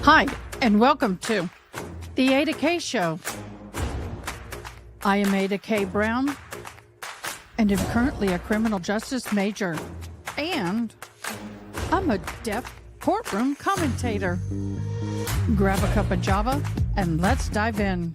Hi, and welcome to the Ada K Show. I am Ada K. Brown, and am currently a criminal justice major, and I'm a deaf courtroom commentator. Grab a cup of Java, and let's dive in.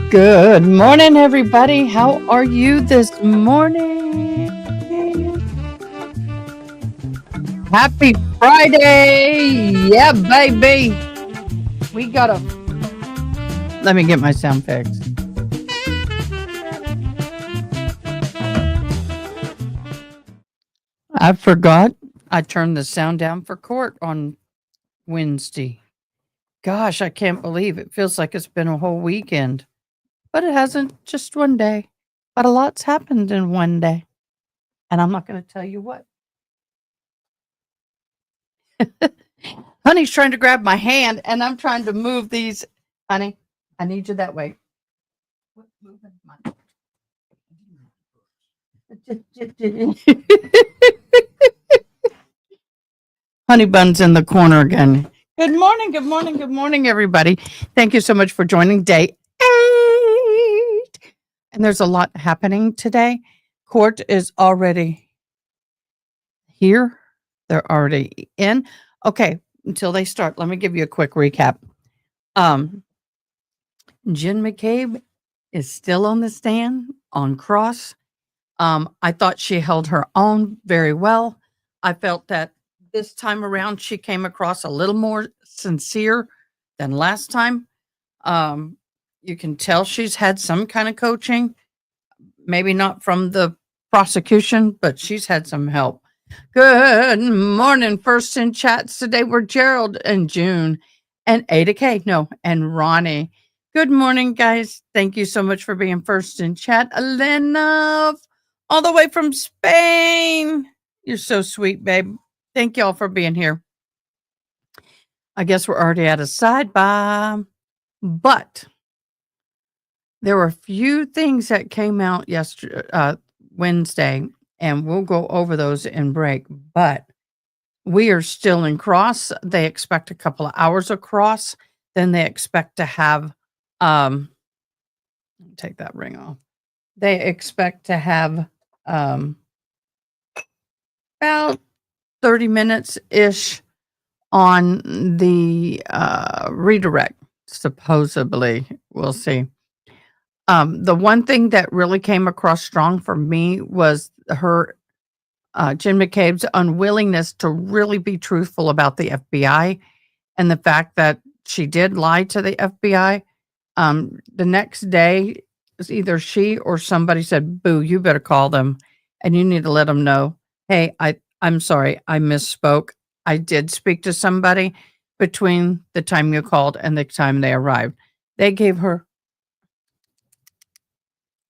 Good morning, everybody. How are you this morning? Happy Friday. Yeah, baby. We gotta. Let me get my sound fixed. I forgot I turned the sound down for court on Wednesday. Gosh, I can't believe it. Feels like it's been a whole weekend. But it hasn't, just one day. But a lot's happened in one day. And I'm not going to tell you what. Honey's trying to grab my hand, and I'm trying to move these. Honey, I need you that way. Honey Bun's in the corner again. Good morning, good morning, good morning, everybody. Thank you so much for joining day 8. And there's a lot happening today. Court is already here. They're already in. Okay, until they start, let me give you a quick recap. Jen McCabe is still on the stand on cross. I thought she held her own very well. I felt that this time around she came across a little more sincere than last time. You can tell she's had some kind of coaching, maybe not from the prosecution, but she's had some help. Good morning. First in chats today were Gerald and June and Ada K. No, and Ronnie. Good morning, guys. Thank you so much for being first in chat. Elena, all the way from Spain. You're so sweet, babe. Thank y'all for being here. I guess we're already at a sidebar, but there were a few things that came out yesterday, Wednesday, and we'll go over those in break. But we are still in cross. They expect a couple of hours of cross. Then they expect to have, take that ring off. They expect to have about 30 minutes ish on the redirect. Supposedly, we'll see. The one thing that really came across strong for me was her, Jen McCabe's unwillingness to really be truthful about the FBI and the fact that she did lie to the FBI. The next day, either she or somebody said, "Boo, you better call them and you need to let them know, hey, I'm sorry, I misspoke. I did speak to somebody between the time you called and the time they arrived." They gave her,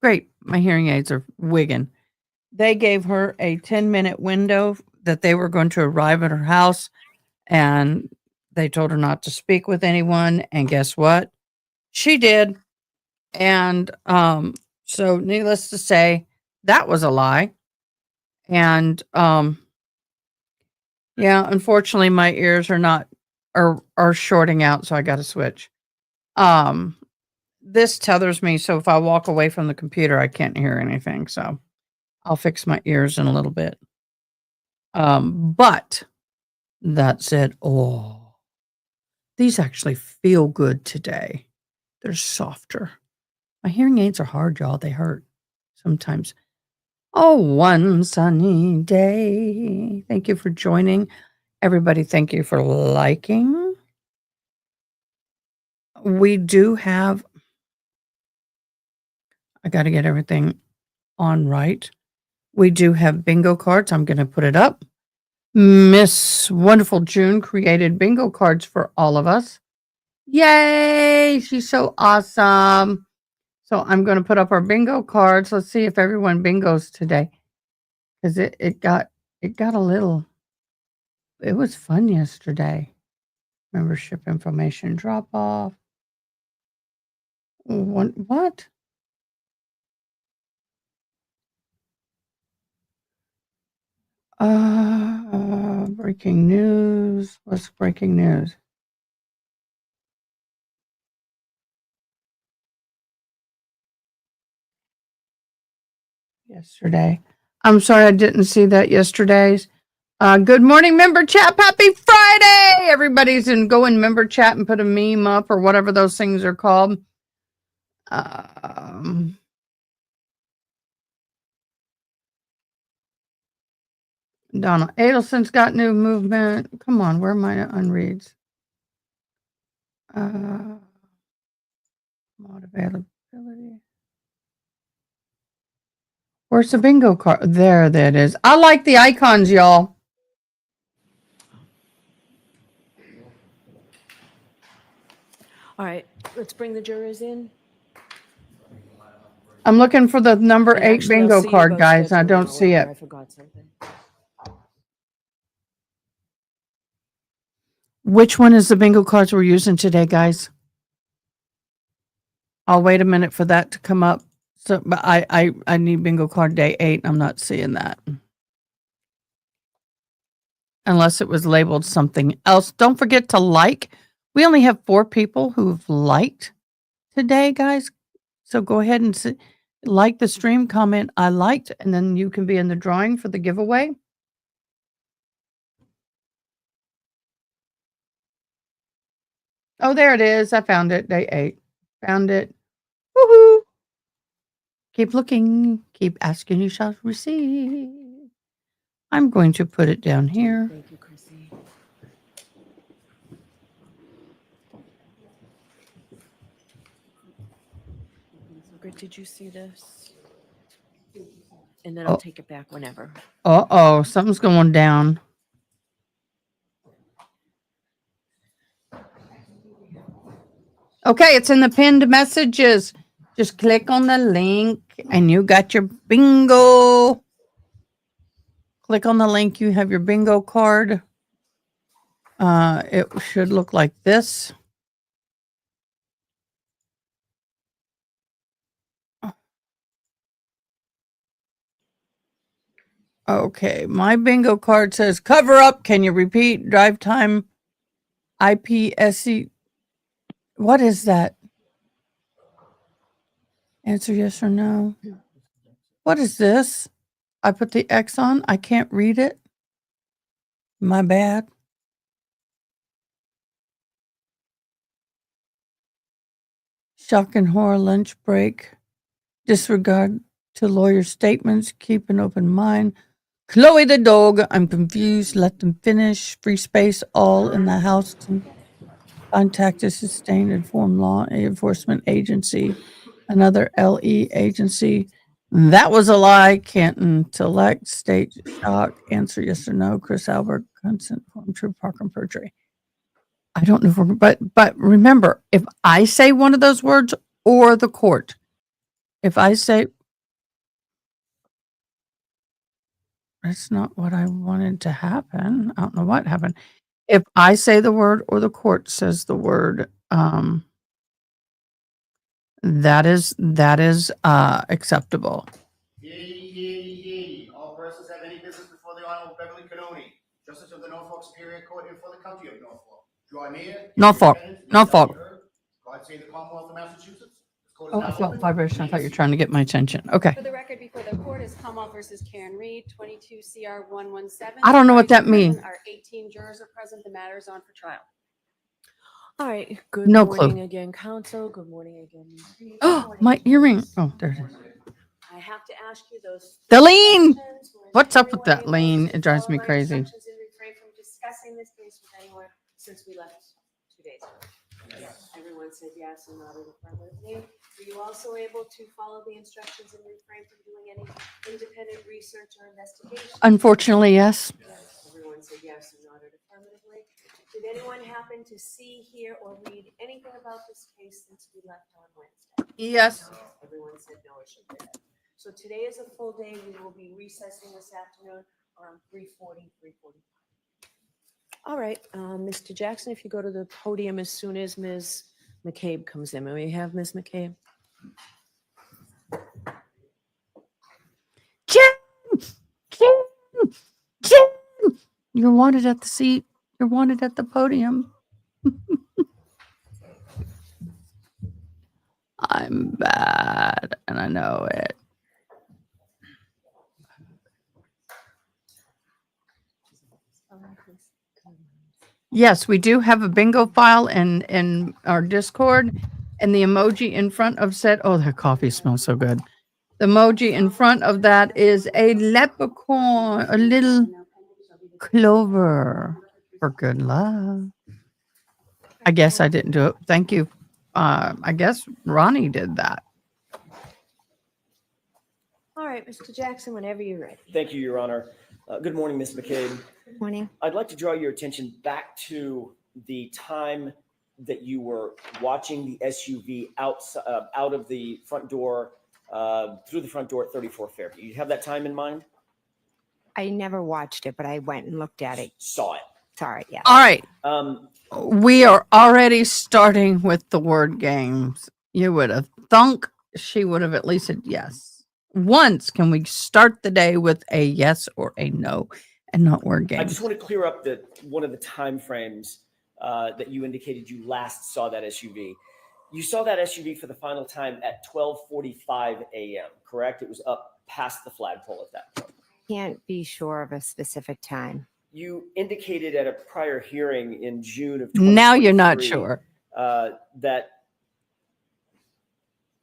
great, my hearing aids are wigging. They gave her a 10-minute window that they were going to arrive at her house, and they told her not to speak with anyone. And guess what? She did. And so needless to say, that was a lie. And Yeah, unfortunately, my ears are not are shorting out, so I got to switch. This tethers me, so if I walk away from the computer, I can't hear anything. So I'll fix my ears in a little bit. But that said, oh, these actually feel good today. They're softer. My hearing aids are hard, y'all. They hurt sometimes. Oh, one sunny day. Thank you for joining. Everybody, thank you for liking. We do have, I got to get everything on right. We do have bingo cards. I'm going to put it up. Miss Wonderful June created bingo cards for all of us. Yay! She's so awesome. So I'm going to put up our bingo cards. Let's see if everyone bingos today. Because it got a little, it was fun yesterday. Membership information drop off. What? Breaking news. What's breaking news? Yesterday. I'm sorry I didn't see that yesterday's. Good morning, member chat. Happy Friday! Everybody's go in member chat and put a meme up or whatever those things are called. Donna Adelson's got new movement. Come on, where are my unreads? Mod availability. Where's the bingo card? There that is. I like the icons, y'all. All right, let's bring the jurors in. I'm looking for the number And 8 actually, I'll bingo see you card, both guys. I scheduled don't in see order. it. I forgot something. Which one is the bingo cards we're using today, guys? I'll wait a minute for that to come up. So, but I need bingo card day 8. I'm not seeing that. Unless it was labeled something else. Don't forget to like. We only have 4 people who've liked today, guys. So go ahead and like the stream, comment I liked, and then you can be in the drawing for the giveaway. Oh, there it is. I found it. Day 8. Found it. Woohoo! Keep looking. Keep asking. You shall receive. I'm going to put it down here. Thank you, Chrissy. Did you see this? And then I'll take it back whenever. Uh-oh. Something's going down. Okay, it's in the pinned messages. Just click on the link and you got your bingo. Click on the link. You have your bingo card. It should look like this. Okay, my bingo card says cover up. Can you repeat? Drive time IPSC. What is that? Answer yes or no. What is this? I put the X on. I can't read it. My bad. Shock and horror lunch break. Disregard to lawyer statements. Keep an open mind. Chloe the dog. I'm confused. Let them finish. Free space. All in the house. Contact a sustained informed law enforcement agency. Another LE agency. That was a lie. Canton select state shock. Answer yes or no. Chris Albert consent form true Parker and perjury. I don't know if we're, but remember, if I say one of those words or the court, if I say that's not what I wanted to happen. I don't know what happened. If I say the word or the court says the word, that is acceptable. Yay. All persons have any business before the Honorable Beverly Canoni. Justice of the Norfolk Superior Court and for the County of Norfolk. Draw near. Norfolk. Norfolk. God save the Commonwealth of Massachusetts. This court is Oh, I now felt open. vibration. I thought you were trying to get my attention. Okay. For the record, before the court is Commonwealth versus Karen Reed, 22 CR 117. I don't know what that Parties means. present are 18 jurors are present. The matter is on for trial. All right. Good No clue. morning again, counsel. Good morning again, Ms. Reed. Oh, my earring. Oh, there's it. I have to ask you those. The lean. questions. Was What's up with everyone that able lean? to It drives follow me my crazy. instructions and refrain from discussing this case with anyone since we left 2 days ago? Yes. Everyone said yes and nodded affirmatively. Were you also able to follow the instructions and refrain from doing any independent research or investigation? Unfortunately, yes. Yes. Everyone said yes and nodded affirmatively. Did anyone happen to see, hear, or read anything about this case since we left on Wednesday? Yes. Everyone said no, it should be. So today is a full day. We will be recessing this afternoon around 3:40, 3:45. All right, Mr. Jackson, if you go to the podium as soon as Ms. McCabe comes in. May we have Ms. McCabe? Jen! Jen! Jen! You're wanted at the seat. You're wanted at the podium. I'm bad, and I know it. Yes, we do have a bingo file in our Discord, and the emoji in front of said. Oh, that coffee smells so good. The emoji in front of that is a leprechaun, a little clover for good luck. I guess I didn't do it. Thank you. I guess Ronnie did that. All right, Mr. Jackson, whenever you're ready. Thank you, Your Honor. Good morning, Ms. McCabe. Good morning. I'd like to draw your attention back to the time that you were watching the SUV out of the front door, through the front door at 34 Fairview. You have that time in mind? I never watched it, but I went and looked at it. Saw it. Sorry, yeah. All right. We So- are already starting with the word games. You would have thunk she would have at least said yes. Once, can we start the day with a yes or a no and not word I games? just want to clear up one of the time frames that you indicated you last saw that SUV. You saw that SUV for the final time at 12:45 a.m., correct? It was up past the flagpole at that point. Can't be sure of a specific time. You indicated at a prior hearing in June of Now you're not 2023, sure. That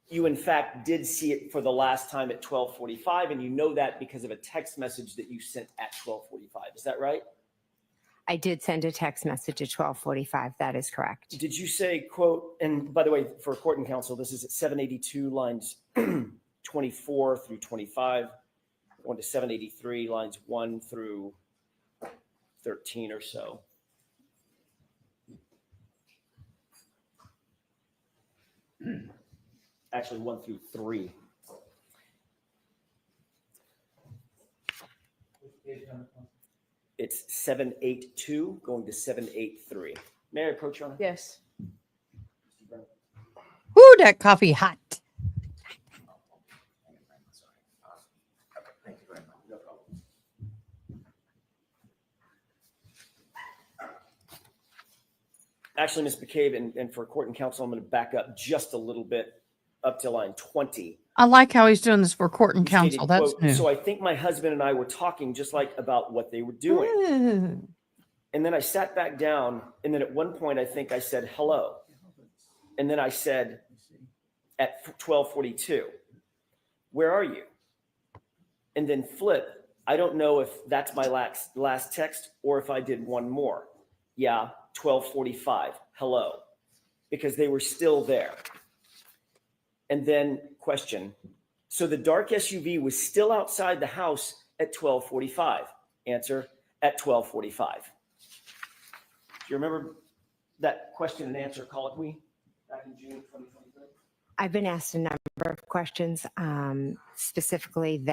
you in fact did see it for the last time at 12:45, and you know that because of a text message that you sent at 12:45. Is that right? I did send a text message at 12:45. That is correct. Did you say, quote, and by the way, for court and counsel, this is at 782 lines 24 through 25, going to 783 lines 1 through 13 or so. Actually, 1 through 3. It's 782 going to 783. May I approach, Your Honor? Yes. Ooh, that coffee hot. Thank you very much. No problem. Actually, Ms. McCabe, and for court and counsel, I'm going to back up just a little bit up to line 20. I like how he's doing this for court and You stated, counsel. That's quote, new. So I think my husband and I were talking just like about what they were doing. Ooh. And then I sat back down, and then at one point I think I said hello. And then I said at 12:42, where are you? And then flip, I don't know if that's my last text or if I did one more. Yeah, 12:45, hello. Because they were still there. And then question, so the dark SUV was still outside the house at 12:45. Answer, at 12:45. Do you remember that question and answer colloquy back in June 2023? I've been asked a number of questions, specifically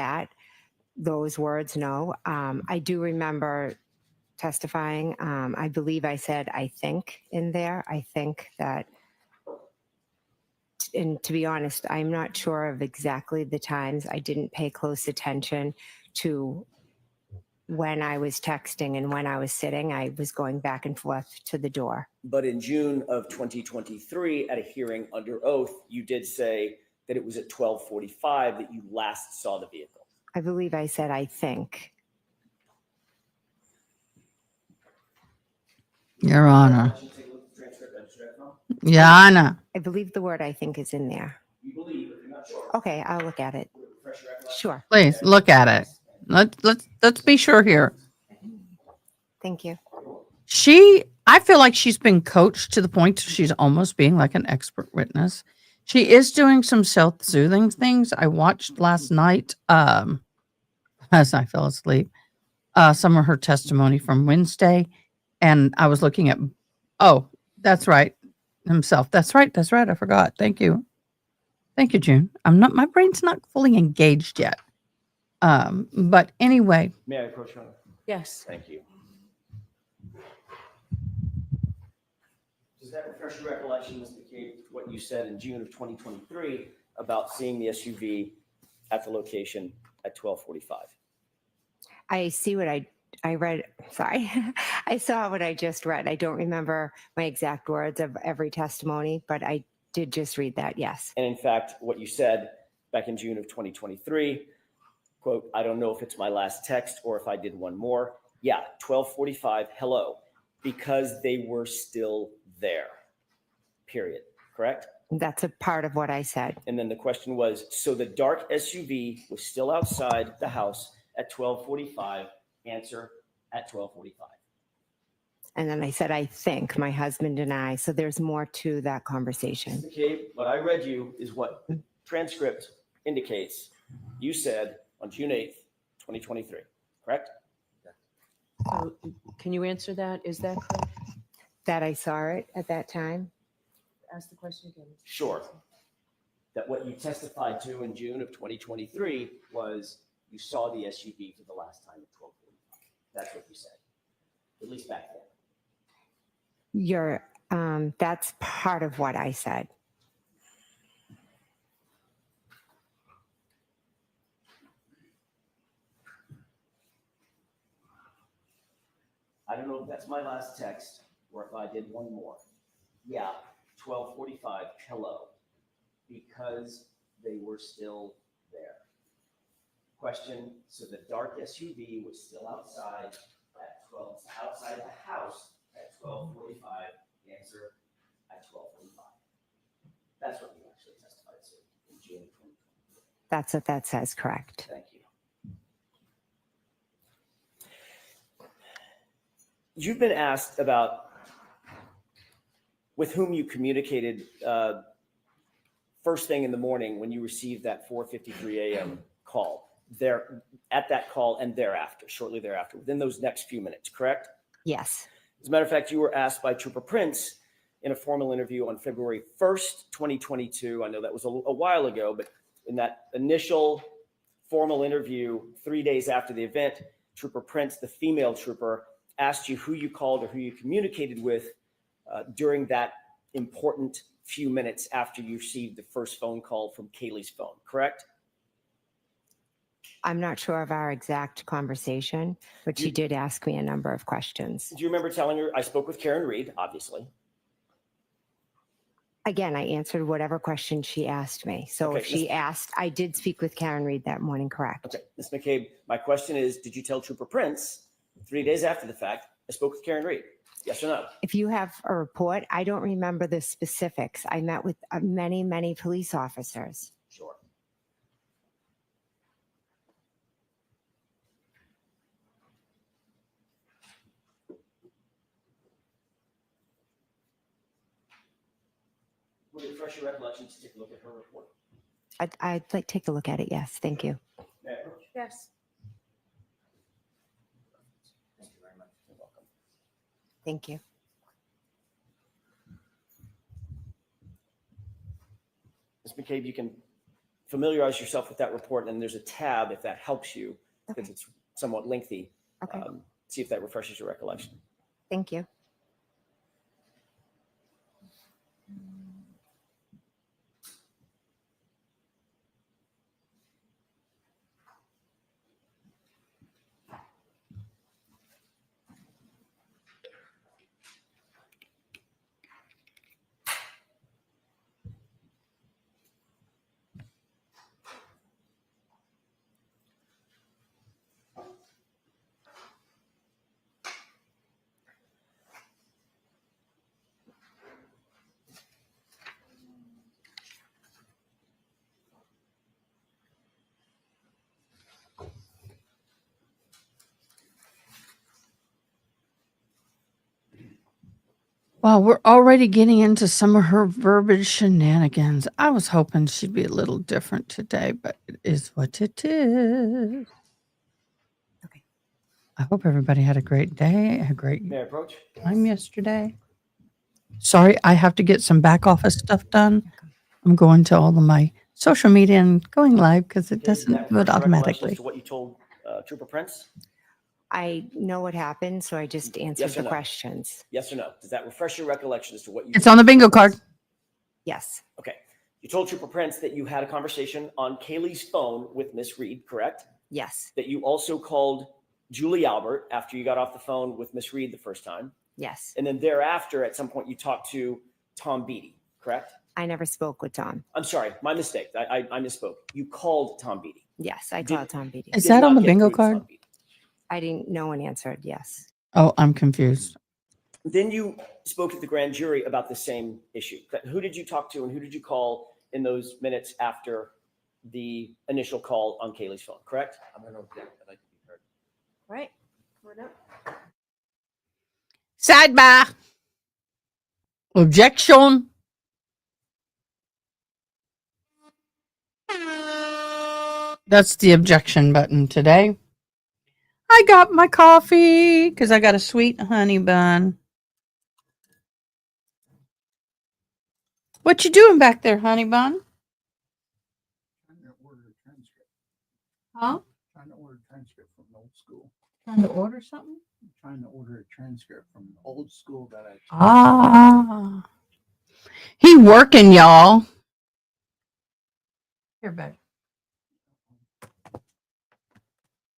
those words, no. I do remember testifying. I believe I said, I think in there. I think that, and to be honest, I'm not sure of exactly the times. I didn't pay close attention to when I was texting and when I was sitting, I was going back and forth to the door. But in June of 2023, at a hearing under oath, you did say that it was at 12:45 that you last saw the vehicle. I believe I said, I think. Your Honor. Take a look at the transcript I just read from. Your Honor. I believe the word I think is in there. You believe, but you're not sure. Okay, I'll look at it. Refresh your recollection. Sure. Please look at it. Let's be sure here. Thank you. I feel like she's been coached to the point she's almost being like an expert witness. She is doing some self-soothing things. I watched last night, as I fell asleep, some of her testimony from Wednesday, and I was looking at, oh, that's right, himself. That's right. I forgot. Thank you, June. My brain's not fully engaged yet. But anyway, May I approach you? Yes. Thank you. Does that refresh your recollection, Ms. McCabe, what you said in June of 2023 about seeing the SUV at the location at 12:45? I see what I read. Sorry. I saw what I just read. I don't remember my exact words of every testimony, but I did just read that. Yes. And in fact, what you said back in June of 2023, quote, I don't know if it's my last text or if I did one more. Yeah, 12:45, hello, because they were still there, period, correct? That's a part of what I said. And then the question was, so the dark SUV was still outside the house at 12:45, answer at 12:45. And then I said, I think my husband and I. So there's more to that conversation. Okay, what I read you is what the transcript indicates. You said on June 8th, 2023, correct? So can you answer that? Is that correct? That I saw it at that time. Ask the question again. Sure. That what you testified to in June of 2023 was you saw the SUV for the last time at 12:45. That's what you said, at least back then. That's part of what I said. I don't know if that's my last text or if I did one more. Yeah, 12:45, hello, because they were still there. Question, so the dark SUV was still outside outside the house at 12:45, answer at 12:45. That's what you actually testified to in June 2020. That's what that says, correct. Thank you. You've been asked about with whom you communicated first thing in the morning when you received that 4:53 a.m. call. There at that call and thereafter, shortly thereafter, within those next few minutes, correct? Yes. As a matter of fact, you were asked by Trooper Prince in a formal interview on February 1st, 2022. I know that was a while ago, but in that initial formal interview 3 days after the event, Trooper Prince, the female trooper, asked you who you called or who you communicated with during that important few minutes after you received the first phone call from Kaylee's phone, correct? I'm not sure of our exact conversation, but she did ask me a number of questions. Do you remember telling her, I spoke with Karen Reed, obviously. Again, I answered whatever question she asked me. So Okay, if she asked, I did speak with Karen Reed that morning, correct? Okay, Ms. McCabe, my question is, did you tell Trooper Prince 3 days after the fact, I spoke with Karen Reed? Yes or no? If you have a report, I don't remember the specifics. I met with many, many police officers. Sure. Would it refresh your recollection to take a look at her report? I'd like to take a look at it. Yes, thank you. May I approach? Yes. Thank you very much. You're welcome. Thank you. Ms. McCabe, you can familiarize yourself with that report, and there's a tab if that helps you, because Okay. it's somewhat lengthy. Okay. See if that refreshes your recollection. Thank you. Wow, we're already getting into some of her verbiage shenanigans. I was hoping she'd be a little different today, but it is what it is. Okay. I hope everybody had a great day, a great May I approach? time yesterday. Sorry, I have to get some back office stuff done. I'm going to all of my social media and going live because it Okay, does that doesn't do it refresh your recollection automatically. as to what you told Trooper Prince? I know what happened, so I just answered Yes or the no? questions. Yes or no? Does that refresh your recollection as to what you It's told on the Trooper bingo Prince? card. Yes, Okay. You told Trooper Prince that you had a conversation on Kaylee's phone with Miss Reed, correct? yes, That you also called Julie Albert after you got off the phone with Miss Reed the first time. yes. And then thereafter, at some point, you talked to Tom Beatty, correct? I never spoke with Tom. I'm sorry, my mistake. I misspoke. You called Tom Beatty. Yes, I Did- called Tom Beatty. Is Did that on not the get bingo through to Tom card? Beatty. I didn't, no one answered. Yes. Oh, I'm confused. Then you spoke at the grand jury about the same issue. Who did you talk to and who did you call in those minutes after the initial call on Kaylee's phone, correct? I'm gonna object. I'd like to be heard. Right. Come on up. Sidebar. Objection. That's the objection button today. I got my coffee because I got a sweet honey bun. What you doing back there, honey bun? Trying to order a transcript. Huh? Trying to order a transcript from old school. Trying to order something? I'm trying to order a transcript from old school that I. Ah. He working, y'all. Here, babe.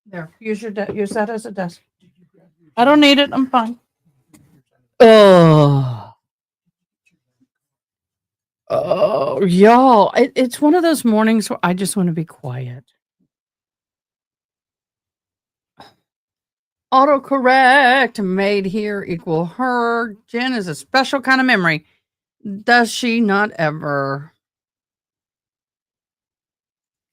There, use that as a desk. I don't need it. I'm fine. Oh, y'all! It's one of those mornings where I just want to be quiet. Autocorrect made here equal her. Jen is a special kind of memory. Does she not ever?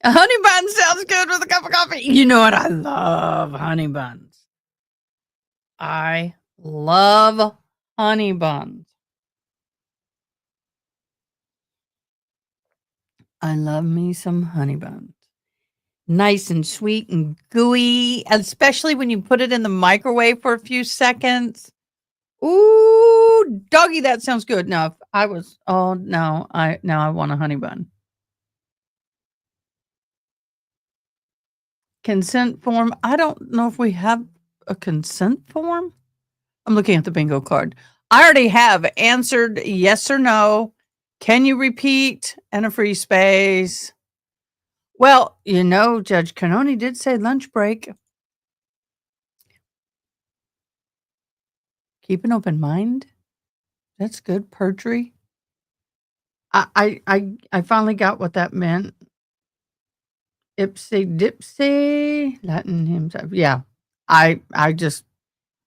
A honey bun sounds good with a cup of coffee. You know what? I love honey buns. I love honey buns. I love me some honey buns. Nice and sweet and gooey, especially when you put it in the microwave for a few seconds. Ooh, doggy, that sounds good. Now, if I was, oh no, now I want a honey bun. Consent form. I don't know if we have a consent form. I'm looking at the bingo card. I already have answered yes or no. Can you repeat? And a free space. Well, Judge Canoni did say lunch break. Keep an open mind. That's good. Perjury. I finally got what that meant. Ipsy dipsy. Latin himself. Yeah. I just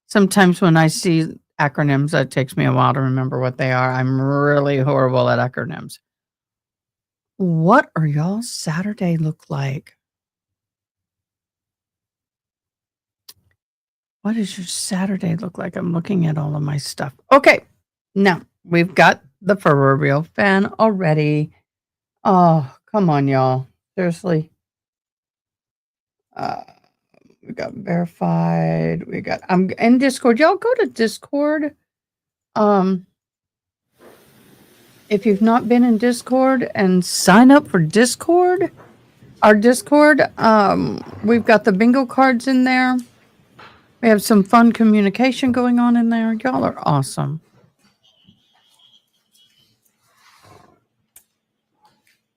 sometimes when I see acronyms, it takes me a while to remember what they are. I'm really horrible at acronyms. What are y'all Saturday look like? What does your Saturday look like? I'm looking at all of my stuff. Okay. Now we've got the proverbial fan already. Oh, come on, y'all. Seriously. We got verified. I'm in Discord. Y'all go to Discord. If you've not been in Discord and sign up for Discord, our Discord, we've got the bingo cards in there. We have some fun communication going on in there. Y'all are awesome.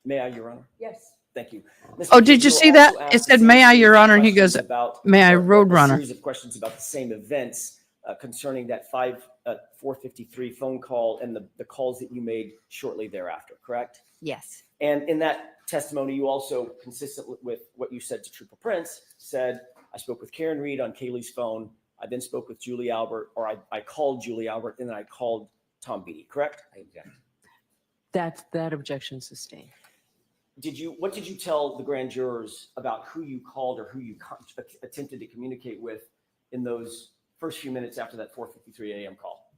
May I, Your Honor? Yes. Thank you. Mr. Oh, did McCabe, you were see that? also It asked said, the "May same I, Your series of Honor?" He goes, questions about, "May I, or a Roadrunner?" series of questions about the same events concerning that 453 phone call and the calls that you made shortly thereafter, correct? Yes. And in that testimony, you also, consistent with what you said to Trooper Prince, said, I spoke with Karen Reed on Kaylee's phone. I then spoke with Julie Albert, or I called Julie Albert, and then I called Tom Beatty, correct? I object. That objection sustained. What did you tell the grand jurors about who you called or who you attempted to communicate with in those first few minutes after that 4:53 a.m. call?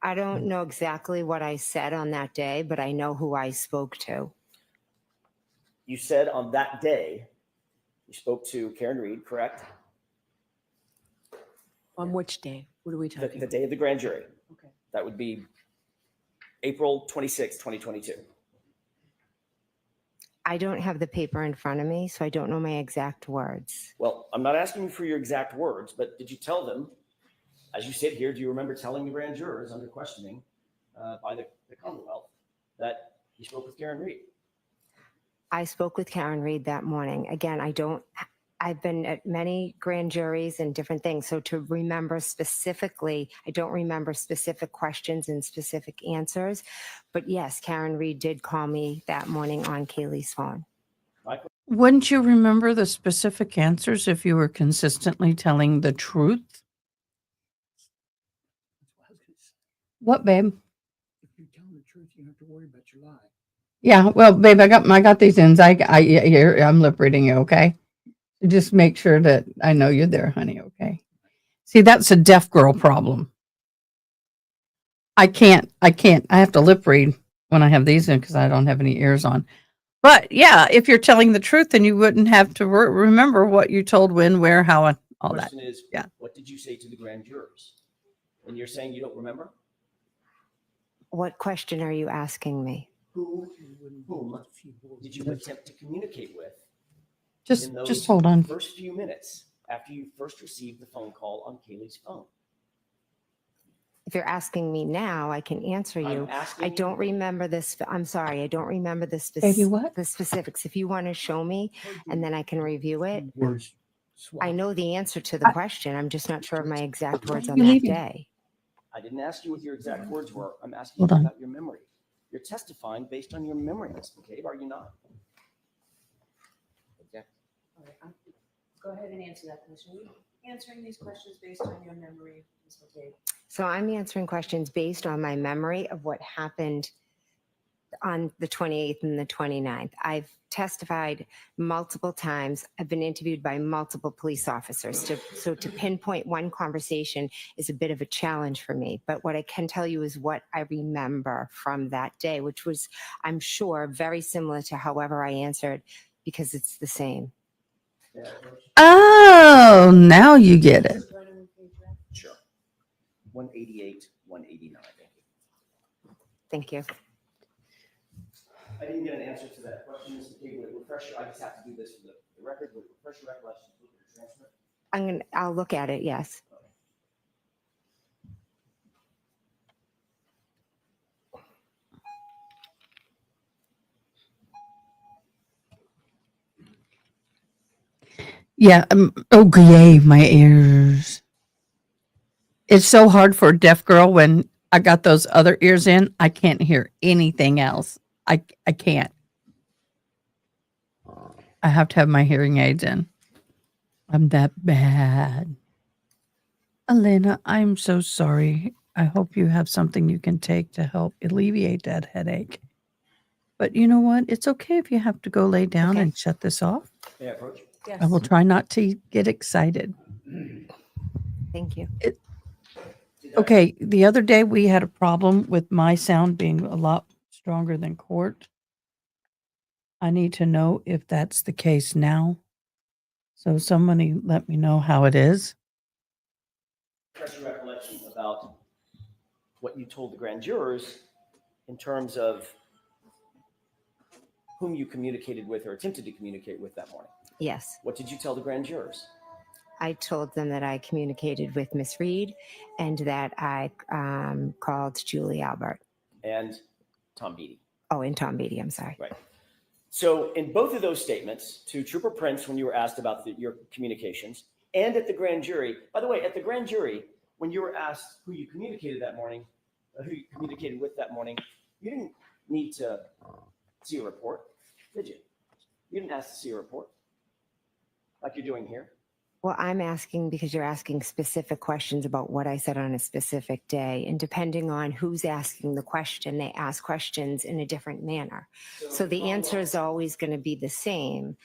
I don't know exactly what I said on that day, but I know who I spoke to. You said on that day, you spoke to Karen Reed, correct? On which day? What are we The, talking the about? day of the grand jury. Okay. That would be April 26, 2022. I don't have the paper in front of me, so I don't know my exact words. Well, I'm not asking you for your exact words, but did you tell them, as you sit here, do you remember telling the grand jurors under questioning by the Commonwealth that you spoke with Karen Reed? I spoke with Karen Reed that morning. Again, I've been at many grand juries and different things. So to remember specifically, I don't remember specific questions and specific answers. But yes, Karen Reed did call me that morning on Kaylee's phone. Wouldn't you remember the specific answers if you were consistently telling the truth? What, babe? If you tell the truth, you don't have to worry about your lie. Yeah, well, babe, I got these ends. I'm lip reading you, okay? Just make sure that I know you're there, honey, okay? See, that's a deaf girl problem. I have to lip read when I have these in because I don't have any ears on. But yeah, if you're telling the truth, then you wouldn't have to remember what you told, when, where, how, and all that. Question is, Yeah. what did you say to the grand jurors? And you're saying you don't remember? What question are you asking me? Whom did you attempt to communicate with in those Just hold on. first few minutes after you first received the phone call on Kaylee's phone? If you're asking me now, I can answer you. I'm asking I you- don't remember this. I'm sorry. I don't remember the, Baby, what? the specifics. If you want to show me and then I can review it. Words swap. I know the answer to the question. I'm just not sure of my exact words on you that leaving? day. I didn't ask you what your exact words were. I'm asking Hold you on. about your memory. You're testifying based on your memory, Ms. McCabe, are you not? All right, go ahead and answer that question. Are you answering these questions based on your memory, Ms. McCabe? So I'm answering questions based on my memory of what happened on the 28th and the 29th. I've testified multiple times. I've been interviewed by multiple police officers. So to pinpoint one conversation is a bit of a challenge for me. But what I can tell you is what I remember from that day, which was, I'm sure, very similar to however I answered, because it's the same. Oh, now you get it. Sure. 188, 189. Thank you. I didn't get an answer to that question, Ms. McCabe. Would it refresh, I just have to do this for the record. Would it refresh your recollection to look at your transcript? I'll look at it, yes. Yeah. Yay, my ears. It's so hard for a deaf girl when I got those other ears in. I can't hear anything else. I can't. I have to have my hearing aids in. I'm that bad. Elena, I'm so sorry. I hope you have something you can take to help alleviate that headache. But you know what? It's okay if you have to go lay down Okay. and shut this off. May I approach? Yes. I will try not to get excited. Thank you. Okay, the other day we had a problem with my sound being a lot stronger than court. I need to know if that's the case now. So somebody let me know how it is. Refresh your recollection about what you told the grand jurors in terms of whom you communicated with or attempted to communicate with that morning. Yes. What did you tell the grand jurors? I told them that I communicated with Miss Reed and that I called Julie Albert. And Tom Beatty. Oh, and Tom Beatty, I'm sorry. Right. So in both of those statements, to Trooper Prince, when you were asked about your communications, and at the grand jury, by the way, at the grand jury, when you were asked who you communicated that morning, who you communicated with that morning, you didn't need to see a report, did you? You didn't ask to see a report like you're doing here. Well, I'm asking because you're asking specific questions about what I said on a specific day. And depending on who's asking the question, they ask questions in a different manner. So the answer is always going to be the same.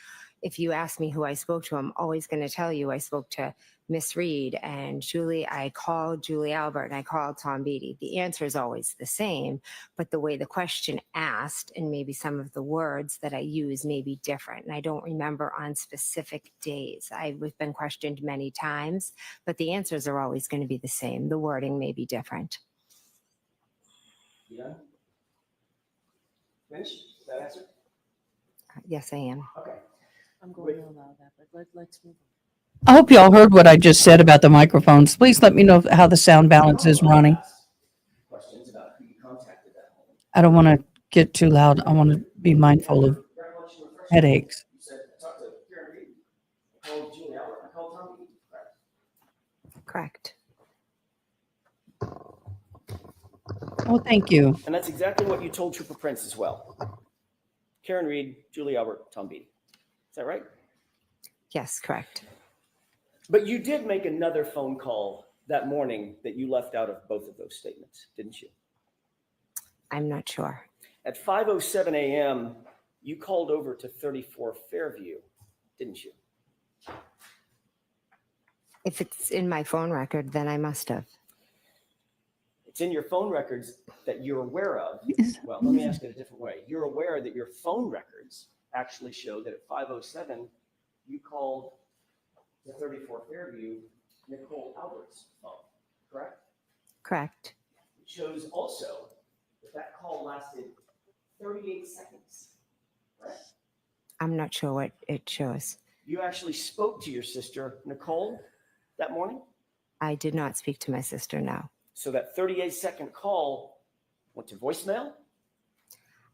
If you ask me who I spoke to, I'm always going to tell you I spoke to Miss Reed and Julie, I called Julie Albert and I called Tom Beatty. The answer is always the same, but the way the question asked and maybe some of the words that I use may be different. And I don't remember on specific days. I've been questioned many times, but the answers are always going to be the same. The wording may be different. Yeah. Finish? Is that answer? Yes, I am. Okay. I'm going to allow that, but let's move on. I hope y'all heard what I just said about the microphones. Please let me know how the sound balance is running. Questions about who you contacted that morning. I don't want to get too loud. I want to be mindful of Recollection refresh. headaches. You said, I talked to Karen Reed. I called Julie Albert. I called Tom Beatty. Correct. Correct. Oh, thank you. And that's exactly what you told Trooper Prince as well. Karen Reed, Julie Albert, Tom Beatty. Is that right? Yes, correct. But you did make another phone call that morning that you left out of both of those statements, didn't you? I'm not sure. At 5:07 a.m., you called over to 34 Fairview, didn't you? If it's in my phone record, then I must have. It's in your phone records that you're aware of. Well, let me ask it a different way. You're aware that your phone records actually show that at 5:07, you called to 34 Fairview, Nicole Albert's phone, correct? Correct. It shows also that that call lasted 38 seconds, right? I'm not sure what it shows. You actually spoke to your sister, Nicole, that morning? I did not speak to my sister, no. So that 38-second call went to voicemail?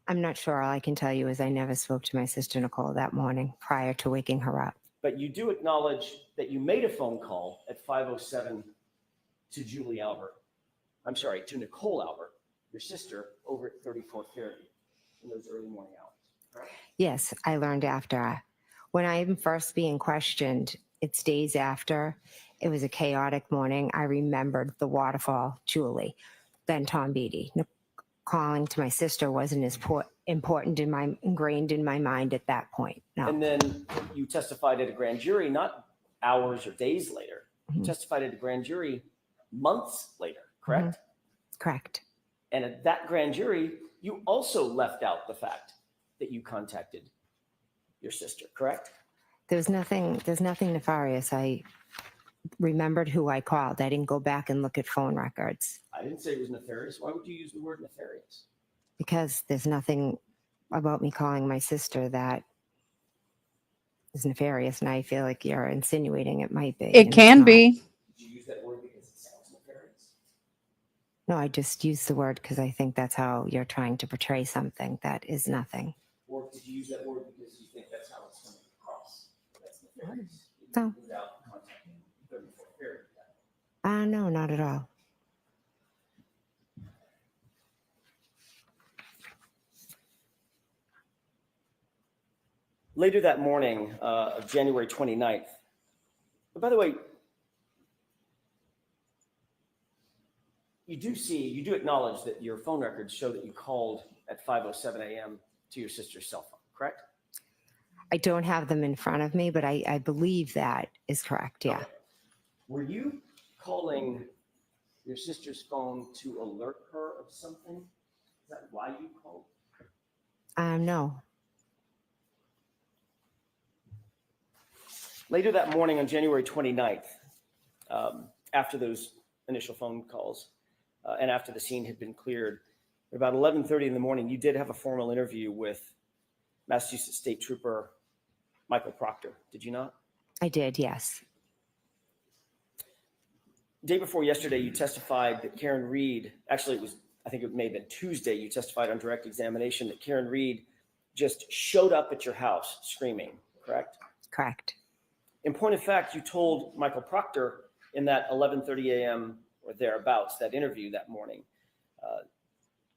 I'm not sure. All I can tell you is I never spoke to my sister Nicole that morning prior to waking her up. But you do acknowledge that you made a phone call at 5:07 to Julie Albert. I'm sorry, to Nicole Albert, your sister, over at 34 Fairview in those early morning hours, correct? Yes, I learned after. When I'm first being questioned, it's days after. It was a chaotic morning. I remembered the waterfall, Julie, then Tom Beatty. Calling to my sister wasn't as important ingrained in my mind at that point. No. And then you testified at a grand jury, not hours or days later. You Mhm. testified at a grand jury months later, correct? Correct. And at that grand jury, you also left out the fact that you contacted your sister, correct? There's nothing nefarious. I remembered who I called. I didn't go back and look at phone records I didn't say it was nefarious. Why would you use the word nefarious? because there's nothing about me calling my sister that is nefarious. And I feel like you're insinuating it might be. and It it's can not. be. Did you use that word because it sounds nefarious? No, I just use the word because I think that's how you're trying to portray something that is nothing. Or did you use that word because you think that's how it's coming across? That's nefarious. No. Without contacting 34 Fairview. No, not at all. Later that morning of January 29th, but by the way, you do acknowledge that your phone records show that you called at 5:07 a.m. to your sister's cell phone, correct? I don't have them in front of me, but I believe that is correct. Yeah. Okay. Were you calling your sister's phone to alert her of something? Is that why you called? No. Later that morning on January 29th, after those initial phone calls and after the scene had been cleared, at about 11:30 in the morning, you did have a formal interview with Massachusetts State Trooper Michael Proctor, did you not? I did. Yes. Day before yesterday, you testified that Karen Reed, actually I think it may have been Tuesday, you testified on direct examination that Karen Reed just showed up at your house screaming, correct? Correct. In point of fact, you told Michael Proctor in that 11:30 a.m. or thereabouts, that interview that morning,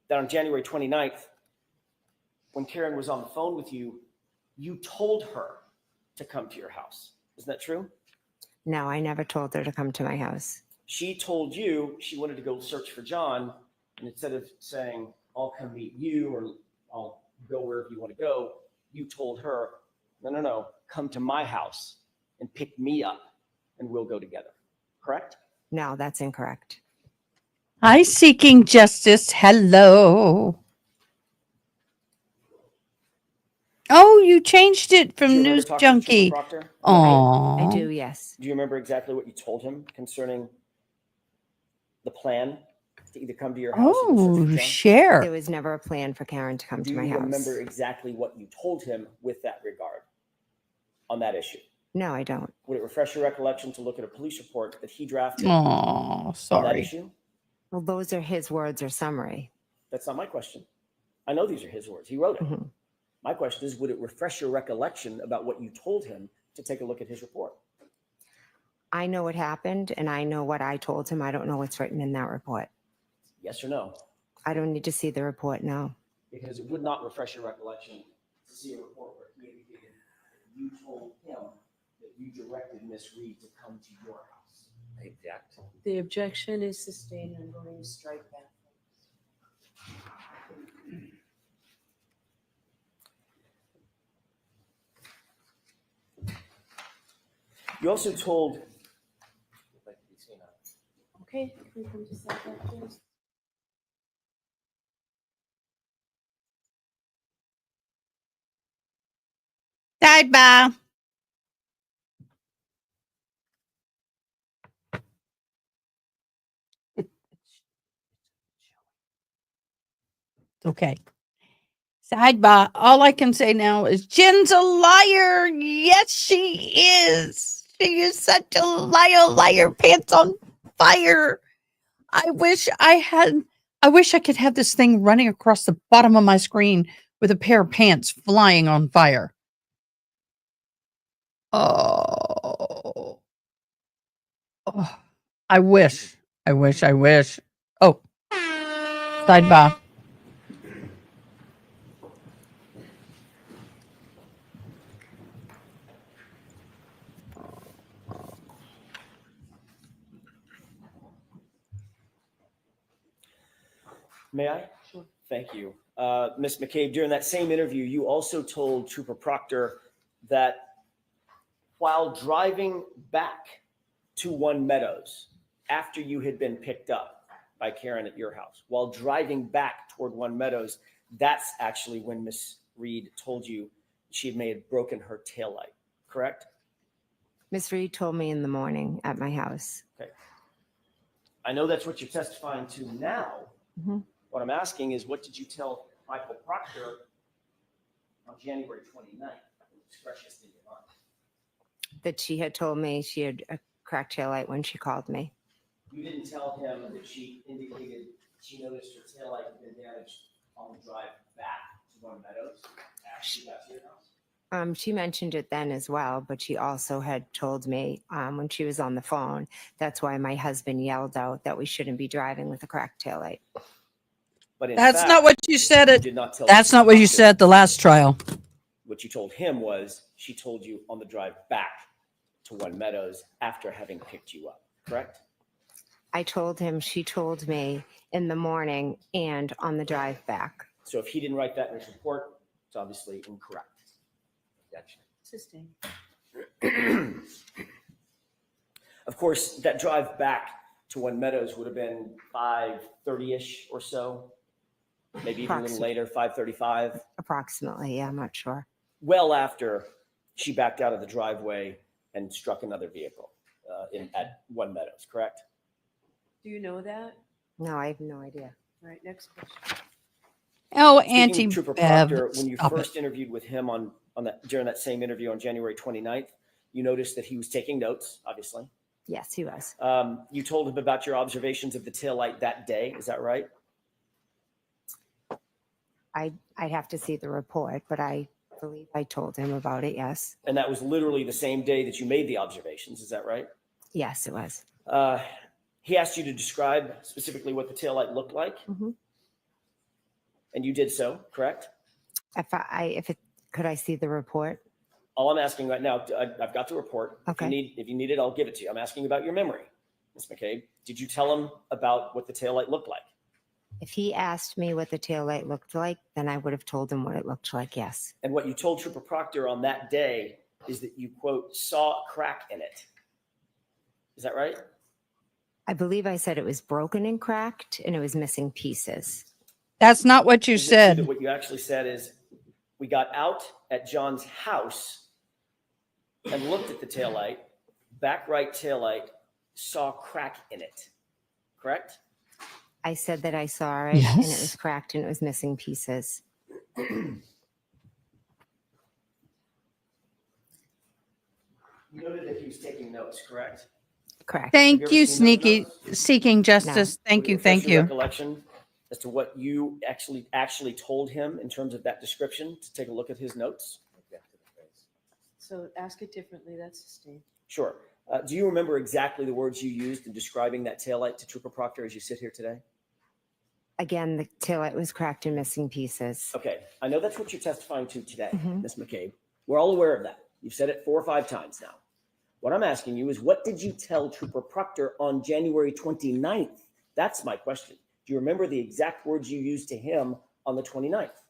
that on January 29th, when Karen was on the phone with you, you told her to come to your house. Isn't that true? No, I never told her to come to my house. She told you she wanted to go search for John, and instead of saying, I'll come meet you or I'll go wherever you want to go, you told her, no, come to my house and pick me up and we'll go together. Correct? No, that's incorrect. Hi, Seeking Justice. Hello. Oh, you changed it Do from you remember News talking to Trooper Junkie. Proctor? Oh, I do, yes. Do you remember exactly what you told him concerning the plan to either come to your house or go search for Oh, John? share. There was never a plan for Karen to come Do to my you house. remember exactly what you told him with that regard on that issue? No, I don't. Would it refresh your recollection to look at a police report that he drafted Oh, on that sorry. issue? Well, those are his words or summary. That's not my question. I know these are his words. He wrote it. Mhm. My question is, would it refresh your recollection about what you told him to take a look at his report? I know what happened and I know what I told him. I don't know what's written in that report. Yes or no? I don't need to see the report, no. Because it would not refresh your recollection to see a report where he indicated that you told him that you directed Miss Reed to come to your house. I object. The objection is sustained. I'm going to strike that. You also told. Okay, can you come to side back, please? Sidebar. Okay. Sidebar. All I can say now is Jen's a liar. Yes, she is. She is such a liar, pants on fire. I wish I could have this thing running across the bottom of my screen with a pair of pants flying on fire. Oh. Oh. I wish. Oh. Sidebar. May I? Sure. Thank you. Ms. McCabe, during that same interview, you also told Trooper Proctor that while driving back to One Meadows after you had been picked up by Karen at your house, while driving back toward One Meadows, that's actually when Miss Reed told you she may have broken her taillight, correct? Miss Reed told me in the morning at my house. Okay. I know that's what you're testifying to now. Mhm. What I'm asking is, what did you tell Michael Proctor on January 29th? It's freshest in your mind. That she had told me she had a cracked taillight when she called me. You didn't tell him that she indicated she noticed her taillight had been damaged on the drive back to One Meadows after she got to your house? She mentioned it then as well, but she also had told me when she was on the phone, that's why my husband yelled out that we shouldn't be driving with a cracked taillight. But in That's fact, not what you said. you did not tell That's not what you said at the last trial. What you told him was she told you on the drive back to One Meadows after having picked you up, correct? I told him she told me in the morning and on the drive back. So if he didn't write that in his report, it's obviously incorrect. Objection. Sustained. Of course, that drive back to One Meadows would have been 5:30-ish or so, maybe even a little later, 5:35. Approximately, yeah, I'm not sure. Well after she backed out of the driveway and struck another vehicle at One Meadows, correct? Do you know that? No, I have no idea. All right, next question. Oh, Speaking Auntie of Trooper Bev. Proctor, when you Stop it. first interviewed with him on that during that same interview on January 29th, you noticed that he was taking notes, obviously. Yes, he was. You told him about your observations of the taillight that day. Is that right? I'd have to see the report, but I believe I told him about it, yes. And that was literally the same day that you made the observations. Is that right? Yes, it was. He asked you to describe specifically what the taillight looked like. Mhm. And you did so, correct? Could I see the report? All I'm asking right now, I've got the report. Okay. If you need it, I'll give it to you. I'm asking about your memory, Ms. McCabe. Did you tell him about what the taillight looked like? If he asked me what the taillight looked like, then I would have told him what it looked like, yes. And what you told Trooper Proctor on that day is that you, quote, saw a crack in it. Is that right? I believe I said it was broken and cracked and it was missing pieces. That's not what you Is it true that said. what you actually said is, we got out at John's house and looked at the taillight, back right taillight, saw a crack in it, correct? I said that I saw it and it was Yes. cracked and it was missing pieces. You noted that he was taking notes, correct? Correct. Thank Have you you, ever seen those sneaky notes? seeking justice. Thank Would it you. refresh Thank your you. recollection as to what you actually told him in terms of that description, to take a look at his notes? So ask it differently. That's sustained. Sure. Do you remember exactly the words you used in describing that taillight to Trooper Proctor as you sit here today? Again, the taillight was cracked and missing pieces. Okay. I know that's what you're testifying to today, Mhm. Ms. McCabe. We're all aware of that. You've said it 4 or 5 times now. What I'm asking you is, what did you tell Trooper Proctor on January 29th? That's my question. Do you remember the exact words you used to him on the 29th?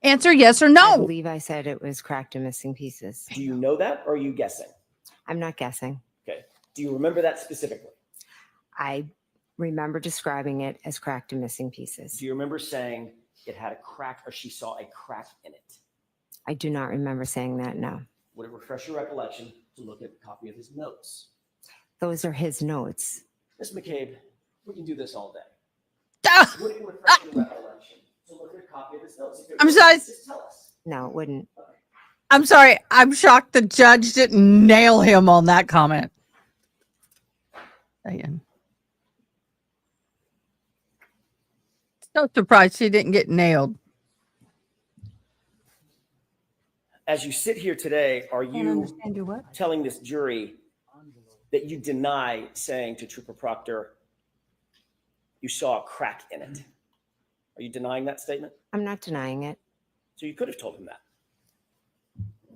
Answer yes or I no. believe I said it was cracked and missing pieces. Do you know that, or are you guessing? I'm not guessing. Okay. Do you remember that specifically? I remember describing it as cracked and missing pieces. Do you remember saying it had a crack, or she saw a crack in it? I do not remember saying that, no. Would it refresh your recollection to look at a copy of his notes? Those are his notes. Ms. McCabe, we can do this all day. Ah, Would it refresh your recollection to look at a copy of his notes? If it I'm would, sorry. just tell us. No, it wouldn't. I'm sorry. I'm shocked the judge didn't nail him on that comment. Saying. So surprised he didn't get nailed. As you sit here today, are Can't you understand your what? telling this jury that you deny saying to Trooper Proctor, you saw a crack in it? Are you denying that statement? I'm not denying it. So you could have told him that.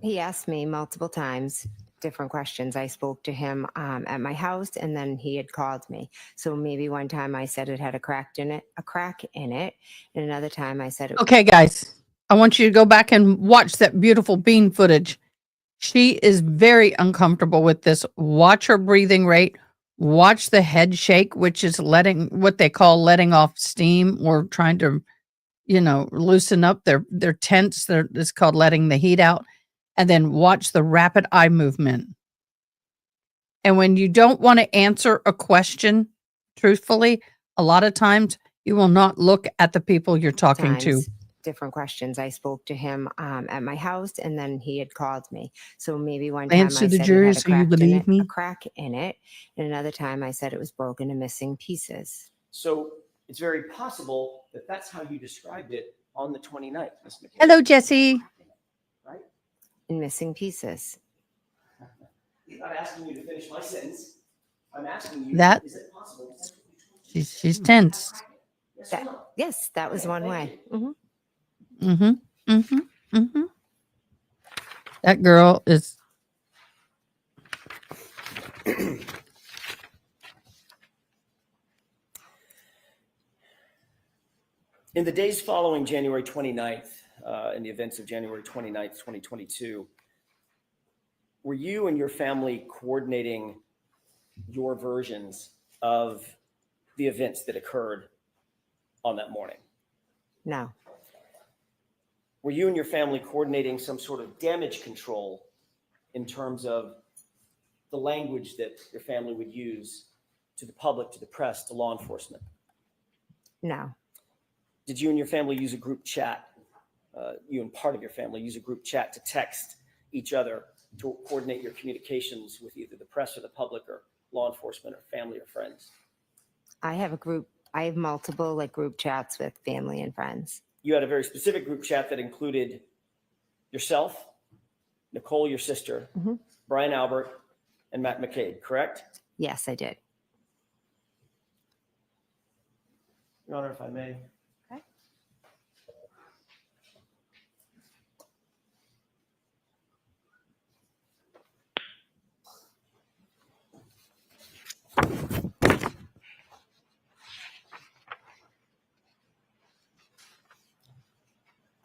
He asked me multiple times different questions. I spoke to him at my house, and then he had called me. So maybe one time I said it had a crack in it, and another time I said it. Okay, guys. I want you to go back and watch that beautiful bean footage. She is very uncomfortable with this. Watch her breathing rate. Watch the head shake, which is letting what they call letting off steam or trying to, loosen up. They're tense. It's called letting the heat out. And then watch the rapid eye movement. And when you don't want to answer a question truthfully, a lot of times you will not look at the people you're talking to. Different questions. I spoke to him at my house, and then he had called me. So maybe one time Answer I the said jury it had so you believe me. a crack in it, and another time I said it was broken and missing pieces. So it's very possible that that's how you described it on the 29th, Ms. McCabe. Hello, Jesse. Right? And missing pieces. I'm not asking you to finish my sentence. I'm asking you, That- is it possible? She's tense. Yes or no? Yes, that was Okay, one thank way. you. Mhm. Mm-hmm. Mm-hmm. Mm-hmm. That girl is. In the days following January 29th, in the events of January 29th, 2022, were you and your family coordinating your versions of the events that occurred on that morning? No, Were you and your family coordinating some sort of damage control in terms of the language that your family would use to the public, to the press, to law enforcement? no, Did you and your family use a group chat? You and part of your family use a group chat to text each other to coordinate your communications with either the press or the public or law enforcement or family or friends? I have multiple group chats with family and friends. You had a very specific group chat that included yourself, Nicole, your sister, Mhm. Brian Albert, and Matt McCabe, correct? Yes, I did. Your Honor, if I may. Okay.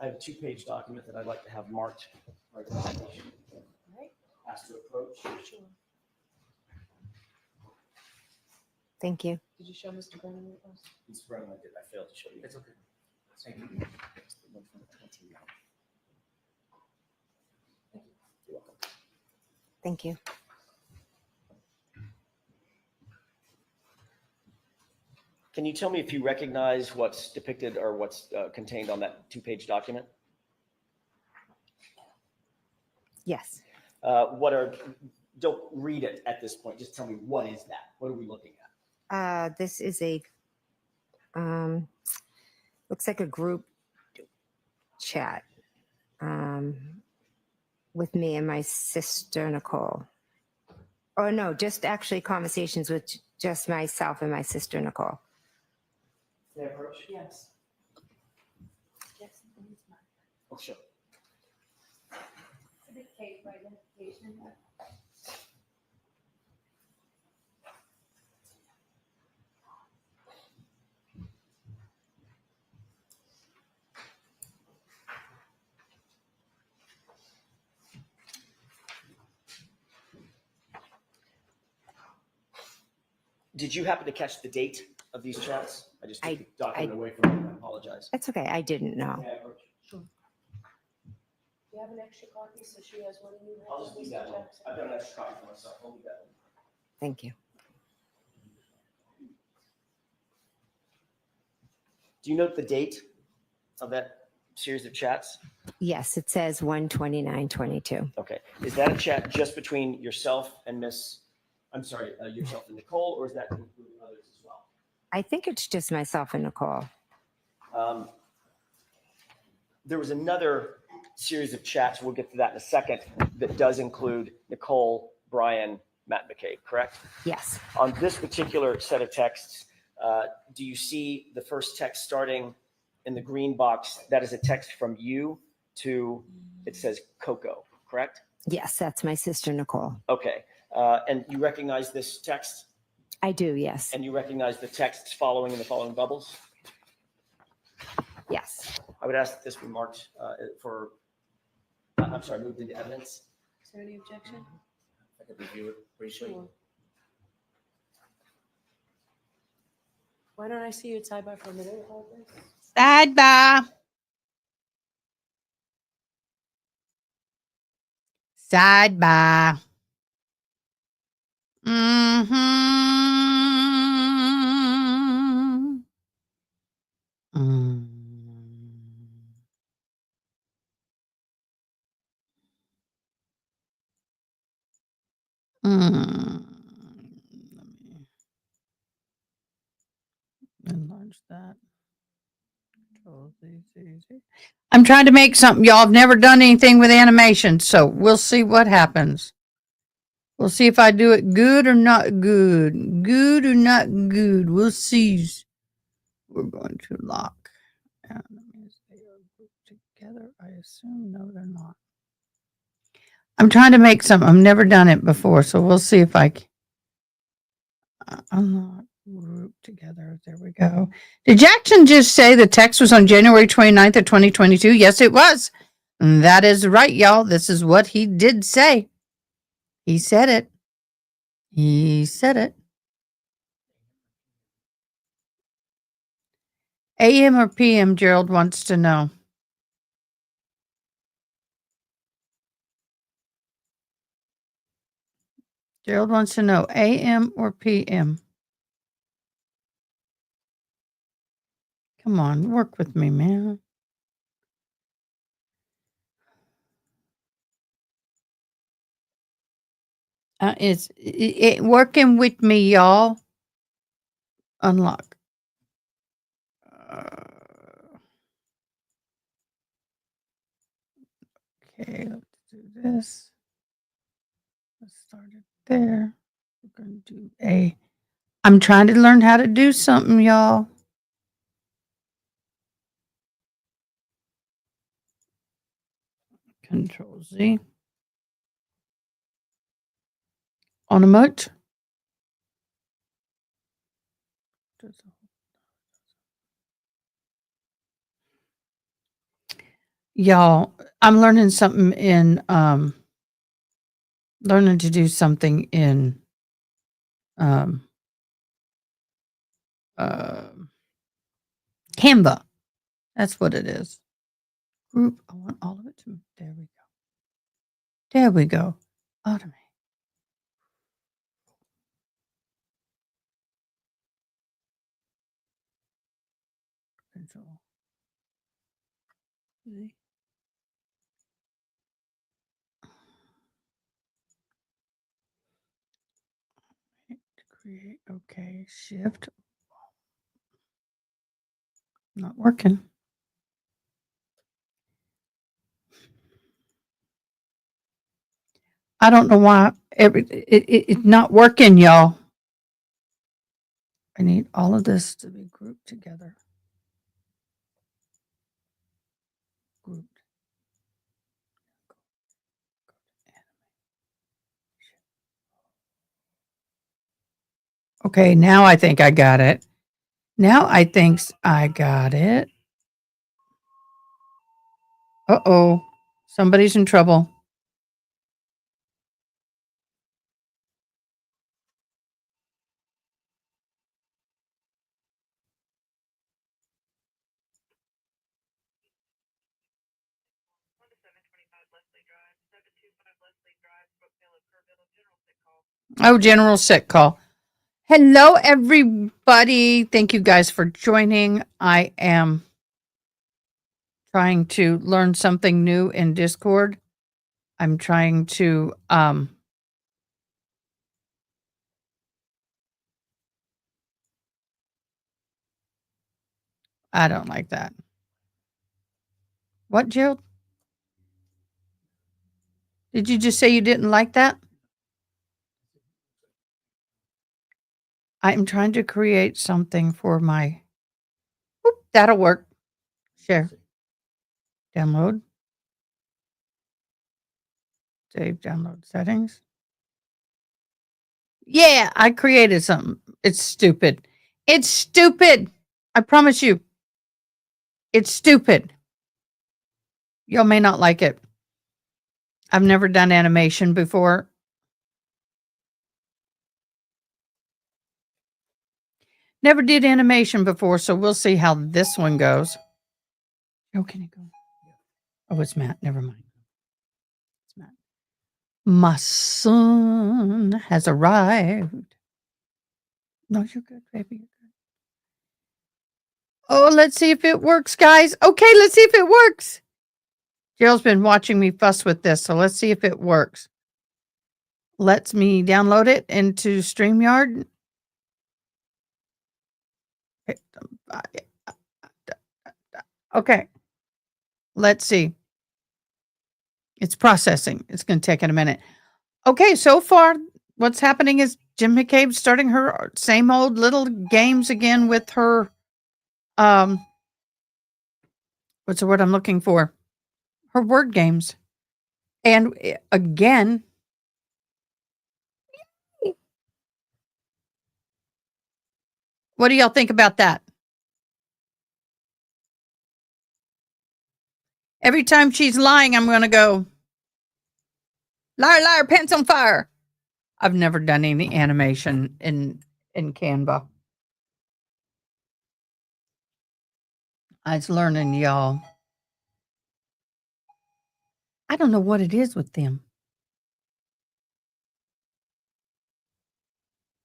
I have a 2-page document that I'd like to have marked. Right. Asked to approach. Sure. Thank you. Did you show Mr. Brennan what it was? Mr. Brennan, I failed to show you. It's okay. Thank you. You're welcome. Thank you. Can you tell me if you recognize what's depicted or what's contained on that 2-page document? Yes. Don't read it at this point. Just tell me, what is that? What are we looking at? This is a, looks like a group chat with me and my sister, Nicole. Oh, no, just actually conversations with just myself and my sister, Nicole. May I approach? Yes. Oh, sure. McCabe for identification. Did you happen to catch the date of these chats? I just took I- the document away from you. I apologize. That's okay. I didn't know. May I approach? Do you have an extra copy so she has one of you? I'll just leave that one. I've got an extra copy for myself. I'll leave that one. Thank you. Do you note the date of that series of chats? Yes, it says 12922. Okay. Is that a chat just between yourself and yourself and Nicole, or is that include others as well? I think it's just myself and Nicole. There was another series of chats, we'll get to that in a second, that does include Nicole, Brian, Matt McCabe, correct? Yes. On this particular set of texts, do you see the first text starting in the green box? That is a text from you to, it says Coco, correct? Yes, that's my sister, Nicole. Okay. And you recognize this text? I do, yes. And you recognize the texts following in the following bubbles? Yes. I would ask that this be marked moved into evidence. Is there any objection? I could review it briefly. Sure. Why don't I see you at sidebar for a minute? Hold this. Sidebar. Sidebar. Mm-hmm. Mm. Mm. Let me enlarge that. Control Z, Z, Z. I'm trying to make something. Y'all have never done anything with animation, so we'll see what happens. We'll see if I do it good or not good. Good or not good. We'll see. We're going to lock. Enemies, they are grouped together. I assume. No, they're not. I'm trying to make something. I've never done it before, so we'll see if I can. Unlock. Grouped together. There we go. Did Jackson just say the text was on January 29th of 2022? Yes, it was. And that is right, y'all. This is what he did say. He said it. He said it. AM or PM, Gerald wants to know. Gerald wants to know AM or PM. Come on, work with me, man. It's working with me, y'all. Unlock. Okay, let's do this. Let's start it there. We're going to do A. I'm trying to learn how to do something, y'all. Control Z. On a moat. Y'all, I'm learning something in learning to do something in Canva. That's what it is. Group. I want all of it to. There we go. There we go. Automate. Control. Z. Create. Okay. Shift. Not working. I don't know why it's not working, y'all. I need all of this to be grouped together. Grouped. Okay, now I think I got it. Now I think I got it. Uh-oh. Somebody's in trouble. Oh, general sick call. Hello, everybody. Thank you guys for joining. I am trying to learn something new in Discord. I'm trying to I don't like that. What, Gerald? Did you just say you didn't like that? I'm trying to create something for my Oop, that'll work. Share. Download. Save download settings. Yeah, I created something. It's stupid. It's stupid. I promise you. It's stupid. Y'all may not like it. I've never done animation before. Never did animation before, so we'll see how this one goes. Oh, can it go? Oh, it's Matt. Never mind. It's Matt. My son has arrived. No, you're good, baby. You're good. Oh, let's see if it works, guys. Okay, let's see if it works. Gerald's been watching me fuss with this, so let's see if it works. Lets me download it into StreamYard. Okay, let's see. It's processing. It's going to take it a minute. Okay, so far, what's happening is Jim McCabe starting her same old little games again with her, what's the word I'm looking for? Her word games. And again, what do y'all think about that? Every time she's lying, I'm going to go, liar, liar, pants on fire. I've never done any animation in Canva. I was learning, y'all. I don't know what it is with them.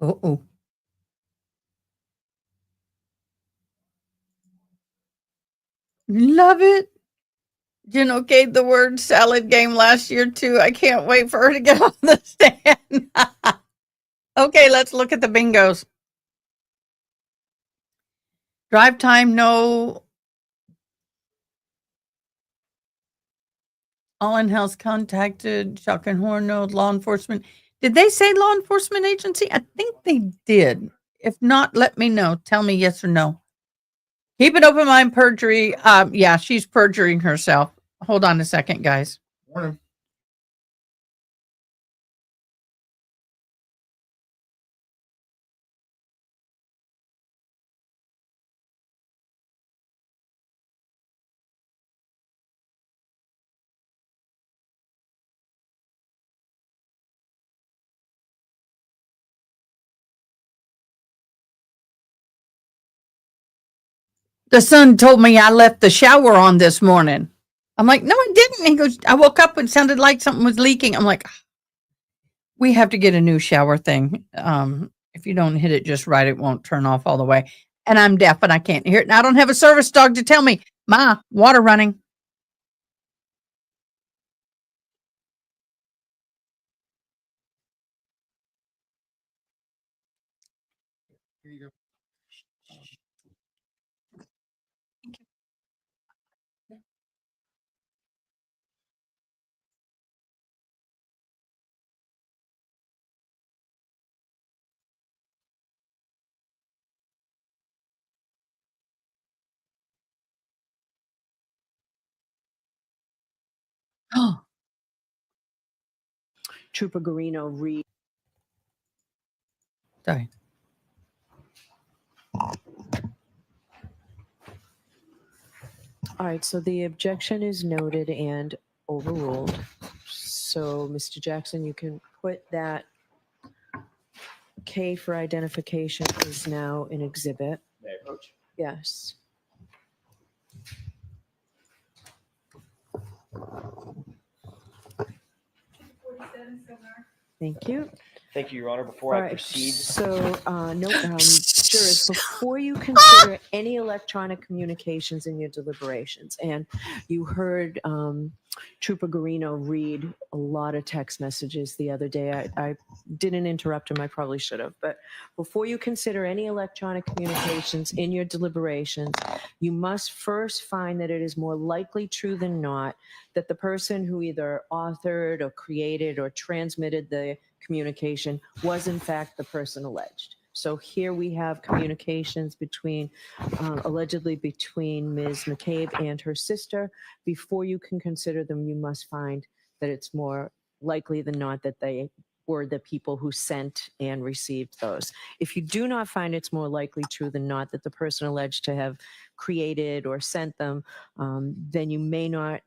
Uh-oh. Love it. Jen okayed the word salad game last year too. I can't wait for her to get on the stand. Okay, let's look at the bingos. Drive time, no. All in house contacted. Shock and horn, no. Law enforcement. Did they say law enforcement agency? I think they did. If not, let me know. Tell me yes or no. Keep an open mind, perjury. Yeah, she's perjuring herself. Hold on a second, guys. Morning. The son told me I left the shower on this morning. I'm like, no, I didn't. He goes, I woke up and it sounded like something was leaking. I'm like, we have to get a new shower thing. If you don't hit it just right, it won't turn off all the way. And I'm deaf and I can't hear it. And I don't have a service dog to tell me, Ma, water running. Here you go. Oh, Trooper Garino read. sorry. All right, so the objection is noted and overruled. So, Mr. Jackson, you can put that K for identification is now an exhibit. May I approach? Yes. Thank you. Thank you, Your Honor. Before All I right, proceed, so, jurors, before you consider any electronic communications in your deliberations, and you heard Trooper Garino read a lot of text messages the other day. I didn't interrupt him. I probably should have. But before you consider any electronic communications in your deliberations, you must first find that it is more likely true than not that the person who either authored or created or transmitted the communication was in fact the person alleged. So here we have communications between, allegedly between Ms. McCabe and her sister. Before you can consider them, you must find that it's more likely than not that they were the people who sent and received those. If you do not find it's more likely true than not that the person alleged to have created or sent them, then you may not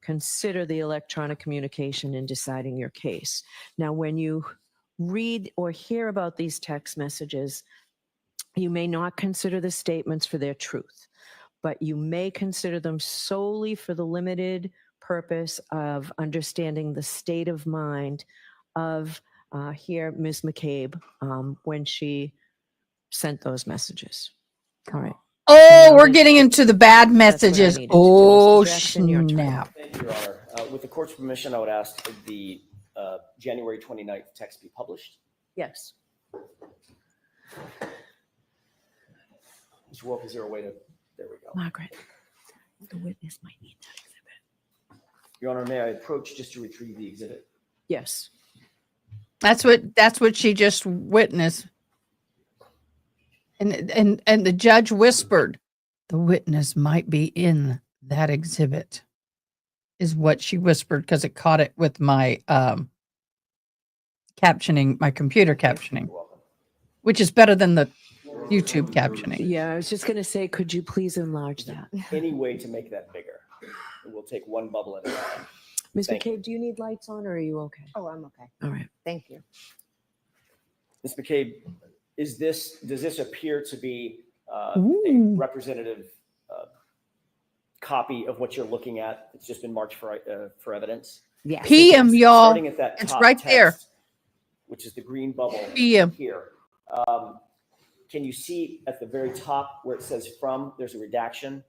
consider the electronic communication in deciding your case. Now, when you read or hear about these text messages, you may not consider the statements for their truth, but you may consider them solely for the limited purpose of understanding the state of mind of here, Ms. McCabe, when she sent those messages. All right. Oh, Now we're that- getting into the bad That's what I messages. needed to do, Mr. Oh, Jackson, your turn. snap. thank you, Your Honor. With the court's permission, I would ask that the January 29th text be published. Yes. Mr. Wolf, is there a way to, there we go. Margaret, the witness might need that exhibit. Your Honor, may I approach just to retrieve the exhibit? Yes. That's what she just witnessed. And the judge whispered, the witness might be in that exhibit, is what she whispered because it caught it with my captioning, my computer captioning, You're welcome. which is better than the YouTube captioning. Yeah, I was just going to say, could you please enlarge that? Any way to make that bigger? We'll take one bubble at a time. Ms. Thank McCabe, do you need lights on or are you okay? Oh, I'm okay. All right. Thank you. Ms. McCabe, does this appear to be a Ooh. representative copy of what you're looking at? It's just been marked for evidence. Yes. PM, y'all. Starting at that It's top right there. text, which is the green bubble PM. here. Can you see at the very top where it says from, there's a redaction?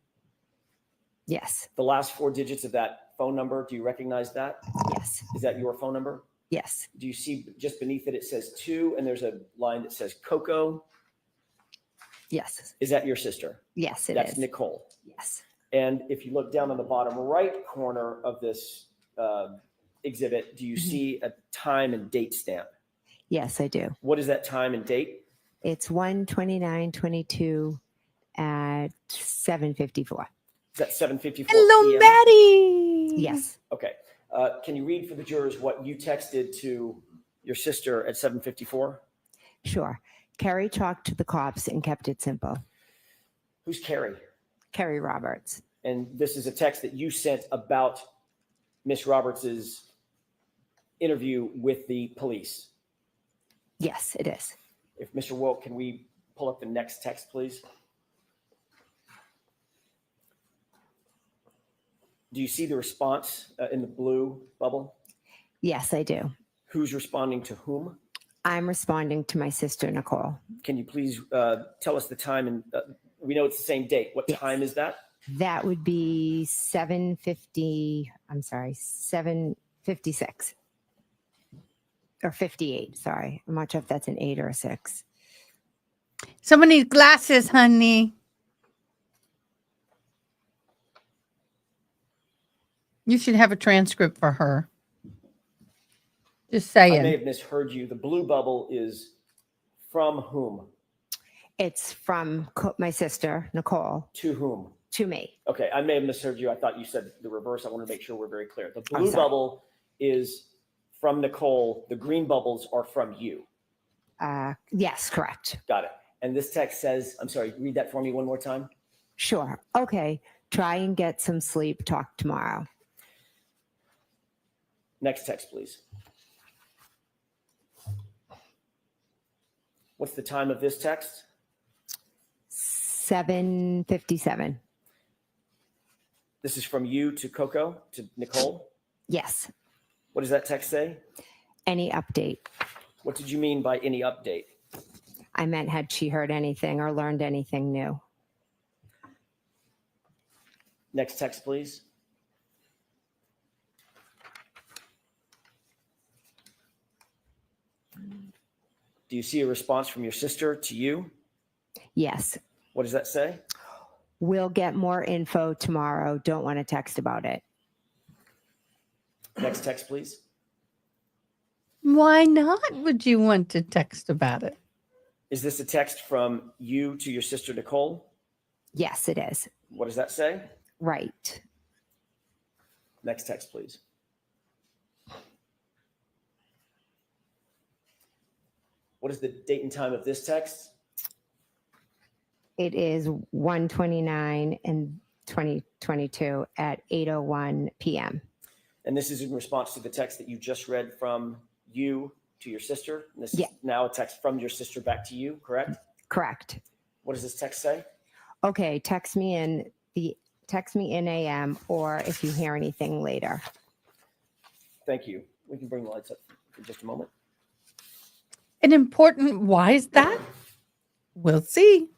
Yes. The last four digits of that phone number, do you recognize that? Yes. Is that your phone number? Yes. Do you see just beneath it, it says to, and there's a line that says Coco? Yes. Is that your sister? Yes, it That's is. Nicole. Yes. And if you look down on the bottom right corner of this exhibit, do you see a time and date stamp? Yes, I do. What is that time and date? It's 1:29:22 at 7:54. Is that 7:54 Hello, p.m.? Maddie. Yes. Okay. Can you read for the jurors what you texted to your sister at 7:54? Sure. Carrie talked to the cops and kept it simple. Who's Carrie? Carrie Roberts. And this is a text that you sent about Miss Roberts's interview with the police. Yes, it is. If Mr. Wilk, can we pull up the next text, please? Do you see the response in the blue bubble? Yes, I do. Who's responding to whom? I'm responding to my sister, Nicole. Can you please tell us the time? And we know it's the same date. What Yes. time is that? That would be 7:50. I'm sorry, 7:56 or 58. Sorry, I'm not sure if that's an 8 or a 6. Someone needs glasses, honey. You should have a transcript for her. Just I may saying. have misheard you. The blue bubble is from whom? It's from my sister, Nicole, To whom? to me. Okay, I may have misheard you. I thought you said the reverse. I want to make sure we're very clear. The I'm blue sorry. bubble is from Nicole. The green bubbles are from you. Yes, correct. Got it. And this text says, I'm sorry, read that for me one more time. Sure. Okay. Try and get some sleep. Talk tomorrow. Next text, please. What's the time of this text? 7:57. This is from you to Coco, to Nicole. Yes. What does that text say? Any update? What did you mean by any update? I meant, had she heard anything or learned anything new? Next text, please. Do you see a response from your sister to you? Yes. What does that say? We'll get more info tomorrow. Don't want to text about it. Next text, please. Why not would you want to text about it? Is this a text from you to your sister, Nicole? Yes, it is. What does that say? Right. Next text, please. What is the date and time of this text? It is 1:29 in 2022 at 8:01 p.m. And this is in response to the text that you just read from you to your sister. And this Yeah. is now a text from your sister back to you, correct? Correct. What does this text say? Okay, text me in AM, or if you hear anything later. Thank you. We can bring the lights up for just a moment. An important, why is that? We'll see.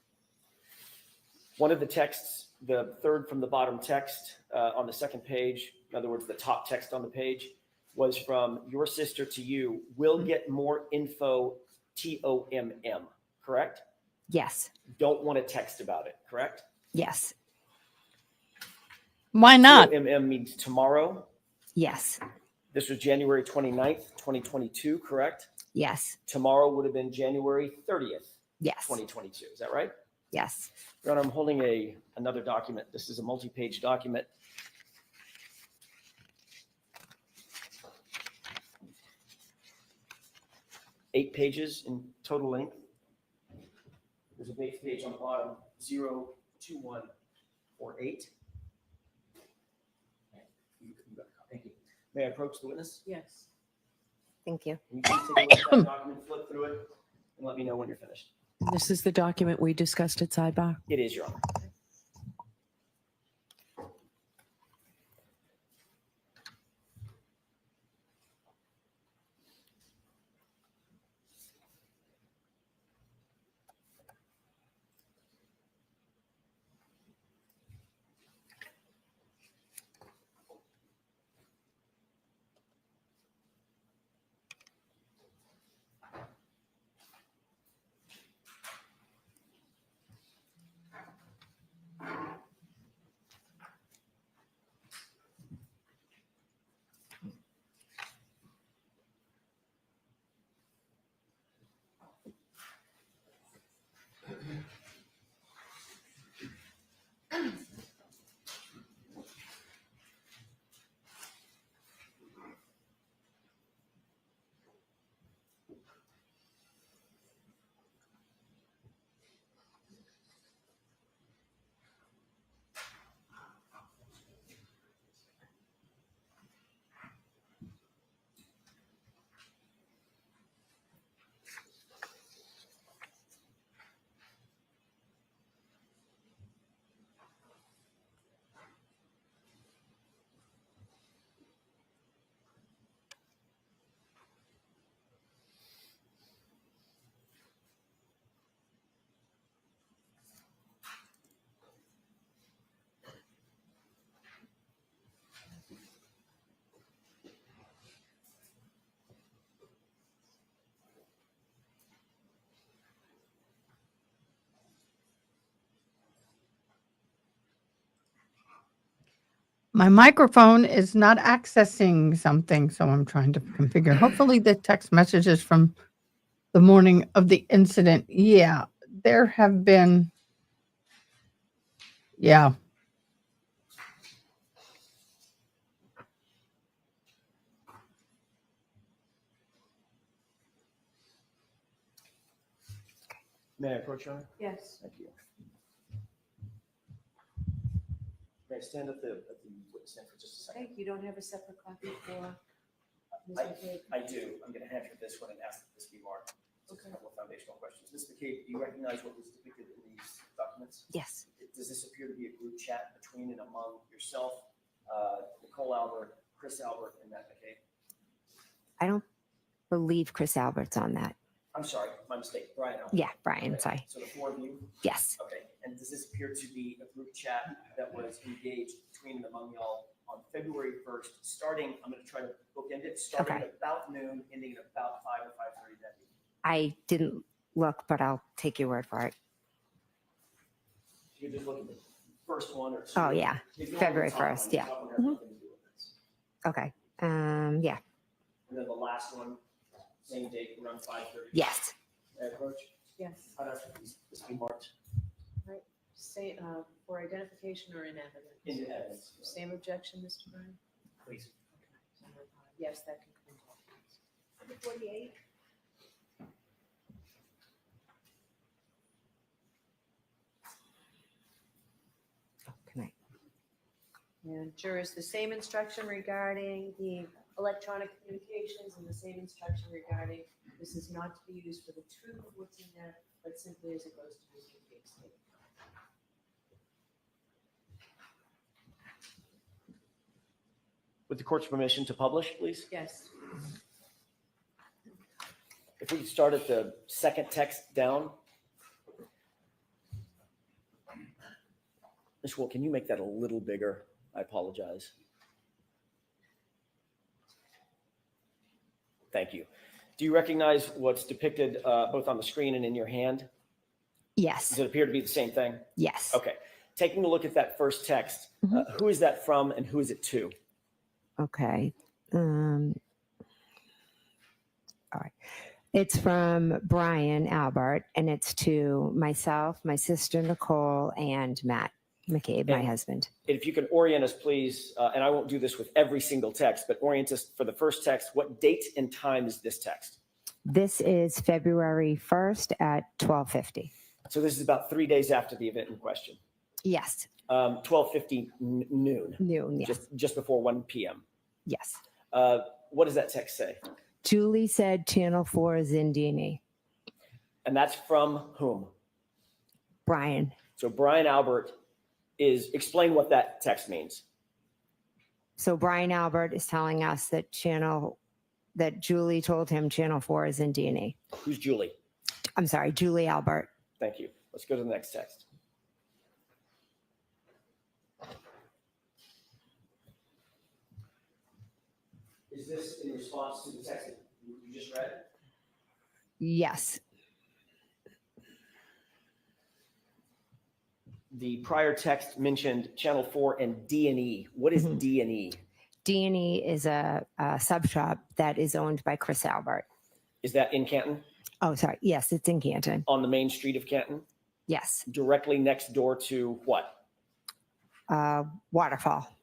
One of the texts, the third from the bottom text on the second page, in other words, the top text on the page, was from your sister to you. We'll get more info, TOMM, correct? Yes. Don't want to text about it, correct? Yes. Why not? TOMM means tomorrow. Yes. This was January 29th, 2022, correct? Yes. Tomorrow would have been January 30th, Yes. 2022. Is that right? Yes. Your Honor, I'm holding another document. This is a multi-page document. Eight pages in total length. There's a base page on the bottom, 02148. Thank you. May I approach the witness? Yes. Thank you. Can you please take a look at that document, flip through it, and let me know when you're finished? This is the document we discussed at sidebar. It is, Your Honor. My microphone is not accessing something, so I'm trying to configure. Hopefully, the text messages from the morning of the incident. Yeah, there have been. Yeah. May I approach, Your Honor? Yes. Thank you. May I stand at the witness stand for just a second? Okay, you don't have a separate copy for Ms. I- McCabe? I do. I'm going to hand you this one and ask that this be marked. Just a couple of foundational questions. Ms. McCabe, do you recognize what was depicted in these documents? Yes. Does this appear to be a group chat between and among yourself, Nicole Albert, Chris Albert, and Matt McCabe? I don't believe Chris Albert's on that. I'm sorry, my mistake. Brian Albert. Yeah, Brian, Okay, sorry. So the four of you? Yes. Okay. And does this appear to be a group chat that was engaged between and among y'all on February 1st, starting, I'm going to try to bookend it, starting Okay. at about noon, ending at about 5 or 5:30 that evening? I didn't look, but I'll take your word for it. You can just look at the first one or two. Oh, yeah. If you want February the top one, 1st, the yeah. top one has Mhm. nothing to do with this. Okay. Yeah. And then the last one, same date, around 5:30. Yes. May I approach? Yes. I'd ask that this be marked Say, for identification or in evidence? into evidence, Same objection, Mr. Bryan? please. Yes, that can come. Number 48. Can I? And jurors, the same instruction regarding the electronic communications and the same instruction regarding this is not to be used for the truth of what's in there, but simply as it goes to Ms. McCabe's statement. With the court's permission to publish, please? Yes. If we could start at the second text down. Ms. Wool, can you make that a little bigger? I apologize. Thank you. Do you recognize what's depicted both on the screen and in your hand? Yes. Does it appear to be the same thing? Yes. Okay. Taking a look at that first text, who is that from and who is it to? Okay. All right. It's from Brian Albert, and it's to myself, my sister Nicole, and Matt McCabe, my And- husband. If you can orient us, please, and I won't do this with every single text, but orient us for the first text. What date and time is this text? This is February 1st at 12:50. So this is about 3 days after the event in question. Yes. 12:50 noon, Noon. Yes. just before 1 p.m. Yes. What does that text say? Julie said Channel 4 is in D&E. And that's from whom? Brian. So Brian Albert explain what that text means. So Brian Albert is telling us that Julie told him Channel 4 is in D&E. Who's Julie? I'm sorry, Julie Albert. Thank you. Let's go to the next text. Is this in response to the text that you just read? Yes. The prior text mentioned Channel 4 and D&E. What is Mhm. D&E? D&E is a sub shop that is owned by Chris Albert. Is that in Canton, Oh, sorry. Yes, it's in Canton. on the main street of Canton, Yes. directly next door to what? Waterfall.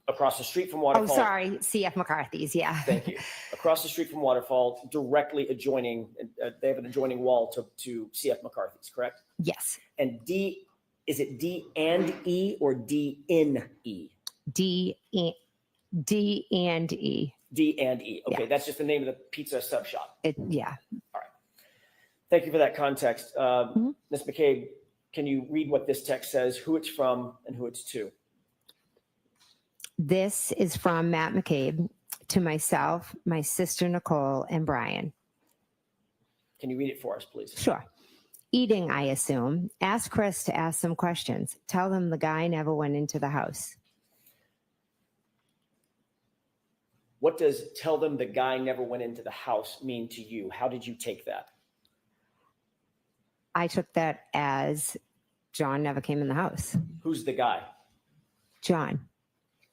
Across the street from Oh, Waterfall. sorry. CF McCarthy's. Yeah. Thank you. Across the street from Waterfall, directly adjoining, they have an adjoining wall to CF McCarthy's, correct? Yes. And D, is it D and E or D in E? D and E. D and E. Okay, Yeah. that's just the name of the pizza sub shop. Yeah. Thank you for that context. Mhm. Ms. McCabe, can you read what this text says, who it's from and who it's to? This is from Matt McCabe to myself, my sister Nicole, and Brian. Can you read it for us, please? Sure. Eating, I assume. Ask Chris to ask some questions. Tell them the guy never went into the house. What does tell them the guy never went into the house mean to you? How did you take that? I took that as John never came in the house. Who's the guy? John.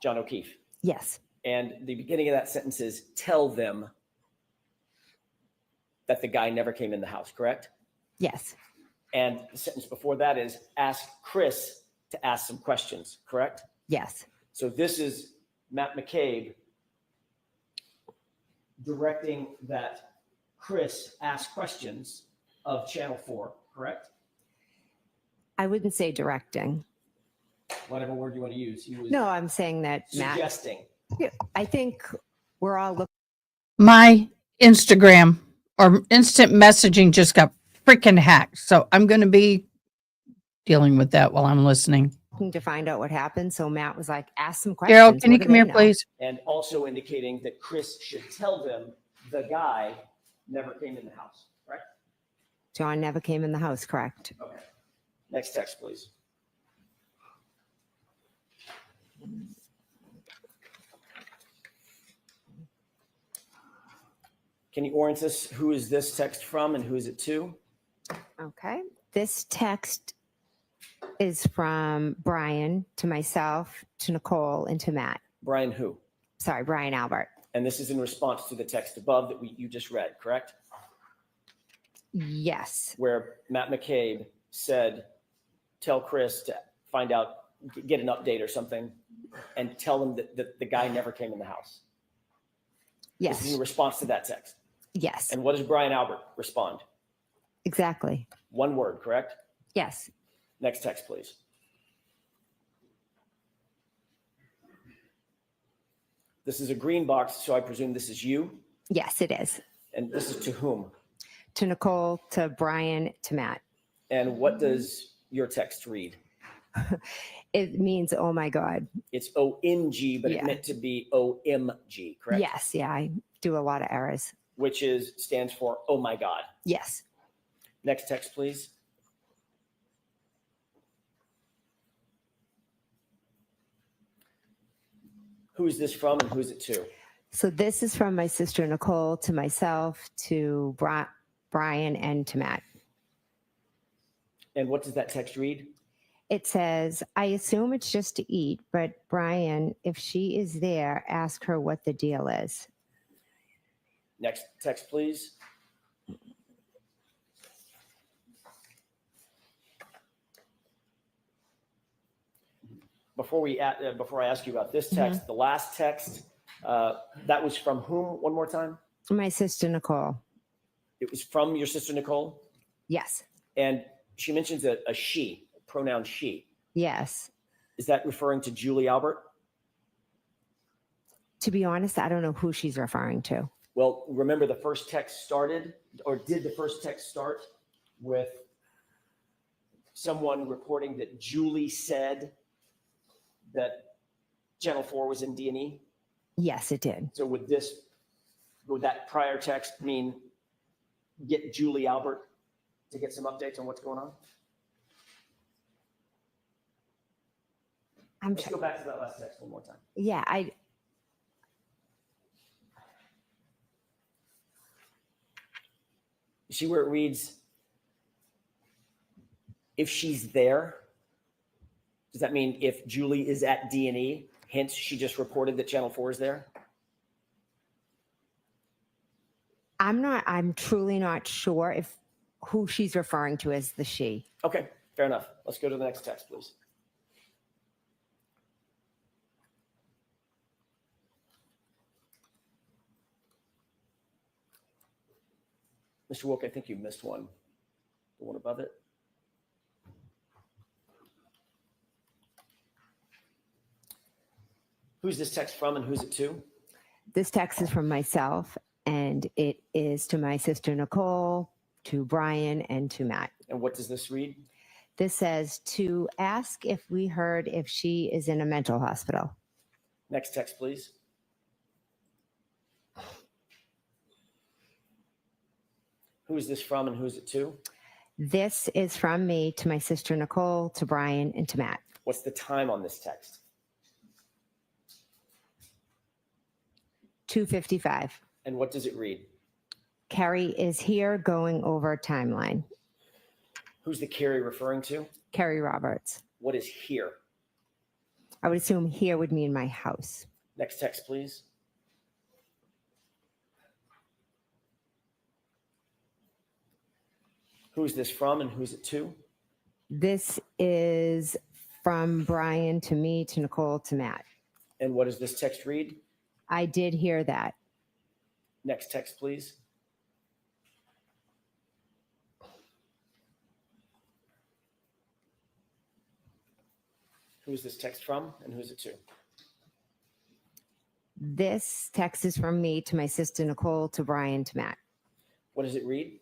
John O'Keefe. Yes. And the beginning of that sentence is tell them that the guy never came in the house, correct? Yes. And the sentence before that is ask Chris to ask some questions, correct? Yes. So this is Matt McCabe directing that Chris ask questions of Channel 4, correct? I wouldn't say directing. Whatever word you want to use. He was No, I'm saying that Matt, suggesting. I think we're all looking. My Instagram or instant messaging just got freaking hacked. So I'm going to be dealing with that while I'm listening. To find out what happened. So Matt was like, ask some Daryl, questions. can you What do come they here, know? please? And also indicating that Chris should tell them the guy never came in the house, right? John never came in the house, correct? Okay. Next text, please. Can you orient us? Who is this text from and who is it to? Okay. This text is from Brian to myself, to Nicole, and to Matt. Brian who? Sorry, Brian Albert. And this is in response to the text above that you just read, correct? Yes. Where Matt McCabe said, tell Chris to find out, get an update or something, and tell them that the guy never came in the house. This is Yes. in response to that text. Yes. And what does Brian Albert respond? Exactly. One word, correct? Yes. Next text, please. This is a green box, so I presume this is you. Yes, it is. And this is to whom? To Nicole, to Brian, to Matt. And what does your text read? It means, oh my God. It's ONG, but Yeah. it meant to be OMG, correct? Yes. Yeah. I do a lot of errors. Which stands for oh my God. Yes. Next text, please. Who is this from and who is it to? So this is from my sister Nicole to myself, to Brian, and to Matt. And what does that text read? It says, I assume it's just to eat, but Brian, if she is there, ask her what the deal is. Next text, please. Before I ask you about this text, the last text, that was from whom? One more time. My sister Nicole. It was from your sister Nicole, Yes. and she mentions a she, pronoun she. Yes. Is that referring to Julie Albert? To be honest, I don't know who she's referring to. Well, remember the first text started, or did the first text start with someone reporting that Julie said that Channel 4 was in D&E? Yes, it did. So would that prior text mean get Julie Albert to get some updates on what's going on? Let's go back to that last text one more time. Yeah, You see where it reads, if she's there? Does that mean if Julie is at D&E, hence she just reported that Channel 4 is there? I'm truly not sure if who she's referring to as the she. Okay, fair enough. Let's go to the next text, please. Mr. Wilk, I think you missed one. The one above it. Who's this text from and who's it to? This text is from myself, and it is to my sister Nicole, to Brian, and to Matt. And what does this read? This says to ask if we heard if she is in a mental hospital. Next text, please. Who is this from and who is it to? This is from me to my sister Nicole, to Brian, and to Matt. What's the time on this text? 2:55. And what does it read? Carrie is here going over timeline. Who's the Carrie referring to? Carrie Roberts. What is here? I would assume here would mean my house. Next text, please. Who's this from and who's it to? This is from Brian to me, to Nicole, to Matt. And what does this text read? I did hear that. Next text, please. Who's this text from and who's it to? This text is from me to my sister Nicole, to Brian, to Matt. What does it read?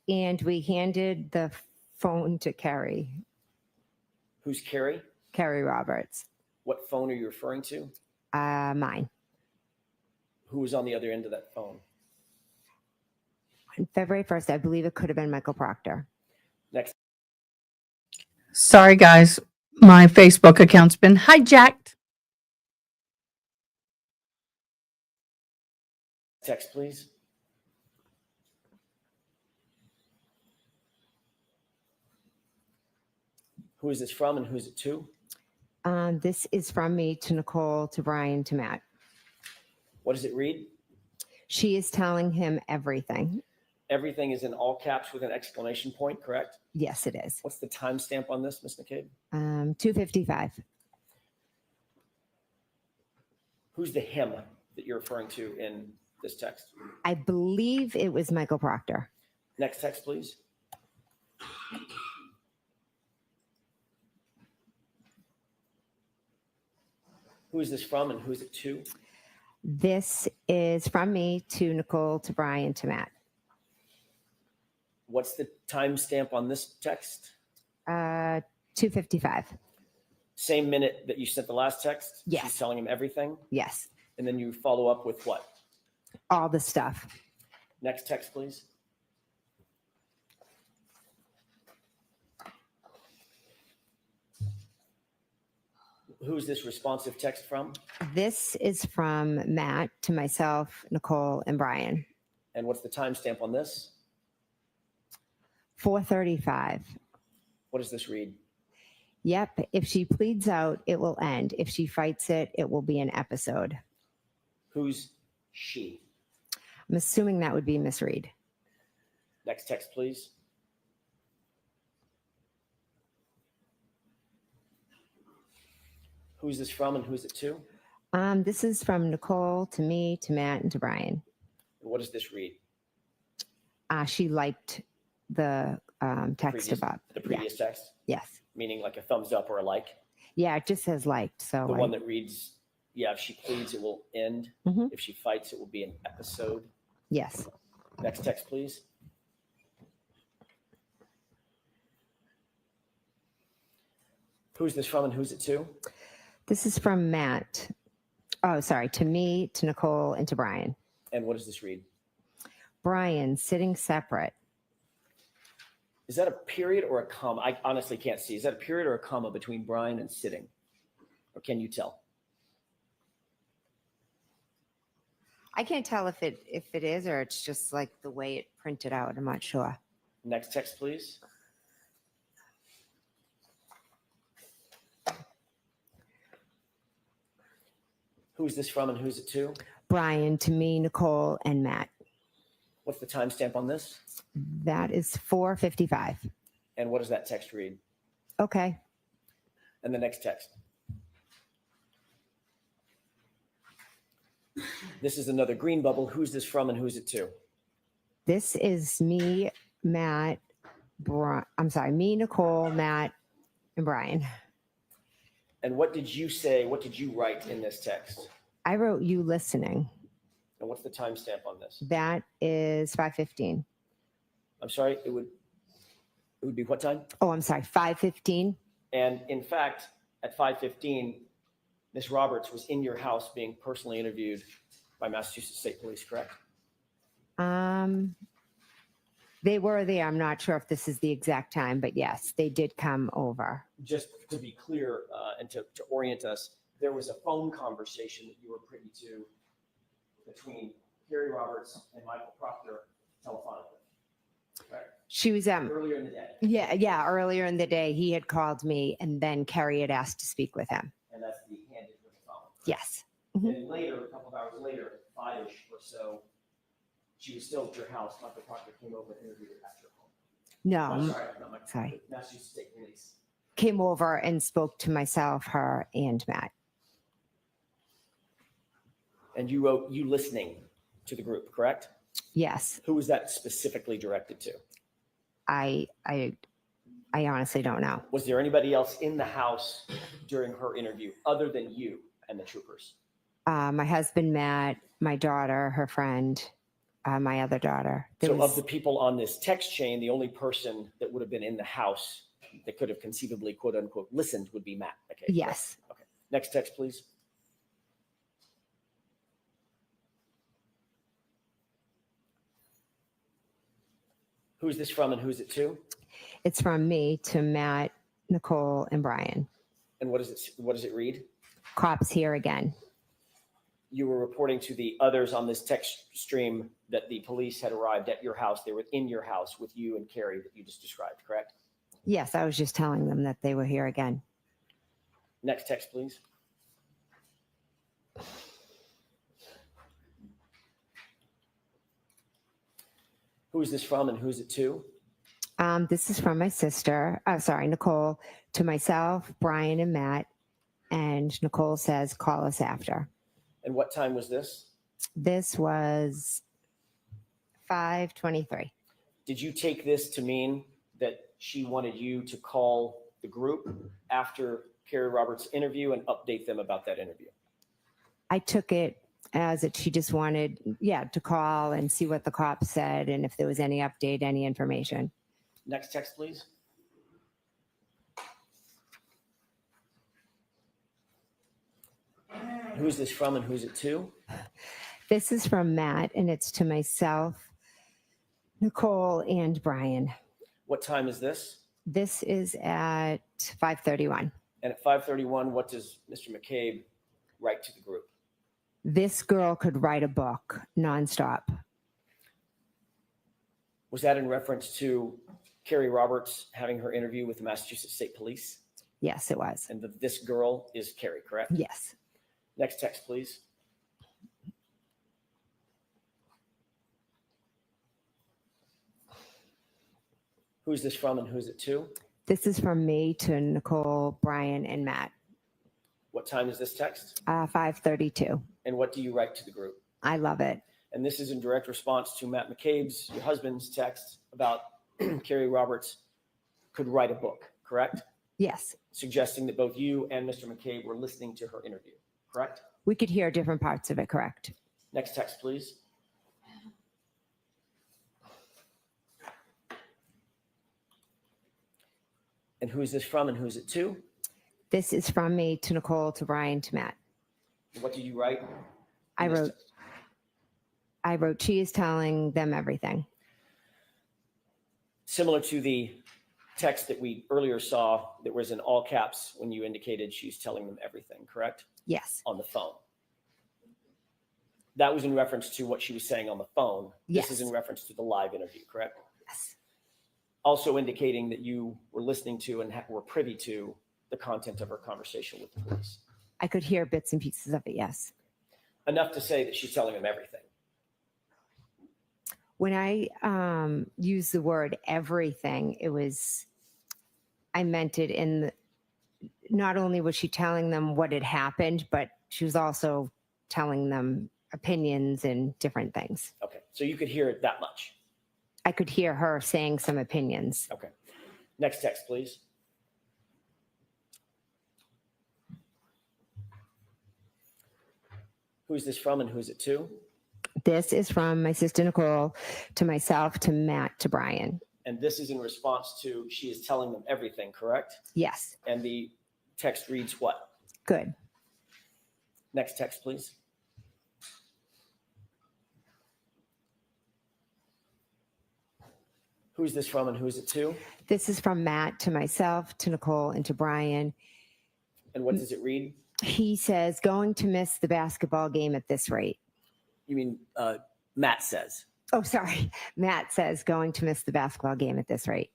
And we handed the phone to Carrie Who's Carrie? Roberts. What phone are you referring to? Mine. Who was on the other end of that phone? On February 1st, I believe it could have been Michael Proctor. Next Sorry, guys. My Facebook account's been hijacked. text, please. Who is this from and who is it to? This is from me to Nicole, to Brian, to Matt. What does it read? She is telling him everything. Everything is in all caps with an exclamation point, correct? Yes, it is. What's the timestamp on this, Ms. McCabe? 2:55. Who's the him that you're referring to in this text? I believe it was Michael Proctor. Next text, please. Who is this from and who is it to? This is from me to Nicole, to Brian, to Matt. What's the timestamp on this text? 2:55. Same minute that you sent the last text? Yes. She's telling him everything? Yes. And then you follow up with what? All the stuff. Next text, please. Who's this responsive text from? This is from Matt to myself, Nicole, and Brian. And what's the timestamp on this? 4:35. What does this read? Yep. If she pleads out, it will end. If she fights it, it will be an episode. Who's she? I'm assuming that would be Miss Reed. Next text, please. Who's this from and who's it to? This is from Nicole to me, to Matt, and to Brian. And what does this read? She liked the text above. The previous text, Yes. meaning like a thumbs up or a like. Yeah, it just says liked. So The one that reads, yeah, if she pleads, it will end. Mhm. If she fights, it will be an episode. yes. Next text, please. Who's this from and who's it to? This is from Matt. Oh, sorry. To me, to Nicole, and to Brian. And what does this read? Brian, sitting separate. Is that a period or a comma? I honestly can't see. Is that a period or a comma between Brian and sitting? Or can you tell? I can't tell if it is or it's just like the way it printed out. I'm not sure. Next text, please. Who's this from and who's it to? Brian, to me, Nicole, and Matt. What's the timestamp on this? That is 4:55. And what does that text read? Okay. And the next text. This is another green bubble. Who's this from and who's it to? This is me, Matt. Me, Nicole, Matt, and Brian. And what did you say? What did you write in this text? I wrote you listening. And what's the timestamp on this? That is 5:15. I'm sorry, it would be what time? Oh, I'm sorry, 5:15. And in fact, at 5:15, Ms. Roberts was in your house being personally interviewed by Massachusetts State Police, correct? They were there. I'm not sure if this is the exact time, but yes, they did come over. Just to be clear and to orient us, there was a phone conversation that you were privy to between Carrie Roberts and Michael Proctor telephonically, correct? She was Earlier in the day. yeah, earlier in the day he had called me and then Carrie had asked to speak with him. Yes. And later, a couple of hours later, 5-ish or so, she was still at your house. Michael Proctor came over and interviewed her at your home. No, I'm sorry, not Michael. sorry. Massachusetts State Police. Came over and spoke to myself, her, and Matt. And you wrote, you listening to the group, correct? Yes. Who was that specifically directed to? I honestly don't know. Was there anybody else in the house during her interview other than you and the troopers? My husband, Matt, my daughter, her friend, my other daughter. So of the people on this text chain, the only person that would have been in the house that could have conceivably, quote unquote, listened would be Matt McCabe. Yes. Okay. Next text, please. Who's this from and who's it to? It's from me to Matt, Nicole, and Brian. And what does it read? Cops here again. You were reporting to the others on this text stream that the police had arrived at your house. They were in your house with you and Carrie that you just described, correct? Yes, I was just telling them that they were here again. Next text, please. Who is this from and who's it to? This is from my sister, Nicole, to myself, Brian, and Matt. And Nicole says, call us after. And what time was this? This was 5:23. Did you take this to mean that she wanted you to call the group after Carrie Roberts' interview and update them about that interview? I took it as that she just wanted, to call and see what the cops said and if there was any update, any information. Next text, please. Who is this from and who's it to? This is from Matt, and it's to myself, Nicole, and Brian. What time is this? This is at 5:31. And at 5:31, what does Mr. McCabe write to the group? This girl could write a book nonstop. Was that in reference to Carrie Roberts having her interview with the Massachusetts State Police? Yes, it was. And this girl is Carrie, correct? Yes. Next text, please. Who's this from and who's it to? This is from me to Nicole, Brian, and Matt. What time is this text? 5:32. And what do you write to the group? I love it. And this is in direct response to Matt McCabe's, your husband's text about Carrie Roberts could write a book, correct? Yes. Suggesting that both you and Mr. McCabe were listening to her interview, correct? We could hear different parts of it, correct? Next text, please. And who is this from and who is it to? This is from me to Nicole, to Brian, to Matt. What did you write? I wrote, she is telling them everything. Similar to the text that we earlier saw that was in all caps when you indicated she's telling them everything, correct? Yes. On the phone. That was in reference to what she was saying on the phone. Yes. This is in reference to the live interview, correct? Yes. Also indicating that you were listening to and were privy to the content of her conversation with the police. I could hear bits and pieces of it, yes. Enough to say that she's telling them everything. When I used the word everything, I meant it not only was she telling them what had happened, but she was also telling them opinions and different things. Okay, so you could hear it that much. I could hear her saying some opinions. Okay. Next text, please. Who's this from and who's it to? This is from my sister Nicole to myself, to Matt, to Brian. And this is in response to she is telling them everything, correct? Yes. And the text reads what? Good. Next text, please. Who's this from and who's it to? This is from Matt to myself, to Nicole, and to Brian. And what does it read? He says, going to miss the basketball game at this rate. You mean Matt says. Oh, sorry. Matt says, going to miss the basketball game at this rate.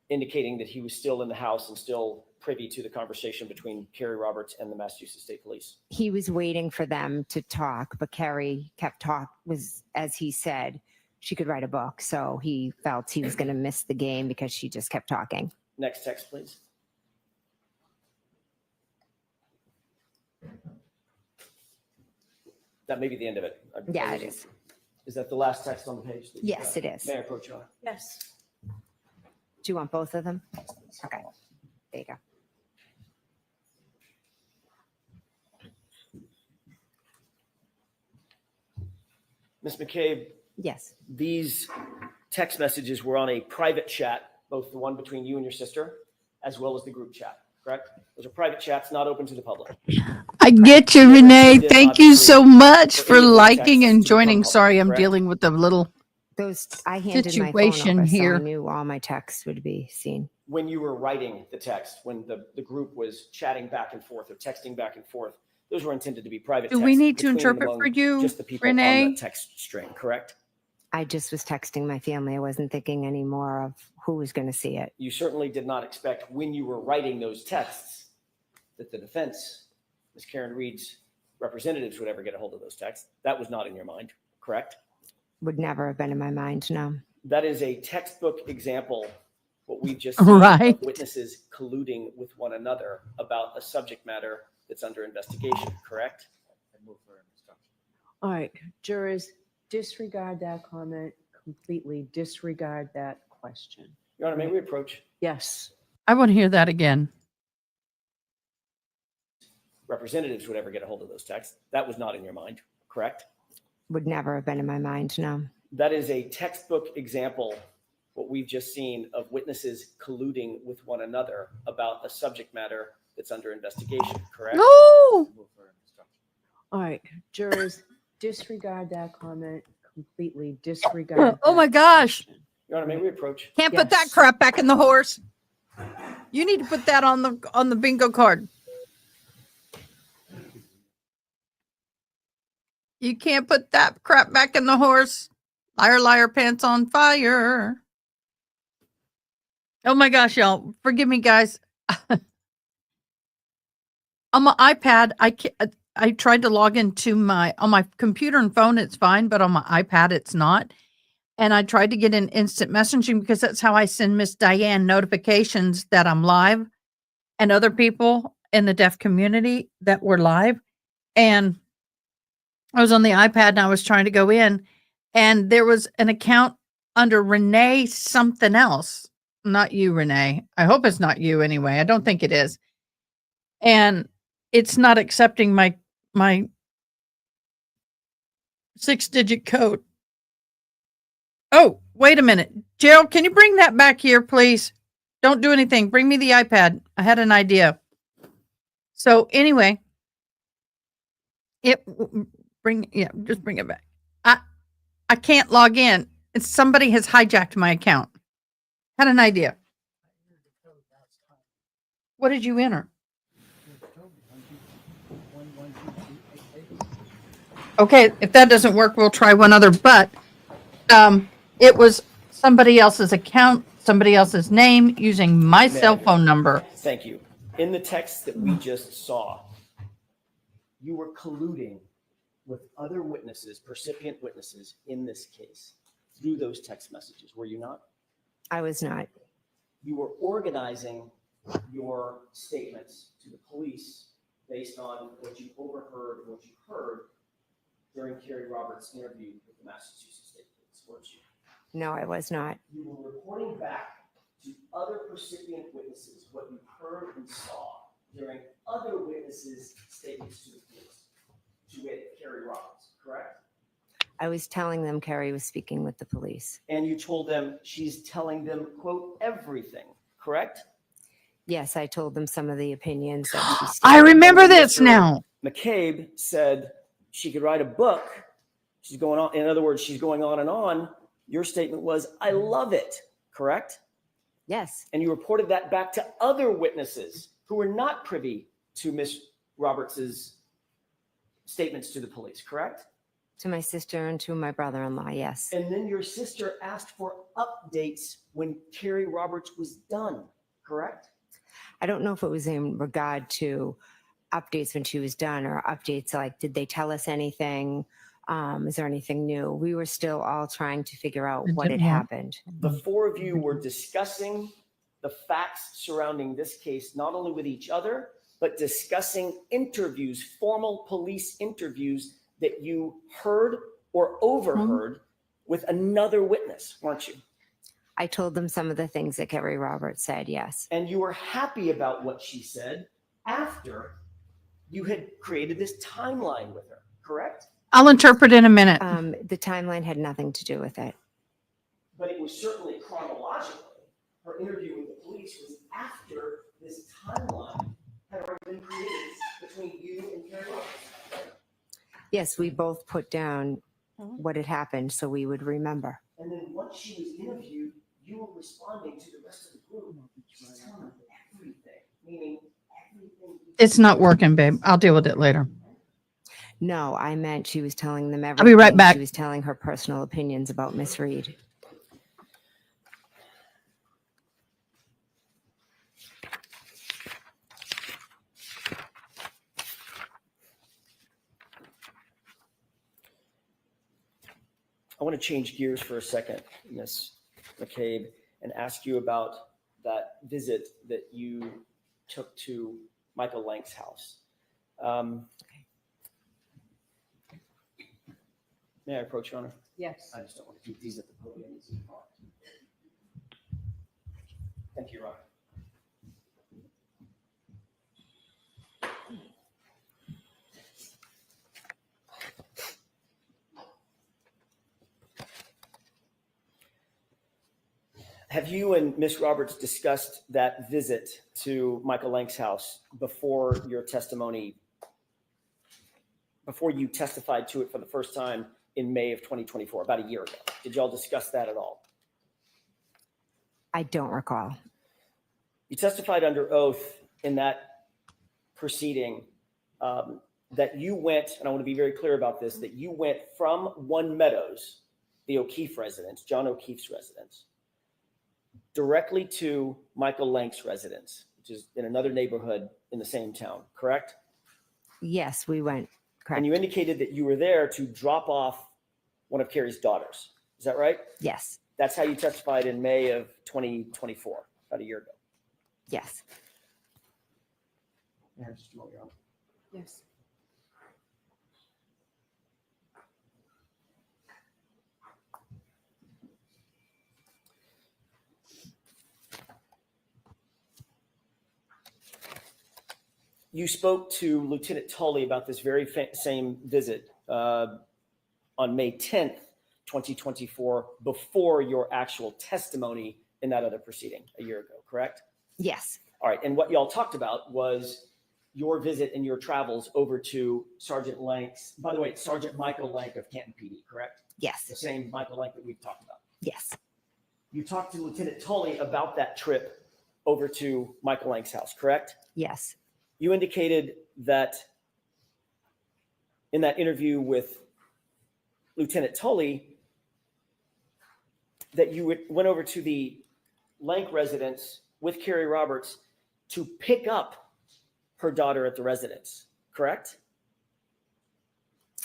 Indicating that he was still in the house and still privy to the conversation between Carrie Roberts and the Massachusetts State Police. He was waiting for them to talk, but Carrie kept was, as he said, she could write a book. So he felt he was going to miss the game because she just kept talking. Next text, please. That may be the end of it. Yeah, it is. Is that the last text on the page? that you Yes, got? it is. May I approach you? Yes. Do you want both of them? Okay. There you go. Ms. McCabe, Yes. these text messages were on a private chat, both the one between you and your sister, as well as the group chat, correct? Those are private chats, not open to the public. I get you, Renee. Thank you so much For for any of those liking texts and to become joining. public, Sorry, I'm correct? dealing with a little. Those, I handed my phone Situation over, so here. I knew all my texts would be seen. When you were writing the text, when the group was chatting back and forth or texting back and forth, those were intended to be private Do texts we need to between and interpret among for you, just the people on Renee? the text string, correct? I just was texting my family. I wasn't thinking any more of who was going to see it. You certainly did not expect when you were writing those texts that the defense, Ms. Karen Reed's representatives would ever get a hold of those texts. That was not in your mind, correct? Would never have been in my mind, no. That is a textbook example, what we've just seen, Right. of witnesses colluding with one another about a subject matter that's under investigation, correct? All right, jurors, disregard that comment, completely disregard that question. Your Honor, may we approach? Yes. I want to hear that again. Representatives would ever get a hold of those texts. That was not in your mind, correct? Would never have been in my mind, no. That is a textbook example, what we've just seen, of witnesses colluding with one another about a subject matter that's under investigation, correct? No. All right, jurors, disregard that comment, completely disregard. Oh my that gosh. question. Your Honor, may we approach? Can't put that Yes. crap back in the horse. You need to put that on the bingo card. You can't put that crap back in the horse. Liar, liar, pants on fire. Oh my gosh, y'all. Forgive me, guys. On my iPad, I tried to log into on my computer and phone, it's fine, but on my iPad, it's not. And I tried to get in instant messaging because that's how I send Miss Diane notifications that I'm live and other people in the deaf community that were live. And I was on the iPad and I was trying to go in, and there was an account under Renee something else. Not you, Renee. I hope it's not you anyway. I don't think it is. And it's not accepting my 6-digit code. Oh, wait a minute. Gerald, can you bring that back here, please? Don't do anything. Bring me the iPad. I had an idea. So anyway, just bring it back. I can't log in. Somebody has hijacked my account. Had an idea. What did you enter? Okay, if that doesn't work, we'll try one other. But it was somebody else's account, somebody else's name using my cell phone number. Thank you. In the text that we just saw, you were colluding with other witnesses, percipient witnesses in this case through those text messages, were you not? I was not. You were organizing your statements to the police based on what you overheard, what you heard during Carrie Roberts' interview with the Massachusetts State Police, weren't you? No, I was not. You were reporting back to other percipient witnesses what you heard and saw during other witnesses' statements to the police, to wit, Carrie Roberts, correct? I was telling them Carrie was speaking with the police. And you told them she's telling them, quote, everything, correct? Yes, I told them some of the opinions that she I stated. remember this now. McCabe said she could write a book. She's going on. In other words, she's going on and on. Your statement was, I love it, correct? Yes, And you reported that back to other witnesses who were not privy to Miss Roberts's statements to the police, correct? to my sister and to my brother-in-law, yes. And then your sister asked for updates when Carrie Roberts was done, correct? I don't know if it was in regard to updates when she was done or updates like, did they tell us anything? Is there anything new? We were still all trying to figure out It what had didn't work. happened. The four of you were discussing the facts surrounding this case, not only with each other, but discussing interviews, formal police interviews that you heard or overheard with another witness, weren't you? I told them some of the things that Kerry Roberts said, yes. And you were happy about what she said after you had created this timeline with her, correct? I'll interpret in a minute. The timeline had nothing to do with it. But it was certainly chronologically. Her interview with the police was after this timeline had already been created between you and Karen Roberts. Yes, we both put down what had happened so we would remember. And then once she was interviewed, you were responding to the rest of the group, just telling them everything, meaning everything. It's not working, babe. I'll deal with it later. No, I meant she was telling them everything. I'll be right back. She was telling her personal opinions about Miss Reed. I want to change gears for a second, Ms. McCabe, and ask you about that visit that you took to Michael Lank's house. May I approach, Your Honor? Yes. I just don't want to keep these at the podium. Thank you, Your Honor. Have you and Ms. Roberts discussed that visit to Michael Lank's house before your testimony, before you testified to it for the first time in May of 2024, about a year ago? Did y'all discuss that at all? I don't recall. You testified under oath in that proceeding that you went, and I want to be very clear about this, that you went from One Meadows, the O'Keefe residence, John O'Keefe's residence, directly to Michael Lank's residence, which is in another neighborhood in the same town, correct? Yes, we went. Correct. And you indicated that you were there to drop off one of Carrie's daughters. Is that right? Yes. That's how you testified in May of 2024, about a year ago. Yes. Just a moment, Your Honor. Yes. You spoke to Lieutenant Tully about this very same visit on May 10th, 2024, before your actual testimony in that other proceeding a year ago, correct? Yes. All right. And what y'all talked about was your visit and your travels over to Sergeant Lank's, by the way, Sergeant Michael Lank of Canton PD, correct? The Yes. same Michael Lank that we've talked about. Yes. You talked to Lieutenant Tully about that trip over to Michael Lank's house, correct? Yes. You indicated that in that interview with Lieutenant Tully that you went over to the Lank residence with Carrie Roberts to pick up her daughter at the residence, correct?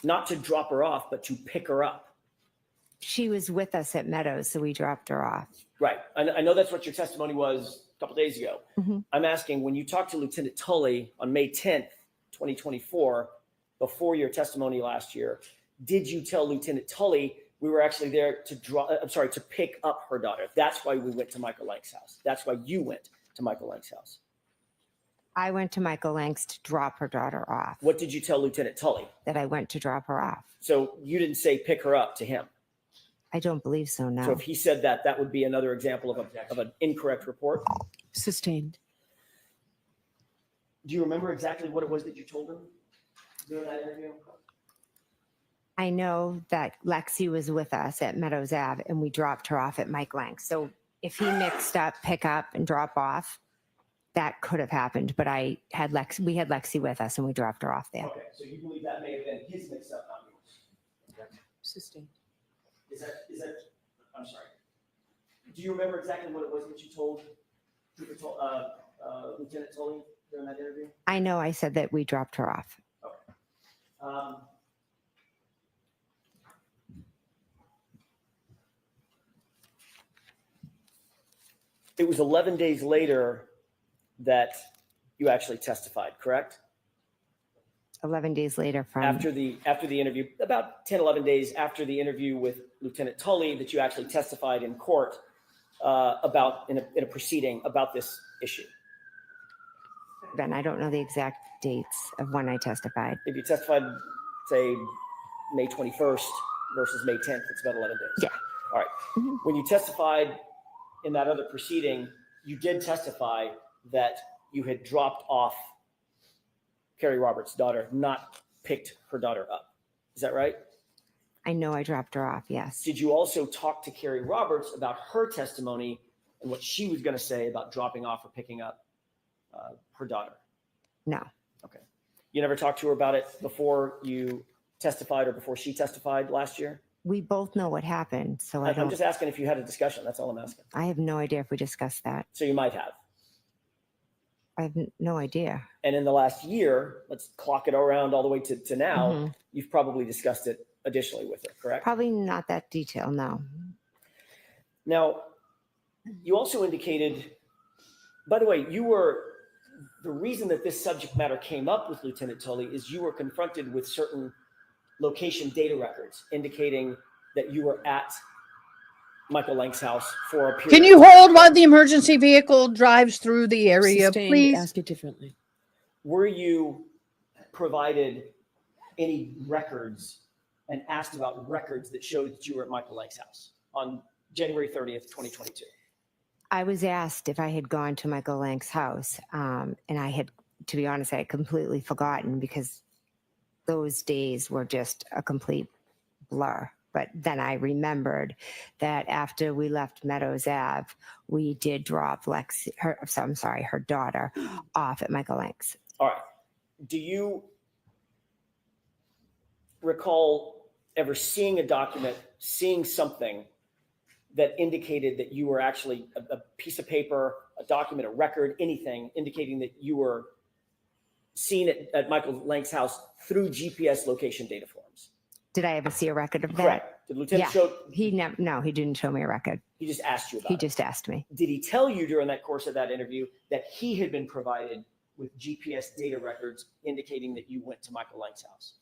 Not to drop her off, but to pick her up. She was with us at Meadows, so we dropped her off. Right. I know that's what your testimony was a couple days ago. Mm-hmm. I'm asking, when you talked to Lieutenant Tully on May 10th, 2024, before your testimony last year, did you tell Lieutenant Tully we were actually there to pick up her daughter? That's why we went to Michael Lank's house. That's why you went to Michael Lank's house. I went to Michael Lank's to drop her daughter off. What did you tell Lieutenant Tully? That I went to drop her off. So you didn't say pick her up to him. I don't believe so, no. So if he said that, that would be another example of an incorrect report. Sustained. Do you remember exactly what it was that you told him during that interview? I know that Lexi was with us at Meadows Ave and we dropped her off at Mike Lank. So if he mixed up pick up and drop off, that could have happened. But we had Lexi with us and we dropped her off there. Okay, so you believe that may have been his mix-up, not yours. Sustained. Is that, I'm sorry. Do you remember exactly what it was that you told Lieutenant Tully during that interview? I know I said that we dropped her off. Um, it was 11 days later that you actually testified, correct? 11 days later from, After the interview, about 10, 11 days after the interview with Lieutenant Tully, that you actually testified in court about in a proceeding about this issue. Ben, I don't know the exact dates of when I testified. If you testified, say, May 21st versus May 10th, it's about 11 days. Yeah. All right. Mhm. When you testified in that other proceeding, you did testify that you had dropped off Carrie Roberts' daughter, not picked her daughter up. Is that right? I know I dropped her off, yes. Did you also talk to Carrie Roberts about her testimony and what she was going to say about dropping off or picking up her daughter? No. Okay. You never talked to her about it before you testified or before she testified last year? We both know what happened, so I I'm don't, just asking if you had a discussion. That's all I'm asking. I have no idea if we discussed that. So you might have. I have no idea. And in the last year, let's clock it around all the way to now, Mhm. you've probably discussed it additionally with her, correct? Probably not that detail, no. Now, you also indicated, by the way, the reason that this subject matter came up with Lieutenant Tully is you were confronted with certain location data records indicating that you were at Michael Lank's house for a period. Can you hold while the emergency vehicle drives through the area, Sustained, please? ask it differently. Were you provided any records and asked about records that showed that you were at Michael Lank's house on January 30th, 2022? I was asked if I had gone to Michael Lank's house, and I had, to be honest, I had completely forgotten because those days were just a complete blur. But then I remembered that after we left Meadows Ave, we did drop her daughter off at Michael Lank's. All right. Do you recall ever seeing a document, seeing something that indicated that you were actually a piece of paper, a document, a record, anything indicating that you were seen at Michael Lank's house through GPS location data forms? Did I ever see a record of that? Correct. Did Lieutenant Yeah. show? No, he didn't show me a record. He just asked you about He it. just asked me. Did he tell you during that course of that interview that he had been provided with GPS data records indicating that you went to Michael Lank's house?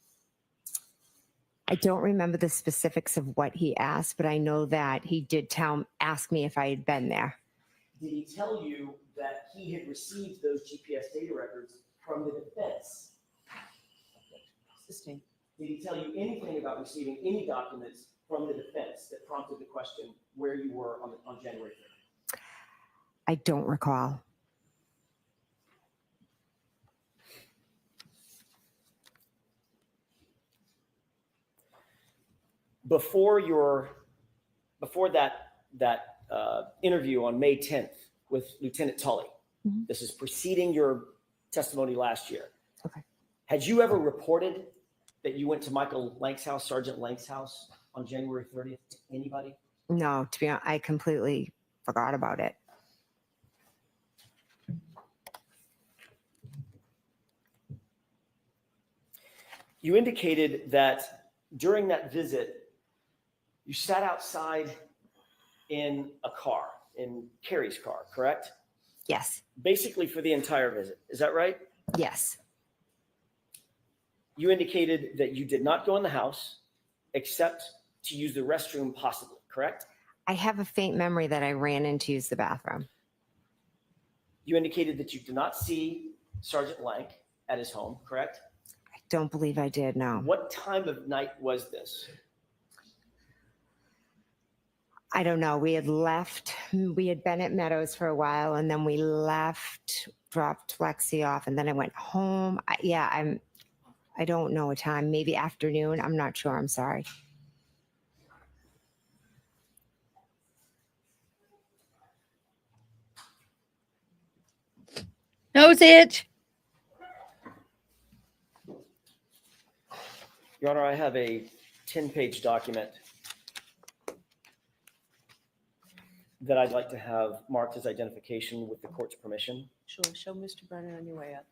I don't remember the specifics of what he asked, but I know that he did ask me if I had been there. Did he tell you that he had received those GPS data records from the defense? Sustained. Did he tell you anything about receiving any documents from the defense that prompted the question where you were on January 3rd? I don't recall. Before that interview on May 10th with Lieutenant Tully, Mhm. this is preceding your testimony last year. Okay. Had you ever reported that you went to Michael Lank's house, Sergeant Lank's house on January 30th to anybody? No, to be honest, I completely forgot about it. You indicated that during that visit, you sat outside in a car, in Carrie's car, correct? Yes. Basically for the entire visit. Is that right? Yes. You indicated that you did not go in the house except to use the restroom possibly, correct? I have a faint memory that I ran in to use the bathroom. You indicated that you did not see Sergeant Lank at his home, correct? I don't believe I did, no. What time of night was this? I don't know. We had been at Meadows for a while, and then we left, dropped Lexi off, and then I went home. I don't know a time, maybe afternoon. I'm not sure. I'm sorry. Nose itch. Your Honor, I have a 10-page document that I'd like to have marked as identification with the court's permission. Sure, show Mr. Brennan on your way up.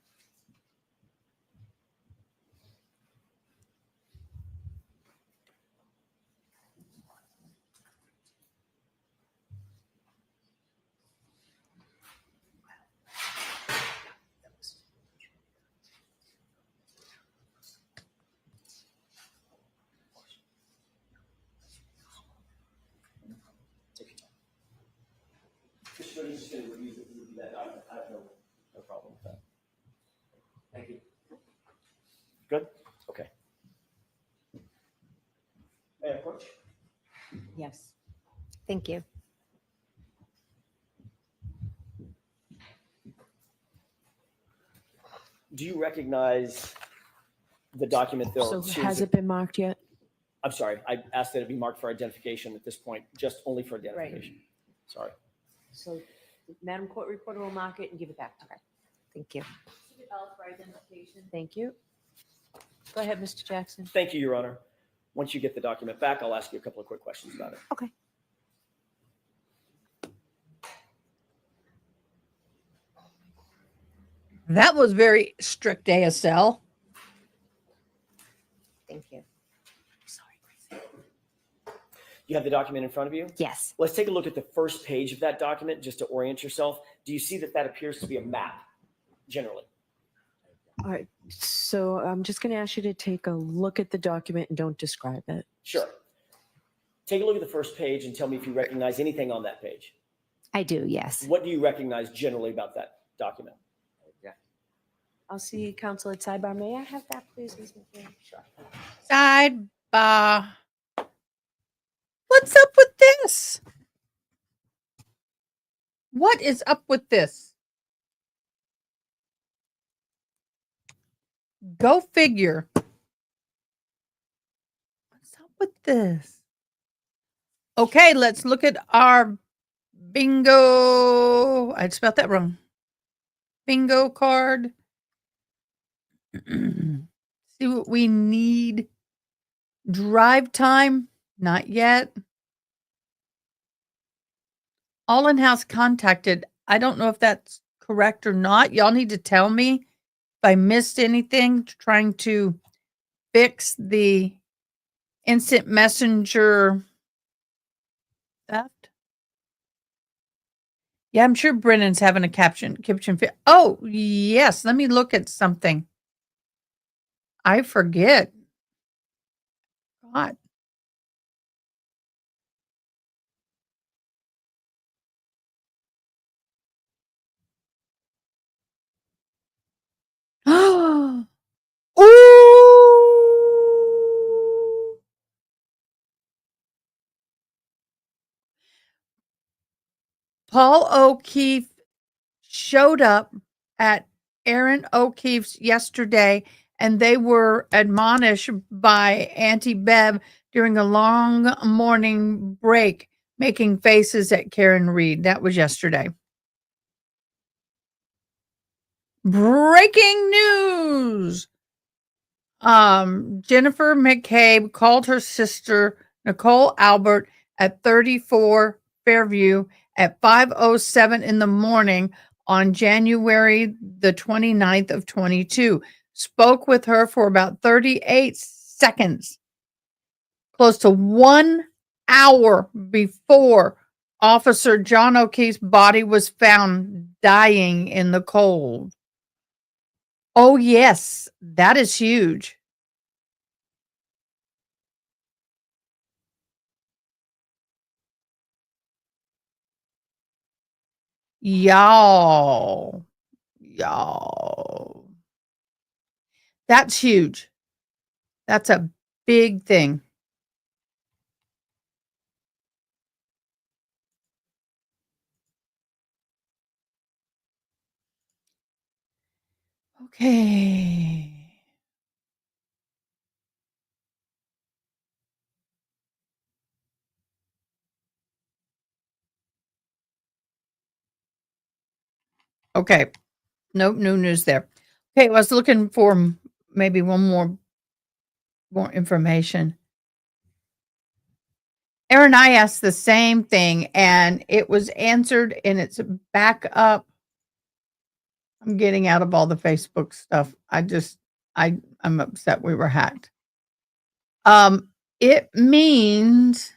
Take your time. Mr. Brennan, just going to review that document. I have no problem with that. Thank you. Good? Okay. May I approach? Yes. Thank you. Do you recognize the document there? So has it been marked yet? I'm sorry, I asked that it be marked for identification at this point, just only for identification. Sorry. So Madam Court Reporter will mark it and give it back to her. Thank you. For identification. Thank you. Go ahead, Mr. Jackson. Thank you, Your Honor. Once you get the document back, I'll ask you a couple of quick questions about it. Okay. That was very strict ASL. Thank you. You have the document in front of you? Yes. Let's take a look at the first page of that document just to orient yourself. Do you see that that appears to be a map, generally? All right, so I'm just going to ask you to take a look at the document and don't describe it. Sure. Take a look at the first page and tell me if you recognize anything on that page. I do, yes. What do you recognize generally about that document? I'll see counsel at sidebar. May I have that, please, Ms. McCabe? Sure. Sidebar. What's up with this? What is up with this? Go figure. What's up with this? Okay, let's look at our bingo. I spelled that wrong. Bingo card. See what we need. Drive time. Not yet. All in-house contacted. I don't know if that's correct or not. Y'all need to tell me if I missed anything trying to fix the instant messenger theft. Yeah, I'm sure Brennan's having a kitchen fit. Oh, yes. Let me look at something. I forget. God. Ooh. Paul O'Keefe showed up at Aaron O'Keefe's yesterday, and they were admonished by Auntie Bev during a long morning break, making faces at Karen Reed. That was yesterday. Breaking news. Jennifer McCabe called her sister Nicole Albert at 34 Fairview at 5:07 in the morning on January the 29th of 22. Spoke with her for about 38 seconds, close to 1 hour before Officer John O'Keefe's body was found dying in the cold. Oh, yes, that is huge. Y'all. That's huge. That's a big thing. Okay. Okay. Nope, no news there. Okay, I was looking for maybe one more information. Aaron, I asked the same thing, and it was answered, and it's back up I'm getting out of all the Facebook stuff. I'm upset we were hacked. It means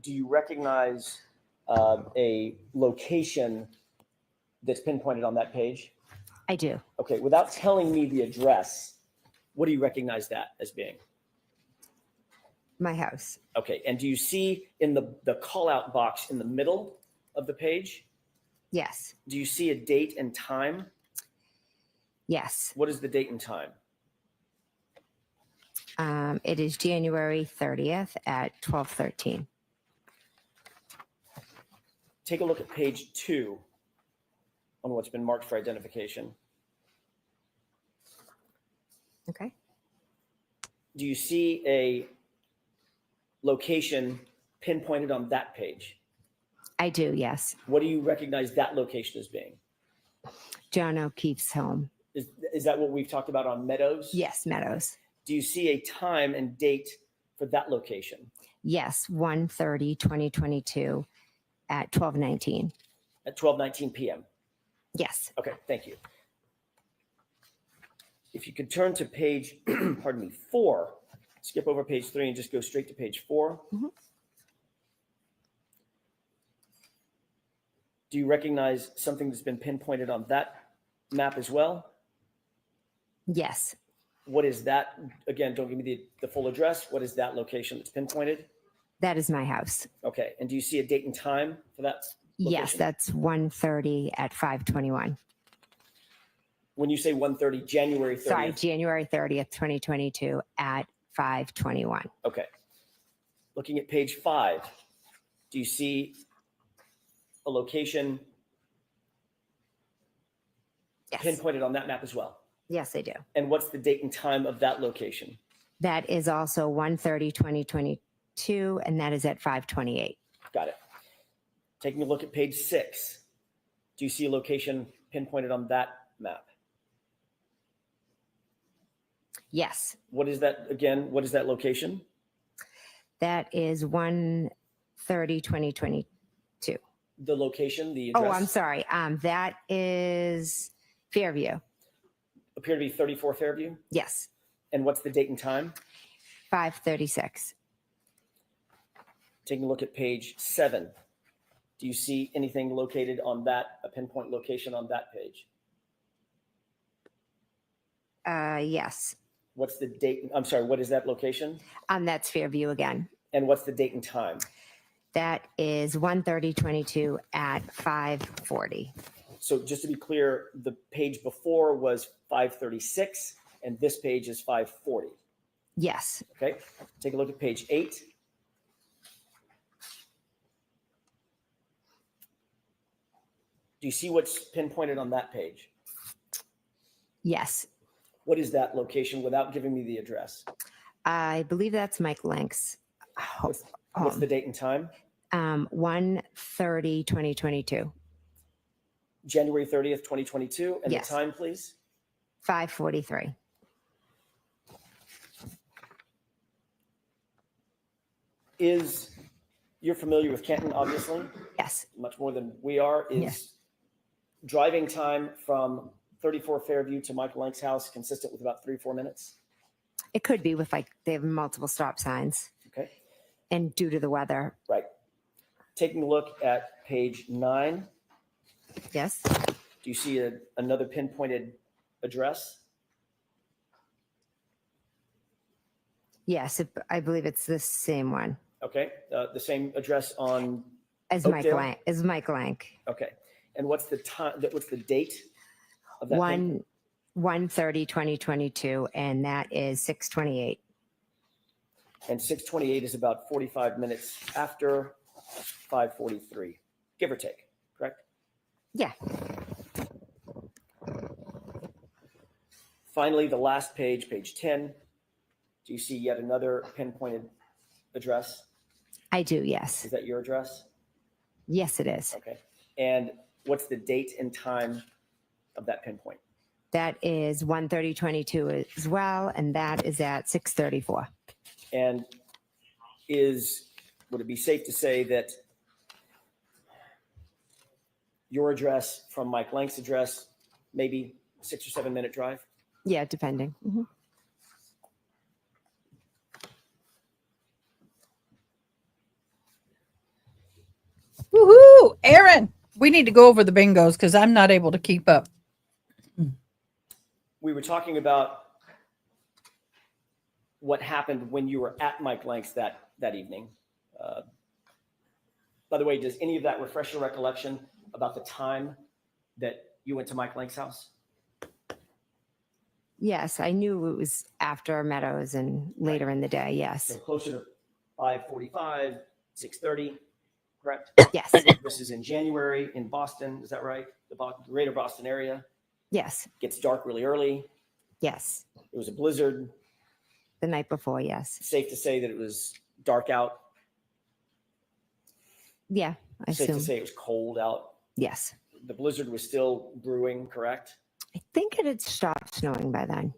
Do you recognize a location that's pinpointed on that page? I do. Okay, without telling me the address, what do you recognize that as being? My house. Okay, and do you see in the call out box in the middle of the page, Yes. do you see a date and time? Yes. What is the date and time? It is January 30th at 12:13. Take a look at page 2 on what's been marked for identification. Okay. Do you see a location pinpointed on that page? I do. Yes. What do you recognize that location as being? John O'Keefe's home. Is that what we've talked about on Meadows? Yes. Meadows. Do you see a time and date for that location? Yes. 1/30/2022 at 12:19. At 12:19 p.m. Yes. Okay, thank you. If you could turn to page, pardon me, 4, skip over page 3 and just go straight to page 4. Mhm. Do you recognize something that's been pinpointed on that map as well? Yes. What is that? Again, don't give me the full address. What is that location that's pinpointed? That is my house. Okay, and do you see a date and time for that Yes. location? That's 1:30 at 5:21. When you say 1:30, January 30th. Sorry, January 30th, 2022 at 5:21. Okay. Looking at page 5, do you see a location Yes. pinpointed on that map as well? Yes, I do. And what's the date and time of that location? That is also 1/30/2022, and that is at 5:28. Got it. Taking a look at page 6, do you see a location pinpointed on that map? Yes. What is that again? What is that location? That is 1/30/2022. The location, the Oh, address? I'm sorry. That is Fairview. Appear to be 34 Fairview. Yes. And what's the date and time? 5:36. Taking a look at page 7, do you see anything located on that, a pinpoint location on that page? Yes. What's the date? I'm sorry, what is that location? That's Fairview again. And what's the date and time? That is 1/30/22 at 5:40. So just to be clear, the page before was 536 and this page is 540. Yes. Okay, take a look at page 8. Do you see what's pinpointed on that page? Yes. What is that location without giving me the address? I believe that's Mike Link's What's home. the date and time? 1/30/2022. January 30th, 2022. And Yes. the time, please? 5:43. You're familiar with Canton, obviously, Yes. much more than we are. Is Yes. driving time from 34 Fairview to Michael Lank's house consistent with about 3-4 minutes? It could be with they have multiple stop signs Okay, and due to the weather. right. Taking a look at page 9, Yes. do you see another pinpointed address? Yes. I believe it's the same one Okay, the same address on, as Oakdale? Mike Lank. okay. And what's the time, what's the date of that? 1/30/2022, and that is 6:28. And 6:28 is about 45 minutes after 5:43, give or take, correct? Yeah. Finally, the last page, page 10, do you see yet another pinpointed address? I do. Yes. Is that your address? Yes, it is. Okay. And what's the date and time of that pinpoint? That is 1:30:22 as well, and that is at 6:34. And would it be safe to say that your address from Mike Lank's address, maybe 6 or 7 minute drive? Yeah, depending. Mhm. Woohoo! Aaron, we need to go over the bingos because I'm not able to keep up. We were talking about what happened when you were at Mike Lank's that evening. By the way, does any of that refresh your recollection about the time that you went to Mike Lank's house? Yes, I knew it was after Meadows and later in the day. So Yes. closer to 5:45, 6:30, correct? Yes. This is in January in Boston. Is that right? The greater Boston area. Yes. Gets dark really early. Yes. It was a blizzard. The night before. Yes. Safe to say that it was dark out. Yeah. I Safe to assume. say it was cold out. Yes. The blizzard was still brewing, correct? I think it had stopped snowing by then.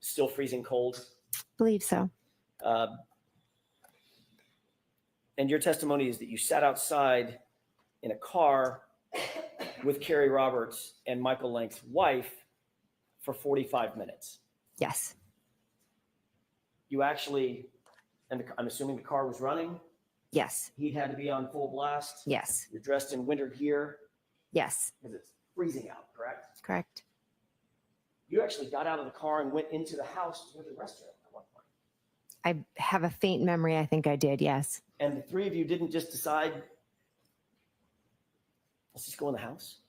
Still freezing cold. Believe so. And your testimony is that you sat outside in a car with Carrie Roberts and Michael Lank's wife for 45 minutes. Yes. You actually, and I'm assuming the car was running. Yes. He'd had to be on full blast. Yes. You're dressed in winter gear Yes. because it's freezing out, correct? Correct. You actually got out of the car and went into the house to go to the restroom at one point. I have a faint memory. I think I did. Yes. And the three of you didn't just decide, let's just go in the house.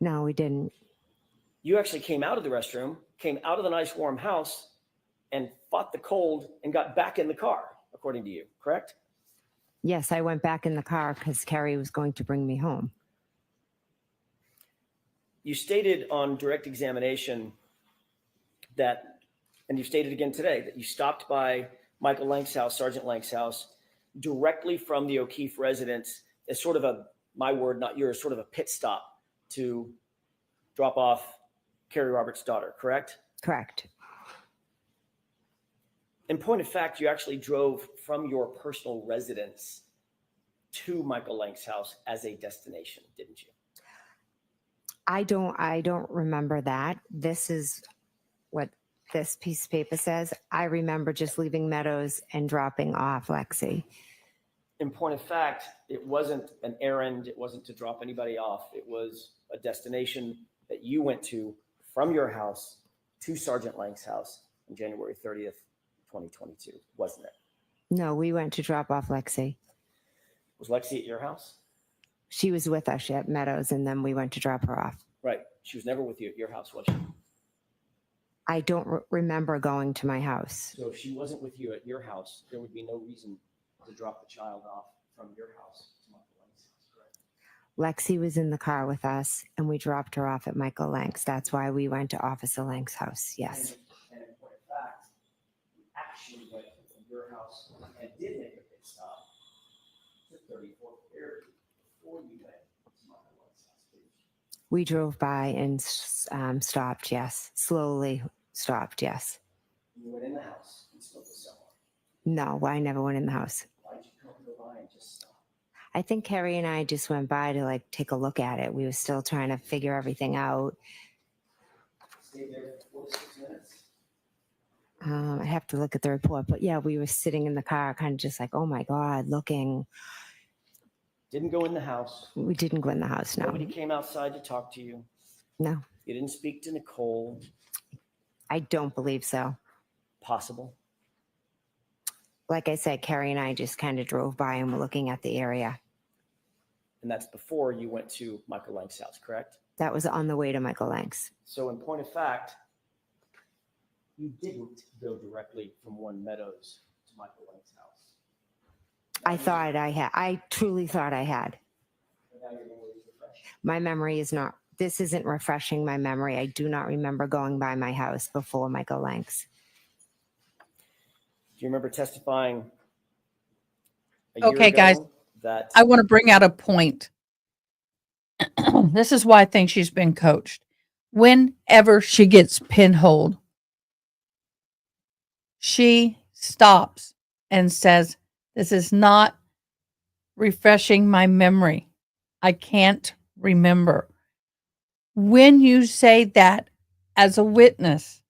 No, we didn't. You actually came out of the restroom, came out of the nice warm house, and fought the cold and got back in the car, according to you, correct? Yes, I went back in the car because Carrie was going to bring me home. You stated on direct examination that, and you stated again today, that you stopped by Michael Lank's house, Sergeant Lank's house, directly from the O'Keefe residence as sort of a, my word, not yours, sort of a pit stop to drop off Carrie Roberts' daughter, correct? Correct. In point of fact, you actually drove from your personal residence to Michael Lank's house as a destination, didn't you? I don't remember that. This is what this piece of paper says. I remember just leaving Meadows and dropping off Lexi. In point of fact, it wasn't an errand. It wasn't to drop anybody off. It was a destination that you went to from your house to Sergeant Lank's house on January 30th, 2022, wasn't it? No, we went to drop off Lexi. Was Lexi at your house? She was with us at Meadows, and then we went to drop her off. Right. She was never with you at your house, was she? I don't remember going to my house. So if she wasn't with you at your house, there would be no reason to drop the child off from your house to Michael Lank's house, correct? Lexi was in the car with us, and we dropped her off at Michael Lank's. That's why we went to Officer Lank's house. Yes. And in point of fact, you actually went from your house and did make a pit stop to 34th Area before you went to Michael Lank's house, didn't you? We drove by and stopped. Yes. Slowly stopped. Yes. You went in the house and spoke with someone. No, I never went in the house. Why did you come and go by and just stop? I think Carrie and I just went by to like take a look at it. We were still trying to figure everything out. Stayed there for 4 to 6 minutes. I have to look at the report, but yeah, we were sitting in the car, kind of just like, oh my God, looking. Didn't go in the house. We didn't go in the house. No, Nobody came outside to talk to you. no, You didn't speak to Nicole. I don't believe so. Possible. Like I said, Carrie and I just kind of drove by and were looking at the area. And that's before you went to Michael Lank's house, correct? That was on the way to Michael Lank's. So in point of fact, you didn't go directly from One Meadows to Michael Lank's house. I thought I had. I truly thought I had. And now your memory is refreshed. My memory is not. This isn't refreshing my memory. I do not remember going by my house before Michael Lank's. Do you remember testifying a year Okay, ago guys. that I want to bring out a point. This is why I think she's been coached. whenever she gets pinholed, she stops and says, "This is not refreshing my memory. I can't remember." When you say that as a witness,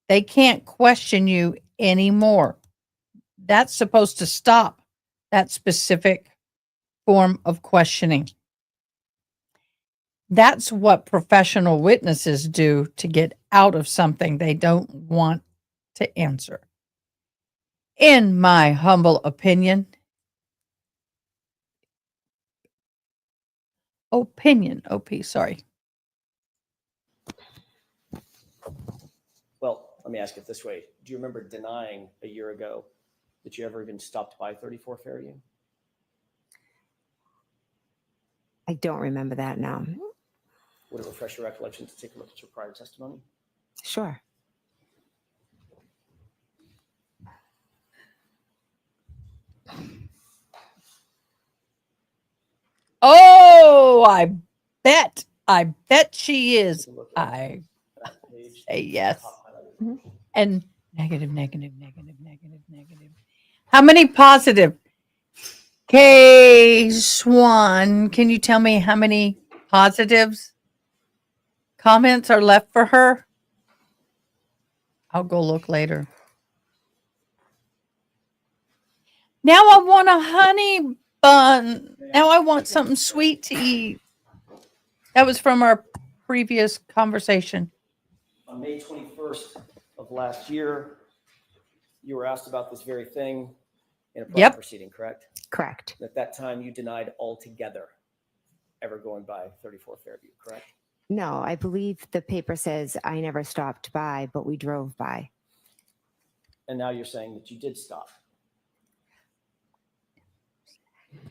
they can't question you anymore. That's supposed to stop that specific form of questioning. That's what professional witnesses do to get out of something they don't want to answer. In my humble opinion, sorry. Well, let me ask it this way. Do you remember denying a year ago that you ever even stopped by 34 Fairview? I don't remember that now. Would it refresh your recollection to take a look at your prior testimony? Sure. Oh, I bet she is. Take a look at I that page. say yes. Top highlighted. And negative, negative, negative, negative, negative. How many positive? Okay, Swan, can you tell me how many positives comments are left for her? I'll go look later. Now I want a honey bun. Now I want something sweet to eat. That was from our previous conversation. On May 21st of last year, you were asked about this very thing in a prior Yep. proceeding, correct? Correct. At that time, you denied altogether ever going by 34 Fairview, correct? No, I believe the paper says I never stopped by, but we drove by. And now you're saying that you did stop.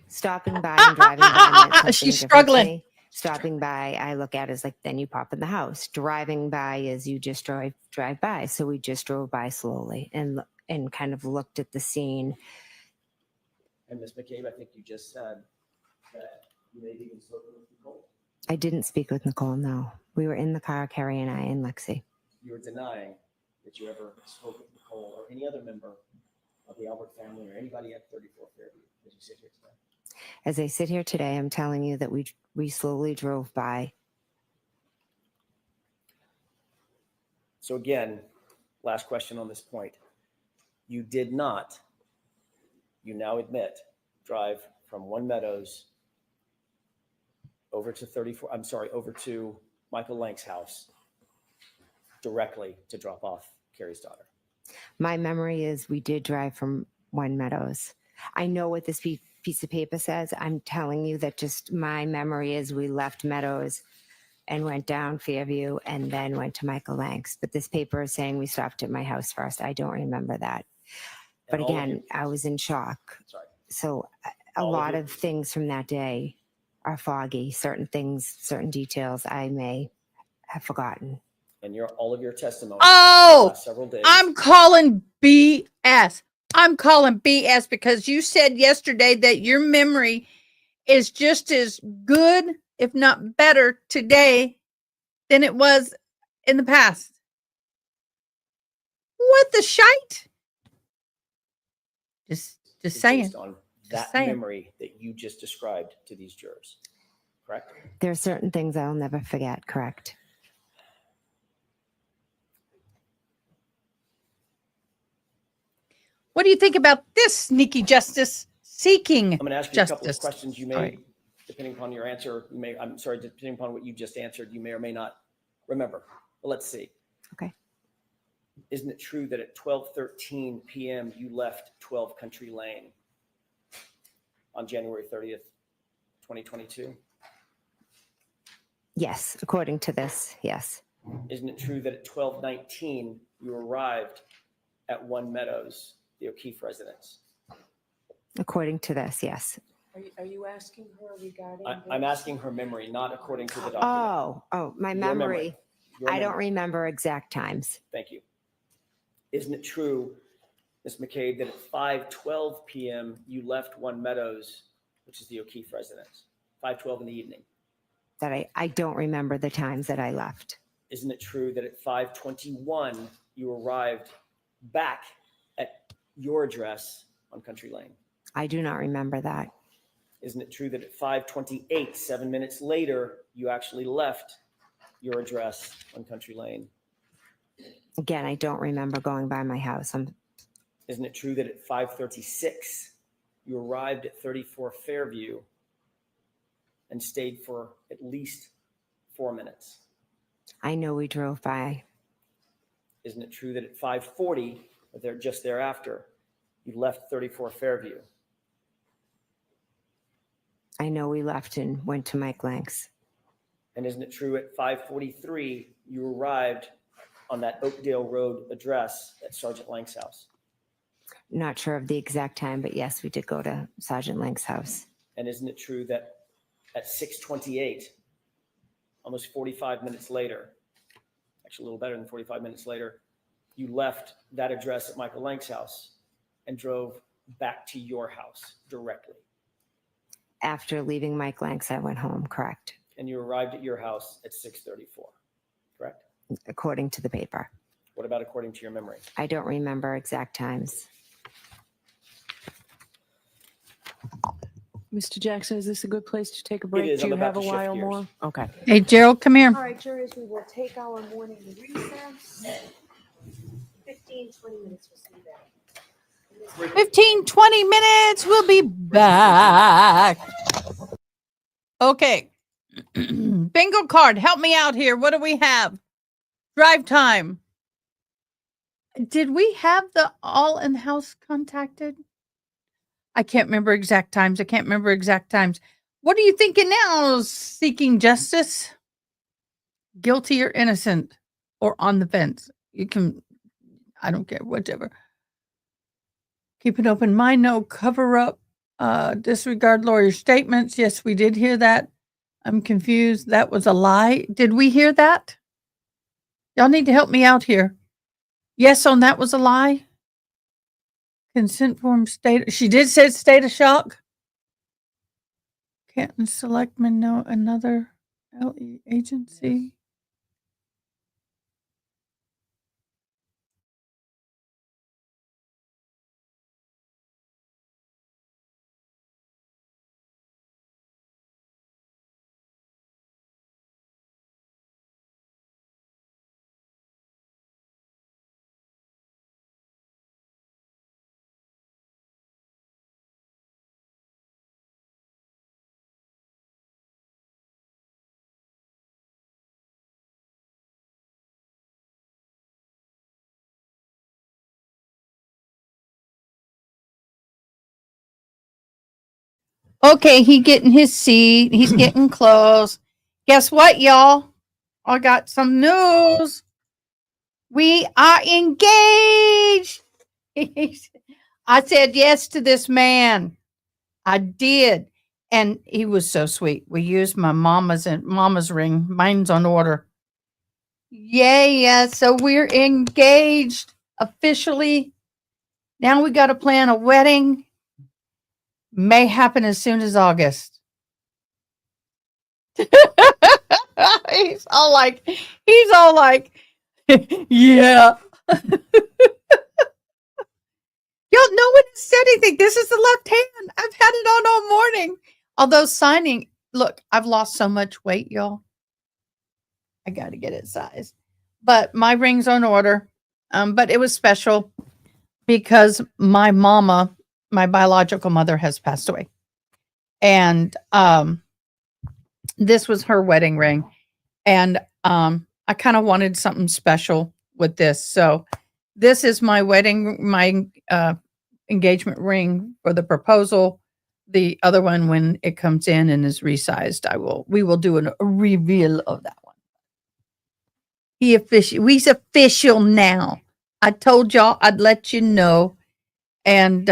Stopping by and driving by meant something She's different to struggling. me. Stopping by, I look at as like, then you pop in the house. Driving by is you just drive by. So we just drove by slowly and kind of looked at the scene. And Ms. McCabe, I think you just said that you may have even spoken with Nicole. I didn't speak with Nicole, no. We were in the car, Carrie and I, and Lexi. You were denying that you ever spoke with Nicole or any other member of the Albert family or anybody at 34 Fairview as you sit here today. As I sit here today, I'm telling you that we slowly drove by. So again, last question on this point. You did not, you now admit, drive from One Meadows over to Michael Lank's house directly to drop off Carrie's daughter. My memory is we did drive from One Meadows. I know what this piece of paper says. I'm telling you that just my memory is we left Meadows and went down Fairview and then went to Michael Lank's. But this paper is saying we stopped at my house first. I don't remember that. But And all of again, you- I was in shock. Sorry. So a All of lot you- of things from that day are foggy. Certain things, certain details I may have forgotten. And all of your testimony Oh, the last several days. I'm calling BS. I'm calling BS because you said yesterday that your memory is just as good, if not better, today than it was in the past. What the shite? Just is saying. based on that saying. memory that you just described to these jurors, correct? There are certain things I'll never forget, correct? What do you think about this sneaky justice seeking I'm going to ask you a couple of justice? questions. You may, Sorry. depending upon your answer, depending upon what you just answered, you may or may not remember. But let's see. Okay. Isn't it true that at 12:13 p.m. you left 12 Country Lane on January 30th, 2022? Yes, according to this, yes. Isn't it true that at 12:19 you arrived at One Meadows, the O'Keefe residence? According to this, yes. Are you asking her regarding? I'm this? asking her memory, not according to the document. My Your memory. Your I don't memory. remember exact times. Thank you. Isn't it true, Ms. McCabe, that at 5:12 p.m. you left One Meadows, which is the O'Keefe residence? 5:12 in the evening. that I don't remember the times that I left. Isn't it true that at 5:21 you arrived back at your address on Country Lane? I do not remember that. Isn't it true that at 5:28, 7 minutes later, you actually left your address on Country Lane? Again, I don't remember going by my house. Isn't it true that at 5:36 you arrived at 34 Fairview and stayed for at least 4 minutes? I know we drove by. Isn't it true that at 5:40, or there just thereafter, you left 34 Fairview? I know we left and went to Mike Lank's. And isn't it true at 5:43 you arrived on that Oakdale Road address at Sergeant Lank's house? Not sure of the exact time, but yes, we did go to Sergeant Lank's house. And isn't it true that at 6:28, almost 45 minutes later, actually a little better than 45 minutes later, you left that address at Michael Lank's house and drove back to your house directly? After leaving Mike Lank's, I went home, correct? And you arrived at your house at 6:34, correct? According to the paper. What about according to your memory? I don't remember exact times. Mr. Jackson, is this a good place to take a break? is. Do I'm you about have to a shift while gears. more? Okay. Hey, Gerald, come here. All right, jurors, we will take our morning recess. 15, 20 minutes, we'll see you back. 15, 20 minutes. We'll be back. Okay. Bingo card. Help me out here. What do we have? Drive time. Did we have the all in house contacted? I can't remember exact times. What are you thinking now? Seeking justice? Guilty or innocent? Or on the fence? You can, I don't care, whatever. Keep an open mind, no cover up, disregard lawyer statements. Yes, we did hear that. I'm confused. That was a lie. Did we hear that? Y'all need to help me out here. Yes, on that was a lie. Consent form state. She did say state of shock. Canton Selectman know another LE agency. Okay, he getting his seat. He's getting close. Guess what, y'all? I got some news. We are engaged. I said yes to this man. I did. And he was so sweet. We used my mama's ring. Mine's on order. Yeah. So we're engaged officially. Now we got to plan a wedding. May happen as soon as August. he's all like, yeah. Y'all, no one has said anything. This is the left hand. I've had it on all morning. Although signing, look, I've lost so much weight, y'all. I got to get it sized. But my ring's on order. But it was special because my mama, my biological mother, has passed away. And this was her wedding ring. And I kind of wanted something special with this. So this is my engagement ring for the proposal. The other one, when it comes in and is resized, we will do a reveal of that one. We's official now. I told y'all I'd let you know, and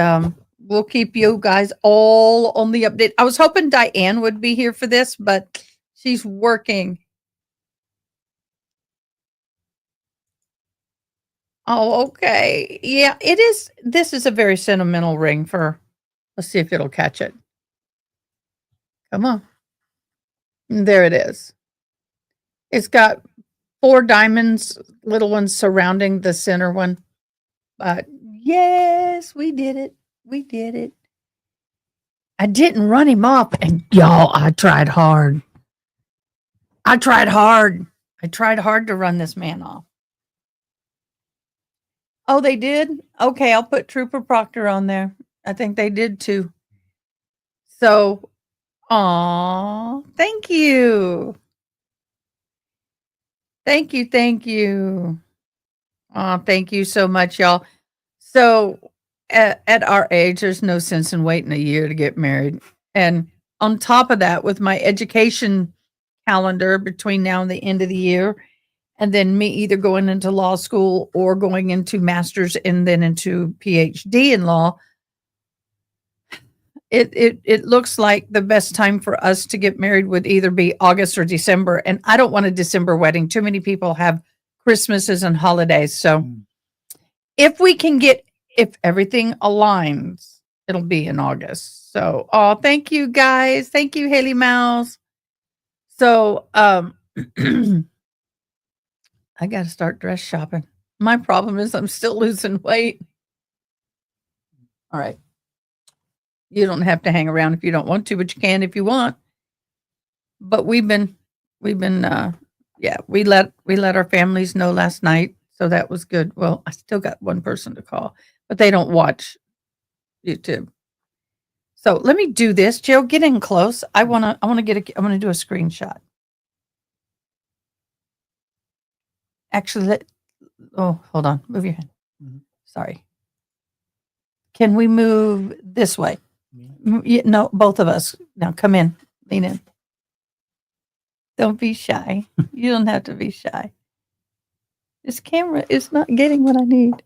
we'll keep you guys all on the update. I was hoping Diane would be here for this, but she's working. Oh, okay. Yeah, it is. This is a very sentimental ring for, let's see if it'll catch it. Come on. There it is. It's got 4 diamonds, little ones surrounding the center one. But yes, we did it. We did it. I didn't run him off, and y'all, I tried hard. I tried hard. I tried hard to run this man off. Oh, they did? Okay, I'll put Trooper Proctor on there. I think they did too. So, aw, thank you. Thank you, thank you. Aw, thank you so much, y'all. So, at our age, there's no sense in waiting a year to get married. And on top of that, with my education calendar between now and the end of the year, and then me either going into law school or going into master's and then into PhD in law, it looks like the best time for us to get married would either be August or December. And I don't want a December wedding. Too many people have Christmases and holidays. So if we can get, if everything aligns, it'll be in August. So, oh, thank you guys. Thank you, Haley Mouse. So, I got to start dress shopping. My problem is I'm still losing weight. All right. You don't have to hang around if you don't want to, but you can if you want. But we've been, yeah, we let our families know last night. So that was good. Well, I still got one person to call, but they don't watch YouTube. So let me do this. Joe, get in close. I want to do a screenshot. Actually, hold on. Move your hand. Mhm. Sorry. Can we move this way? Me? No, both of us. Now come in. Lean in. Don't be shy. You don't have to be shy. This camera is not getting what I need.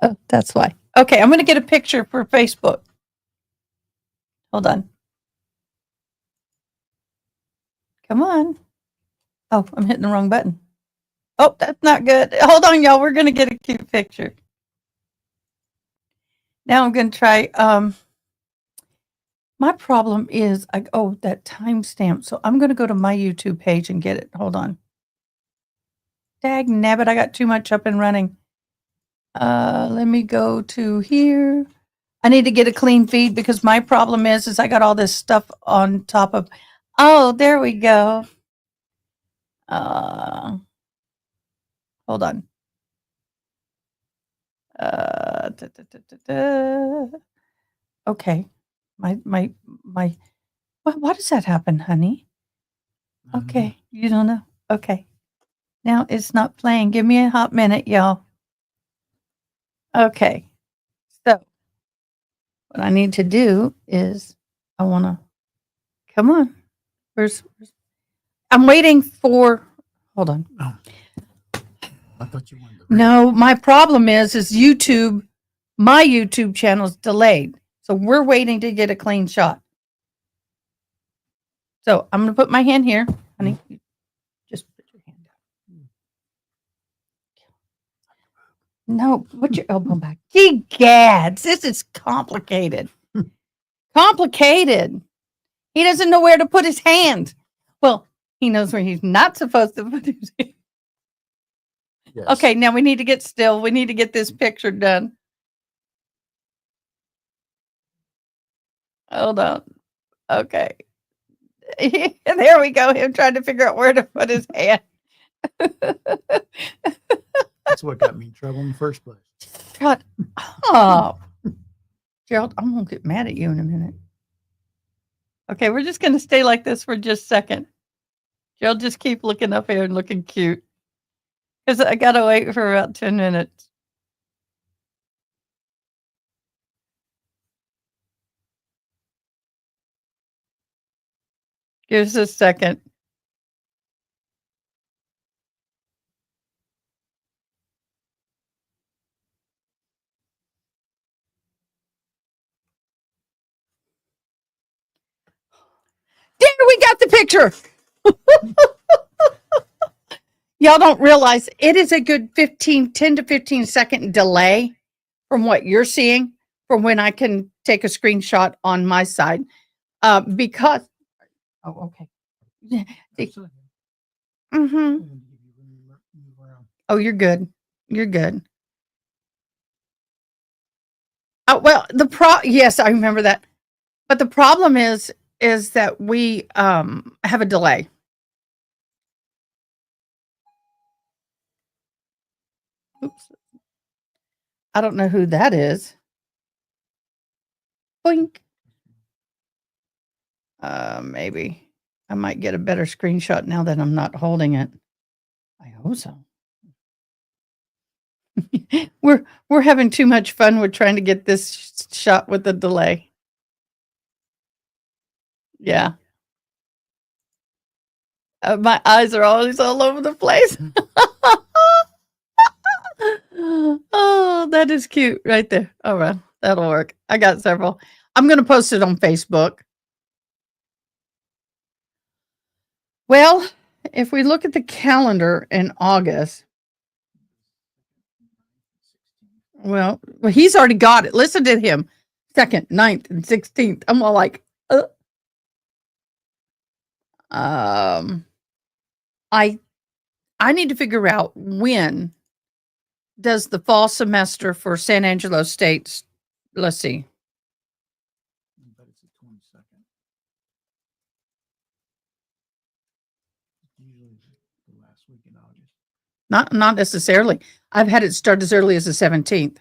Oh, that's why. Okay, I'm going to get a picture for Facebook. Hold on. Come on. Oh, I'm hitting the wrong button. Oh, that's not good. Hold on, y'all. We're going to get a cute picture. Now I'm going to try. My problem is, that timestamp. So I'm going to go to my YouTube page and get it. Hold on. Dag nabbit, I got too much up and running. Let me go to here. I need to get a clean feed because my problem is I got all this stuff on top of. Oh, there we go. Hold on. Okay. My. Why does that happen, honey? Okay. You don't know. Okay. Now it's not playing. Give me a hot minute, y'all. Okay. So what I need to do is I want to come on. I'm waiting for, hold on. Oh. I thought you wanted to. No, my problem is YouTube, my YouTube channel is delayed. So we're waiting to get a clean shot. So I'm going to put my hand here. Honey, just put your hand down. No, put your elbow back. Gee gads, this is complicated. Complicated. He doesn't know where to put his hand. Well, he knows where he's not supposed to put his hand. Yes. Okay, now we need to get still. We need to get this picture done. Hold on. Okay. There we go. Him trying to figure out where to put his hand. That's what got me in trouble in the first place. Shut up. Gerald, I'm going to get mad at you in a minute. Okay, we're just going to stay like this for just a second. Gerald, just keep looking up here and looking cute. Because I got to wait for about 10 minutes. Give us a second. There, we got the picture. Y'all don't realize it is a good 10 to 15 second delay from what you're seeing from when I can take a screenshot on my side. Because, oh, okay. Yeah. Absolutely. Mm-hmm. I'm gonna give you room to move around. Oh, you're good. You're good. Oh, well, yes, I remember that. But the problem is that we have a delay. Oops. I don't know who that is. Boink. Maybe I might get a better screenshot now that I'm not holding it. I hope so. we're having too much fun with trying to get this shot with the delay. Yeah. My eyes are always all over the place. Oh, that is cute right there. All right. That'll work. I got several. I'm going to post it on Facebook. Well, if we look at the calendar in August, well, he's already got it. Listen to him. 2nd, 9th, and 16th. I'm all like, I need to figure out when does the fall semester for San Angelo State's, let's see. But it's the 22nd. Usually the last week in August. Not necessarily. I've had it start as early as the 17th.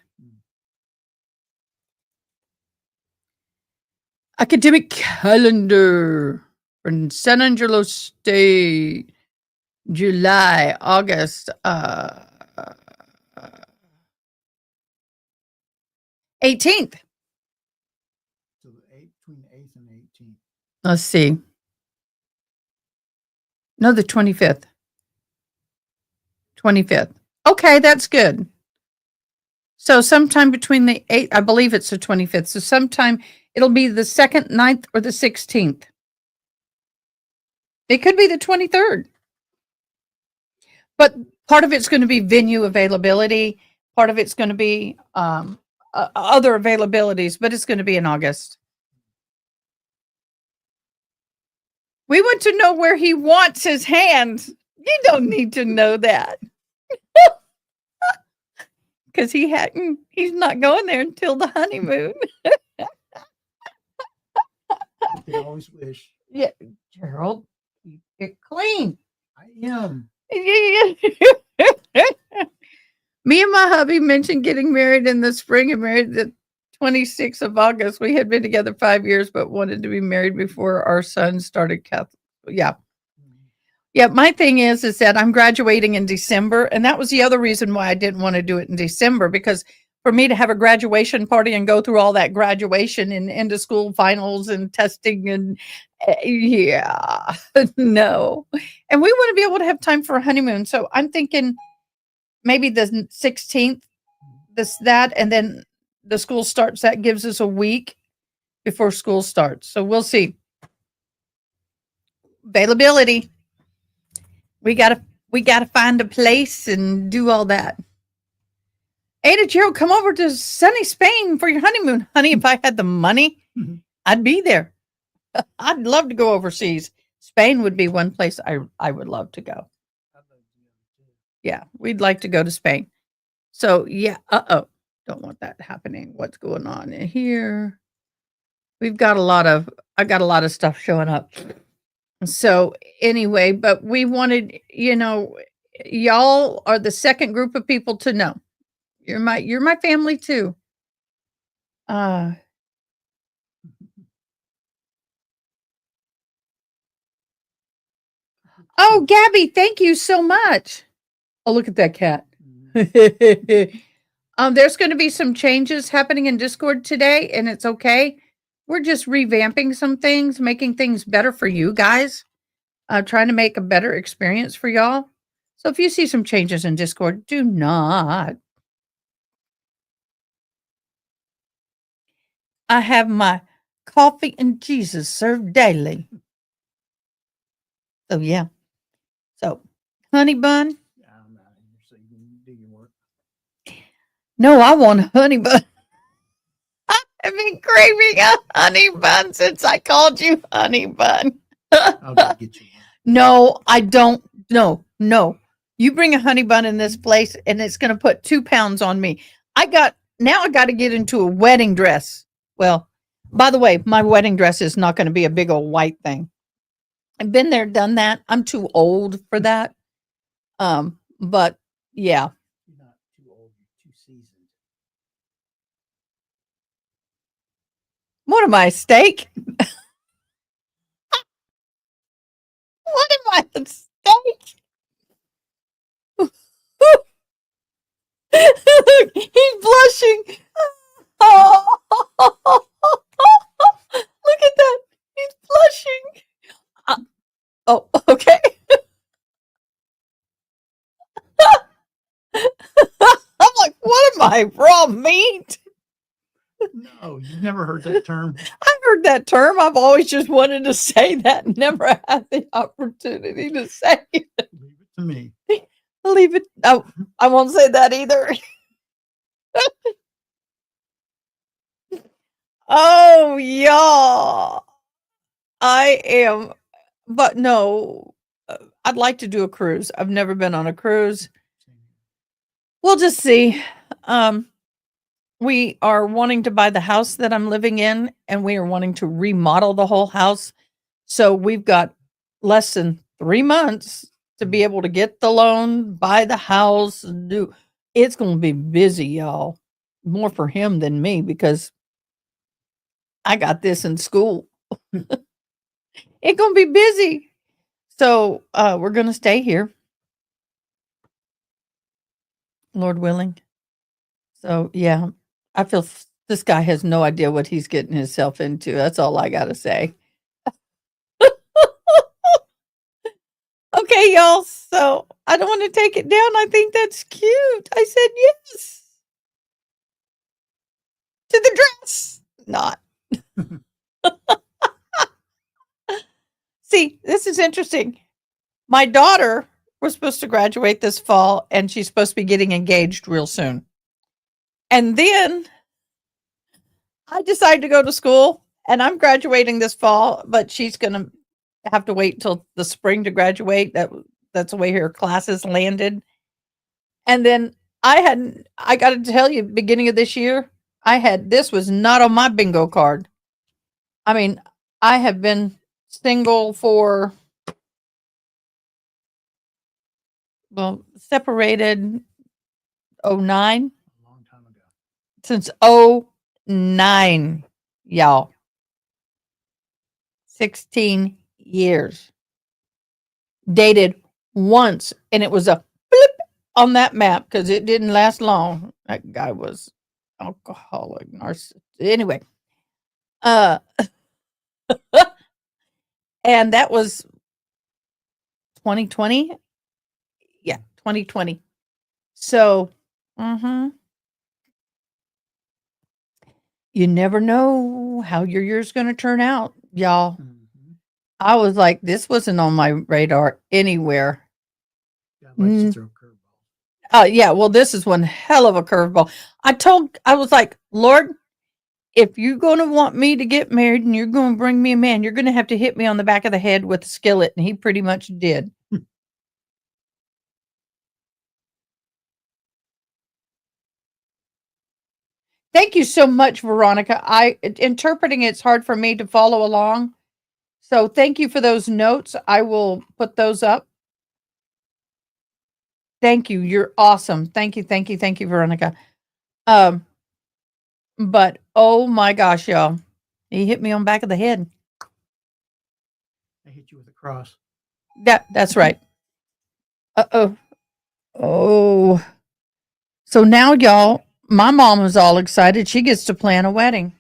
Academic calendar for San Angelo State, July, August, 18th. So between the 8th and 18th. Let's see. No, the 25th. 25th. Okay, that's good. So sometime between the 8th, I believe it's the 25th. So sometime it'll be the 2nd, 9th, or the 16th. It could be the 23rd. But part of it's going to be venue availability. Part of it's going to be other availabilities, but it's going to be in August. We want to know where he wants his hands. You don't need to know that. Because he's not going there until the honeymoon. You can always wish. Yeah, Gerald, keep it clean. I am. Me and my hubby mentioned getting married in the spring and married the 26th of August. We had been together 5 years, but wanted to be married before our son started Catholic. Yeah. Yeah, my thing is that I'm graduating in December, and that was the other reason why I didn't want to do it in December, because for me to have a graduation party and go through all that graduation and end of school finals and testing and yeah, no. And we want to be able to have time for a honeymoon. So I'm thinking maybe the 16th, that, and then the school starts. That gives us a week before school starts. So we'll see. Availability. We gotta find a place and do all that. Ada Gerald, come over to sunny Spain for your honeymoon. Honey, if I had the money, I'd be there. I'd love to go overseas. Spain would be one place I would love to go. Yeah, we'd like to go to Spain. So yeah, don't want that happening. What's going on in here? I got a lot of stuff showing up. So anyway, but we wanted, y'all are the second group of people to know. You're my family too. Oh, Gabby, thank you so much. Oh, look at that cat. There's going to be some changes happening in Discord today, and it's okay. We're just revamping some things, making things better for you guys, trying to make a better experience for y'all. So if you see some changes in Discord, do not. I have my coffee and Jesus served daily. Oh, yeah. So, honey bun. Yeah, I'm out of here, so you can do your work. No, I want a honey bun. I've been craving a honey bun since I called you honey bun. I'll go get you one. No, I don't. No, no. You bring a honey bun in this place and it's going to put 2 pounds on me. Now I got to get into a wedding dress. Well, by the way, my wedding dress is not going to be a big old white thing. I've been there, done that. I'm too old for that. But yeah. You're not too old, you're too seasoned. What am I, a steak? What am I, a steak? He's blushing. Oh, look at that. He's blushing. Oh, okay. I'm like, what am I, raw meat? No, you've never heard that term. I've heard that term. I've always just wanted to say that, and never had the opportunity to say it. Leave it to me. Leave it. Oh, I won't say that either. Oh, y'all. I am, but no, I'd like to do a cruise. I've never been on a cruise. We'll just see. We are wanting to buy the house that I'm living in, and we are wanting to remodel the whole house. So we've got less than 3 months to be able to get the loan, buy the house, and do. It's going to be busy, y'all. More for him than me because I got this in school. It's going to be busy. So we're going to stay here, Lord willing. So yeah, I feel this guy has no idea what he's getting himself into. That's all I got to say. Okay, y'all. So I don't want to take it down. I think that's cute. I said yes to the dress. Not. See, this is interesting. My daughter was supposed to graduate this fall, and she's supposed to be getting engaged real soon. And then I decided to go to school, and I'm graduating this fall, but she's going to have to wait till the spring to graduate. That's the way her classes landed. And then I got to tell you, beginning of this year, this was not on my bingo card. I mean, I have been single for, well, separated 09 A long time ago. since 09, y'all. 16 years. Dated once, and it was a blip on that map because it didn't last long. That guy was alcoholic, narcissist. Anyway, and that was 2020. Yeah, 2020. So, you never know how your year's going to turn out, y'all. Mhm. I was like, this wasn't on my radar anywhere. God likes Mm. to throw curveballs. Yeah, well, this is one hell of a curveball. I was like, Lord, if you're going to want me to get married and you're going to bring me a man, you're going to have to hit me on the back of the head with a skillet. And he pretty much did. Thank you so much, Veronica. Interpreting it's hard for me to follow along. So thank you for those notes. I will put those up. Thank you. You're awesome. Thank you, thank you, thank you, Veronica. But oh my gosh, y'all. He hit me on the back of the head. I hit you with a cross. That's right. Uh-oh. Oh. So now, y'all, my mom was all excited. She gets to plan a wedding.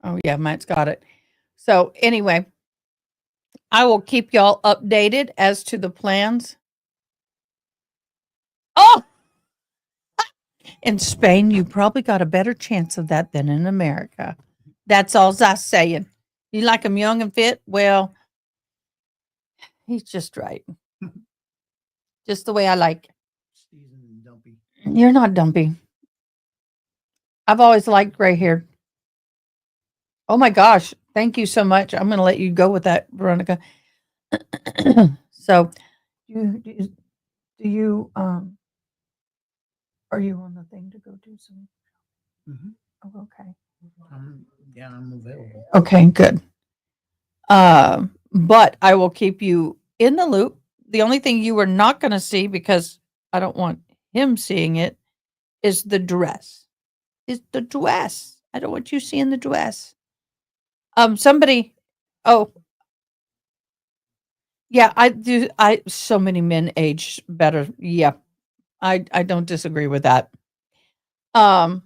Oh, yeah, Matt's got it. So anyway, I will keep y'all updated as to the plans. Oh, in Spain, you probably got a better chance of that than in America. That's all I'm saying. You like him young and fit? Well, he's just right. Just the way I like. Seasoned and dumpy. You're not dumpy. I've always liked gray hair. Oh my gosh. Thank you so much. I'm going to let you go with that, Veronica. So, do you, are you on the thing to go do some? Mhm. Oh, okay. I'm available. Okay, good. But I will keep you in the loop. The only thing you are not going to see, because I don't want him seeing it, is the dress. Is the dress. I don't want you seeing the dress. Somebody, oh, yeah, I do. So many men age better. Yeah, I don't disagree with that. Um,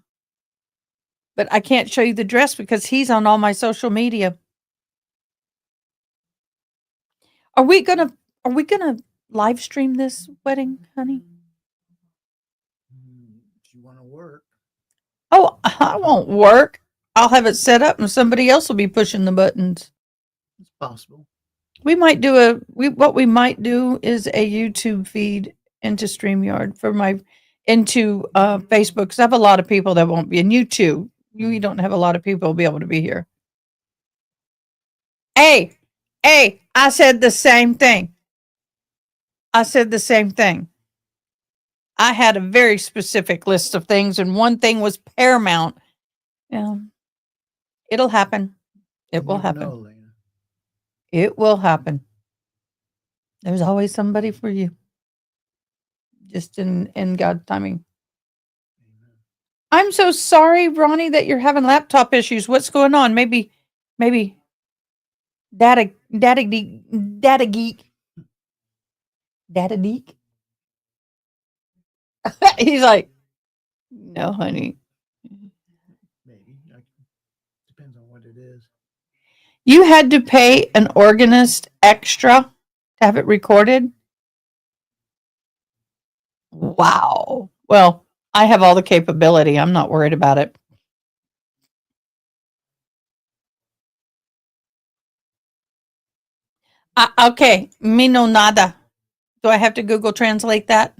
but I can't show you the dress because he's on all my social media. Are we gonna are we gonna live stream this wedding, honey? If you want to work, Oh, I won't work. I'll have it set up and somebody else will be pushing the buttons. it's possible. We might do what we might do is a YouTube feed into StreamYard for my into Facebook, because I have a lot of people that won't be, and you too. You don't have a lot of people will be able to be here. Hey, hey, I said the same thing. I said the same thing. I had a very specific list of things, and one thing was paramount. Yeah, it'll happen. It You will never happen. know, Lena. It will happen. There's always somebody for you. Just in God's timing. Amen. I'm so sorry, Ronnie, that you're having laptop issues. What's going on? Maybe data geek. Data geek. He's like, no, honey. Maybe. Depends on what it is. You had to pay an organist extra to have it recorded? Wow. Well, I have all the capability. I'm not worried about it. Okay, me no nada. Do I have to Google translate that?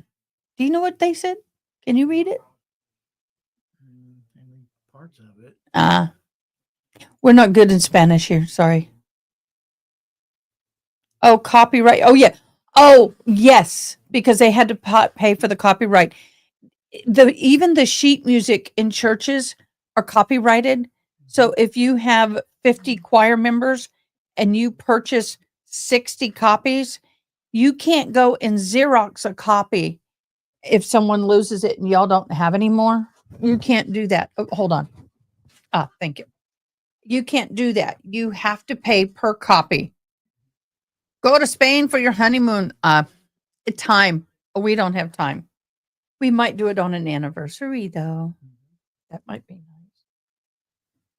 Do you know what they said? Can you read it? Only parts of it. We're not good in Spanish here. Sorry. Oh, copyright. Oh, yeah. Oh, yes, because they had to pay for the copyright. Even the sheet music in churches are copyrighted. So if you have 50 choir members and you purchase 60 copies, you can't go and Xerox a copy if someone loses it and y'all don't have any more. You can't do that. Oh, hold on. Thank you. You can't do that. You have to pay per copy. Go to Spain for your honeymoon. Time. We don't have time. We might do it on an anniversary, though. That might be nice.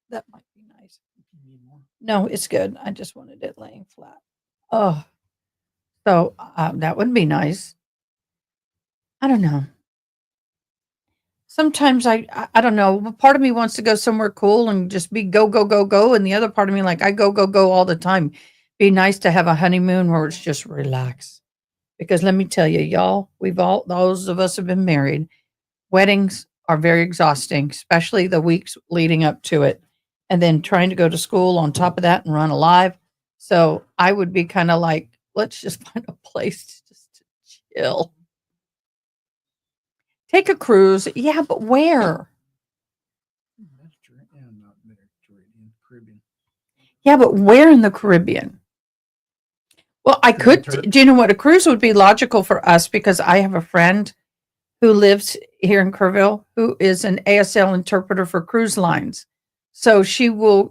That might be nice. If you need more. No, it's good. I just wanted it laying flat. Oh, so that would be nice. I don't know. Sometimes I don't know. Part of me wants to go somewhere cool and just be go go go go, and the other part of me like I go go go all the time. Be nice to have a honeymoon where it's just relax. Because let me tell you, y'all, those of us have been married. Weddings are very exhausting, especially the weeks leading up to it. And then trying to go to school on top of that and run a live. So I would be kind of like, let's just find a place just to chill. Take a cruise. Yeah, but where? Mediterranean, not Mediterranean, Caribbean. Yeah, but where in the Caribbean? Well, I could. Do you know what? A cruise would be logical for us because I have a friend who lives here in Kerrville who is an ASL interpreter for cruise lines. So she will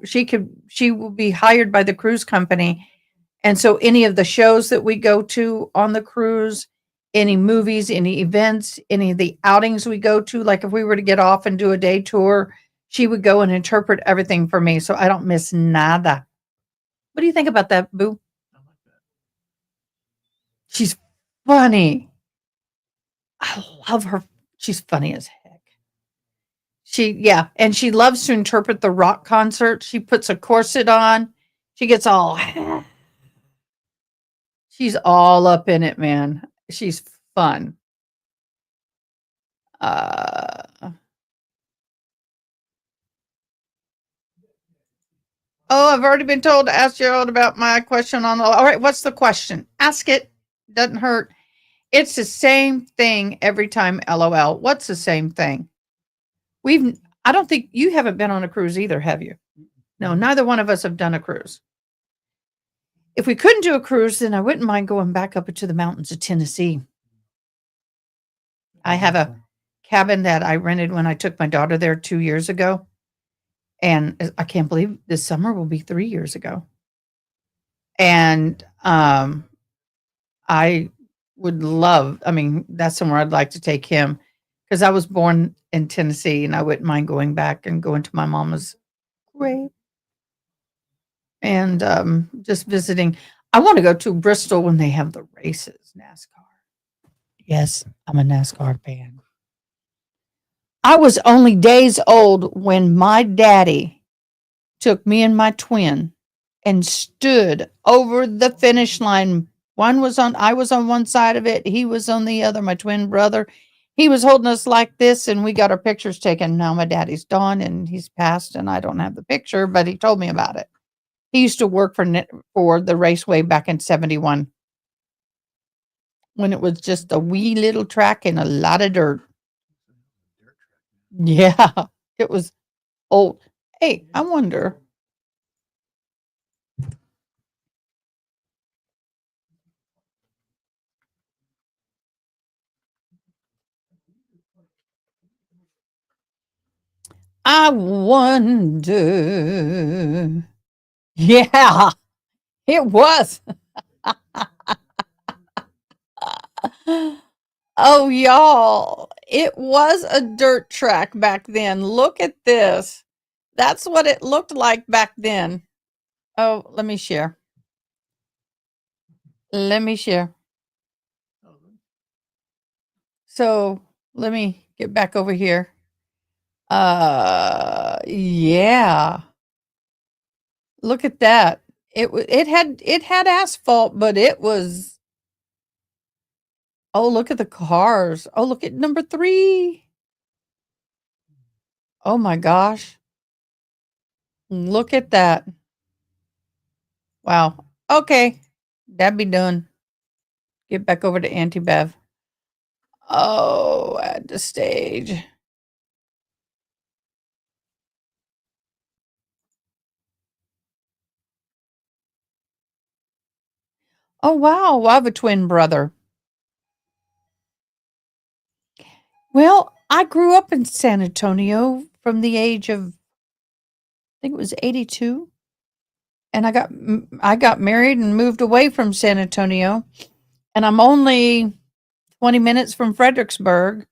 be hired by the cruise company. And so any of the shows that we go to on the cruise, any movies, any events, any of the outings we go to, like if we were to get off and do a day tour, she would go and interpret everything for me so I don't miss nada. What do you think about that, Boo? I like that. She's funny. I love her. She's funny as heck. And she loves to interpret the rock concert. She puts a corset on. She gets all, she's all up in it, man. She's fun. Uh, Oh, I've already been told to ask Gerald about my question on the. All right, what's the question? Ask it. Doesn't hurt. It's the same thing every time. LOL. What's the same thing? I don't think you haven't been on a cruise either, have you? No, neither one of us have done a cruise. If we couldn't do a cruise, then I wouldn't mind going back up into the mountains of Tennessee. I have a cabin that I rented when I took my daughter there 2 years ago. And I can't believe this summer will be 3 years ago. And I would love, I mean, that's somewhere I'd like to take him because I was born in Tennessee and I wouldn't mind going back and going to my mama's grave and just visiting. I want to go to Bristol when they have the races, NASCAR. Yes, I'm a NASCAR fan. I was only days old when my daddy took me and my twin and stood over the finish line. I was on one side of it. He was on the other, my twin brother. He was holding us like this and we got our pictures taken. Now my daddy's gone and he's passed and I don't have the picture, but he told me about it. He used to work for the raceway back in 71 when it was just a wee little track and a lot of dirt. Yeah, it was old. Hey, I wonder. I wonder. Yeah, it was. Oh, y'all, it was a dirt track back then. Look at this. That's what it looked like back then. Oh, let me share. Let me share. So let me get back over here. Yeah. Look at that. It had asphalt, but it was. Oh, look at the cars. Oh, look at number 3. Oh my gosh. Look at that. Wow. Okay. That'd be done. Get back over to Auntie Bev. Oh, at the stage. Oh, wow. I have a twin brother. Well, I grew up in San Antonio from the age of, I think it was 82. And I got married and moved away from San Antonio. And I'm only 20 minutes from Fredericksburg.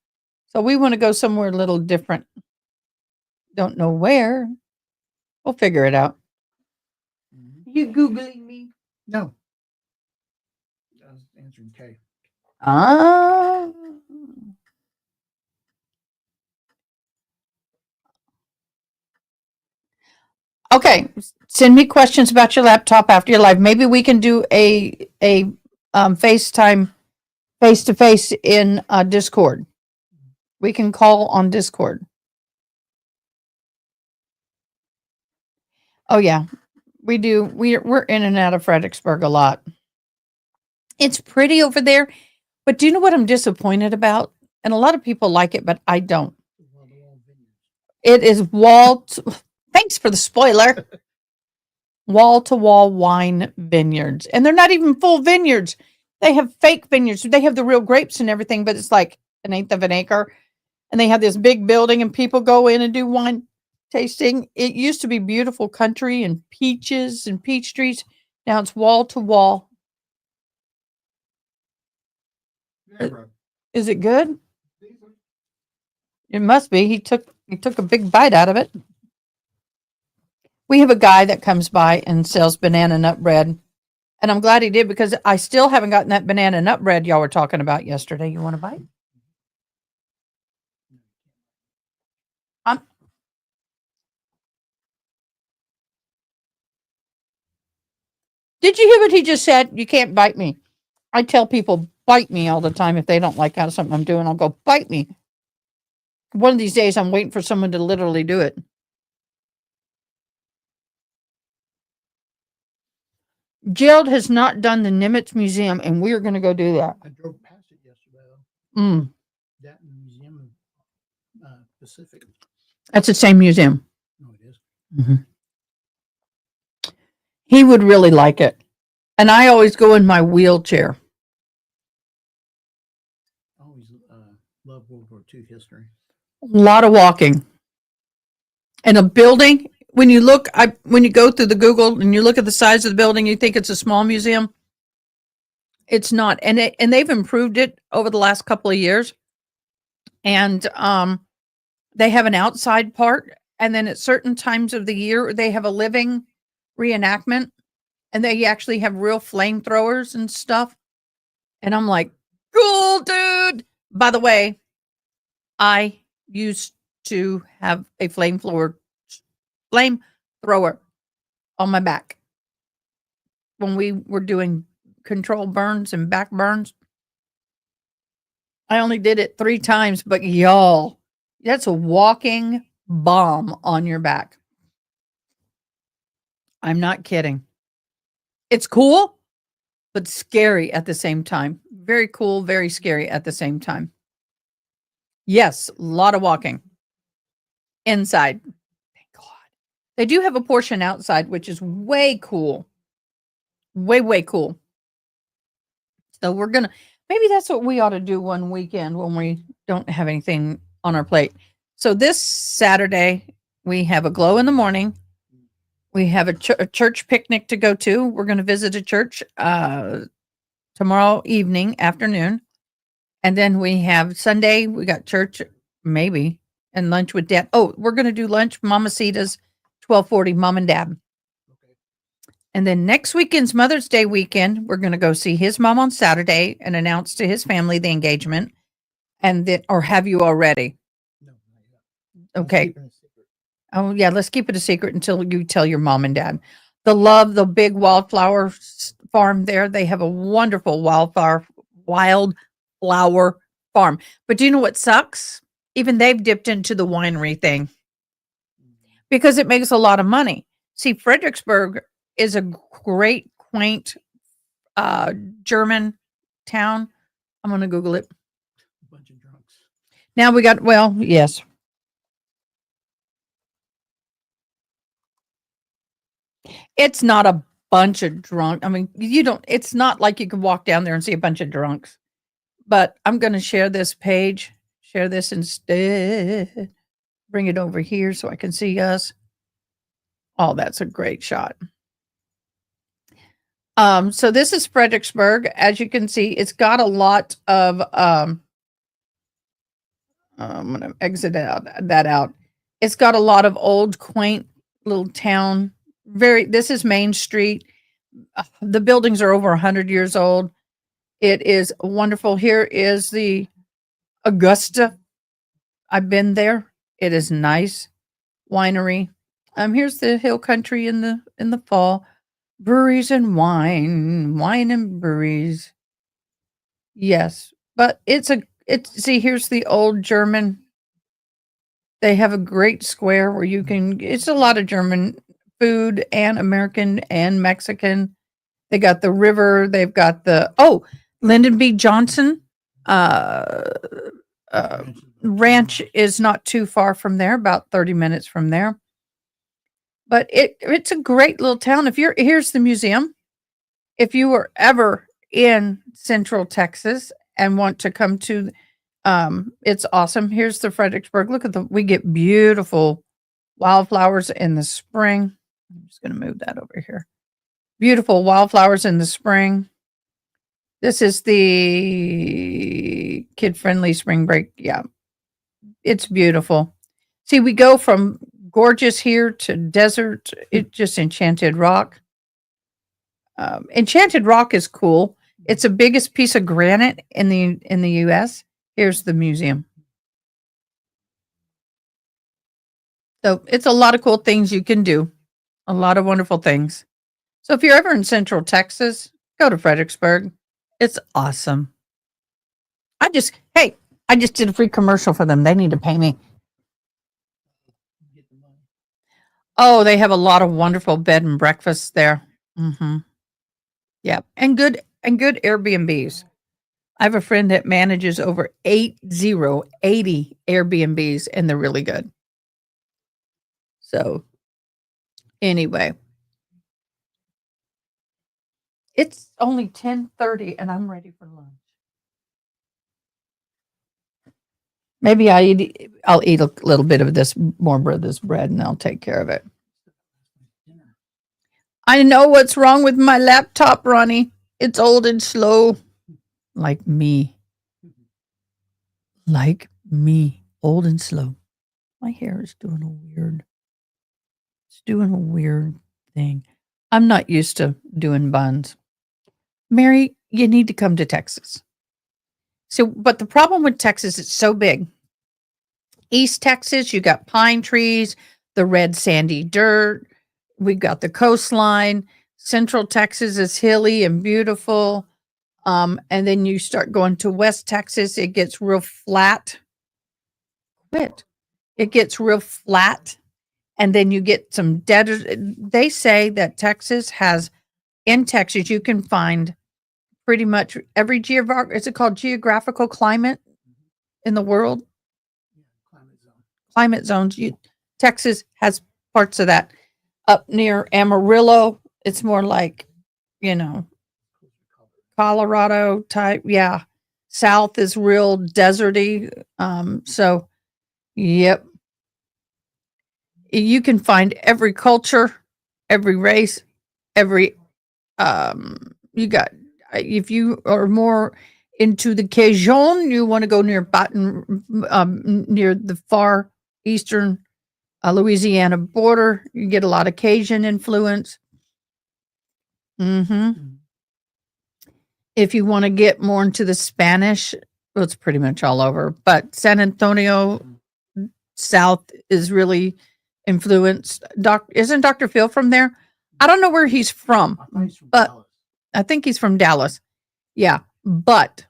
So we want to go somewhere a little different. Don't know where. We'll figure it out. You Googling me? No. I was answering K. Ah. Okay. Send me questions about your laptop after your live. Maybe we can do a FaceTime face to face in Discord. We can call on Discord. Oh yeah, we do. We're in and out of Fredericksburg a lot. It's pretty over there, but do you know what I'm disappointed about? And a lot of people like it, but I don't. It is thanks for the spoiler. Wall to wall wine vineyards. And they're not even full vineyards. They have fake vineyards. They have the real grapes and everything, but it's like 1/8 of an acre. And they have this big building and people go in and do wine tasting. It used to be beautiful country and peaches and peach trees. Now it's wall to wall. Is it good? It must be. He took a big bite out of it. We have a guy that comes by and sells banana nut bread. And I'm glad he did because I still haven't gotten that banana nut bread y'all were talking about yesterday. You want a bite? Did you hear what he just said? You can't bite me. I tell people bite me all the time if they don't like how something I'm doing. I'll go bite me. One of these days, I'm waiting for someone to literally do it. Gerald has not done the Nimitz Museum, and we are going to go do that. I drove past it yesterday, though. Mm, That and the Museum of Pacific. that's the same museum. No, it is. He would really like it. And I always go in my wheelchair. I always love World War II history. A lot of walking. And a building, when you go through the Google and you look at the size of the building, you think it's a small museum. It's not. And they've improved it over the last couple of years. And they have an outside part. And then at certain times of the year, they have a living reenactment. And they actually have real flamethrowers and stuff. And I'm like, cool, dude. By the way, I used to have a flamethrower on my back when we were doing control burns and back burns. I only did it 3 times, but y'all, that's a walking bomb on your back. I'm not kidding. It's cool, but scary at the same time. Very cool, very scary at the same time. Yes, a lot of walking inside. Thank God. They do have a portion outside, which is way cool. Way, way cool. So maybe that's what we ought to do one weekend when we don't have anything on our plate. So this Saturday, we have a glow in the morning. We have a church picnic to go to. We're going to visit a church tomorrow afternoon. And then we have Sunday, we got church, maybe, and lunch with Dad. Oh, we're going to do lunch, Mamacita's, 12:40, Mom and Dad. Okay. And then next weekend's Mother's Day weekend, we're going to go see his mom on Saturday and announce to his family the engagement. And then, or have you already? No, not yet. I'm Okay. keeping it secret. Oh, yeah. Let's keep it a secret until you tell your mom and dad. The big wildflower farm there. They have a wonderful wildflower farm. But do you know what sucks? Even they've dipped into the winery thing because it makes a lot of money. See, Fredericksburg is a great, quaint German town. I'm going to Google it. A bunch of drunks. Now yes. It's not a bunch of drunk. I mean, it's not like you can walk down there and see a bunch of drunks. But I'm going to share this page, share this instead. Bring it over here so I can see us. Oh, that's a great shot. So this is Fredericksburg. As you can see, it's got a lot of, I'm going to exit that out. It's got a lot of old, quaint little town. This is Main Street. The buildings are over 100 years old. It is wonderful. Here is the Augusta. I've been there. It is nice. Winery. Here's the hill country in the fall. Breweries and wine and breweries. Yes, but see, here's the old German. They have a great square where it's a lot of German food and American and Mexican. They got the river. They've got Lyndon B. Johnson ranch is not too far from there, about 30 minutes from there. But it's a great little town. Here's the museum. If you were ever in Central Texas and want to come to, it's awesome. Here's the Fredericksburg. Look we get beautiful wildflowers in the spring. I'm just going to move that over here. Beautiful wildflowers in the spring. This is the kid-friendly spring break. Yeah, it's beautiful. See, we go from gorgeous here to desert. It's just Enchanted Rock. Enchanted Rock is cool. It's the biggest piece of granite in the U.S. Here's the museum. So it's a lot of cool things you can do. A lot of wonderful things. So if you're ever in Central Texas, go to Fredericksburg. It's awesome. I just did a free commercial for them. They need to pay me. Get the money. Oh, they have a lot of wonderful bed and breakfasts there. Yeah. And good Airbnbs. I have a friend that manages over 80 Airbnbs, and they're really good. So anyway, it's only 10:30 and I'm ready for lunch. Maybe I'll eat a little bit of this more of this bread and I'll take care of it. I know what's wrong with my laptop, Ronnie. It's old and slow. Like me. Like me. Old and slow. My hair is doing it's doing a weird thing. I'm not used to doing buns. Mary, you need to come to Texas. So, but the problem with Texas, it's so big. East Texas, you got pine trees, the red sandy dirt. We got the coastline. Central Texas is hilly and beautiful. And then you start going to West Texas, it gets real flat. Quit. It gets real flat. And then you get some dead. They say that in Texas, you can find pretty much every is it called geographical climate in the world? Climate zones. Texas has parts of that. Up near Amarillo, it's more like, Colorado type. Yeah. South is real deserty. So, yep. You can find every culture, every race, every, you got, if you are more into the Cajun, you want to go near near the far eastern Louisiana border. You get a lot of Cajun influence. If you want to get more into the Spanish, well, it's pretty much all over. But San Antonio South is really influenced. Isn't Dr. Phil from there? I don't know where he's from, but I think he's from Dallas. Yeah, but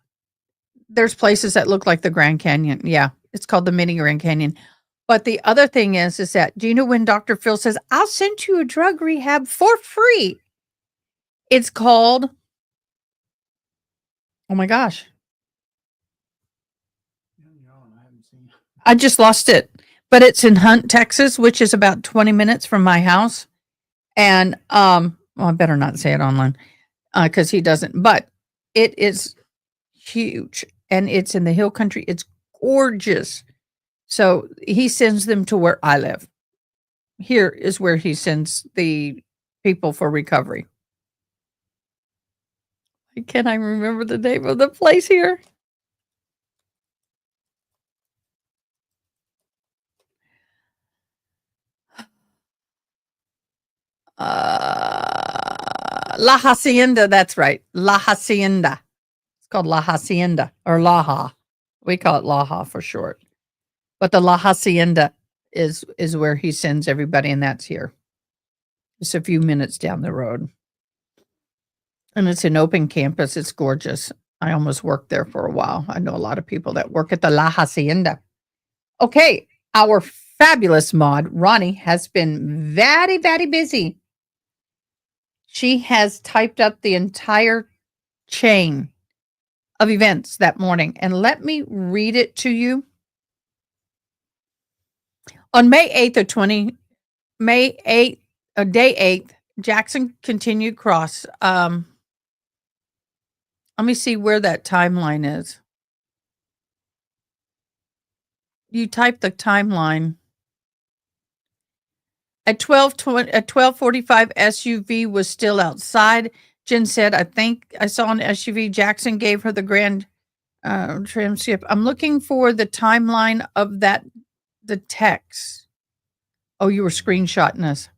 there's places that look like the Grand Canyon. Yeah, it's called the Mini Grand Canyon. But the other thing is that, do you know when Dr. Phil says, I'll send you a drug rehab for free? It's called, oh my gosh, I just lost it. But it's in Hunt, Texas, which is about 20 minutes from my house. And well, I better not say it online because he doesn't. But it is huge, and it's in the hill country. It's gorgeous. So he sends them to where I live. Here is where he sends the people for recovery. Can I remember the name of the place here? La Hacienda. That's right. La Hacienda. It's called La Hacienda or Laha. We call it Laha for short. But the La Hacienda is where he sends everybody, and that's here. It's a few minutes down the road. And it's an open campus. It's gorgeous. I almost worked there for a while. I know a lot of people that work at the La Hacienda. Okay, our fabulous mod, Ronnie, has been very, very busy. She has typed up the entire chain of events that morning. And let me read it to you. On May 8th, day 8th, Jackson continued cross. Let me see where that timeline is. You type the timeline. At 12:45, SUV was still outside. Jen said, I think I saw an SUV. Jackson gave her the grand transcript. I'm looking for the timeline of the text. Oh, you were screenshotting us.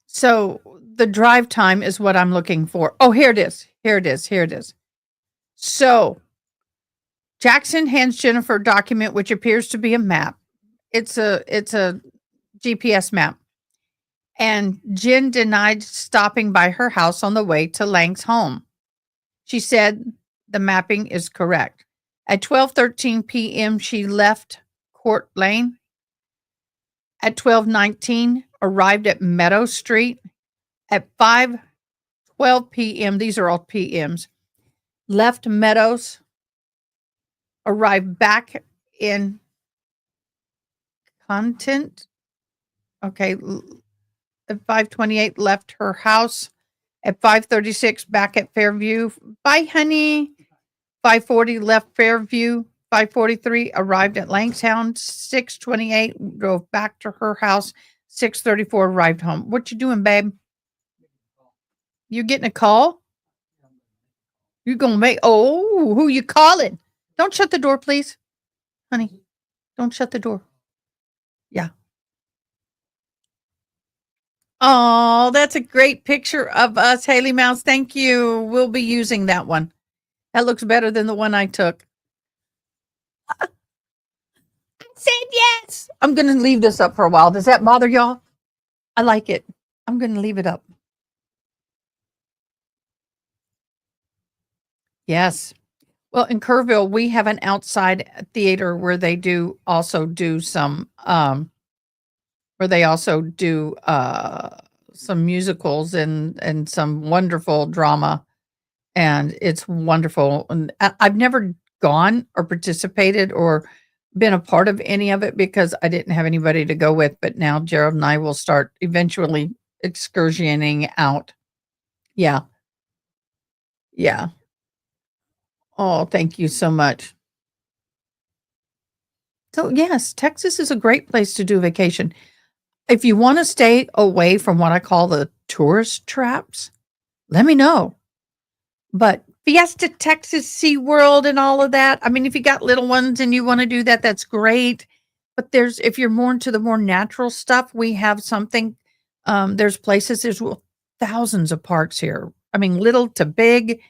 So the drive time is what I'm looking for. Oh, here it is. So Jackson hands Jennifer a document which appears to be a map. It's a GPS map. And Jen denied stopping by her house on the way to Lang's home. She said the mapping is correct. At 12:13 p.m., she left Court Lane. At 12:19, arrived at Meadow Street. at 5:12 p.m., these are all PMs, left Meadows, arrived back in Content. Okay, at 5:28, left her house. At 5:36, back at Fairview. Bye, honey. 5:40, left Fairview. 5:43, arrived at Langstown. 6:28, drove back to her house. 6:34, arrived home. What you doing, babe? You getting a call? You gonna make? Oh, who you calling? Don't shut the door, please, honey. Don't shut the door. Yeah. Oh, that's a great picture of us, Haley Mouse. Thank you. We'll be using that one. That looks better than the one I took. I said yes. I'm going to leave this up for a while. Does that bother y'all? I like it. I'm going to leave it up. Yes. Well, in Kerrville, we have an outside theater where they also do some some musicals and some wonderful drama, and it's wonderful. And I've never gone or participated or been a part of any of it because I didn't have anybody to go with, but now Gerald and I will start eventually excursioning out. Yeah. Yeah. Oh, thank you so much. So, yes, Texas is a great place to do vacation. If you want to stay away from what I call the tourist traps, let me know. But Fiesta Texas, SeaWorld, and all of that. I mean, if you got little ones and you want to do that, that's great. But if you're more into the more natural stuff, we have something. There's thousands of parks here. I mean, little to big,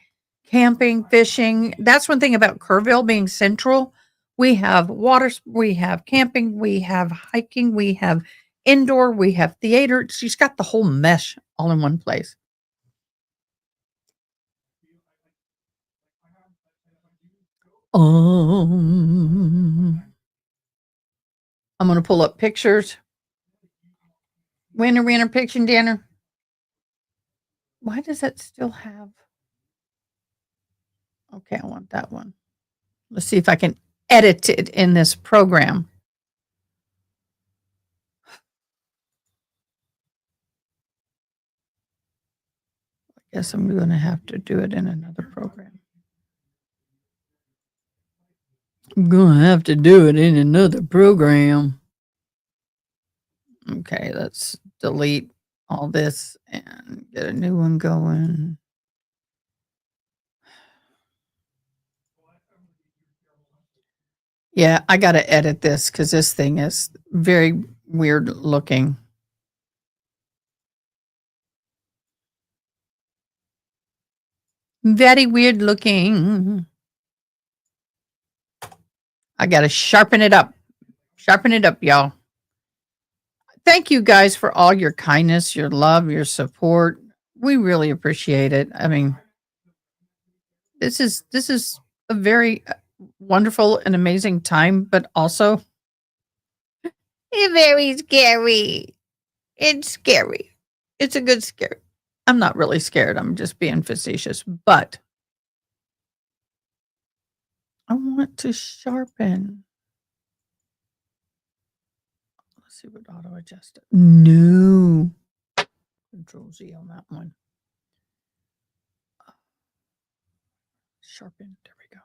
camping, fishing. That's one thing about Kerrville being central. We have we have camping, we have hiking, we have indoor, we have theater. She's got the whole mesh all in one place. I'm going to pull up pictures. Winner, picture dinner. Why does that still have? Okay, I want that one. Let's see if I can edit it in this program. I guess I'm going to have to do it in another program. I'm going to have to do it in another program. Okay, let's delete all this and get a new one going. Yeah, I got to edit this because this thing is very weird looking. Very weird looking. I got to sharpen it up. Sharpen it up, y'all. Thank you guys for all your kindness, your love, your support. We really appreciate it. I mean, this is a very wonderful and amazing time, but also very scary. It's scary. It's a good scare. I'm not really scared. I'm just being facetious, but I want to sharpen. Let's see what auto adjust it. No. Control Z on that one. Sharpen. There we go.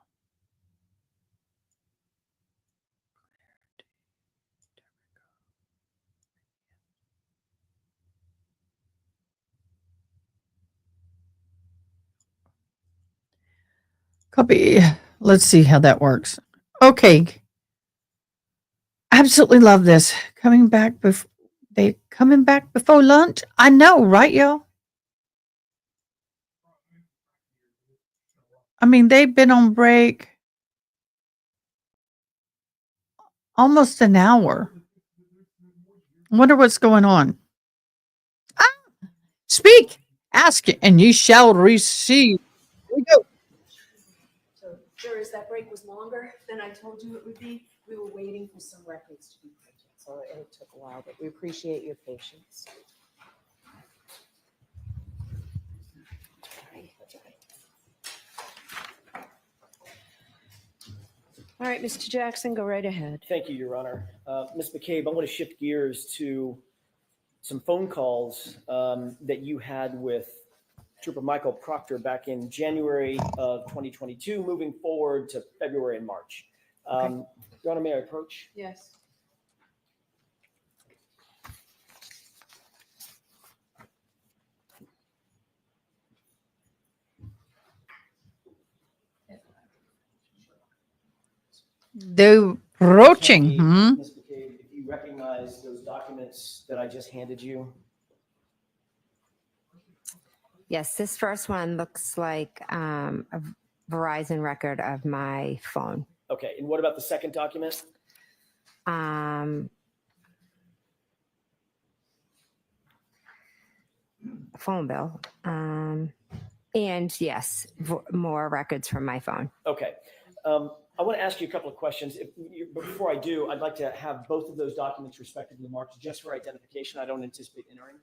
Copy. Let's see how that works. Okay. Absolutely love this. Coming back before lunch. I know, right, y'all? I mean, they've been on break almost an hour. I wonder what's going on. Speak, ask it, and ye shall receive. Here we go. So, jurors, that break was longer than I told you it would be. We were waiting for some records to be printed, so it took a while, but we appreciate your patience. All right, Mr. Jackson, go right ahead. Thank you, Your Honor. Ms. McCabe, I want to shift gears to some phone calls that you had with Trooper Michael Proctor back in January of 2022, moving forward to February and March. Your Honor, may I approach? Yes. The roaching. Tell me, Hmm? Ms. McCabe, if you recognize those documents that I just handed you. Yes, this first one looks like a Verizon record of my phone. Okay, and what about the second document? Phone bill. And yes, more records from my phone. Okay. I want to ask you a couple of questions. But before I do, I'd like to have both of those documents respectively marked just for identification. I don't anticipate entering.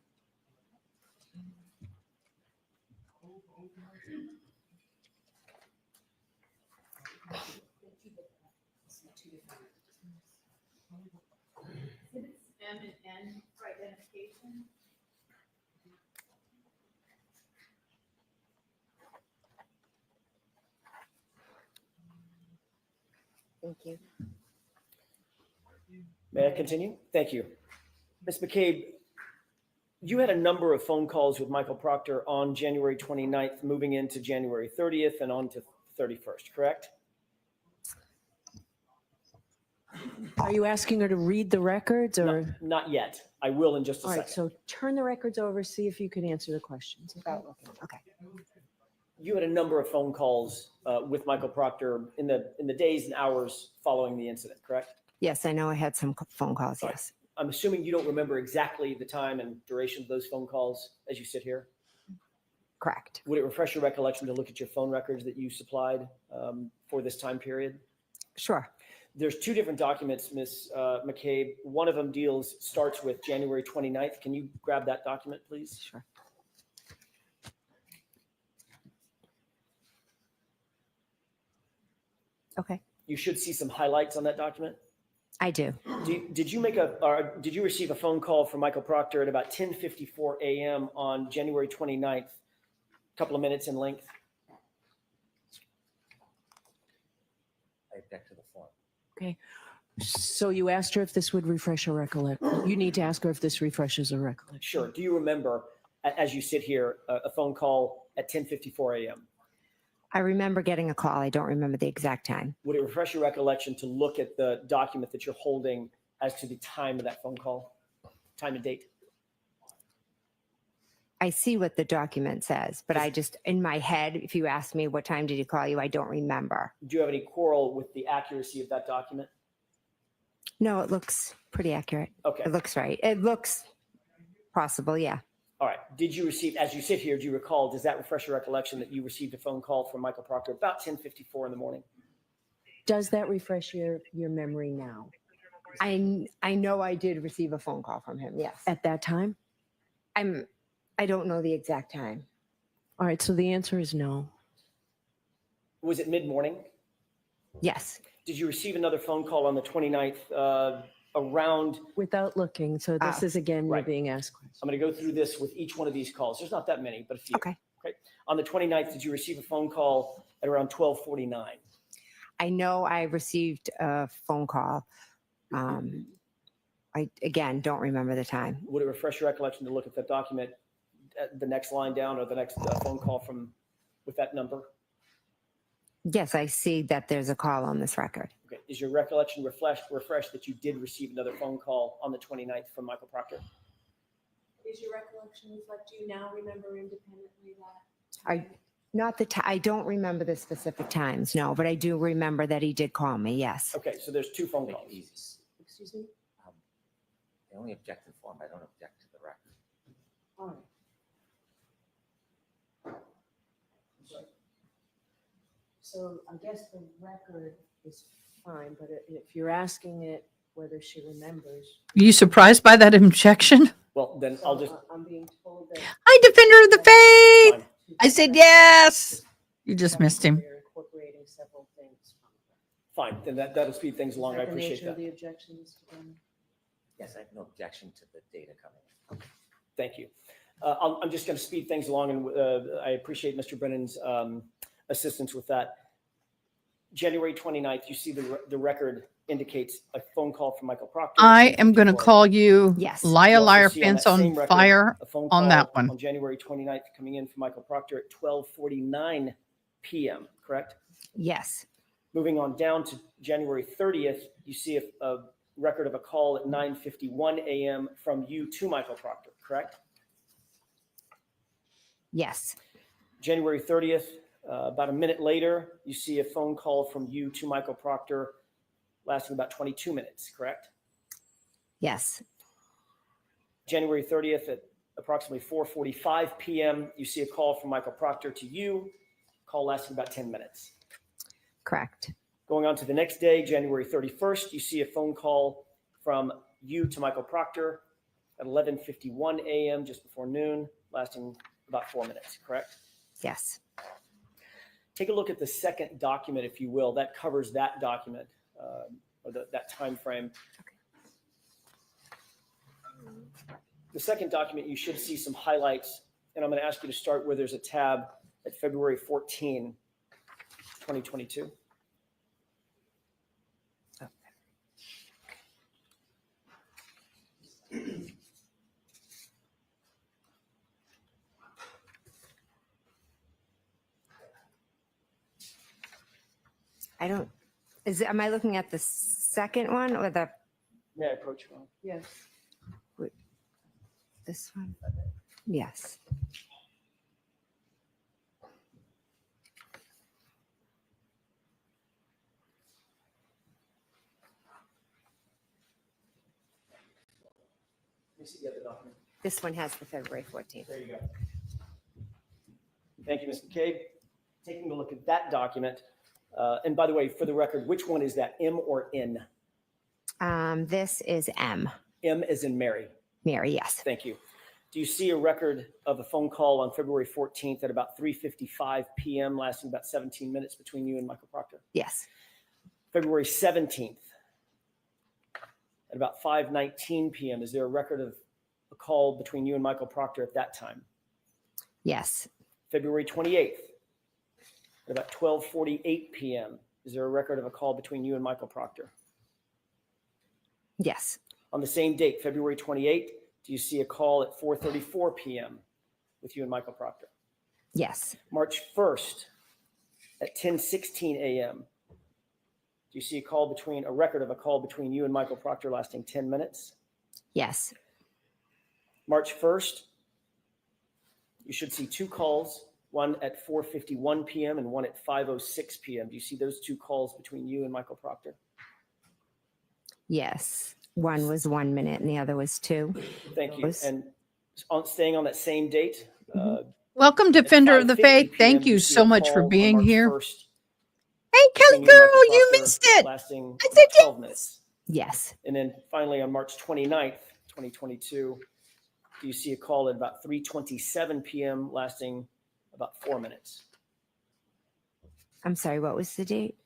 M and N for identification. Thank you. May I continue? Thank you. Ms. McCabe, you had a number of phone calls with Michael Proctor on January 29th, moving into January 30th and on to 31st, correct? Are you asking her to read the records or? Not yet. I will in just a All right, second. so turn the records over, see if you can answer the questions. Okay. You had a number of phone calls with Michael Proctor in the days and hours following the incident, correct? Yes, I know I had some phone calls. All right. Yes. I'm assuming you don't remember exactly the time and duration of those phone calls as you sit here. Correct. Would it refresh your recollection to look at your phone records that you supplied for this time period? Sure. There's two different documents, Ms. McCabe. One of them starts with January 29th. Can you grab that document, please? Sure. Okay. You should see some highlights on that document. I do. Did you receive a phone call from Michael Proctor at about 10:54 a.m. on January 29th, a couple of minutes in length? I object to the form. Okay. So you asked her if this would refresh her recollection. You need to ask her if this refreshes her recollection. Sure. Do you remember, as you sit here, a phone call at 10:54 a.m.? I remember getting a call. I don't remember the exact time. Would it refresh your recollection to look at the document that you're holding as to the time of that phone call, time and date? I see what the document says, but I just, in my head, if you ask me what time did he call you, I don't remember. Do you have any quarrel with the accuracy of that document? No, it looks pretty accurate. Okay. It looks right. It looks possible. Yeah. All right. Did you receive, as you sit here, do you recall, does that refresh your recollection that you received a phone call from Michael Proctor about 10:54 in the morning? Does that refresh your memory now? I know I did receive a phone call from him. Yes. At that time? I don't know the exact time. All right, so the answer is no. Was it mid-morning? Yes. Did you receive another phone call on the 29th around? Without looking, so this is again, you're right. being asked questions. I'm going to go through this with each one of these calls. There's not that many, but a few. Okay. On the 29th, did you receive a phone call at around 12:49? I know I received a phone call. I, again, don't remember the time. Would it refresh your recollection to look at that document, the next line down, or the next phone call with that number? Yes, I see that there's a call on this record. Okay. Is your recollection refreshed that you did receive another phone call on the 29th from Michael Proctor? Is your recollection reflect, do you now remember independently that? I don't remember the specific times, no, but I do remember that he did call me. Yes. Okay, so there's two phone Make calls. it easy. Excuse me? I only object to the form. I don't object to the record. All right. So I guess the record is fine, but if you're asking it whether she remembers. You surprised by that objection? Well, then I'll just. I'm being told that. I defend her of the faith. Fine. I said yes. You just missed him. They're incorporating several things from her. Fine, then that'll speed things Is along. I that the appreciate nature of that. the objection, Mr. Brennan? Yes, I have no objection to the data coming in. Thank you. I'm just going to speed things along, and I appreciate Mr. Brennan's assistance with that. January 29th, you see the record indicates a phone call from Michael Proctor. I am going to 10:54. call you Yes. liar, You also liar, see on pants that on same record fire a phone on call that one. on January 29th coming in from Michael Proctor at 12:49 p.m., correct? Yes. Moving on down to January 30th, you see a record of a call at 9:51 a.m. from you to Michael Proctor, correct? Yes. January 30th, about a minute later, you see a phone call from you to Michael Proctor lasting about 22 minutes, correct? Yes. January 30th at approximately 4:45 p.m., you see a call from Michael Proctor to you, call lasting about 10 minutes. Correct. Going on to the next day, January 31st, you see a phone call from you to Michael Proctor at 11:51 a.m., just before noon, lasting about 4 minutes, correct? Yes. Take a look at the second document, if you will. That covers that document, or that time frame. The second document, you should see some highlights, and I'm going to ask you to start where there's a tab at February 14, 2022. I don't, am I looking at the second one or May I approach you? Yes. this one? Yes. Let me see the other document. This one has the February 14th. There you go. Thank you, Ms. McCabe. Taking a look at that document, and by the way, for the record, which one is that, M or N? This is M. M as in Mary. Mary, yes. Thank you. Do you see a record of a phone call on February 14th at about 3:55 p.m., lasting about 17 minutes between you and Michael Proctor? Yes. February 17th at about 5:19 p.m., is there a record of a call between you and Michael Proctor at that time? Yes. February 28th at about 12:48 p.m., is there a record of a call between you and Michael Proctor? Yes. On the same date, February 28th, do you see a call at 4:34 p.m. with you and Michael Proctor? Yes. March 1st at 10:16 a.m., do you see a record of a call between you and Michael Proctor lasting 10 minutes? Yes. March 1st, you should see two calls, one at 4:51 p.m. and one at 5:06 p.m. Do you see those two calls between you and Michael Proctor? Yes. One was 1 minute and the other was 2. Thank you. Those- And staying on that same date, Welcome, Defender of the 5:50 Faith. p.m., Thank you see so a much call for on being March here. 1st Hey, Kelly between you and girl, Michael you Proctor, missed it. lasting I about said 12 minutes. Yes. And then finally on March 29th, 2022, do you see a call at about 3:27 p.m. lasting about 4 minutes? I'm sorry, what was the date?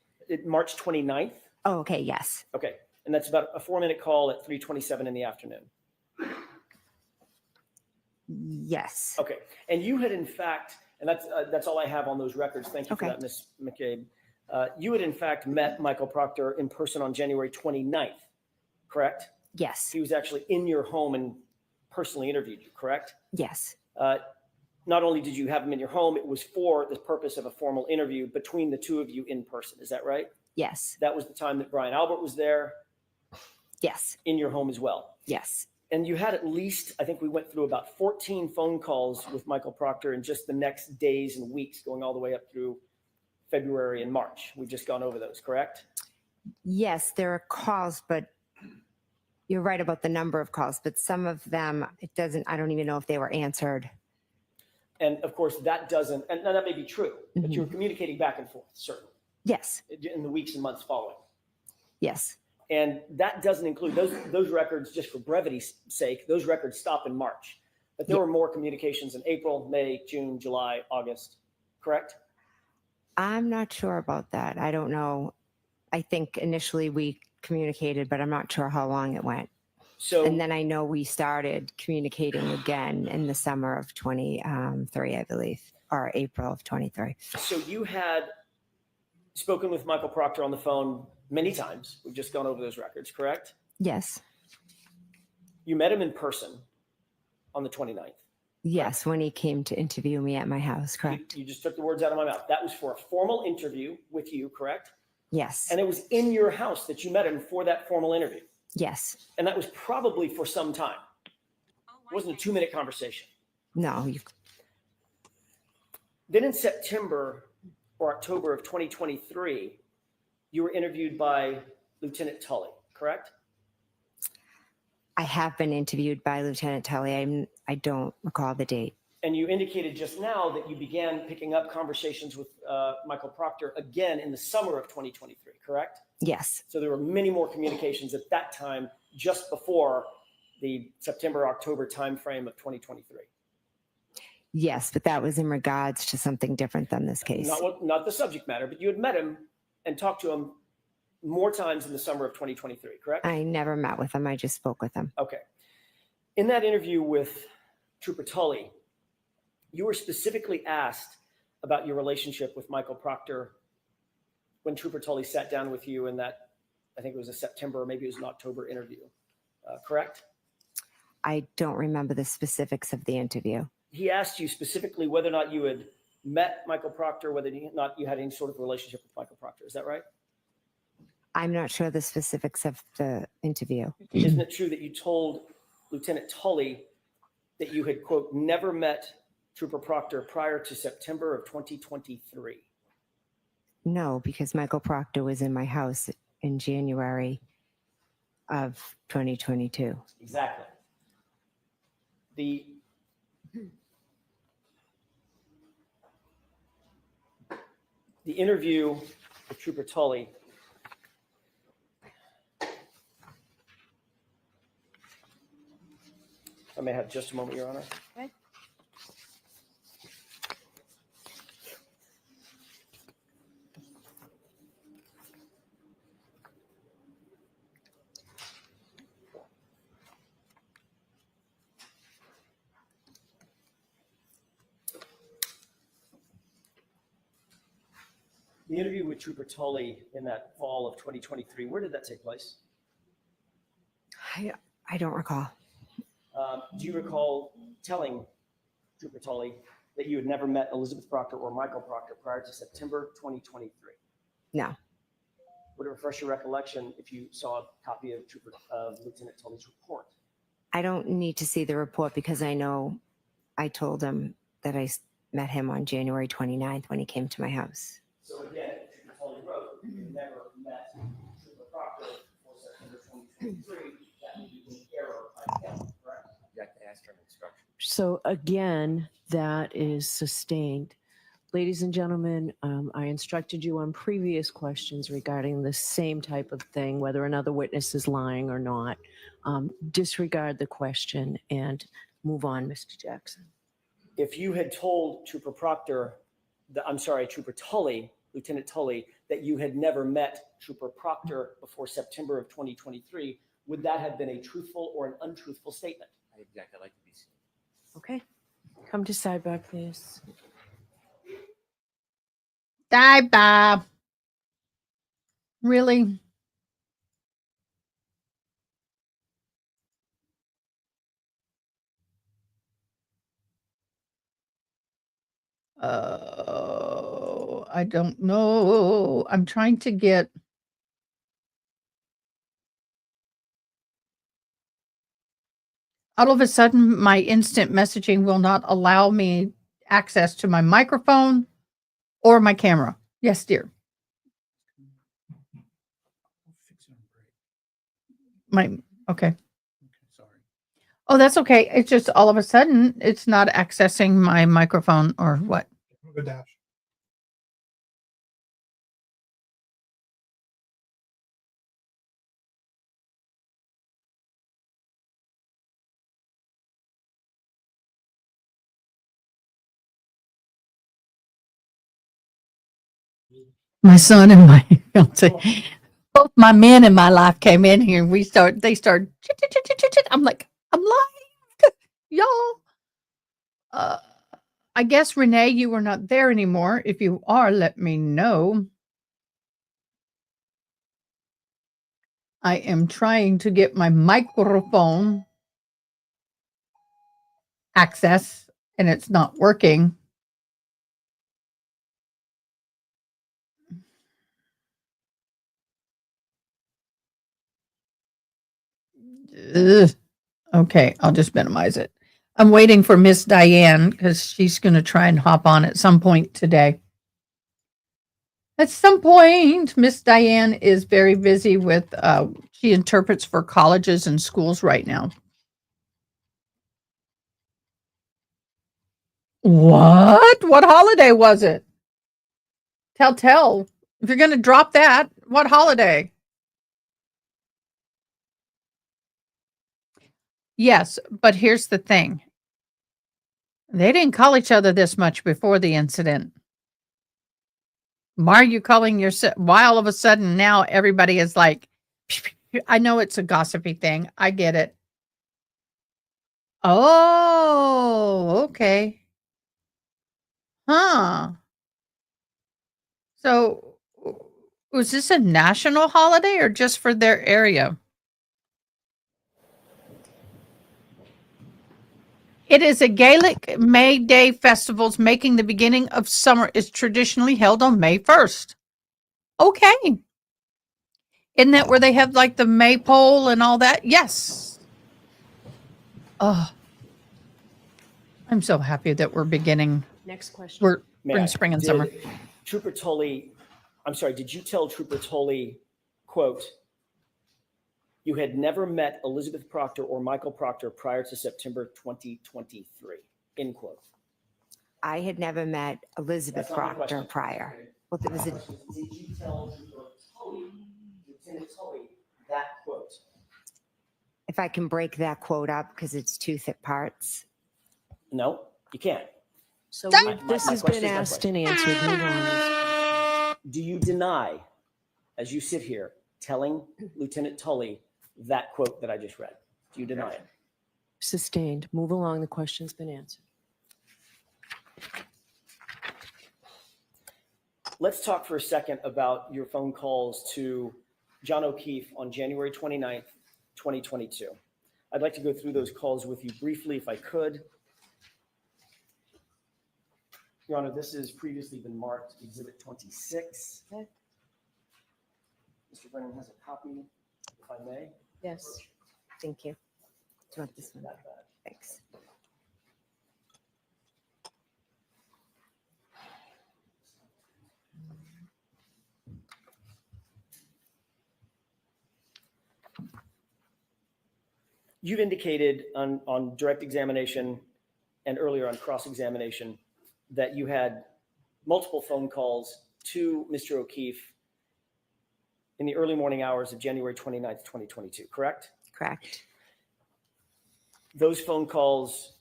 March 29th? Oh, okay. Yes. Okay. And that's about a 4-minute call at 3:27 in the afternoon. Yes. Okay. And you had in fact, and that's all I have on those records. Thank you Okay. for that, Ms. McCabe. You had in fact met Michael Proctor in person on January 29th, correct? Yes. He was actually in your home and personally interviewed you, correct? Yes. Not only did you have him in your home, it was for the purpose of a formal interview between the two of you in person. Is that right? Yes. That was the time that Brian Albert was there Yes. in your home as well. Yes. And you had at least, I think we went through about 14 phone calls with Michael Proctor in just the next days and weeks, going all the way up through February and March. We've just gone over those, correct? Yes, there are calls, but you're right about the number of calls, but some of them, I don't even know if they were answered. And of course, that doesn't, and that may be true, but Mhm. you're communicating back and forth, certainly, Yes. in the weeks and months following. Yes. And that doesn't include those records, just for brevity's sake, those records stop in March. But there Yeah. were more communications in April, May, June, July, August, correct? I'm not sure about that. I don't know. I think initially we communicated, but I'm not sure how long it went. So And then I know we started communicating again in the summer of 23, I believe, or April of 23. So you had spoken with Michael Proctor on the phone many times. We've just gone over those records, correct? Yes. You met him in person on the 29th. Yes, when he came to interview me at my house, correct? You just took the words out of my mouth. That was for a formal interview with you, correct? Yes. And it was in your house that you met him for that formal interview. Yes. And that was probably for some time. It wasn't a 2-minute conversation. No, you, Then in September or October of 2023, you were interviewed by Lieutenant Tully, correct? I have been interviewed by Lieutenant Tully. I don't recall the date. And you indicated just now that you began picking up conversations with Michael Proctor again in the summer of 2023, correct? Yes. So there were many more communications at that time, just before the September-October timeframe of 2023. Yes, but that was in regards to something different than this case. Not the subject matter, but you had met him and talked to him more times in the summer of 2023, correct? I never met with him. I just spoke with him. Okay. In that interview with Trooper Tully, you were specifically asked about your relationship with Michael Proctor when Trooper Tully sat down with you in that, I think it was a September or maybe it was an October interview, correct? I don't remember the specifics of the interview. He asked you specifically whether or not you had met Michael Proctor, whether or not you had any sort of relationship with Michael Proctor. Is that right? I'm not sure the specifics of the interview. Isn't it true that you told Lieutenant Tully that you had, quote, never met Trooper Proctor prior to September of 2023? No, because Michael Proctor was in my house in January of 2022. Exactly. The interview with Trooper Tully, I may have just a moment, Your Honor. Okay. The interview with Trooper Tully in that fall of 2023, where did that take place? I don't recall. Do you recall telling Trooper Tully that you had never met Elizabeth Proctor or Michael Proctor prior to September 2023? No. Would it refresh your recollection if you saw a copy of Lieutenant Tully's report? I don't need to see the report because I know I told him that I met him on January 29th when he came to my house. So again, Trooper Tully wrote that you never met Trooper Proctor before September 2023. That would be an error by him, correct? You have to ask for an instruction. So again, that is sustained. Ladies and gentlemen, I instructed you on previous questions regarding the same type of thing, whether another witness is lying or not. Disregard the question and move on, Mr. Jackson. If you had told Trooper Tully, Lieutenant Tully, that you had never met Trooper Proctor before September of 2023, would that have been a truthful or an untruthful statement? I object. I'd like to be seen. Okay. Come to sidebar, please. Die, Bob. Really? I don't know. I'm trying to get. All of a sudden, my instant messaging will not allow me access to my microphone or my camera. Yes, dear. I'll fix it on break. Okay. Okay, sorry. Oh, that's okay. It's just all of a sudden it's not accessing my microphone or what. Good dash. My son and my fiance both my men in my life came in here and they started, I'm like, I'm live, y'all. I guess, Renee, you are not there anymore. If you are, let me know. I am trying to get my microphone access and it's not working. Ugh. Okay, I'll just minimize it. I'm waiting for Miss Diane because she's going to try and hop on at some point today. At some point, Miss Diane is very busy with, she interprets for colleges and schools right now. What? What holiday was it? Tell. If you're going to drop that, what holiday? Yes, but here's the thing. They didn't call each other this much before the incident. Why are you calling why all of a sudden now everybody is like, I know it's a gossipy thing. I get it. Oh, okay. Huh. So was this a national holiday or just for their area? It is a Gaelic May Day festivals making the beginning of summer is traditionally held on May 1st. Okay. Isn't that where they have like the maypole and all that? Yes. Oh, I'm so happy that we're beginning. Next question. We're May in I? spring and summer. Trooper Tully, I'm sorry, did you tell Trooper Tully, quote, you had never met Elizabeth Proctor or Michael Proctor prior to September 2023, end quote. I had never met Elizabeth That's not my Proctor question. prior. Well, there was a, Did you tell Trooper Tully, Lieutenant Tully, that quote? if I can break that quote up because it's two thick parts. No, you can't. So My- this my has question been is my asked question. and answered. Move on. Do you deny, as you sit here, telling Lieutenant Tully that quote that I just read? Do you deny it? Sustained. Move along. The question's been answered. Let's talk for a second about your phone calls to John O'Keefe on January 29th, 2022. I'd like to go through those calls with you briefly if I could. Your Honor, this has previously been marked Exhibit 26. Okay. Mr. Brennan has a copy, if I may. Yes. Thank you. Do you want this one? That bad. Thanks. You've indicated on direct examination and earlier on cross-examination that you had multiple phone calls to Mr. O'Keefe in the early morning hours of January 29th, 2022, correct? Correct. Those phone calls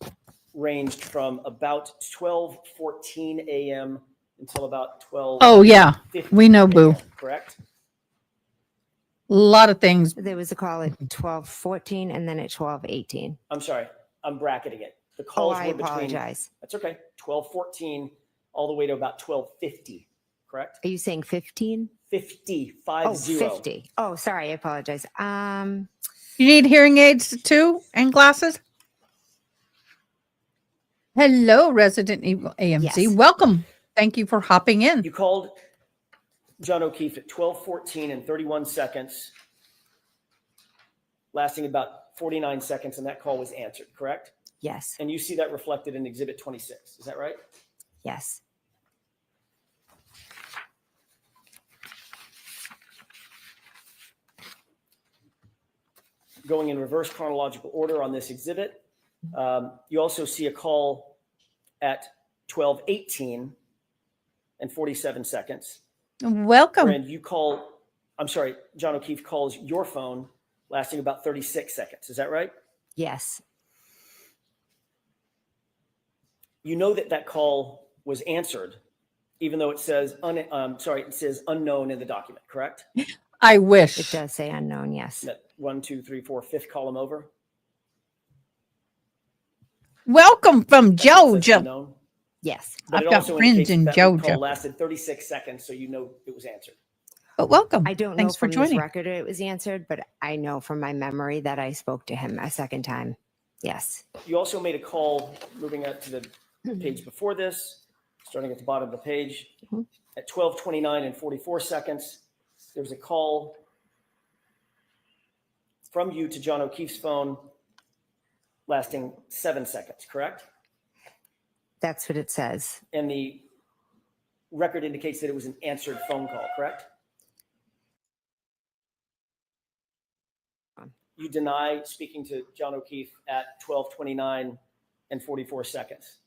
ranged from about 12:14 a.m. until about 12. Oh, yeah. We know, boo. Correct? A lot of things. There was a call at 12:14 and then at 12:18. I'm sorry, I'm bracketing it. The Oh, calls I were between, apologize. that's okay, 12:14 all the way to about 12:50, correct? Are you saying 15? 50, Oh, 50. 50. Oh, sorry. I apologize. You need hearing aids too and glasses? Hello, Resident Evil AMC. Yes. Welcome. Thank you for hopping in. You called John O'Keefe at 12:14 and 31 seconds, lasting about 49 seconds, and that call was answered, correct? Yes. And you see that reflected in Exhibit 26, is that right? Yes. Going in reverse chronological order on this exhibit, you also see a call at 12:18 and 47 seconds. Welcome. And you call, I'm sorry, John O'Keefe calls your phone lasting about 36 seconds. Is that right? Yes. You know that that call was answered, even though it says, it says unknown in the document, correct? I It wish. does say unknown, yes. That 1, 2, 3, 4, fifth column over. Welcome from That's what says Georgia. unknown. Yes. But I've it got also friends indicates in that Georgia. call lasted 36 seconds, so you know it was answered. But welcome. I don't know Thanks for from this joining. record it was answered, but I know from my memory that I spoke to him a second time. Yes. You also made a call, moving out to the page before this, starting at the bottom of the page, Mhm. at 12:29 and 44 seconds. There was a call from you to John O'Keefe's phone lasting 7 seconds, correct? That's what it says. And the record indicates that it was an answered phone call, correct? You deny speaking to John O'Keefe at 12:29 and 44 seconds.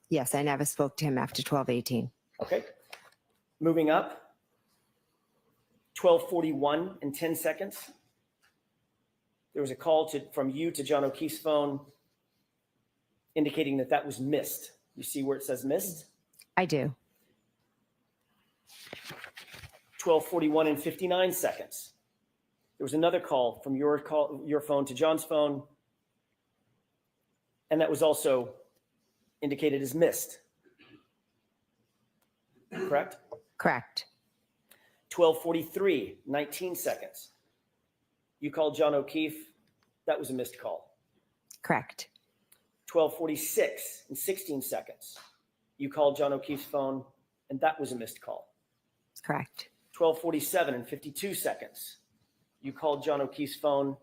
Yes, I never spoke to him after 12:18. Okay. Moving up, 12:41 and 10 seconds. There was a call from you to John O'Keefe's phone indicating that that was missed. You see where it says missed? I do. 12:41 and 59 seconds. There was another call from your phone to John's phone, and that was also indicated as missed. Correct? Correct. 12:43, 19 seconds. You called John O'Keefe. That was a missed call. Correct. 12:46 and 16 seconds. You called John O'Keefe's phone, and that was a missed call. Correct. 12:47 and 52 seconds. You called John O'Keefe's phone,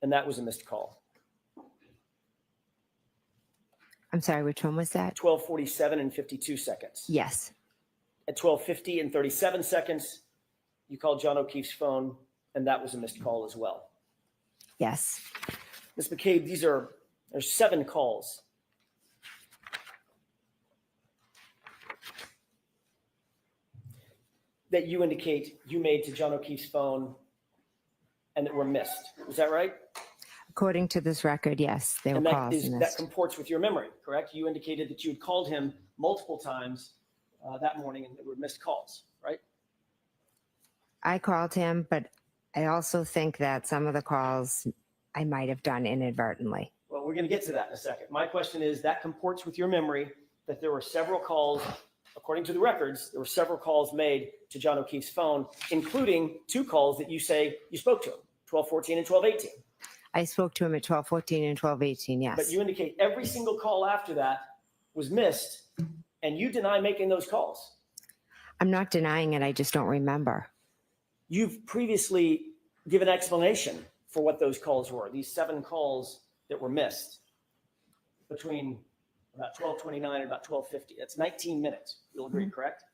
and that was a missed call. I'm sorry, which one was that? 12:47 and 52 seconds. Yes. At 12:50 and 37 seconds, you called John O'Keefe's phone, and that was a missed call as well. Yes. Ms. McCabe, there's 7 calls. That you indicate you made to John O'Keefe's phone and that were missed. Is that right? According to this record, yes, they were And calls that missed. comports with your memory, correct? You indicated that you had called him multiple times that morning and there were missed calls, right? I called him, but I also think that some of the calls I might have done inadvertently. Well, we're going to get to that in a second. My question is that comports with your memory that there were several calls, according to the records, there were several calls made to John O'Keefe's phone, including 2 calls that you say you spoke to him, 12:14 and 12:18. I spoke to him at 12:14 and 12:18, yes. But you indicate every single call after that was missed, and you deny making those calls. I'm not denying it, I just don't remember. You've previously given explanation for what those calls were, these 7 calls that were missed between about 12:29 and about 12:50. That's 19 minutes. You'll agree, correct?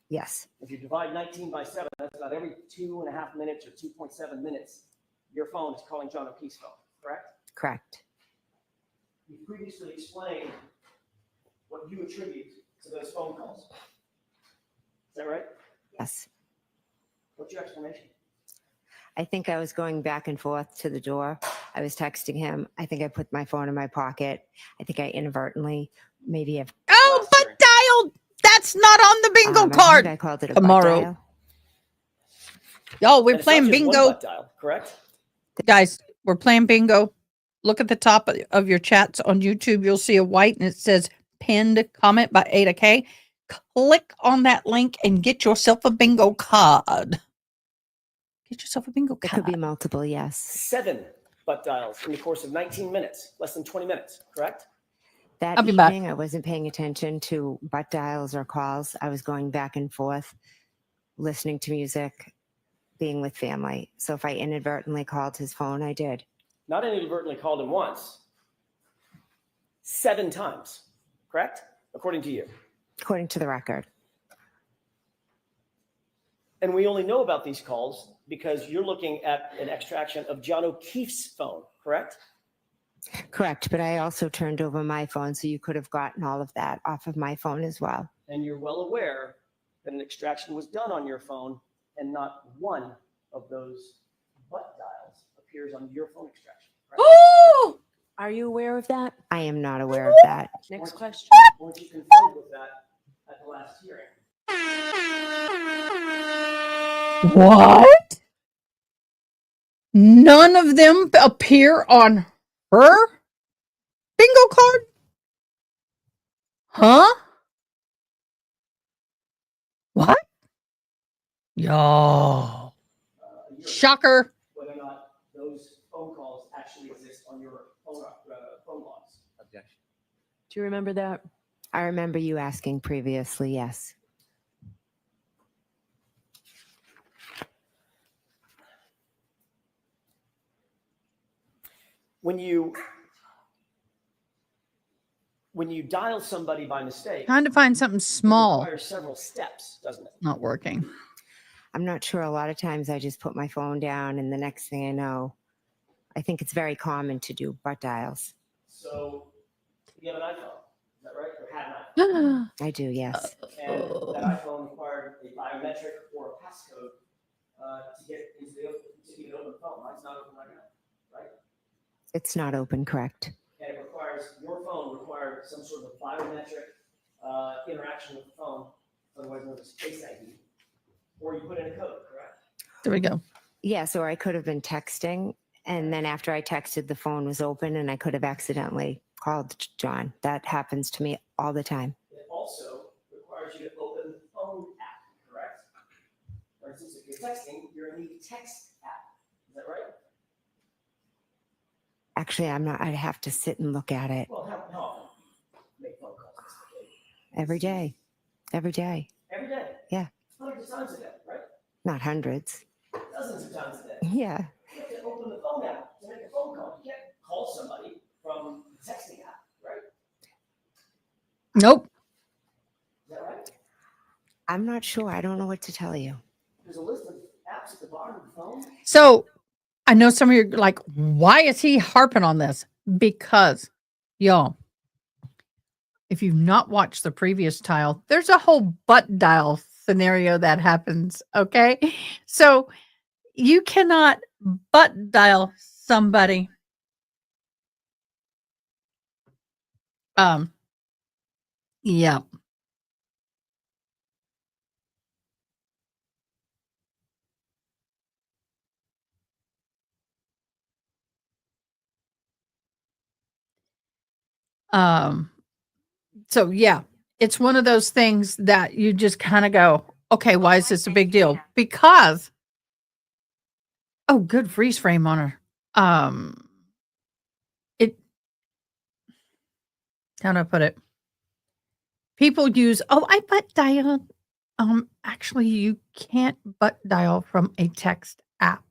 Yes. If you divide 19 by 7, that's about every 2.5 minutes or 2.7 minutes, your phone is calling John O'Keefe's phone, correct? Correct. You previously explained what you attribute to those phone calls. Is that right? Yes. What's your explanation? I think I was going back and forth to the door. I was texting him. I think I put my phone in my pocket. I think I inadvertently maybe have. Oh, Last butt hearing. dial. That's not on the bingo I think card. I called it a tomorrow. butt dial. Y'all, we're And it's not playing just one bingo. butt dial, correct? Guys, we're playing bingo. Look at the top of your chats on YouTube. You'll see a white and it says pinned comment by Ada K. Click on that link and get yourself a bingo card. Get yourself a bingo It card. could be multiple, yes. 7 butt dials in the course of 19 minutes, less than 20 minutes, correct? That I'll be back. evening, I wasn't paying attention to butt dials or calls. I was going back and forth, listening to music, being with family. So if I inadvertently called his phone, I did. Not inadvertently called him once, 7 times, correct? According to you. According to the record. And we only know about these calls because you're looking at an extraction of John O'Keefe's phone, correct? Correct. But I also turned over my phone, so you could have gotten all of that off of my phone as well. And you're well aware that an extraction was done on your phone and not one of those butt dials appears on your phone extraction, correct? Ooh! Are you aware of that? I am not aware of that. Next question. Weren't you confronted with that at the last hearing? What? None of them appear on her bingo card? Huh? What? Y'all. Shocker. Whether or not those phone calls actually exist on your phone logs. Objection. Do you remember that? I remember you asking previously, yes. When you dial somebody by mistake, Trying to find something it small. requires several steps, doesn't it? Not working. I'm not sure. A lot of times I just put my phone down and the next thing I know, I think it's very common to do butt dials. So you have an iPhone, is that right? Or had an iPhone. I do, yes. And that iPhone required a biometric or a passcode to get into to even open the phone. Right? It's not open right now, right? It's not open, correct? And it requires your phone required some sort of biometric interaction with the phone, otherwise known as Face ID, or you put in a code, correct? There we go. Yes, or I could have been texting, and then after I texted, the phone was open, and I could have accidentally called John. That happens to me all the time. It also requires you to open the phone app, correct? For instance, if you're texting, you're in the text app. Is that right? Actually, I'm not. I'd have to sit and look at it Well, how often make phone calls? every day. Every day. Every day? Yeah. Hundreds of times a day, right? Not hundreds. Dozens of times a day. Yeah. You have to open the phone app to make a phone call. You can't call somebody from the texting app, right? Nope. Is that right? I'm not sure. I don't know what to tell you. There's a list of apps at the bottom of the phone. So I know some of you are like, why is he harping on this? Because, y'all, if you've not watched the previous tile, there's a whole butt dial scenario that happens. Okay. So you cannot butt dial somebody. Yeah. So yeah, it's one of those things that you just kind of go, okay, why is this a big deal? Because, oh, good freeze frame on her. It, how do I put it? People use, oh, I butt dial. Actually, you can't butt dial from a text app.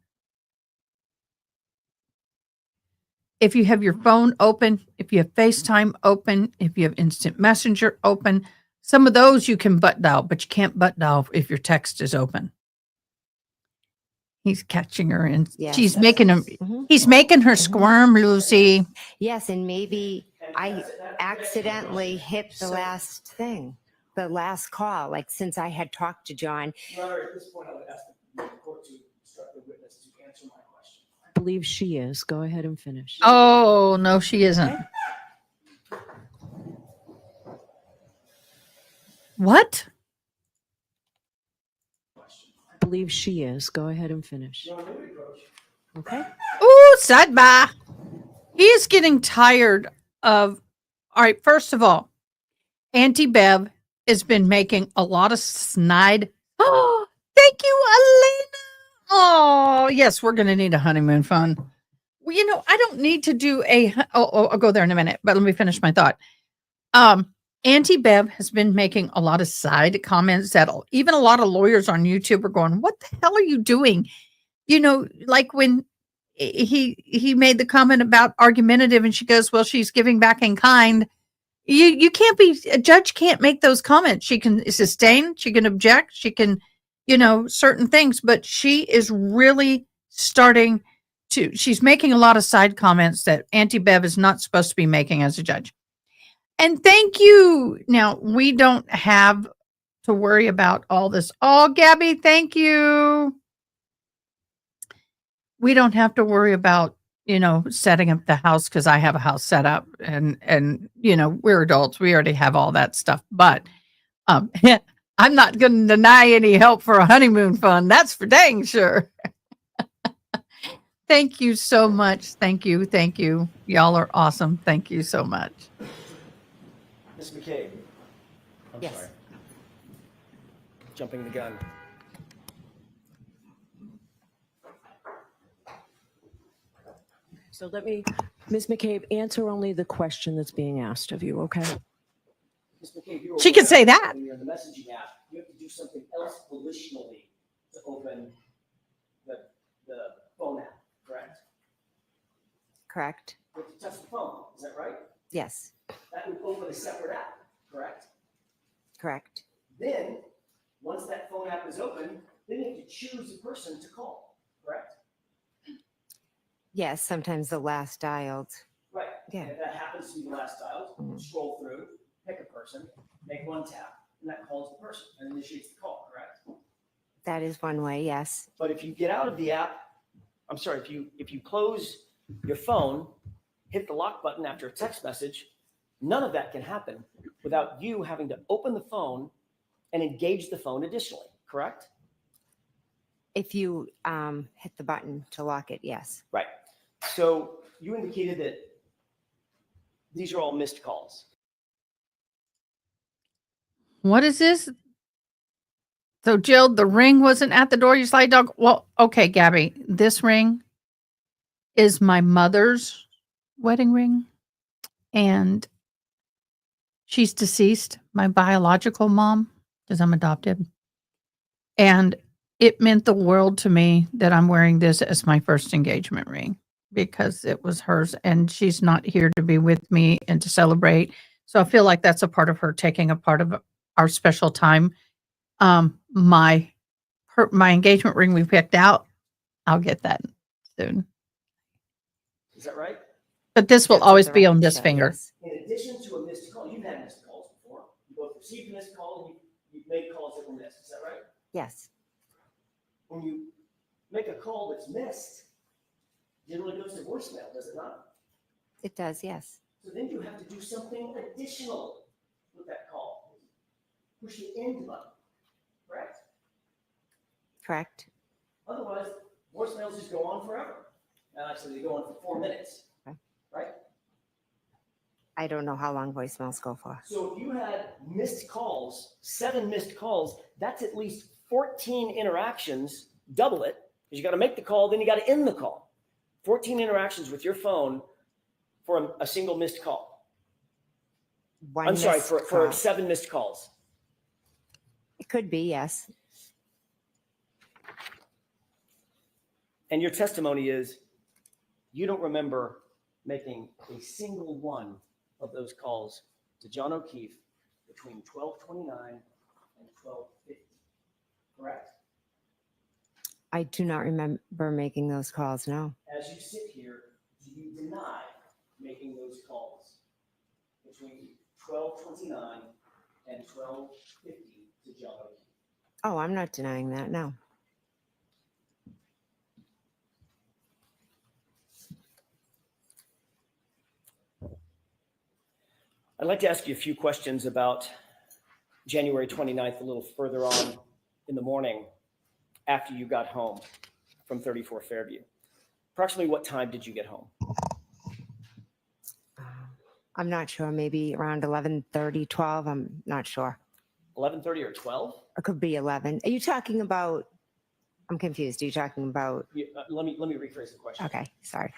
If you have your phone open, if you have FaceTime open, if you have Instant Messenger open, some of those you can butt dial, but you can't butt dial if your text is open. He's catching her and Yes. she's making him, Mhm. he's making her squirm, Lucy. Yes, and maybe I accidentally hit the last thing, the last call. Like since I had talked to John, Your Honor, at this point, I would ask the court to instruct the witness to answer my question. I believe she is. Go ahead and finish. Oh, no, she isn't. What? I believe she is. Go ahead and finish. Okay. Ooh, sidebar. He is getting tired of, all right, first of all, Auntie Bev has been making a lot of snide. Oh, thank you, Elena. Oh, yes, we're going to need a honeymoon fund. Well, you know, I don't need to do I'll go there in a minute, but let me finish my thought. Auntie Bev has been making a lot of side comments that even a lot of lawyers on YouTube are going, what the hell are you doing? You know, like when he made the comment about argumentative and she goes, well, she's giving back in kind. You can't be, a judge can't make those comments. She can sustain, she can object, she can, you know, certain things, but she is really starting to, she's making a lot of side comments that Auntie Bev is not supposed to be making as a judge. And thank you. Now, we don't have to worry about all this. Oh, Gabby, thank you. We don't have to worry about, you know, setting up the house because I have a house set up and you know, we're adults. We already have all that stuff. But I'm not going to deny any help for a honeymoon fund. That's for dang sure. Thank you so much. Thank you. Thank you. Y'all are awesome. Thank you so much. Ms. McCabe. I'm Yes. sorry. Jumping the gun. So let me, Ms. McCabe, answer only the question that's being asked of you, okay? Ms. McCabe, you're She can aware say that. When you're in the messaging app, you have to do something else volitionally to open the phone app, correct? Correct. You have to touch the phone, is that right? Yes. That would open a separate app, correct? Correct. Then, once that phone app is open, then you have to choose a person to call, correct? Yes. Sometimes the last dialed. Right. Yeah. And if that happens to be the last dial, scroll through, pick a person, make one tap, and that calls the person and initiates the call, correct? That is one way. Yes. But if you get out of the app, if you close your phone, hit the lock button after a text message, none of that can happen without you having to open the phone and engage the phone additionally, correct? If you hit the button to lock it, yes. Right. So you indicated that these are all missed calls. What is this? So, Jill, the ring wasn't at the door. You slide dog. Well, okay, Gabby, this ring is my mother's wedding ring, and she's deceased, my biological mom, because I'm adopted. And it meant the world to me that I'm wearing this as my first engagement ring because it was hers, and she's not here to be with me and to celebrate. So I feel like that's a part of her taking a part of our special time. My my engagement ring we picked out, I'll get that soon. Is that right? But this will That's at always the be on record this show, finger. yes. In addition to a missed call, you've had missed calls before. You both received a missed call and you've made calls that were missed. Is that right? Yes. When you make a call that's missed, generally goes to voicemail, does it not? It does. Yes. So then you have to do something additional with that call. Push the end button, correct? Correct. Otherwise, voicemails just go on forever. And actually, they go on for 4 minutes, Okay. right? I don't know how long voicemails go for. So if you had missed calls, 7 missed calls, that's at least 14 interactions, double it, because you got to make the call, then you got to end the call. 14 interactions with your phone for a single missed call. One I'm sorry, missed for call. 7 missed calls. It could be, yes. And your testimony is you don't remember making a single one of those calls to John O'Keefe between 12:29 and 12:50, correct? I do not remember making those calls. No. As you sit here, do you deny making those calls between 12:29 and 12:50 to John O'Keefe? Oh, I'm not denying that. No. I'd like to ask you a few questions about January 29th, a little further on in the morning after you got home from 34 Fairview. Approximately what time did you get home? I'm not sure. Maybe around 11:30, 12. I'm not sure. 11:30 or 12? It could be 11. Are you talking about? I'm confused. Are you talking about? Let me rephrase the question. Okay. Sorry.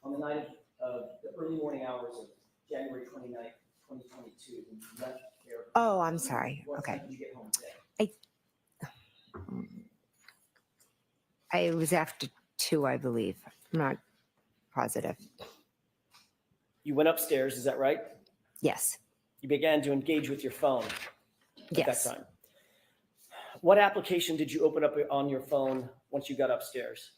On the night of the early morning hours of January 29th, 2022, when you left Fairview. Oh, I'm sorry. What Okay. time did you get home today? It was after 2, I believe. I'm not positive. You went upstairs, is that right? Yes. You began to engage with your phone at Yes. that time. What application did you open up on your phone once you got upstairs?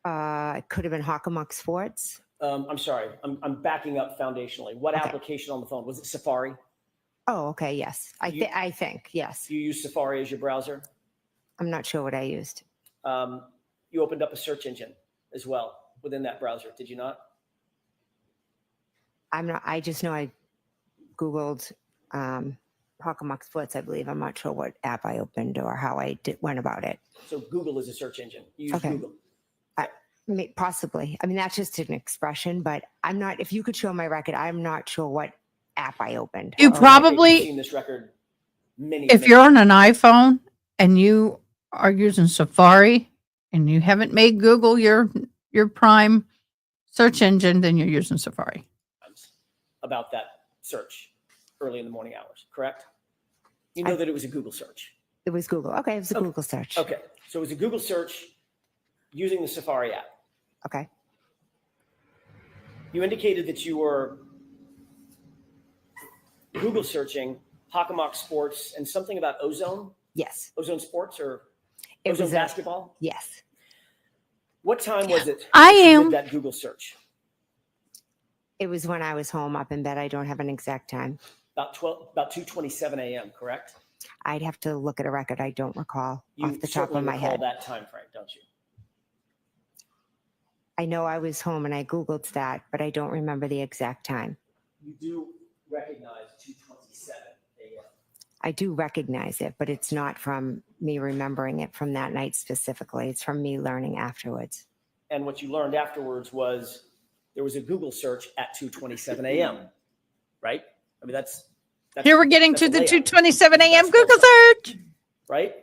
It could have been Hockomock Sports. I'm sorry, I'm backing up foundationally. What Okay. application on the phone? Was it Safari? Oh, okay. Yes. You- I think. Yes. You use Safari as your browser? I'm not sure what I used. You opened up a search engine as well within that browser, did you not? I'm not. I just know I Googled Hockomock Sports, I believe. I'm not sure what app I opened or how I went about it. So Google is a search engine. You use Okay. Google. Possibly. I mean, that's just an expression, but I'm not, if you could show my record, I'm not sure what app I opened. You or- You've probably, seen this record many. if many you're on an iPhone and you are using Safari and you haven't made Google your prime search engine, then you're using Safari. times about that search early in the morning hours, correct? You know that it was a Google search. It was Google. Okay, it was a Okay. Google search. Okay, so it was a Google search using the Safari app. Okay. You indicated that you were Google searching Hockomock Sports and something about Ozone, Yes. Ozone Sports or It Ozone was Basketball. yes. What time was it? I that you am- did that Google search. It was when I was home up in bed. I don't have an exact time. About 2:27 a.m. Correct? I'd have to look at a record. I don't recall You off the top certainly of my recall head. that time frame, don't you? I know I was home and I Googled that, but I don't remember the exact time. You do recognize 2:27 a.m. I do recognize it, but it's not from me remembering it from that night specifically. It's from me learning afterwards. And what you learned afterwards was there was a Google search at 2:27 a.m. Right? I mean, that's Here we're getting that's to a the layout, 2:27 a.m. Basketball Google site. search. right?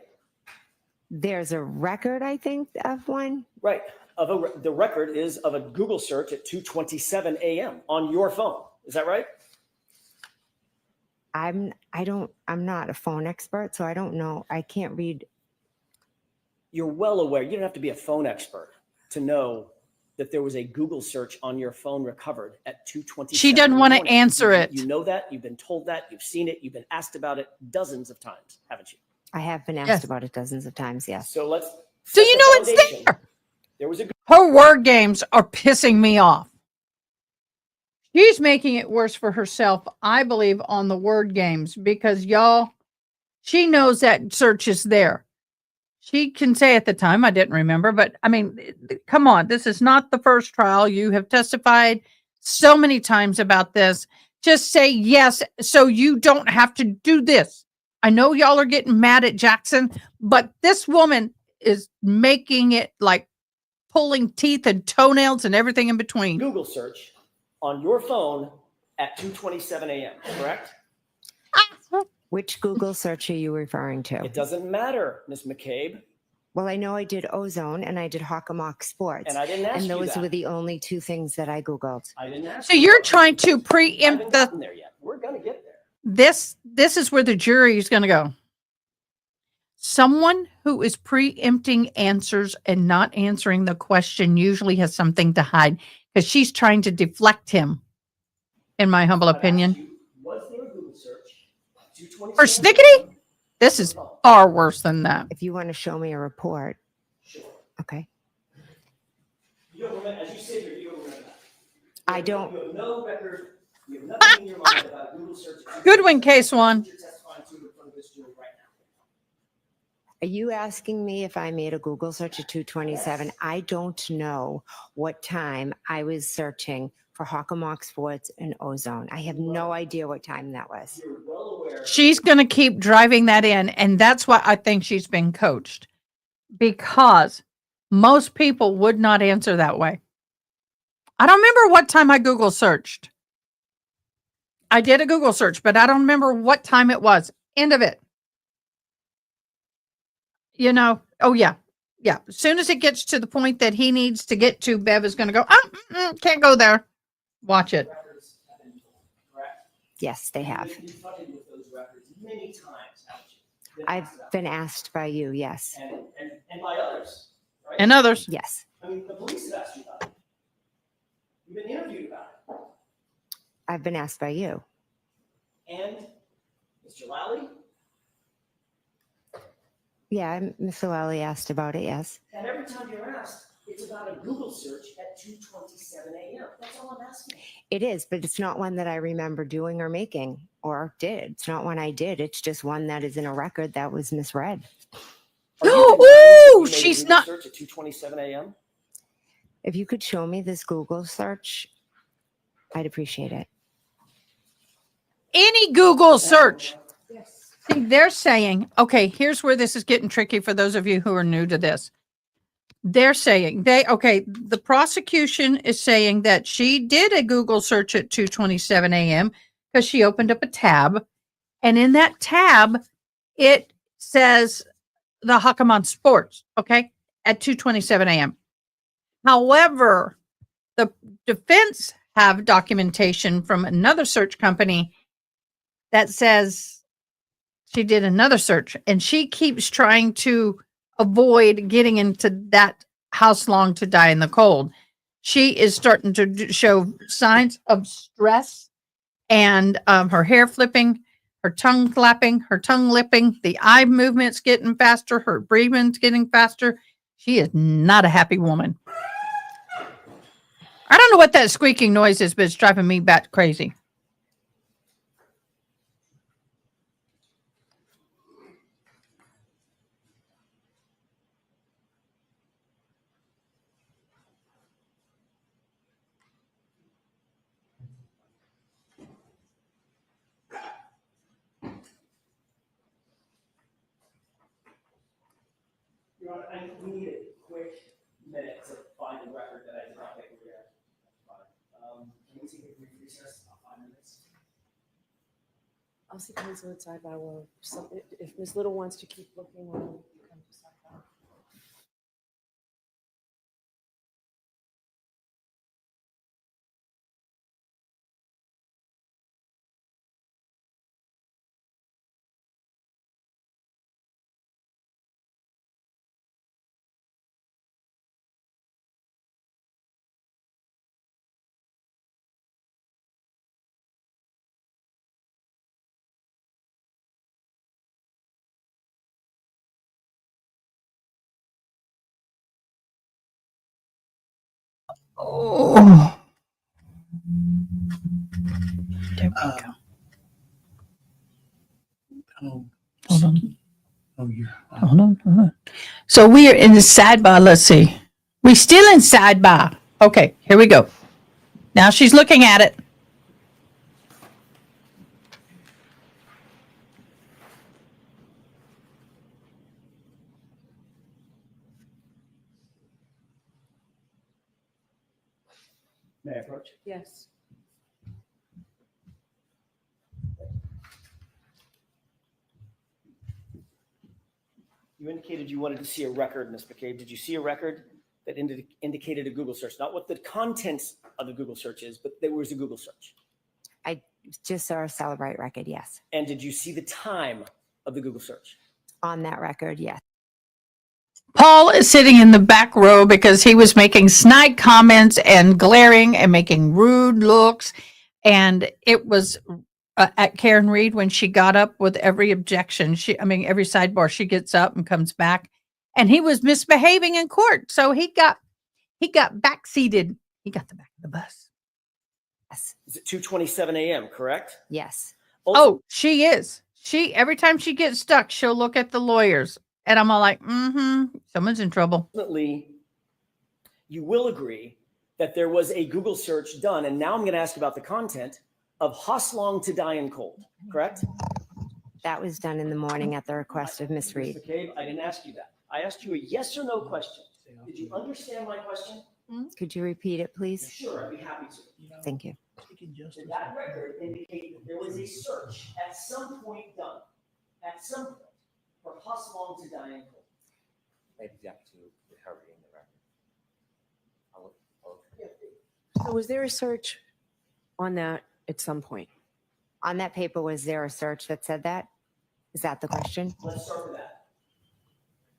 There's a record, I think, of one. Right. The record is of a Google search at 2:27 a.m. on your phone. Is that right? I'm not a phone expert, so I don't know. I can't read. You're well aware. You don't have to be a phone expert to know that there was a Google search on your phone recovered at 2:27. She doesn't in the want to morning. answer it. You know that. You've been told that. You've seen it. You've been asked about it dozens of times, haven't you? I have been asked Yes. about it dozens of times. Yes. So let's. So set you the know it's foundation. there. There was a. Her word games are pissing me off. She's making it worse for herself, I believe, on the word games because y'all, she knows that search is there. She can say at the time, I didn't remember, but I mean, come on, this is not the first trial. You have testified so many times about this. Just say yes so you don't have to do this. I know y'all are getting mad at Jackson, but this woman is making it like pulling teeth and toenails and everything in between. Google search on your phone at 2:27 a.m. Correct? Which Google search are you referring to? It doesn't matter, Ms. McCabe, Well, I know I did Ozone and I did Hockomock Sports. and I didn't ask And you those that. were the only two things that I Googled. I didn't ask. So you you're that. trying to I haven't preempt the gotten there yet. We're gonna get there. this is where the jury is going to go. Someone who is preempting answers and not answering the question usually has something to hide because she's trying to deflect him, in my humble I've asked opinion. you, was there a Google search at 2:27 For Stickety? This is far worse than that. If you want to show me a report, Sure. okay. You don't remember, as you sit here, you don't remember that. I don't. You have no record. You have nothing in your mind about a Google search. at Goodwin, 2:27. case one. You're testifying to in front of this jury right now. Are you asking me if I made a Google search at 2:27? I don't know what time I was searching for Hockomock Sports and Ozone. I have no idea what time that was. You're well aware. She's going to keep driving that in. And that's why I think she's been coached because most people would not answer that way. I don't remember what time I Google searched. I did a Google search, but I don't remember what time it was. End of it. You know, oh yeah. Yeah. As soon as it gets to the point that he needs to get to, Bev is going to go, can't go there. Watch it. Records have been told, correct? Yes, they have. You've been confronted with those records many times, haven't you? I've been asked by you, yes. And by others, right? And others. Yes. I mean, the police have asked you about it. You've been interviewed about it. I've been asked by you. And Mr. Lally, Yeah, Mr. Lally asked about it, yes. and every time you're asked, it's about a Google search at 2:27 a.m. That's all I'm asking. It is, but it's not one that I remember doing or making or did. It's not one I did. It's just one that is in a record that was misread. Are you denying that Ooh, you made a she's Google not. search at 2:27 a.m. If you could show me this Google search, I'd appreciate it. Any Google search. See, they're saying, okay, here's where this is getting tricky for those of you who are new to this. They're saying the prosecution is saying that she did a Google search at 2:27 a.m. because she opened up a tab, and in that tab it says the Hakaman Sports, okay, at 2:27 a.m. However, the defense have documentation from another search company that says she did another search, and she keeps trying to avoid getting into that house long to die in the cold. She is starting to show signs of stress, and her hair flipping, her tongue clapping, her tongue lipping, the eye movements getting faster, her breathing's getting faster. She is not a happy woman. I don't know what that squeaking noise is, but it's driving me bat crazy. Your Honor, we need a quick minute to find the record that I did not take over here. Can we take a brief recess, about 5 minutes? I'll see counsel at sidebar. Well, if Ms. Little wants to keep looking, we'll come to sidebar. Oh. There we go. Oh, Hold on. oh, yeah. Hold on. So we are in the sidebar. Let's see. We still in sidebar. Okay, here we go. Now she's looking at it. May I approach? Yes. You indicated you wanted to see a record, Ms. McCabe. Did you see a record that indicated a Google search? Not what the contents of the Google search is, but there was a Google search. I just saw a Celebrate record, yes. And did you see the time of the Google search? On that record, yes. Paul is sitting in the back row because he was making snide comments and glaring and making rude looks. And it was at Karen Reed when she got up with every objection. Every sidebar, she gets up and comes back. And he was misbehaving in court. So he got backseated. He got the back of the bus. Yes. Is it 2:27 a.m., correct? Yes. Oh, she is. Every time she gets stuck, she'll look at the lawyers. And I'm all like, someone's in trouble. Ultimately, you will agree that there was a Google search done. And now I'm going to ask about the content of Hoslong to Die in Cold, correct? That was done in the morning at the request of Ms. Reed. Ms. McCabe, I didn't ask you that. I asked you a yes or no question. Did you understand my question? Could you repeat it, please? Sure, I'd be happy to. Thank you. Did that record indicate that there was a search at some point done, at some point, for Hoslong to Die in Cold? I object to her reading the record. So was there a search on that at some point? On that paper, was there a search that said that? Is that the question? Let's start with that.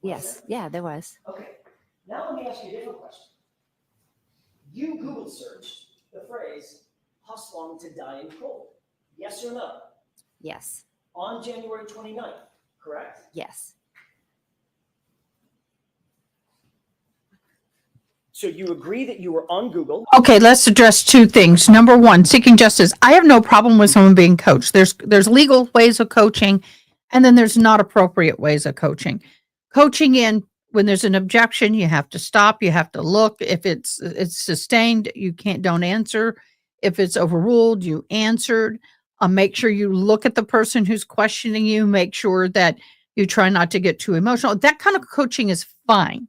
Yes. Yeah, there was. Okay, now let me ask you a different question. You Google searched the phrase Hoslong to Die in Cold. Yes or no? Yes. On January 29th, correct? Yes. So you agree that you were on Google. Okay, let's address two things. Number one, seeking justice. I have no problem with someone being coached. There's legal ways of coaching, and then there's not appropriate ways of coaching. Coaching in when there's an objection, you have to stop. You have to look. If it's sustained, don't answer. If it's overruled, you answered. Make sure you look at the person who's questioning you. Make sure that you try not to get too emotional. That kind of coaching is fine.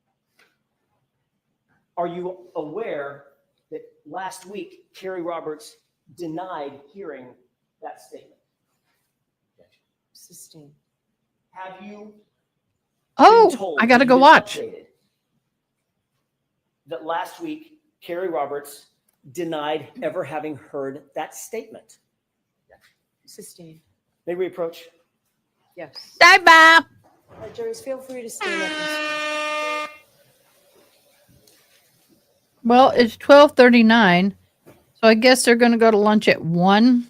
Are you aware that last week Carrie Roberts denied hearing that statement? Sustained. Have you Oh, been told, I got to have you go been watch. updated that last week Carrie Roberts denied ever having heard that statement? Sustained. May we approach? Yes. Bye bye. All right, jurors, feel free to stand up and speak. Well, it's 12:39, so I guess they're going to go to lunch at 1.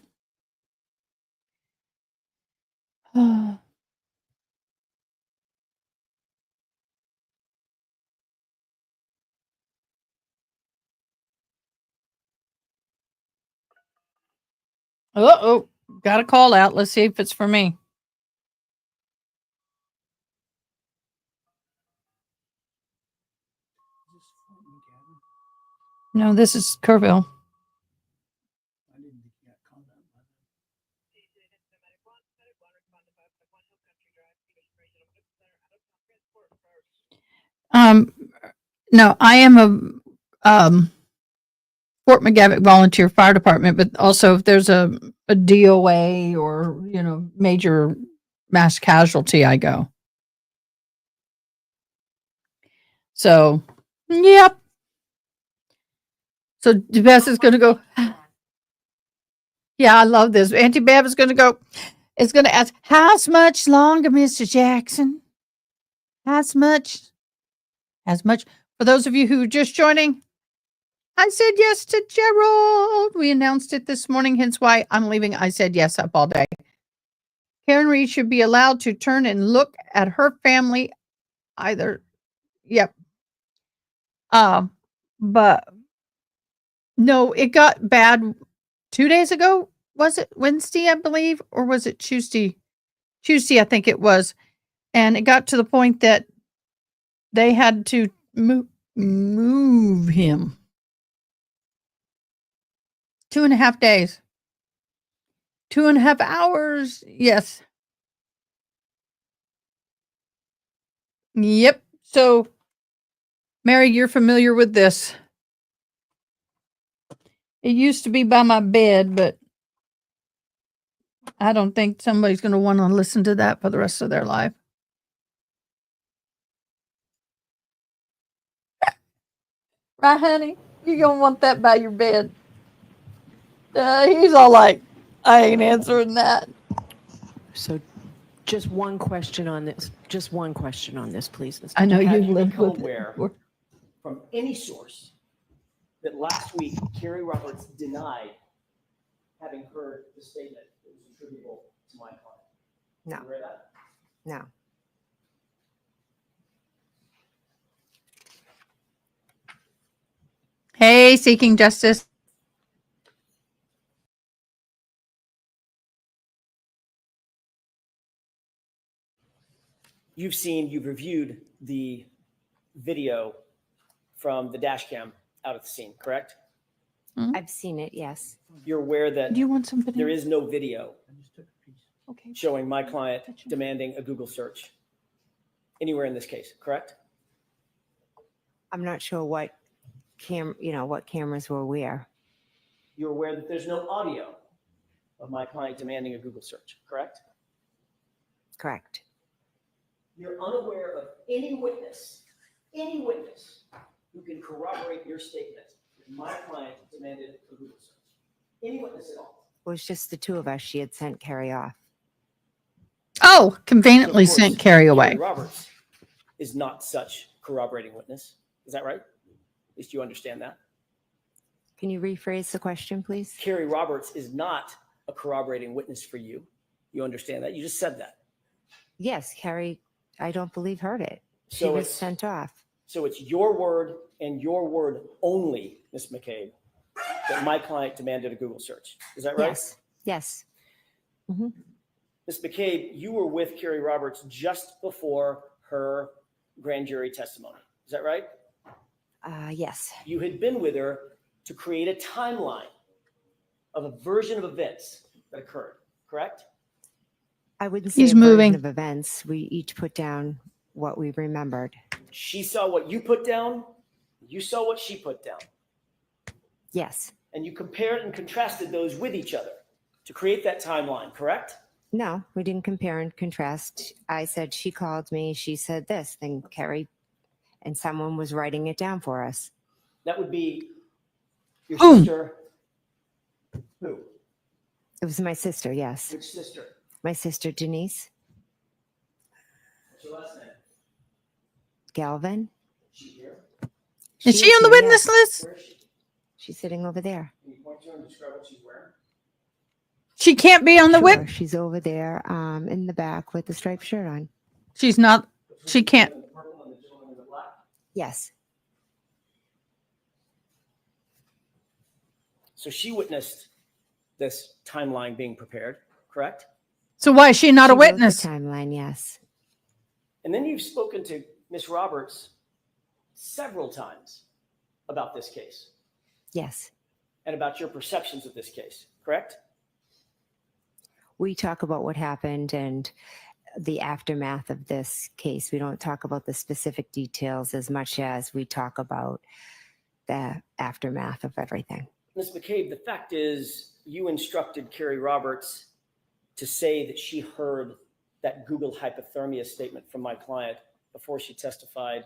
Uh-oh, got a call out. Let's see if it's for me. No, this is Kerrville. I didn't think you got called out by No, I am a Fort McGavick Volunteer Fire Department, but also if there's a DOA or, major mass casualty, I go. So, yep. So Bess is going to go. Yeah, I love this. Auntie Bev is going to go. Is going to ask, how much longer, Mr. Jackson? As much? For those of you who are just joining, I said yes to Gerald. We announced it this morning, hence why I'm leaving I said yes up all day. Karen Reed should be allowed to turn and look at her family either. Yep. But no, it got bad 2 days ago. Was it Wednesday, I believe, or was it Tuesday? Tuesday, I think it was. And it got to the point that they had to move him. 2.5 days. 2.5 hours. Yes. Yep. So, Mary, you're familiar with this. It used to be by my bed, but I don't think somebody's going to want to listen to that for the rest of their life. Right, honey? You're going to want that by your bed. He's all like, I ain't answering that. So just one question on this. Just one question on this, please, Mr. I know Have you've you lived become with it aware before. from any source that last week Carrie Roberts denied having heard the statement that was attributable to my client? No. You aware of that? No. Hey, Seeking Justice. You've reviewed the video from the dash cam out at the scene, correct? I've seen it, yes. You're aware that Do you want something? there is no video I just took a piece. Okay. showing my client demanding a Google search anywhere in this case, correct? I'm not sure what what cameras were where. You're aware that there's no audio of my client demanding a Google search, correct? Correct. You're unaware of any witness who can corroborate your statement that my client demanded a Google search. Any witness at all. It was just the two of us. She had sent Carrie off. Oh, conveniently So, of course, sent Carrie away. Carrie Roberts is not such corroborating witness. Is that right? At least you understand that. Can you rephrase the question, please? Carrie Roberts is not a corroborating witness for you. You understand that? You just said that. Yes, Carrie, I don't believe heard it. She So was it's- sent off. So it's your word and your word only, Ms. McCabe, that my client demanded a Google search. Is that right? Yes. Yes. Ms. McCabe, you were with Carrie Roberts just before her grand jury testimony. Is that right? Yes. You had been with her to create a timeline of a version of events that occurred, correct? I wouldn't say He's a version moving. of events. We each put down what we remembered. She saw what you put down. You saw what she put down, Yes. and you compared and contrasted those with each other to create that timeline, correct? No, we didn't compare and contrast. I said she called me. She said this. Then Carrie and someone was writing it down for us. That would be your Whom? sister. Who? It was my sister. Yes, Which sister? my sister Denise What's your last name? Galvin. She here? Is she is on the here, witness yes. list? Where is she? She's sitting over there. Can you point to her and describe what she's wearing? She can't be on the Sure, witness. she's over there in the back with the striped shirt on. She's not. She can't. The purple and the gentleman in the black. Yes. So she witnessed this timeline being prepared, correct? So why is she not She a wrote the witness? timeline, yes. And then you've spoken to Miss Roberts several times about this case Yes. and about your perceptions of this case, correct? We talk about what happened and the aftermath of this case. We don't talk about the specific details as much as we talk about the aftermath of everything. Ms. McCabe, the fact is you instructed Carrie Roberts to say that she heard that Google hypothermia statement from my client before she testified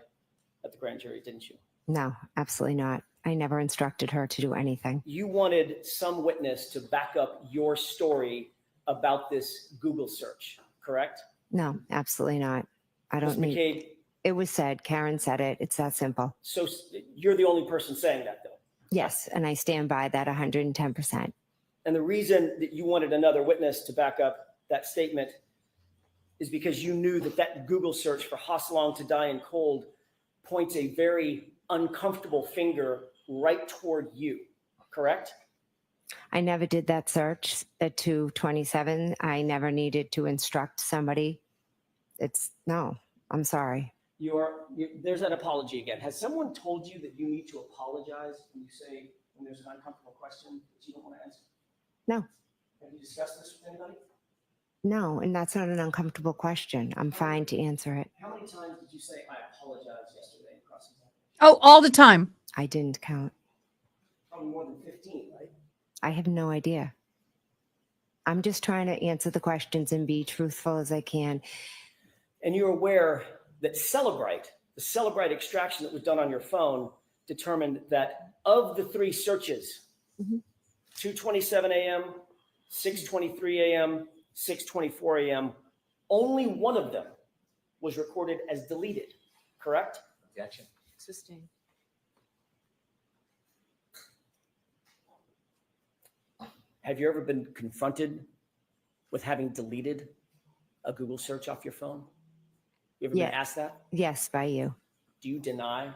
at the grand jury, didn't you? No, absolutely not. I never instructed her to do anything. You wanted some witness to back up your story about this Google search, correct? No, absolutely not. I Ms. don't need. McCabe, It was said. Karen said it. It's that simple. so you're the only person saying that, though. Yes, and I stand by that 110%. And the reason that you wanted another witness to back up that statement is because you knew that that Google search for Hosselong to die in cold points a very uncomfortable finger right toward you, correct? I never did that search at 227. I never needed to instruct somebody. No, I'm sorry. There's an apology again. Has someone told you that you need to apologize when there's an uncomfortable question that you don't want to answer? No. Have you discussed this with anybody? No, and that's not an uncomfortable question. I'm fine to answer it. How many times did you say, I apologize yesterday in cross-examination? Oh, all the time. I didn't count. Probably more than 15, right? I have no idea. I'm just trying to answer the questions and be truthful as I can. And you're aware that the Celebrite extraction that was done on your phone determined that of the three searches, 2:27 a.m., 6:23 a.m., 6:24 a.m., only one of them was recorded as deleted, correct? Objection. Sustained. Have you ever been confronted with having deleted a Google search off your phone? You ever Yeah. been asked that? Yes, by you. Do you deny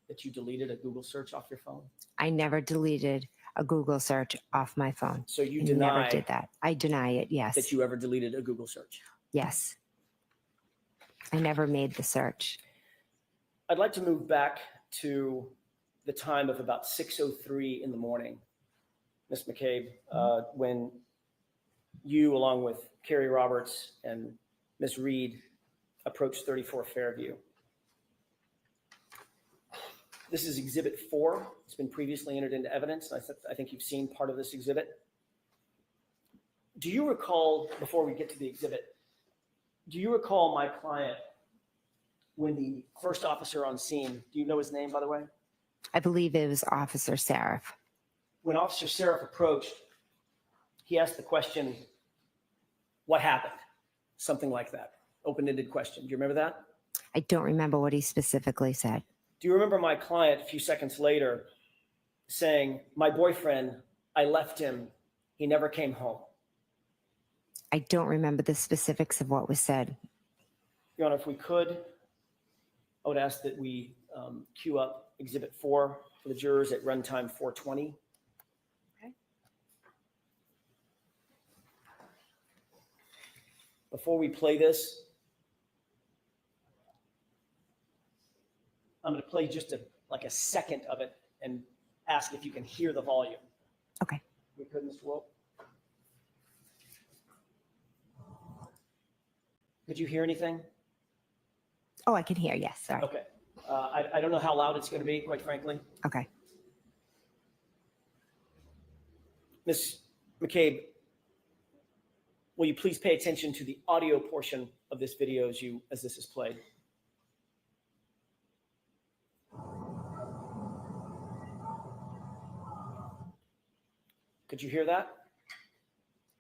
that you deleted a Google search off your phone? I never deleted a Google search off my phone. So you I deny never did that. I deny it, yes. that you ever deleted a Google search? Yes. I never made the search. I'd like to move back to the time of about 6:03 in the morning, Ms. McCabe, when you, along with Carrie Roberts and Ms. Reed, approached 34 Fairview. This is Exhibit 4. It's been previously entered into evidence. I think you've seen part of this exhibit. Do you recall, before we get to the exhibit, do you recall my client when the first officer on scene, do you know his name, by the way? I believe it was Officer Seraph. When Officer Seraph approached, he asked the question, what happened? Something like that. Open-ended question. Do you remember that? I don't remember what he specifically said. Do you remember my client a few seconds later saying, my boyfriend, I left him. He never came home. I don't remember the specifics of what was said. Your Honor, if we could, I would ask that we queue up Exhibit 4 for the jurors at runtime 4:20. Okay. Before we play this, I'm going to play just like a second of it and ask if you can hear the volume. Okay. We could, Mr. Wolf? Could you hear anything? Oh, I can hear. Yes. Sorry. Okay. I don't know how loud it's going to be, quite frankly. Okay. Ms. McCabe, will you please pay attention to the audio portion of this video as this is played? Could you hear that?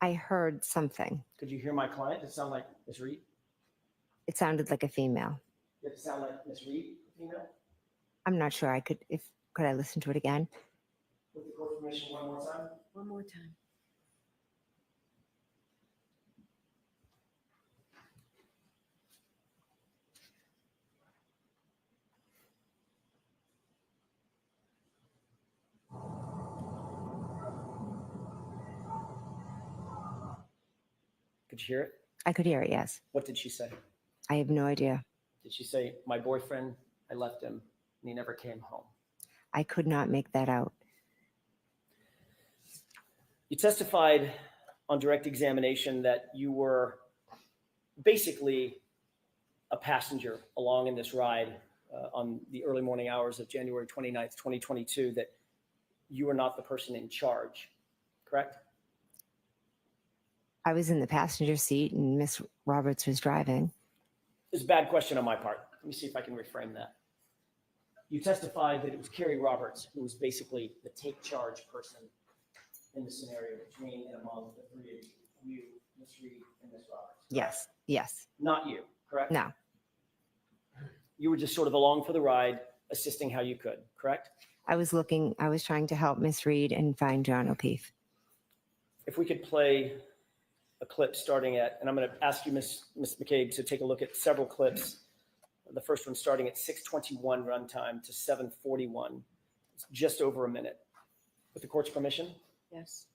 I heard something. Could you hear my client? Does it sound like Ms. Reed? It sounded like a female. Does it sound like Ms. Reed, female? I'm not sure I could, could I listen to it again? With the court permission, one more time. One more time. Could you hear it? I could hear it, yes. What did she say? I have no idea. Did she say, my boyfriend, I left him and he never came home? I could not make that out. You testified on direct examination that you were basically a passenger along in this ride on the early morning hours of January 29th, 2022, that you were not the person in charge, correct? I was in the passenger seat and Miss Roberts was driving. It's a bad question on my part. Let me see if I can reframe that. You testified that it was Carrie Roberts who was basically the take charge person in the scenario between and among the three of you, Ms. Reed and Ms. Roberts. Yes, yes. Not you, correct? No, You were just sort of along for the ride, assisting how you could, correct? I was trying to help Miss Reed and find John O'Keefe. If we could play a clip starting at, and I'm going to ask you, Ms. McCabe, to take a look at several clips. The first one starting at 6:21 runtime to 7:41. It's just over a minute. With the court's permission? Yes.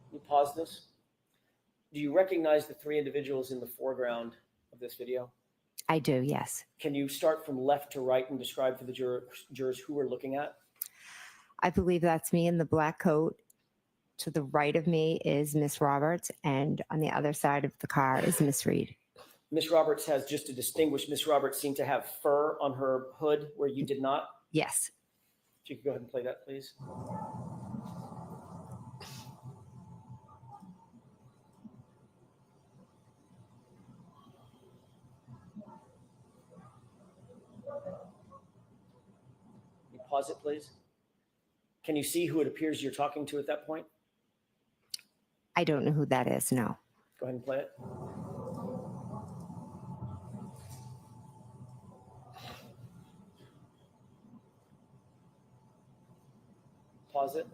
Can you pause this? Do you recognize the three individuals in the foreground of this video? I do, yes. Can you start from left to right and describe for the jurors who we're looking at? I believe that's me in the black coat. To the right of me is Miss Roberts, and on the other side of the car is Miss Reed. Miss Roberts has, just to distinguish, Miss Roberts seemed to have fur on her hood where you did not. Yes. If you could go ahead and play that, please. Can you pause it, please? Can you see who it appears you're talking to at that point? I don't know who that is, no. Go ahead and play it. Pause it.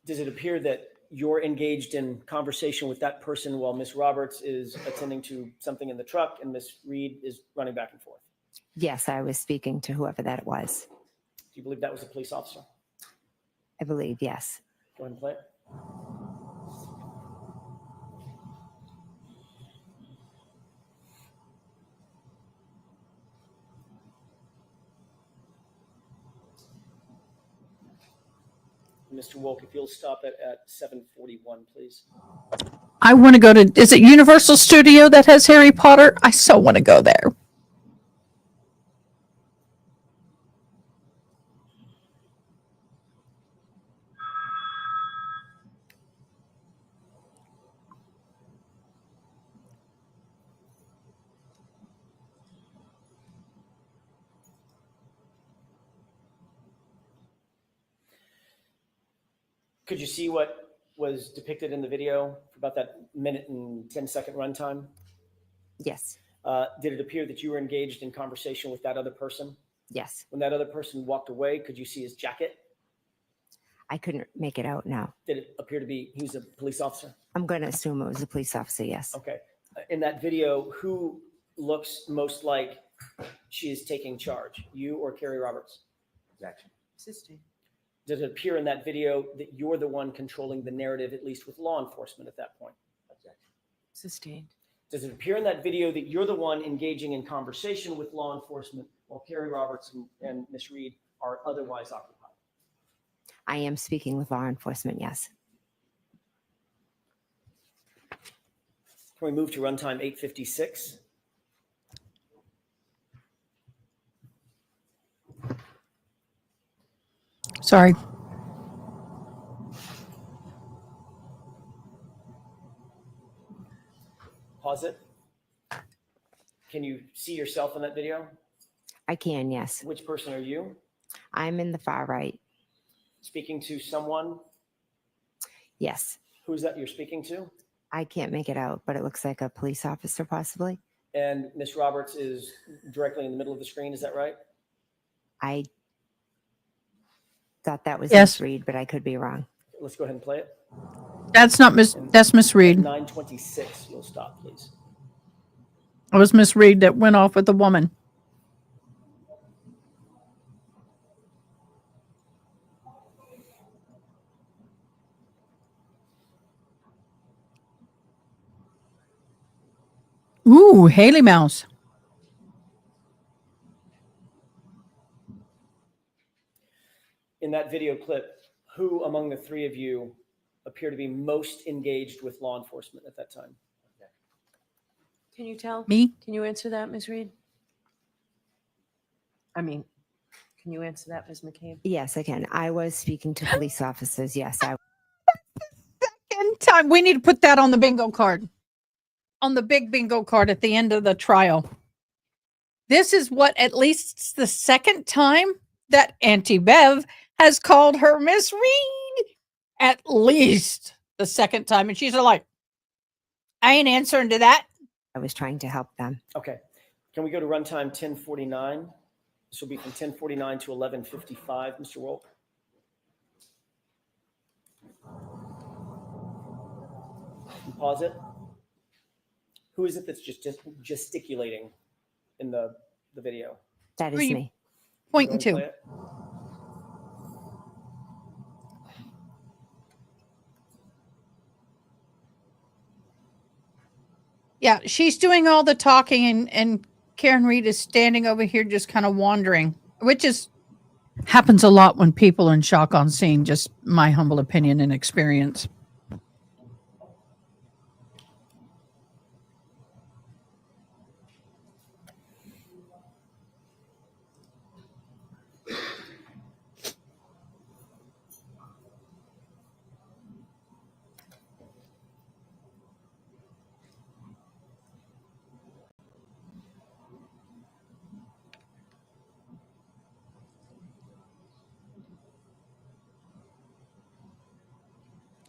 Does it appear that you're engaged in conversation with that person while Miss Roberts is attending to something in the truck and Miss Reed is running back and forth? Yes, I was speaking to whoever that was. Do you believe that was a police officer? I believe, yes. Go ahead and play it. Mr. Wolk, if you'll stop it at 7:41, please. I want to go to, is it Universal Studio that has Harry Potter? I so want to go there. Could you see what was depicted in the video for about that minute and 10-second runtime? Yes, Did it appear that you were engaged in conversation with that other person? yes. When that other person walked away, could you see his jacket? I couldn't make it out now. Did it appear to be he was a police officer? I'm going to assume it was a police officer, yes. Okay. In that video, who looks most like she is taking charge, you or Carrie Roberts? Objection. Assisting. Does it appear in that video that you're the one controlling the narrative, at least with law enforcement at that point? Objection. Sustained. Does it appear in that video that you're the one engaging in conversation with law enforcement while Carrie Roberts and Ms. Reed are otherwise occupied? I am speaking with law enforcement, yes. Can we move to runtime 8:56? Sorry. Pause it. Can you see yourself in that video? I can, yes. Which person are you? I'm in the far right. Speaking to someone? Yes. Who's that you're speaking to? I can't make it out, but it looks like a police officer possibly. And Ms. Roberts is directly in the middle of the screen, is that right? I thought that was Yes. Miss Reed, but I could be wrong. Let's go ahead and play it. That's not Miss. That's Miss Reed. 9:26, you'll stop, please. It was Miss Reed that went off with the woman. Ooh, Haley Mouse. In that video clip, who among the three of you appear to be most engaged with law enforcement at that time? Can you tell? Me? Can you answer that, Ms. Reed? I mean, can you answer that, Ms. McCabe? Yes, I can. I was speaking to police officers. Yes, I Second time. We need to put that on the bingo card. On the big bingo card at the end of the trial. This is what at least the second time that Auntie Bev has called her Miss Reed. At least the second time. And she's like, I ain't answering to that. was trying to help them. Okay. Can we go to runtime 10:49? This will be from 10:49 to 11:55, Mr. Wolk. Pause it. Who is it that's just gesticulating in the video? That is Who you- me. Pointing Go and to. play it. Yeah, she's doing all the talking and Karen Reed is standing over here just kind of wandering, which is happens a lot when people are in shock on scene, just my humble opinion and experience.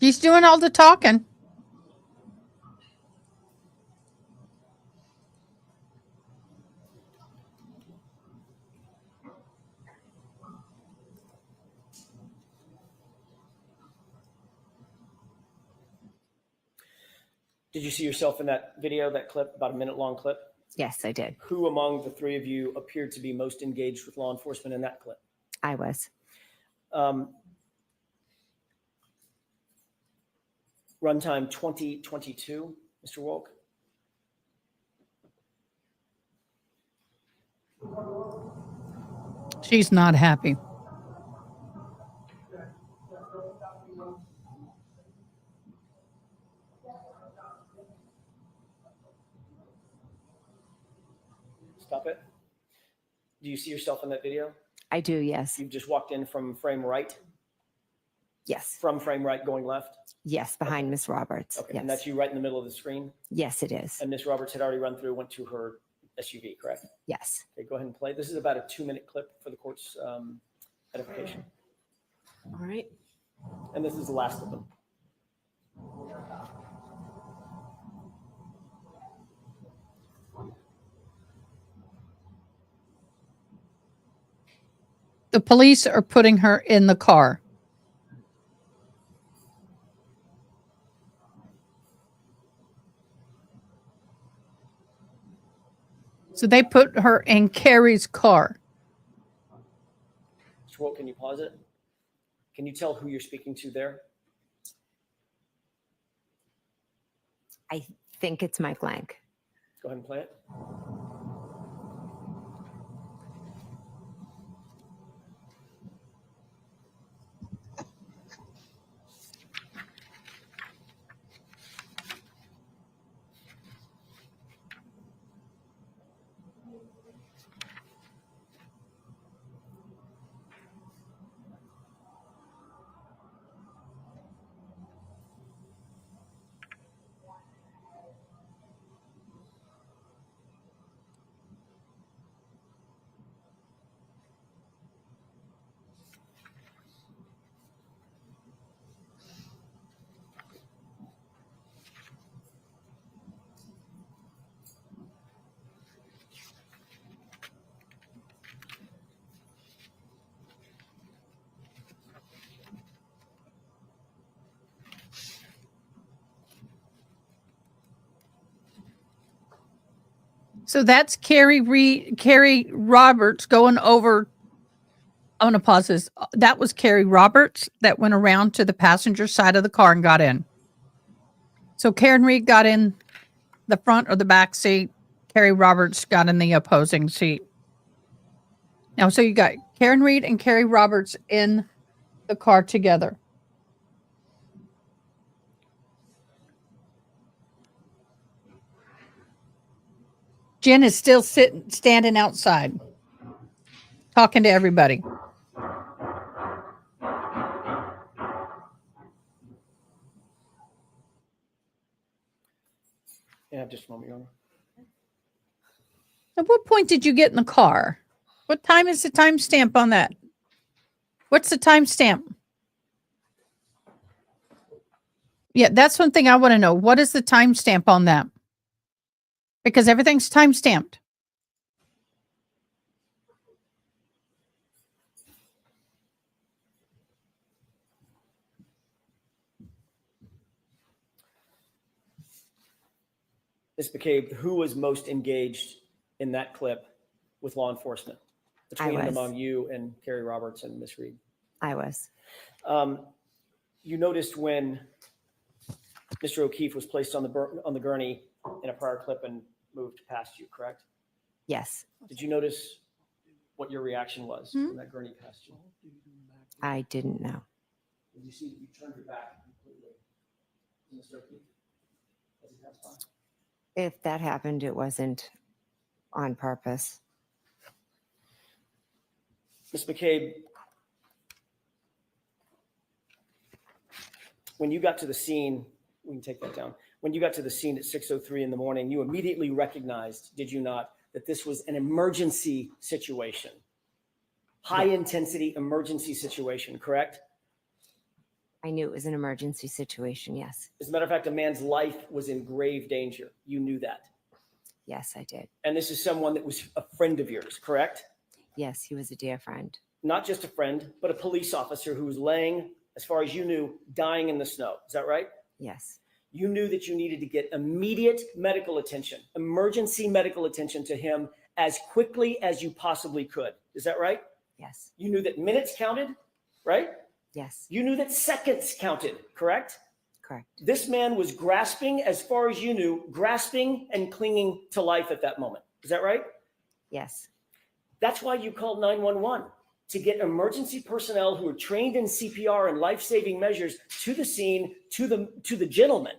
She's doing all the talking. Did you see yourself in that video, that clip, about a minute-long clip? Yes, I did. Who among the three of you appeared to be most engaged with law enforcement in that clip? I was. Runtime 20:22, Mr. Wolk. She's not happy. Stop it. Do you see yourself in that video? I do, yes. You've just walked in from frame right, Yes. from frame right going left? Yes, behind Miss Roberts. Okay, Yes. and that's you right in the middle of the screen? Yes, it is. And Miss Roberts had already run through, went to her SUV, correct? Yes. Okay, go ahead and play. This is about a 2-minute clip for the court's edification. All right. And this is the last of them. The police are putting her in the car. So they put her in Carrie's car. Mr. Wolk, can you pause it? Can you tell who you're speaking to there? I think it's Mike Lang. Go ahead and play it. So that's Carrie Roberts going over. I want to pause this. That was Carrie Roberts that went around to the passenger side of the car and got in. So Karen Reed got in the front or the back seat. Carrie Roberts got in the opposing seat. Now, so you got Karen Reed and Carrie Roberts in the car together. Jen is still standing outside, talking to everybody. Yeah, just a moment, Your Honor. At what point did you get in the car? What time is the timestamp on that? What's the timestamp? Yeah, that's one thing I want to know. What is the timestamp on that? Because everything's timestamped. Ms. McCabe, who was most engaged in that clip with law enforcement between and was. among you and Carrie Roberts and Ms. Reed? I was. You noticed when Mr. O'Keefe was placed on the gurney in a prior clip and moved past you, correct? Yes, Did you notice what your reaction was when that gurney passed you? I didn't know. Did you see that you turned your back completely to Mr. O'Keefe as he passed by? If that happened, it wasn't on purpose. Ms. McCabe, when you got to the scene, we can take that down. When you got to the scene at 6:03 in the morning, you immediately recognized, did you not, that this was an emergency situation? High intensity emergency situation, correct? I knew it was an emergency situation. Yes. As a matter of fact, a man's life was in grave danger. You knew that. Yes, I did. And this is someone that was a friend of yours, correct? Yes, he was a dear friend. Not just a friend, but a police officer who was laying, as far as you knew, dying in the snow. Is that right? Yes. You knew that you needed to get immediate medical attention, emergency medical attention to him as quickly as you possibly could. Is that right? Yes. You knew that minutes counted, right? Yes. You knew that seconds counted, correct? Correct. This man was grasping, as far as you knew, grasping and clinging to life at that moment. Is that right? Yes. That's why you called 911, to get emergency personnel who are trained in CPR and life-saving measures to the scene, to the gentleman,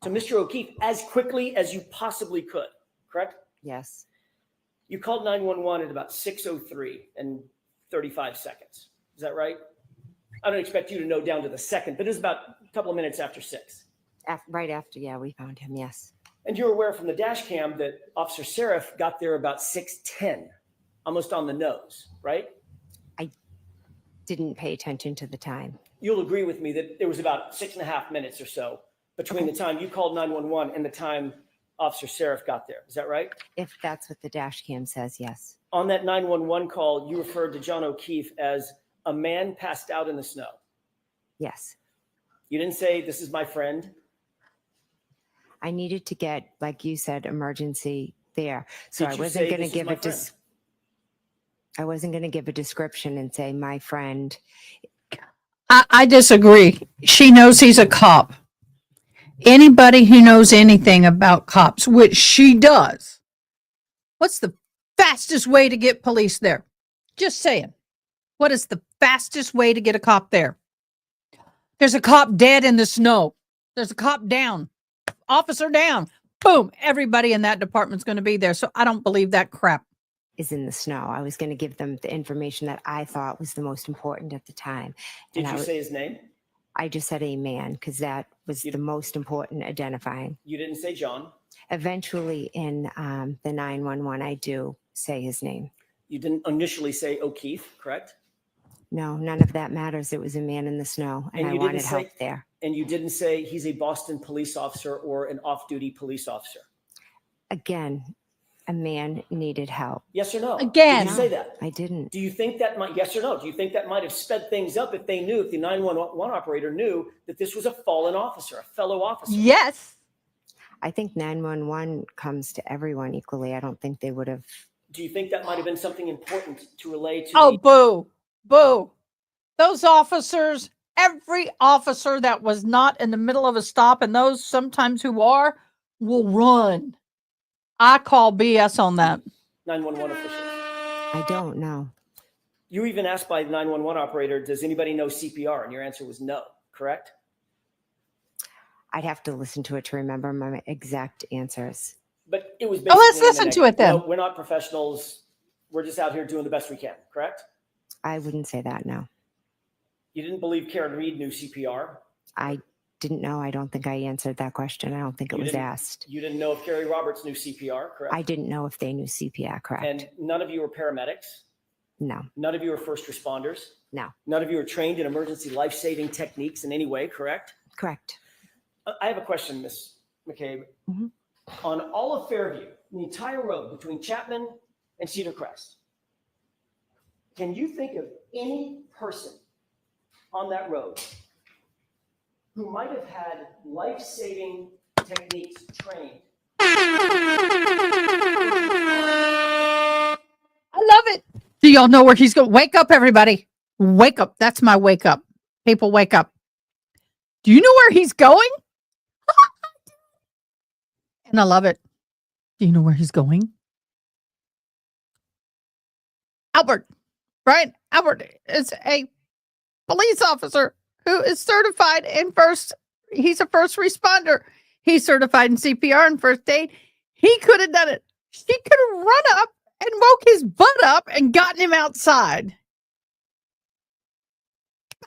to Mr. O'Keefe, as quickly as you possibly could, correct? Yes. You called 911 at about 6:03 and 35 seconds. Is that right? I don't expect you to know down to the second, but it was about a couple of minutes after 6. Right after, yeah, we found him. Yes. And you're aware from the dash cam that Officer Seraph got there about 6:10, almost on the nose, right? Didn't pay attention to the time. You'll agree with me that there was about 6.5 minutes or so between the time you called 911 and the time Officer Seraph got there. Is that right? If that's what the dash cam says, yes. On that 911 call, you referred to John O'Keefe as a man passed out in the snow. Yes. You didn't say, "This is my friend." I needed to get, like you said, emergency there. So Did I you wasn't say, going to "This is give my a friend"? I wasn't going to give a description and say my friend. I disagree. She knows he's a cop. Anybody who knows anything about cops, which she does, what's the fastest way to get police there? Just saying. What is the fastest way to get a cop there? There's a cop dead in the snow. There's a cop down. Officer down. Boom. Everybody in that department's going to be there. So I don't believe that crap. Is in the snow. I was going to give them the information that I thought was the most important at the time. Did And you say his name? I just said a man because that was the most important identifying. You didn't say John. Eventually in the 911, I do say his name. You didn't initially say O'Keefe, correct? No, none of that matters. It was a man in the snow and And I you didn't wanted say- help there. And you didn't say he's a Boston police officer or an off-duty police officer. Again, a man needed help. Yes or no? Again. Did you say that? I didn't. Do you think that might, yes or no? Do you think that might have sped things up if they knew, if the 911 operator knew that this was a fallen officer, a fellow officer? Yes. I think 911 comes to everyone equally. I don't think they would have. Do you think that might have been something important to relay to Oh, the, boo. Boo. Those officers, every officer that was not in the middle of a stop, and those sometimes who are, will run. I call BS on that. 911 officials? I don't know. You were even asked by the 911 operator, does anybody know CPR? And your answer was no, correct? I'd have to listen to it to remember my exact answers. But it was Oh, basically. let's in the listen to negative. it then. No, we're not professionals. We're just out here doing the best we can, correct? I wouldn't say that, no. You didn't believe Karen Reed knew CPR? I didn't know. I don't think I answered that question. I don't think it You was didn't- asked. You didn't know if Gary Roberts knew CPR, correct? I didn't know if they knew CPR, correct? And none of you were paramedics? No, None of you are first responders? no, None of you are trained in emergency life-saving techniques in any way, correct? correct. I have a question, Ms. McCabe. Mhm. On all of Fairview, the entire road between Chapman and Cedar Crest, can you think of any person on that road who might have had life-saving techniques trained? I love it. Do y'all know where he's going? Wake up, everybody. Wake up. That's my wake up. People, wake up. Do you know where he's going? And I love it. Do you know where he's going? Albert. Brian Albert is a police officer who is certified in he's a first responder. He's certified in CPR and first aid. He could have done it. She could have run up and woke his butt up and gotten him outside.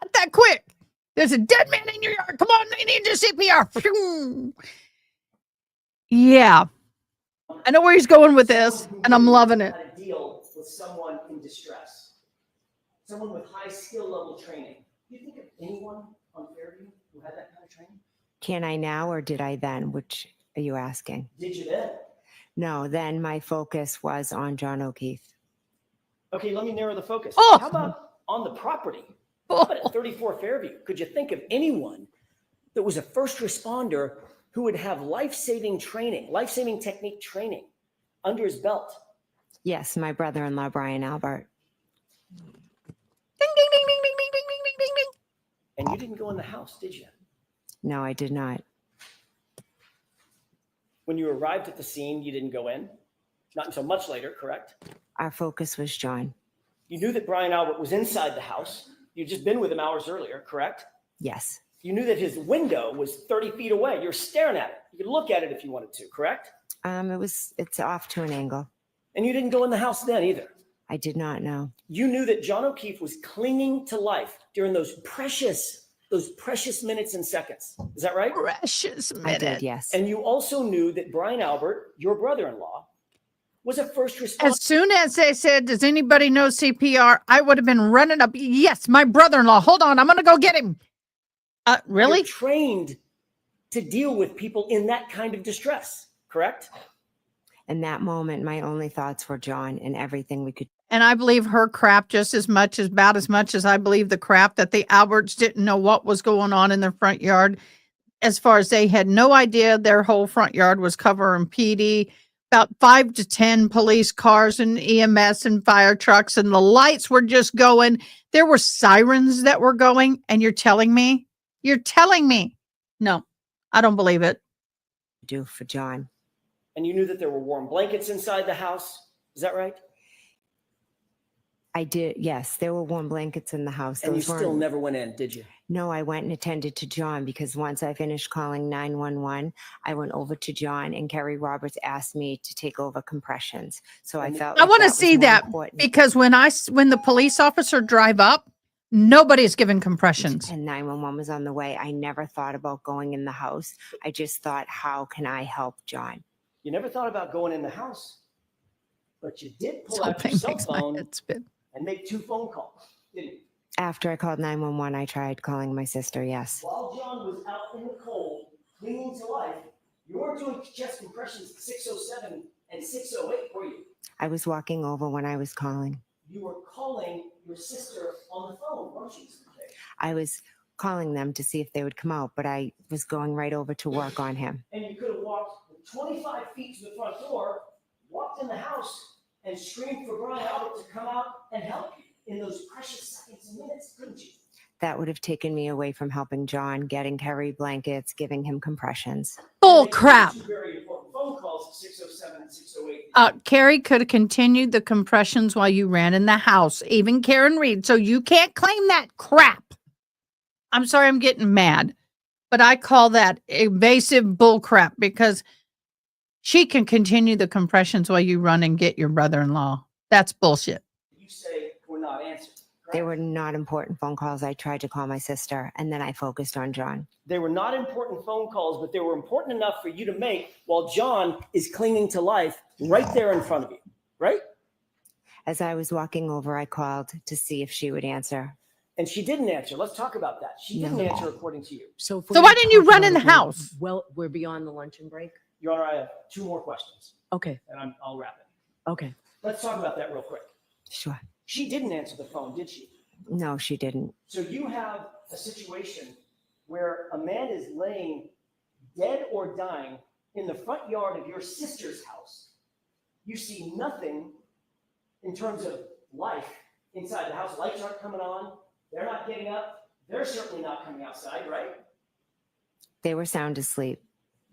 Not that quick. There's a dead man in your yard. Come on, they need your CPR. Phew. Yeah. I know where he's going with this, and I'm loving it. How to deal with someone in distress, someone with high skill level training. Do you think of anyone on Fairview who had that kind of training? Can I now or did I then? Which are you asking? Did you then? No, then my focus was on John O'Keefe. Okay, let me narrow the focus. Oh. How about on the property? How about at 34 Fairview? Could you think of anyone that was a first responder who would have life-saving training, life-saving technique training under his belt? Yes, my brother-in-law, Brian Albert. Ding, ding, ding, ding, ding, ding, ding, ding, ding, ding. And you didn't go in the house, did you? No, I did not. When you arrived at the scene, you didn't go in? Not until much later, correct? Our focus was John. You knew that Brian Albert was inside the house. You'd just been with him hours earlier, correct? Yes, You knew that his window was 30 feet away. You're staring at it. You could look at it if you wanted to, correct? it's off to an angle. And you didn't go in the house then either. I did not know. You knew that John O'Keefe was clinging to life during those precious minutes and seconds. Is that right? Precious I minute. did, yes. And you also knew that Brian Albert, your brother-in-law, was a first responder. As soon as they said, does anybody know CPR? I would have been running up. Yes, my brother-in-law. Hold on. I'm going to go get him. Really? You're trained to deal with people in that kind of distress, correct? In that moment, my only thoughts were John and everything we could. And I believe her crap just about as much as I believe the crap that the Alberts didn't know what was going on in their front yard. As far as they had no idea their whole front yard was covering PD about 5 to 10 police cars and EMS and fire trucks, and the lights were just going. There were sirens that were going, and you're telling me? No, I don't believe it. Do for John. And you knew that there were warm blankets inside the house. Is that right? I did. Yes, there were warm blankets in the house. And you Those still weren't- never went in, did you? No, I went and attended to John because once I finished calling 911, I went over to John and Kerry Roberts asked me to take over compressions. So I felt I like want to was see more that important. because when the police officer drive up, nobody's giving compressions. And 911 was on the way. I never thought about going in the house. I just thought, how can I help John? You never thought about going in the house, but you did This pull whole out your thing cell makes my phone head spin. and make 2 phone calls, didn't you? After I called 911, I tried calling my sister, yes. While John was out in the cold, clinging to life, you weren't doing chest compressions at 6:07 and 6:08, were you? I was walking over when I was calling. You were calling your sister on the phone, weren't you? I was calling them to see if they would come out, but I was going right over to work on him. And you could have walked 25 feet to the front door, walked in the house, and screamed for Brian Albert to come out and help you in those precious seconds and minutes, couldn't you? That would have taken me away from helping John, getting Kerry blankets, giving him compressions. Bull And they crap. made 2 very important phone calls at 6:07 and 6:08. Carrie could have continued the compressions while you ran in the house, even Karen Reed. So you can't claim that crap. I'm sorry, I'm getting mad, but I call that evasive bull crap because she can continue the compressions while you run and get your brother-in-law. That's bullshit. You say were not answered. They correct? were not important phone calls. I tried to call my sister, and then I focused on John. They were not important phone calls, but they were important enough for you to make while John is clinging to life right there in front of you, right? As I was walking over, I called to see if she would answer. And she didn't answer. Let's talk about that. She didn't No. answer according to you. So if So we're why gonna didn't you talk run in about the it, house? Well, we're beyond the luncheon break. Your Honor, I have 2 more questions, Okay, and I'll wrap it. okay. Let's talk about that real quick. Sure. She didn't answer the phone, did she? No, she didn't. So you have a situation where a man is laying dead or dying in the front yard of your sister's house. You see nothing in terms of life inside the house. Lights aren't coming on. They're not getting up. They're certainly not coming outside, right? They were sound asleep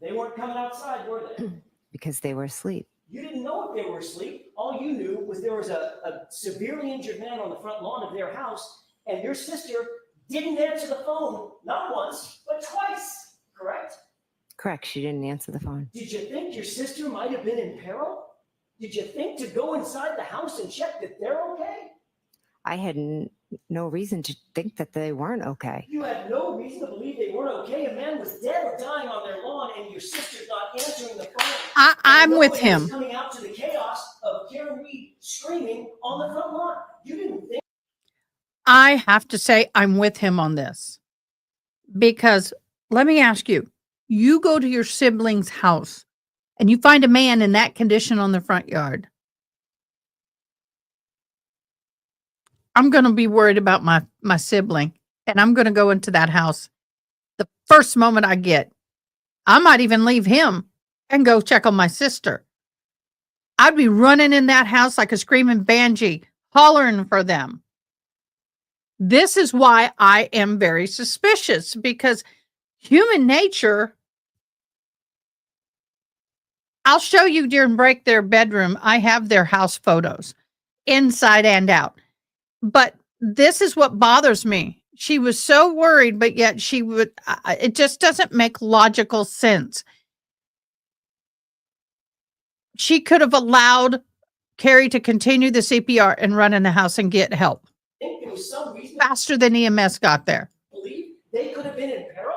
They weren't coming outside, were they? because they were asleep. You didn't know if they were asleep. All you knew was there was a severely injured man on the front lawn of their house, and your sister didn't answer the phone, not once, but twice, correct? Correct. She didn't answer the phone. Did you think your sister might have been in peril? Did you think to go inside the house and check that they're okay? I had no reason to think that they weren't okay. You had no reason to believe they weren't okay. A man was dead or dying on their lawn, and your sister's not answering the phone. I'm And with nobody was him. coming out to the chaos of Karen Reed screaming on the front lawn. You didn't think. I have to say I'm with him on this because let me ask you, you go to your sibling's house and you find a man in that condition on the front yard. I'm going to be worried about my sibling and I'm going to go into that house the first moment I get. I might even leave him and go check on my sister. I'd be running in that house like a screaming banshee, hollering for them. This is why I am very suspicious because human nature. I'll show you during break their bedroom. I have their house photos inside and out. But this is what bothers me. She was so worried, but yet she would, it just doesn't make logical sense. She could have allowed Carrie to continue the CPR and run in the house and get help Think there was some reason to faster than EMS got there. believe they could have been in peril?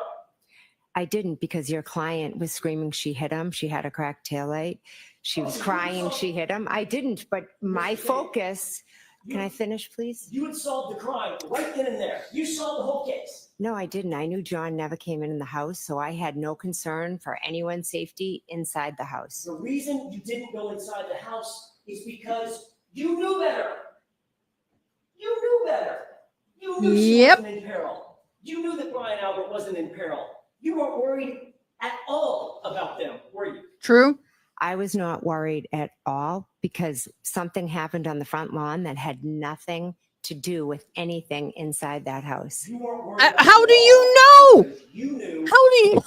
I didn't because your client was screaming she hit him. She had a cracked taillight. She was Oh, crying she hit him. I didn't, but my Mr. Kay, focus. Can I finish, please? You had solved the crime right then and there. You solved the whole case. No, I didn't. I knew John never came in the house, so I had no concern for anyone's safety inside the house. The reason you didn't go inside the house is because you knew better. You knew better. You knew she Yep. wasn't in peril. You knew that Brian Albert wasn't in peril. You weren't worried at all about them, were you? True? I was not worried at all because something happened on the front lawn that had nothing to do with anything inside that house. You weren't worried about How it do at you all know? because you knew. How do you?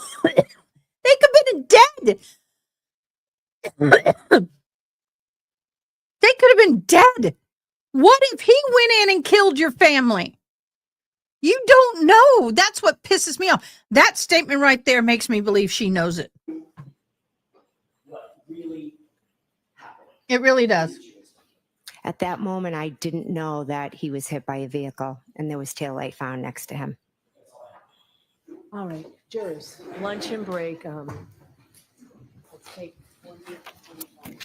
They could have been dead. They could have been dead. What if he went in and killed your family? You don't know. That's what pisses me off. That statement right there makes me believe she knows it. What really happened. It really does. At that moment, I didn't know that he was hit by a vehicle and there was taillight found next to him. All right, jurors, lunch and break. Let's take 40, 45.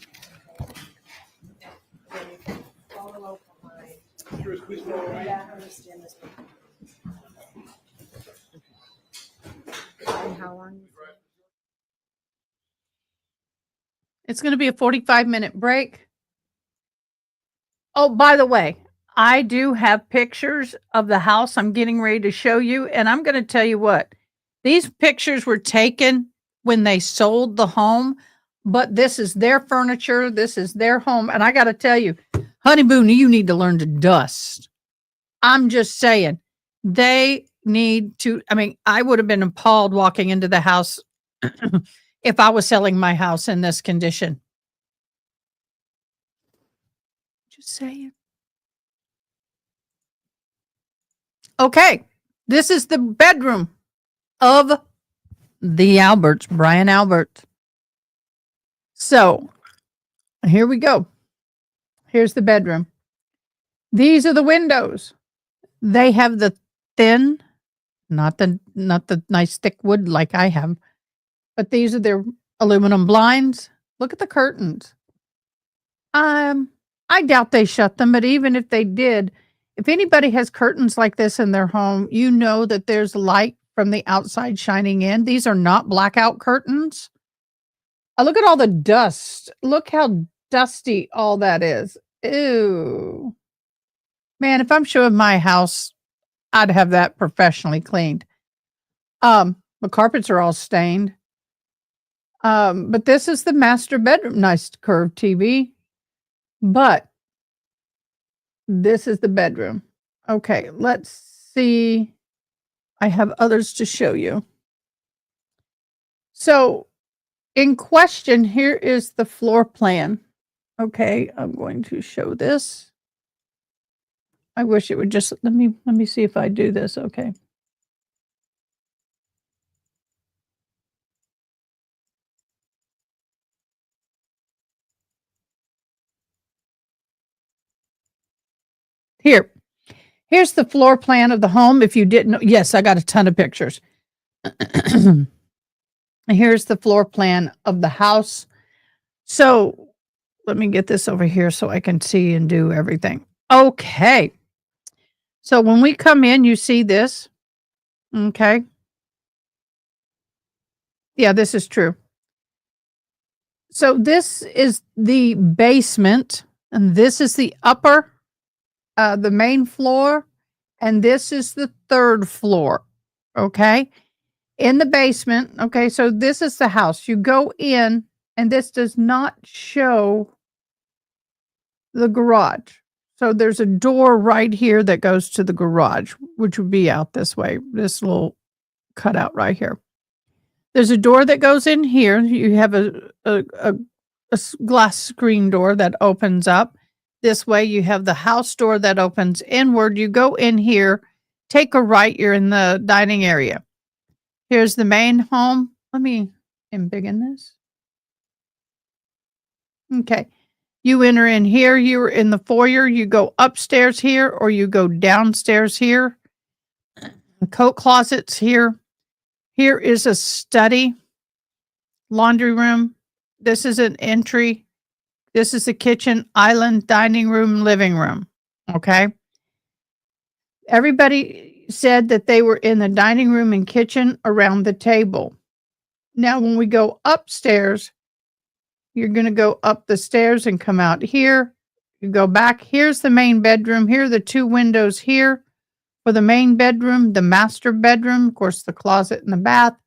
Then you can follow up behind. Jurors, please follow right. Yeah, I understand this. And how long? It's going to be a 45-minute break. Oh, by the way, I do have pictures of the house I'm getting ready to show you. And I'm going to tell you what, these pictures were taken when they sold the home, but this is their furniture. This is their home. And I got to tell you, Honey Boo, you need to learn to dust. I'm just saying, they need to. I mean, I would have been appalled walking into the house if I was selling my house in this condition. Just saying. Okay, this is the bedroom of the Alberts, Brian Albert. So here we go. Here's the bedroom. These are the windows. They have the thin, not the nice thick wood like I have, but these are their aluminum blinds. Look at the curtains. I doubt they shut them, but even if they did, if anybody has curtains like this in their home, you know that there's light from the outside shining in. These are not blackout curtains. Look at all the dust. Look how dusty all that is. Ew. Man, if I'm showing my house, I'd have that professionally cleaned. The carpets are all stained. But this is the master bedroom. Nice curved TV. But this is the bedroom. Okay, let's see. I have others to show you. So, in question, here is the floor plan. Okay, I'm going to show this. I wish it would just let me see if I do this. Okay. Here's the floor plan of the home. If you didn't know, yes, I got a ton of pictures. Here's the floor plan of the house. So let me get this over here so I can see and do everything. Okay. So when we come in, you see this. Okay. Yeah, this is true. So this is the basement, and this is the upper, the main floor, and this is the third floor. Okay. In the basement. Okay. So this is the house. You go in, and this does not show the garage. So there's a door right here that goes to the garage, which would be out this way, this little cutout right here. There's a door that goes in here. You have a glass screen door that opens up. This way you have the house door that opens inward. You go in here, take a right, you're in the dining area. Here's the main home. Let me embiggen this. Okay. You enter in here, you're in the foyer, you go upstairs here or you go downstairs here. The coat closet's here. Here is a study, laundry room. This is an entry. This is the kitchen, island, dining room, living room. Okay. Everybody said that they were in the dining room and kitchen around the table. Now, when we go upstairs, you're going to go up the stairs and come out here. You go back. Here's the main bedroom. Here are the two windows here for the main bedroom, the master bedroom, of course, the closet and the bath.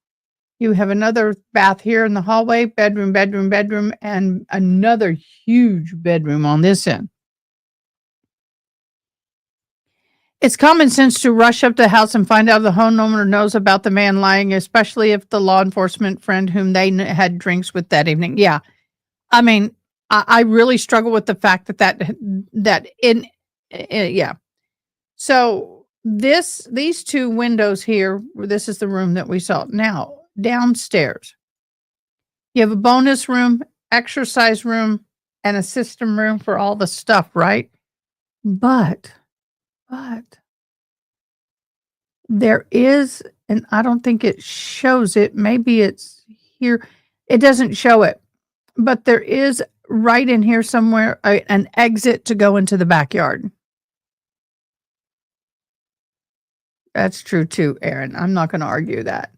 You have another bath here in the hallway, bedroom, bedroom, bedroom, and another huge bedroom on this end. It's common sense to rush up to the house and find out if the homeowner knows about the man lying, especially if the law enforcement friend whom they had drinks with that evening. Yeah. I mean, I really struggle with the fact yeah. So these two windows here, this is the room that we saw. Now, downstairs, you have a bonus room, exercise room, and a system room for all the stuff, right? But there is, and I don't think it shows it. Maybe it's here. It doesn't show it, but there is right in here somewhere an exit to go into the backyard. That's true too, Aaron. I'm not going to argue that.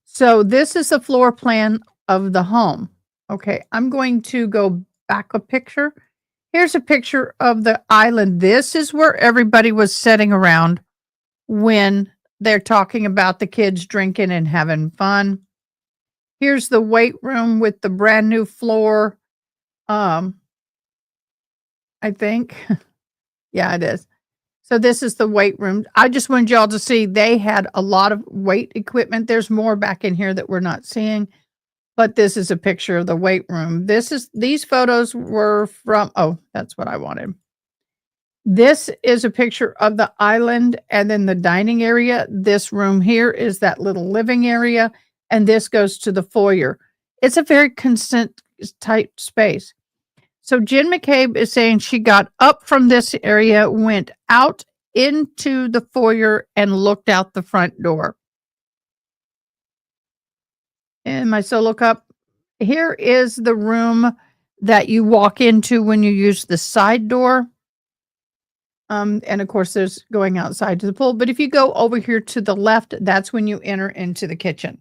So this is the floor plan of the home. Okay, I'm going to go back a picture. Here's a picture of the island. This is where everybody was sitting around when they're talking about the kids drinking and having fun. Here's the weight room with the brand new floor. I think. Yeah, it is. So this is the weight room. I just wanted y'all to see they had a lot of weight equipment. There's more back in here that we're not seeing, but this is a picture of the weight room. These photos were from, oh, that's what I wanted. This is a picture of the island and then the dining area. This room here is that little living area, and this goes to the foyer. It's a very constant tight space. So Jen McCabe is saying she got up from this area, went out into the foyer, and looked out the front door. And my solo cup, here is the room that you walk into when you use the side door. And of course, there's going outside to the pool. But if you go over here to the left, that's when you enter into the kitchen.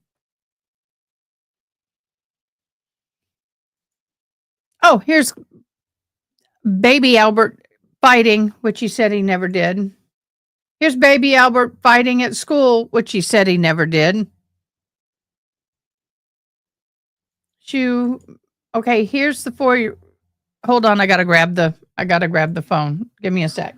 Oh, here's baby Albert fighting, which he said he never did. Here's baby Albert fighting at school, which he said he never did. Okay, here's the foyer. Hold on, I gotta grab the phone. Give me a sec.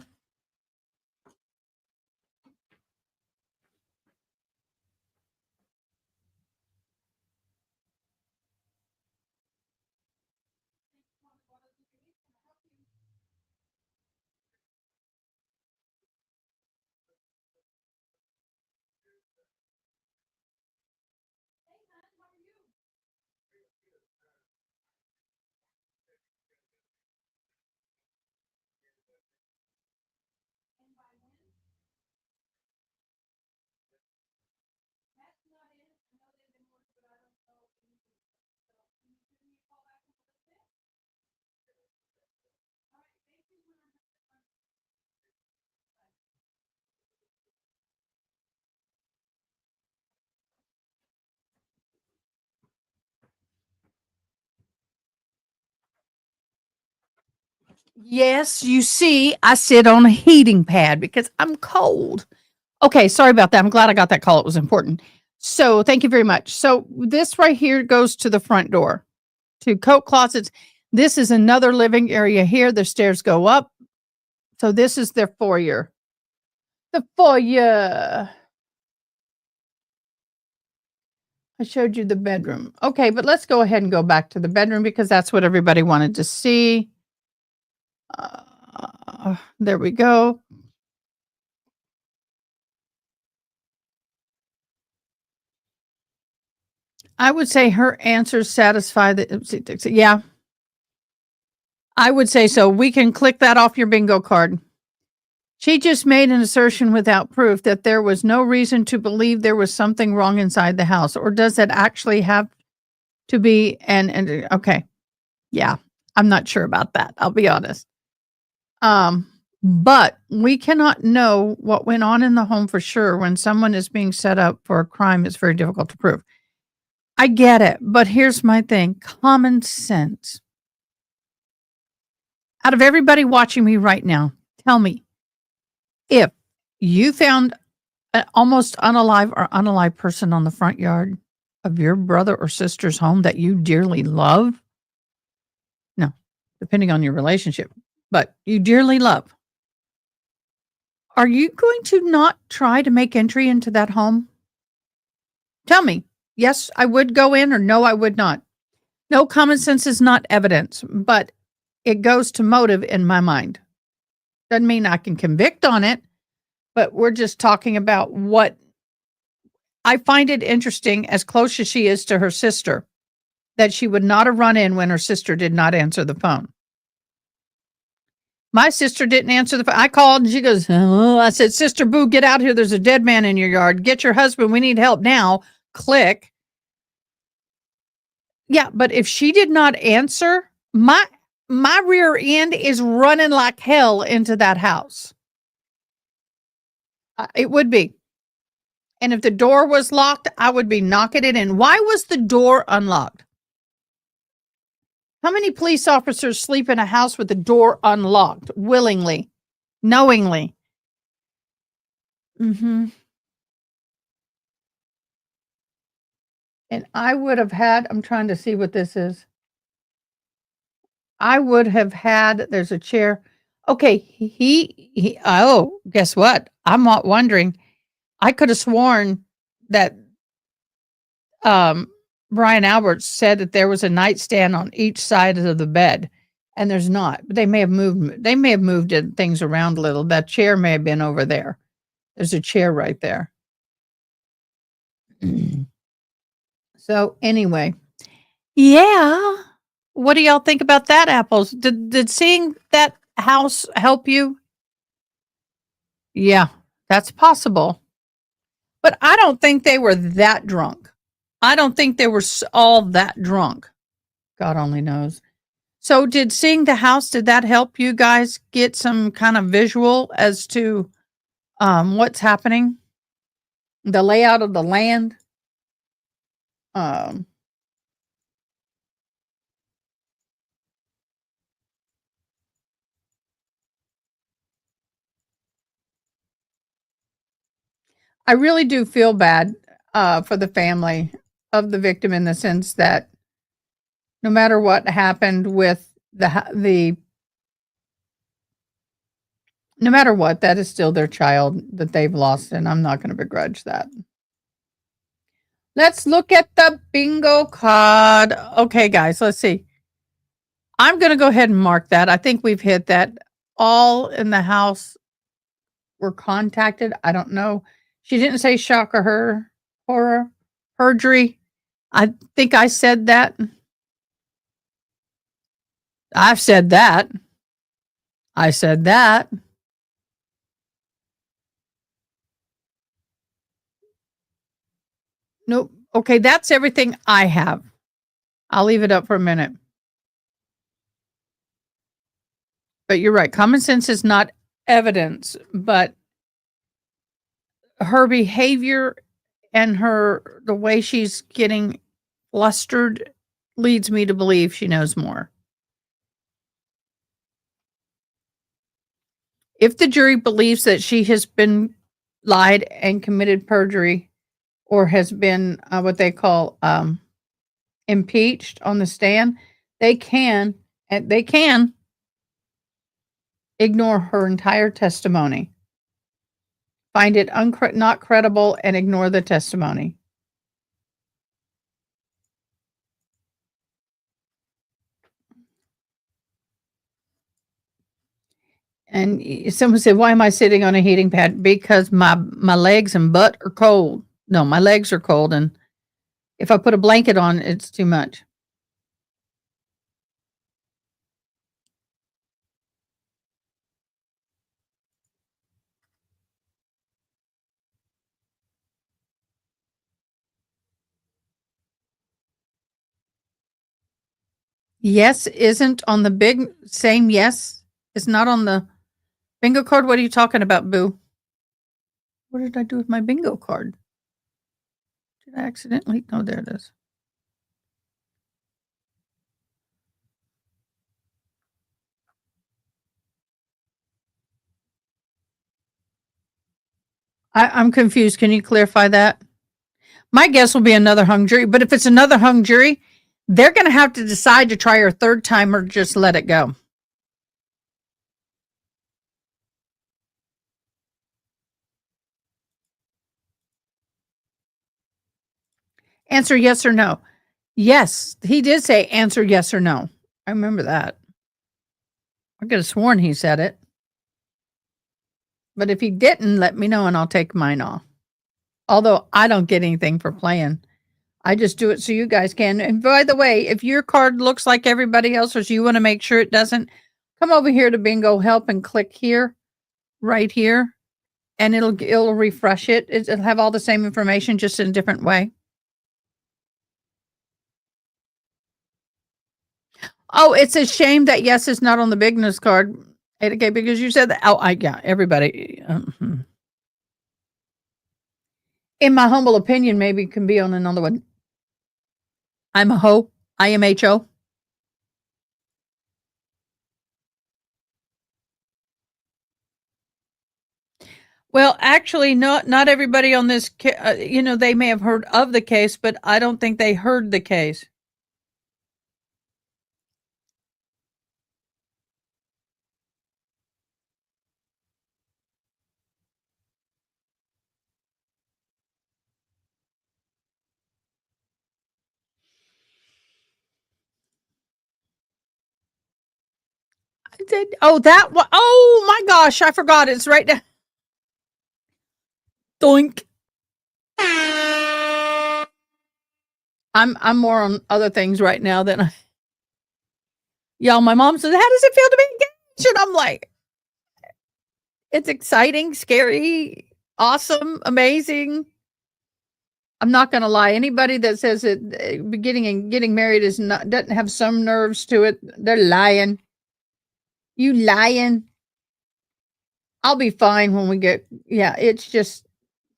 Yes, you see, I sit on a heating pad because I'm cold. Okay, sorry about that. I'm glad I got that call. It was important. So thank you very much. So this right here goes to the front door, to coat closets. This is another living area here. The stairs go up. So this is their foyer. The foyer. I showed you the bedroom. Okay, but let's go ahead and go back to the bedroom because that's what everybody wanted to see. There we go. I would say her answers satisfy the, yeah. I would say so. We can click that off your bingo card. She just made an assertion without proof that there was no reason to believe there was something wrong inside the house. Or does that actually have to be and okay. Yeah, I'm not sure about that. I'll be honest. But we cannot know what went on in the home for sure. When someone is being set up for a crime, it's very difficult to prove. I get it, but here's my thing. Common sense. Out of everybody watching me right now, tell me if you found an almost unalive or unalive person on the front yard, of your brother or sister's home that you dearly love? No, depending on your relationship, but you dearly love. Are you going to not try to make entry into that home? Tell me, yes, I would go in, or no, I would not. No, common sense is not evidence, but it goes to motive in my mind. Doesn't mean I can convict on it, but we're just talking about what I find it interesting, as close as she is to her sister, that she would not have run in when her sister did not answer the phone. My sister didn't answer the phone. I called and she goes, oh, I said, Sister Boo, get out here. There's a dead man in your yard. Get your husband. We need help now. Click. Yeah, but if she did not answer, my rear end is running like hell into that house. It would be. And if the door was locked, I would be knocking it in. Why was the door unlocked? How many police officers sleep in a house with the door unlocked willingly, knowingly? And I would have had, I'm trying to see what this is. I would have had, there's a chair. Okay, oh, guess what? I'm not wondering. I could have sworn that Brian Alberts said that there was a nightstand on each side of the bed, and there's not. But they may have moved things around a little. That chair may have been over there. There's a chair right there. So anyway, yeah. What do y'all think about that, Apples? Did seeing that house help you? Yeah, that's possible. But I don't think they were that drunk. I don't think they were all that drunk. God only knows. So did seeing the house, did that help you guys get some kind of visual as to what's happening? The layout of the land? I really do feel bad for the family of the victim, in the sense that no matter what happened with the no matter what, that is still their child that they've lost, and I'm not going to begrudge that. Let's look at the bingo card. Okay, guys, let's see. I'm going to go ahead and mark that. I think we've hit that. All in the house were contacted. I don't know. She didn't say shock or horror, perjury. I think I said that. I've said that. I said that. Nope. Okay, that's everything I have. I'll leave it up for a minute. But you're right. Common sense is not evidence, but her behavior and the way she's getting flustered leads me to believe she knows more. If the jury believes that she has been lied and committed perjury, or has been what they call impeached on the stand, they can ignore her entire testimony, find it not credible, and ignore the testimony. And someone said, why am I sitting on a heating pad? Because my legs and butt are cold. No, my legs are cold, and if I put a blanket on, it's too much. Yes isn't on the big same yes. It's not on the bingo card. What are you talking about, Boo? What did I do with my bingo card? Did I accidentally? Oh, there it is. I'm confused. Can you clarify that? My guess will be another hung jury. But if it's another hung jury, they're going to have to decide to try her third time or just let it go. Answer yes or no. Yes, he did say answer yes or no. I remember that. I could have sworn he said it. But if he didn't, let me know and I'll take mine off. Although I don't get anything for playing. I just do it so you guys can. And by the way, if your card looks like everybody else's, you want to make sure it doesn't, come over here to Bingo Help and click here, right here, and it'll refresh it. It'll have all the same information, just in a different way. Oh, it's a shame that yes is not on the bigness card. Okay, because you said that. Oh, yeah, everybody. In my humble opinion, maybe it can be on another one. I'm a ho. IMHO. Well, actually, not everybody on this. They may have heard of the case, but I don't think they heard the case. Oh, that one. Oh my gosh, I forgot. It's right there. Doink. I'm more on other things right now than I. Y'all, my mom says, "How does it feel to be engaged?" And I'm like, "It's exciting, scary, awesome, amazing." I'm not going to lie. Anybody that says that getting married doesn't have some nerves to it, they're lying. You lying. I'll be fine when we get. Yeah, it's just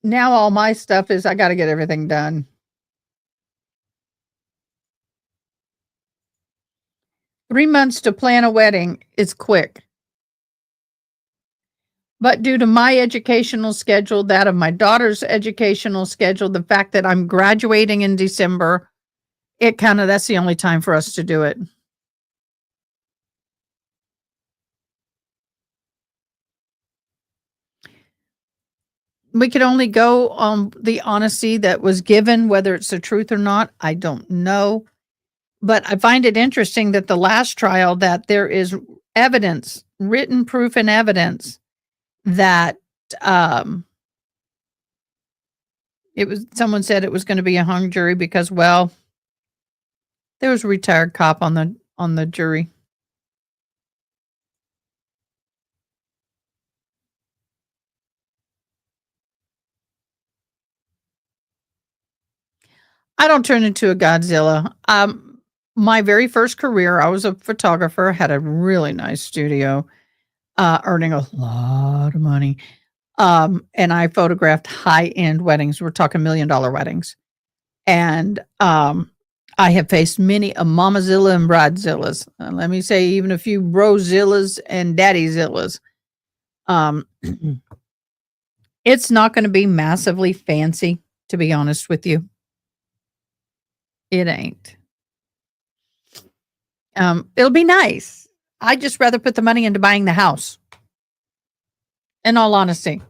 now all my stuff is I got to get everything done. 3 months to plan a wedding is quick. But due to my educational schedule, that of my daughter's educational schedule, the fact that I'm graduating in December, that's the only time for us to do it. We could only go on the honesty that was given, whether it's the truth or not, I don't know. But I find it interesting that the last trial that there is evidence, written proof and evidence that someone said it was going to be a hung jury because, well, there was a retired cop on the jury. I don't turn into a Godzilla. My very first career, I was a photographer, had a really nice studio, earning a lot of money. And I photographed high-end weddings. We're talking $1 million weddings. And I have faced many a mamazilla and bridezillas. Let me say even a few brozillas and daddyzillas. It's not going to be massively fancy, to be honest with you. It ain't. It'll be nice. I'd just rather put the money into buying the house. In all honesty.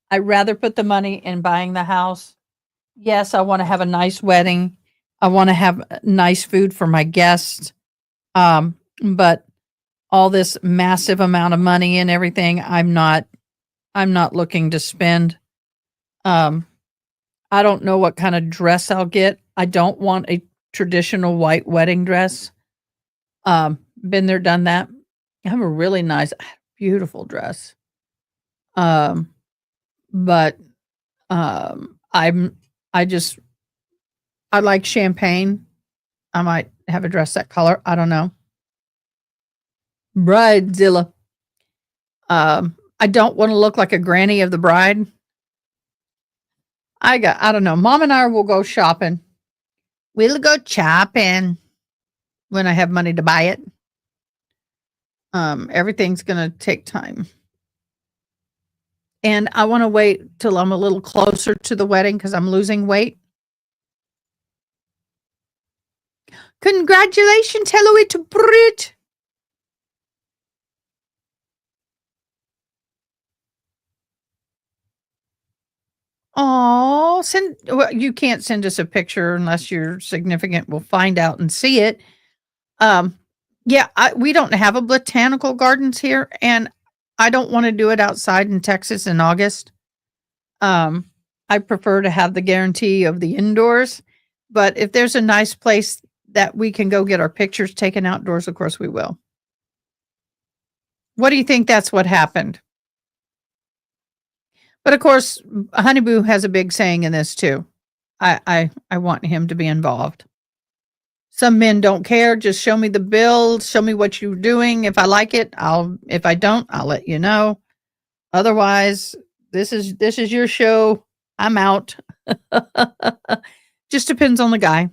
I'd rather put the money in buying the house. Yes, I want to have a nice wedding. I want to have nice food for my guests. But all this massive amount of money and everything, I'm not looking to spend. I don't know what kind of dress I'll get. I don't want a traditional white wedding dress. Been there, done that. I have a really nice, beautiful dress. But I like champagne. I might have a dress that color. I don't know. Bridezilla. I don't want to look like a granny of the bride. I don't know. Mom and I will go shopping. We'll go shopping when I have money to buy it. Everything's going to take time. And I want to wait till I'm a little closer to the wedding because I'm losing weight. Congratulations, hello, it's Brit. Oh, you can't send us a picture unless you're significant. We'll find out and see it. Um, yeah, we don't have a botanical gardens here, and I don't want to do it outside in Texas in August. I prefer to have the guarantee of the indoors, but if there's a nice place that we can go get our pictures taken outdoors, of course we will. What do you think that's what happened? But of course, Honeyboo has a big saying in this too. I want him to be involved. Some men don't care. Just show me the bill. Show me what you're doing. If I like it, if I don't, I'll let you know. Otherwise, this is your show. I'm out. Just depends on the guy.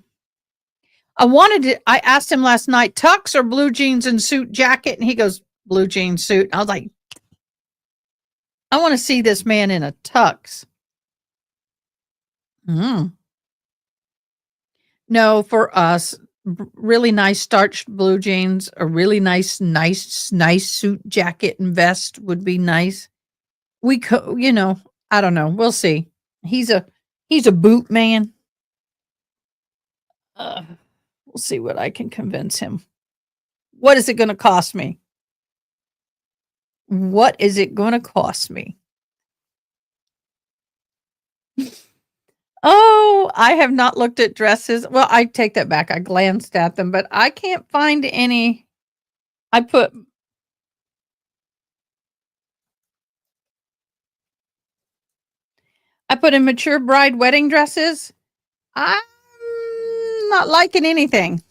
I asked him last night, tux or blue jeans and suit jacket? And he goes, blue jeans suit. I was like, I want to see this man in a tux. No, for us, really nice starched blue jeans, a really nice suit jacket and vest would be nice. We could, I don't know. We'll see. He's a boot man. We'll see what I can convince him. What is it going to cost me? What is it going to cost me? Oh, I have not looked at dresses. Well, I take that back. I glanced at them, but I can't find any. I put in mature bride wedding dresses. I'm not liking anything.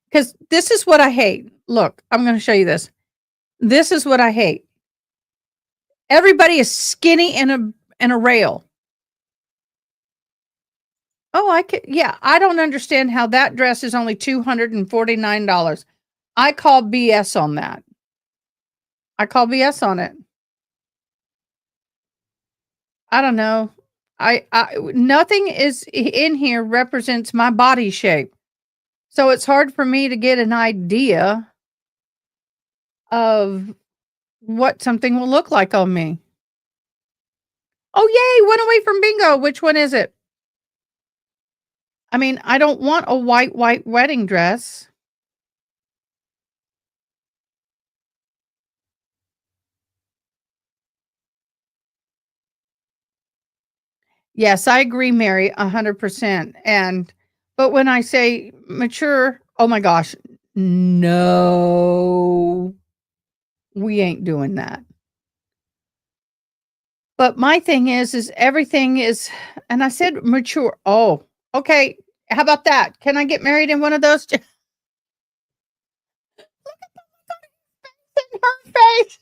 Because this is what I hate. Look, I'm going to show you this. This is what I hate. Everybody is skinny in a rail. Oh, I don't understand how that dress is only $249. I call BS on that. I call BS on it. I don't know. I nothing is in here represents my body shape. So it's hard for me to get an idea of what something will look like on me. Oh, yay, one away from bingo. Which one is it? I mean, I don't want a white wedding dress. Yes, I agree, Mary, 100%. But when I say mature, oh my gosh, no, we ain't doing that. But my thing is everything is, and I said mature. Oh, okay. How about that? Can I get married in one of those? Look at her face.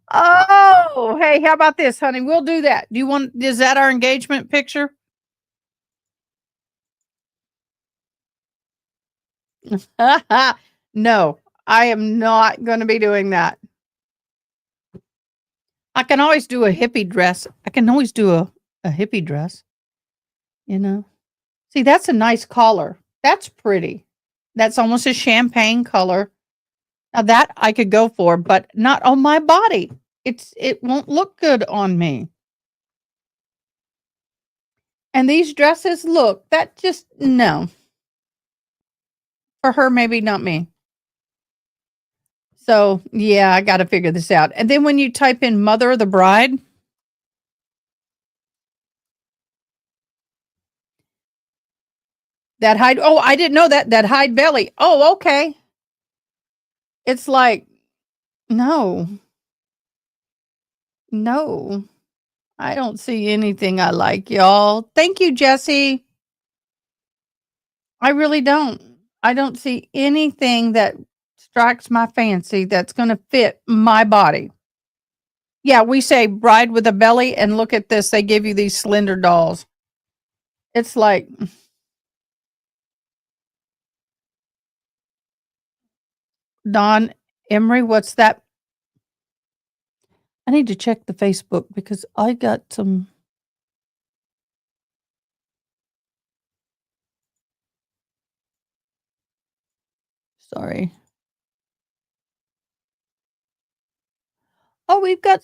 Oh, hey, how about this, honey? We'll do that. Is that our engagement picture? No, I am not going to be doing that. I can always do a hippie dress. I can always do a hippie dress, See, that's a nice collar. That's pretty. That's almost a champagne color. Now that I could go for, but not on my body. It won't look good on me. And these dresses, look, that just no. For her, maybe not me. So yeah, I got to figure this out. And then when you type in mother of the bride, that hide. Oh, I didn't know that hide belly. Oh, okay. It's like, no, I don't see anything I like, y'all. Thank you, Jesse. I really don't. I don't see anything that strikes my fancy that's going to fit my body. Yeah, we say bride with a belly, and look at this. They give you these slender dolls. It's like, Don Emery, what's that? I need to check the Facebook because I got some. Sorry. Oh, we got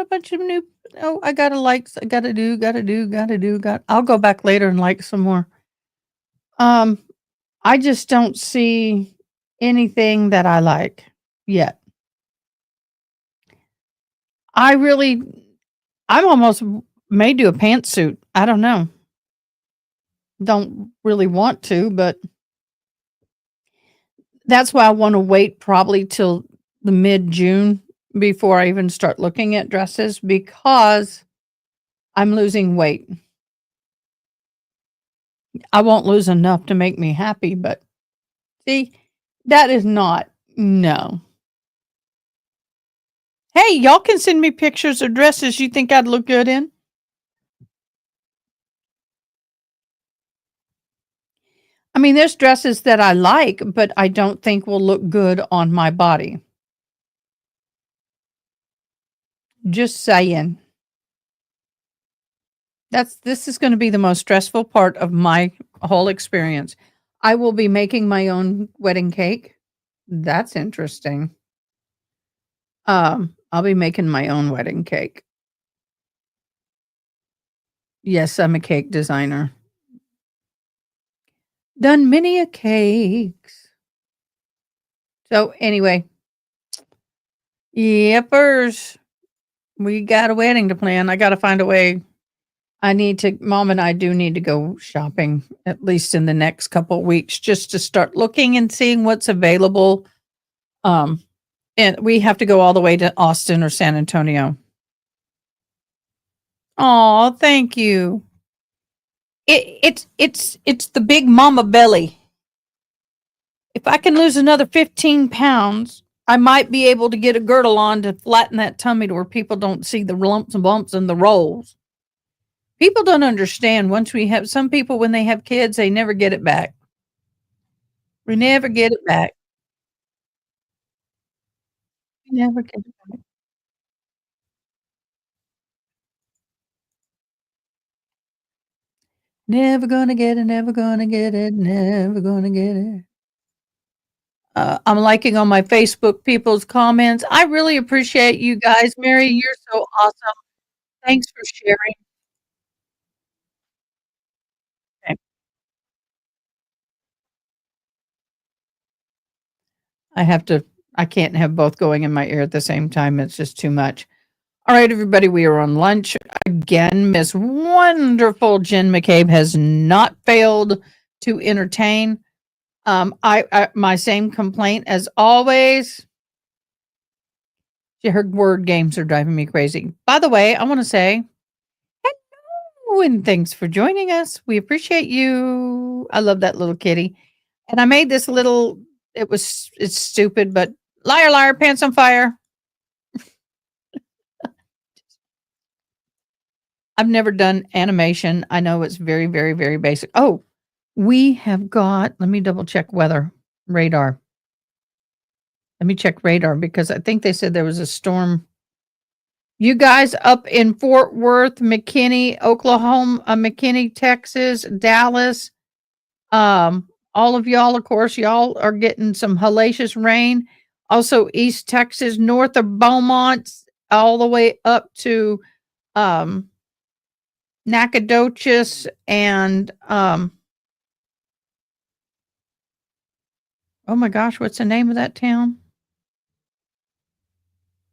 a bunch of new. Oh, I gotta likes. I gotta do. I'll go back later and like some more. Um, I just don't see anything that I like yet. I really, I'm almost may do a pantsuit. I don't know. Don't really want to, but that's why I want to wait probably till the mid June before I even start looking at dresses because I'm losing weight. I won't lose enough to make me happy, but see, that is not, no. Hey, y'all can send me pictures of dresses you think I'd look good in. I mean, there's dresses that I like, but I don't think will look good on my body. Just saying. This is going to be the most stressful part of my whole experience. I will be making my own wedding cake. That's interesting. I'll be making my own wedding cake. Yes, I'm a cake designer. Done many a cakes. So anyway, yepers. We got a wedding to plan. I got to find a way. Mom and I do need to go shopping at least in the next couple of weeks just to start looking and seeing what's available. And we have to go all the way to Austin or San Antonio. Oh, thank you. It's the big mama belly. If I can lose another 15 pounds, I might be able to get a girdle on to flatten that tummy to where people don't see the lumps and bumps and the rolls. People don't understand some people, when they have kids, they never get it back. We never get it back. We never get it back. Never gonna get it, never gonna get it, never gonna get it. I'm liking on my Facebook people's comments. I really appreciate you guys. Mary, you're so awesome. Thanks for sharing. Okay. I can't have both going in my ear at the same time. It's just too much. All right, everybody, we are on lunch again. Miss Wonderful Jen McCabe has not failed to entertain. My same complaint as always. Her word games are driving me crazy. By the way, I want to say hello and thanks for joining us. We appreciate you. I love that little kitty. And I made this little. It's stupid, but liar, liar, pants on fire. I've never done animation. I know it's very, very, very basic. Oh, we have got, let me double check weather radar. Let me check radar because I think they said there was a storm. You guys up in Fort Worth, McKinney, Oklahoma, McKinney, Texas, Dallas, all of y'all, of course, y'all are getting some hellacious rain. Also, East Texas, north of Beaumont, all the way up to Nacogdoches and oh my gosh, what's the name of that town?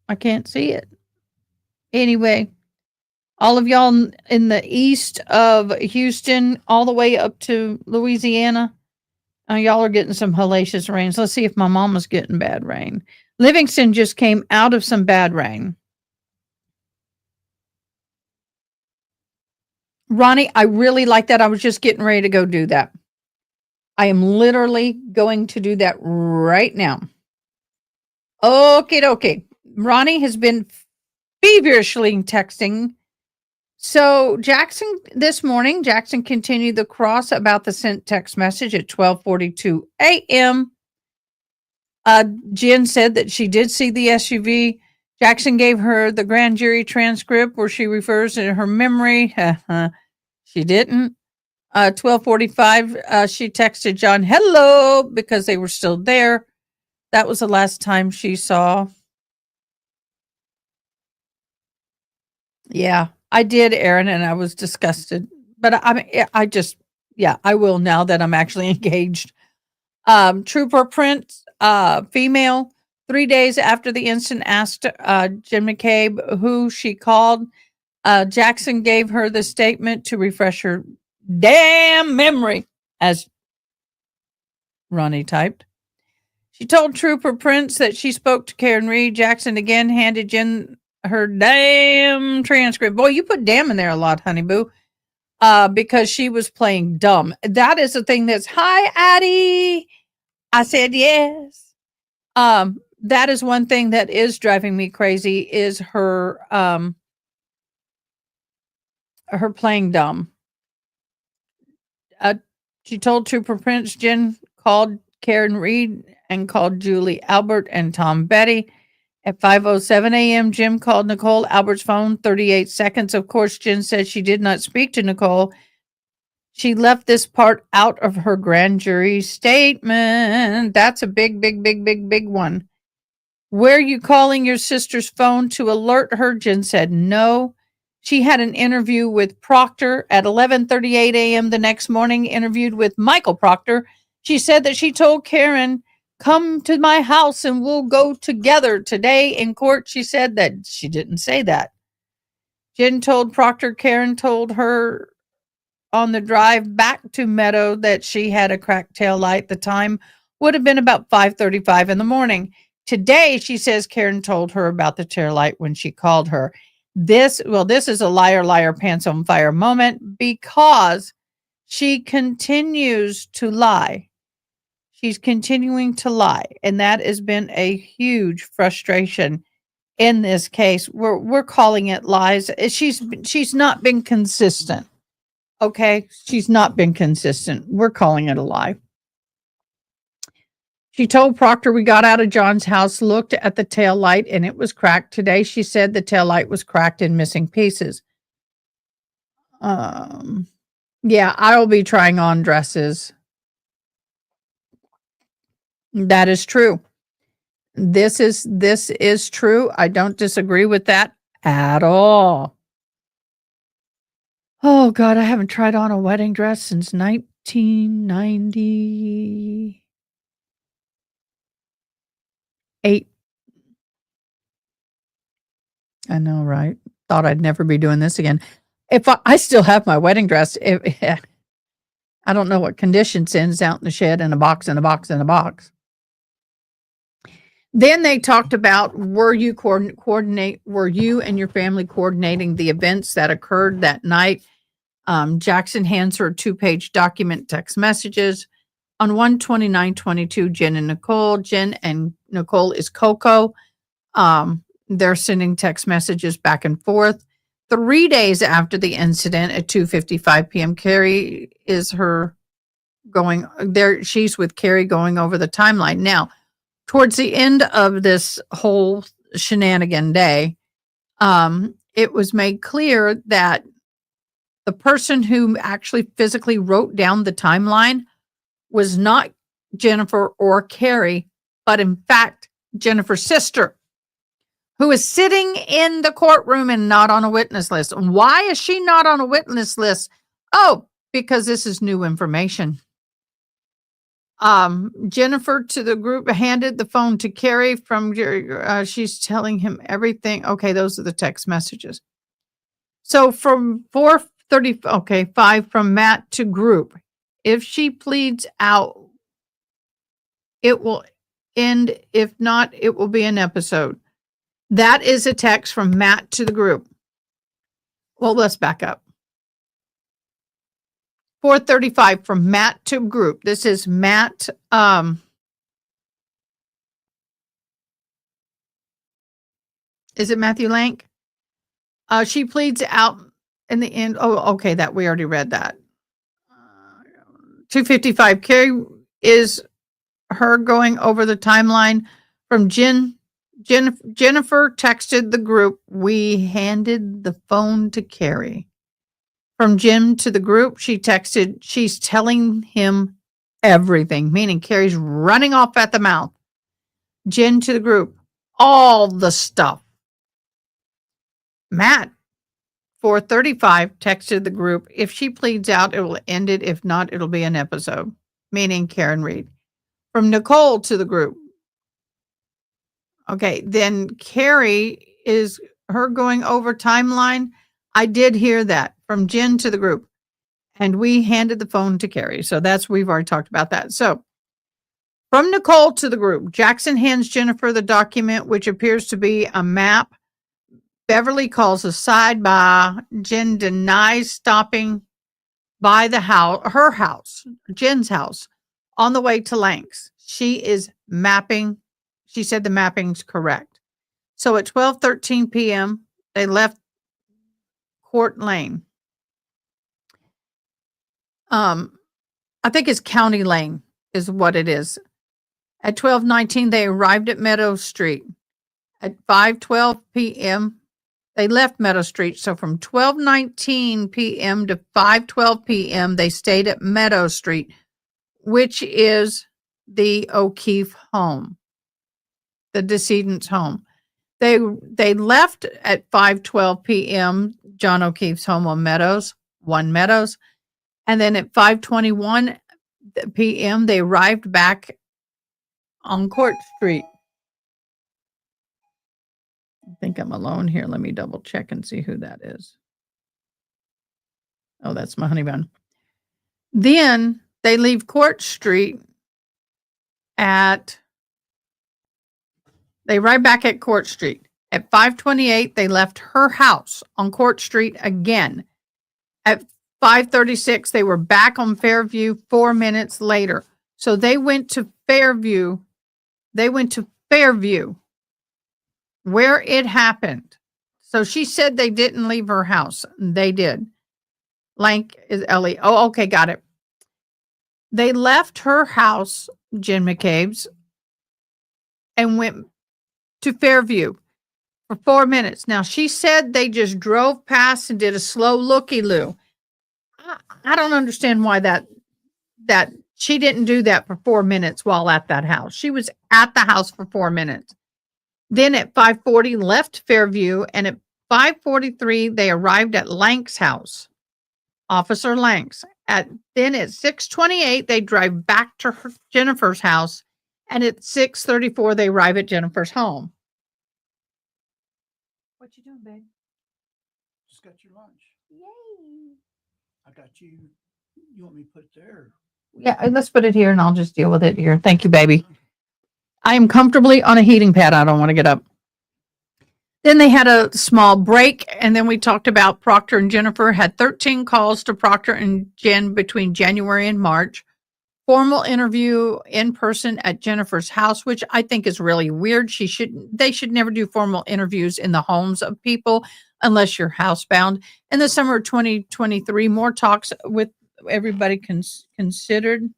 I can't see it. Anyway, all of y'all in the east of Houston, all the way up to Louisiana, y'all are getting some hellacious rains. Let's see if my mama's getting bad rain. Livingston just came out of some bad rain. Ronnie, I really like that. I was just getting ready to go do that. I am literally going to do that right now. Okay. Ronnie has been feverishly texting. So this morning, Jackson continued the cross about the sent text message at 12:42 a.m. Jen said that she did see the SUV. Jackson gave her the grand jury transcript where she refers to her memory. She didn't. 12:45, she texted John hello because they were still there. That was the last time she saw. Yeah, I did, Aaron, and I was disgusted. But I just, yeah, I will now that I'm actually engaged. Trooper Prince, female, 3 days after the incident, asked Jen McCabe who she called. Jackson gave her the statement to refresh her damn memory, as Ronnie typed. She told Trooper Prince that she spoke to Karen Reed. Jackson again handed Jen her damn transcript. Boy, you put damn in there a lot, honey boo. Because she was playing dumb. That is the thing that's, hi, Addie. I said yes. That is one thing that is driving me crazy is her playing dumb. She told Trooper Prince Jen called Karen Reed and called Julie Albert and Tom Betty. At 5:07 a.m., Jim called Nicole Albert's phone, 38 seconds. Of course, Jen said she did not speak to Nicole. She left this part out of her grand jury statement. That's a big one. Were you calling your sister's phone to alert her? Jen said no. She had an interview with Proctor at 11:38 a.m. the next morning, interviewed with Michael Proctor. She said that she told Karen, come to my house and we'll go together. Today in court, she said that she didn't say that. Jen told Proctor Karen told her on the drive back to Meadow that she had a cracked tail light. The time would have been about 5:35 in the morning. Today, she says Karen told her about the tail light when she called her. This is a liar, liar, pants on fire moment because she continues to lie. She's continuing to lie, and that has been a huge frustration in this case. We're calling it lies. She's not been consistent. Okay, she's not been consistent. We're calling it a lie. She told Proctor we got out of John's house, looked at the tail light, and it was cracked. Today, she said the tail light was cracked and missing pieces. Yeah, I'll be trying on dresses. That is true. This is true. I don't disagree with that at all. Oh God, I haven't tried on a wedding dress since 1998. I know, right? Thought I'd never be doing this again. If I still have my wedding dress, I don't know what condition it's in. It's out in the shed in a box, in a box, in a box. Then they talked about were you and your family coordinating the events that occurred that night? Jackson hands her a 2-page document, text messages. On 1/29/22, Jen and Nicole is Coco. They're sending text messages back and forth. 3 days after the incident at 2:55 p.m., Carrie is going there. She's with Carrie going over the timeline. Now, towards the end of this whole shenanigan day, it was made clear that the person who actually physically wrote down the timeline was not Jennifer or Carrie, but in fact, Jennifer's sister, who is sitting in the courtroom and not on a witness list. Why is she not on a witness list? Oh, because this is new information. Jennifer to the group handed the phone to Carrie from she's telling him everything. Okay, those are the text messages. So from 4:30, okay, 5 from Matt to group. If she pleads out, it will end. If not, it will be an episode. That is a text from Matt to the group. Well, let's back up. 4:35 from Matt to group. This is Matt. Is it Matthew Lank? She pleads out in the end. Oh, okay. That we already read that. 2:55. Carrie is her going over the timeline from Jen Jennifer texted the group. We handed the phone to Carrie. From Jim to the group, she texted, she's telling him everything, meaning Carrie's running off at the mouth. Jen to the group, all the stuff. Matt, 435, texted the group, if she pleads out, it will end it. If not, it'll be an episode, meaning Karen Reed. From Nicole to the group. Okay, then Carrie is her going over timeline. I did hear that from Jen to the group. And we handed the phone to Carrie. So we've already talked about that. So from Nicole to the group, Jackson hands Jennifer the document, which appears to be a map. Beverly calls aside by Jen denies stopping by the house, her house, Jen's house, on the way to Lanks. She is mapping. She said the mapping's correct. So at 12:13 p.m., they left Court Lane. I think it's County Lane is what it is. At 12:19, they arrived at Meadow Street. At 5:12 p.m., they left Meadow Street. So from 12:19 p.m. to 5:12 p.m., they stayed at Meadow Street, which is the O'Keefe home, the decedent's home. They left at 5:12 p.m., John O'Keefe's home on Meadows, Meadows. And then at 5:21 p.m., they arrived back on Court Street. I think I'm alone here. Let me double check and see who that is. Oh, that's my honey bun. Then they leave Court Street they arrive back at Court Street. At 5:28, they left her house on Court Street again. At 5:36, they were back on Fairview 4 minutes later. So they went to Fairview. Where it happened. So she said they didn't leave her house. They did. Lank is Ellie. Oh, okay, got it. They left her house, Jen McCabe's, and went to Fairview for 4 minutes. Now, she said they just drove past and did a slow looky-loo. I don't understand why that she didn't do that for 4 minutes while at that house. She was at the house for 4 minutes. Then at 5:40, left Fairview, and at 5:43, they arrived at Lank's house, Officer Lank's. Then at 6:28, they drive back to Jennifer's house, and at 6:34, they arrive at Jennifer's home. What you doing, babe? Just got your lunch. Yay. I got you. You want me to put it there? Yeah, let's put it here, and I'll just deal with it here. Thank you, baby. I am comfortably on a heating pad. I don't want to get up. Then they had a small break, and then we talked about Proctor and Jennifer had 13 calls to Proctor and Jen between January and March. Formal interview in person at Jennifer's house, which I think is really weird. They should never do formal interviews in the homes of people unless you're housebound. In the summer of 2023, more talks with everybody considered.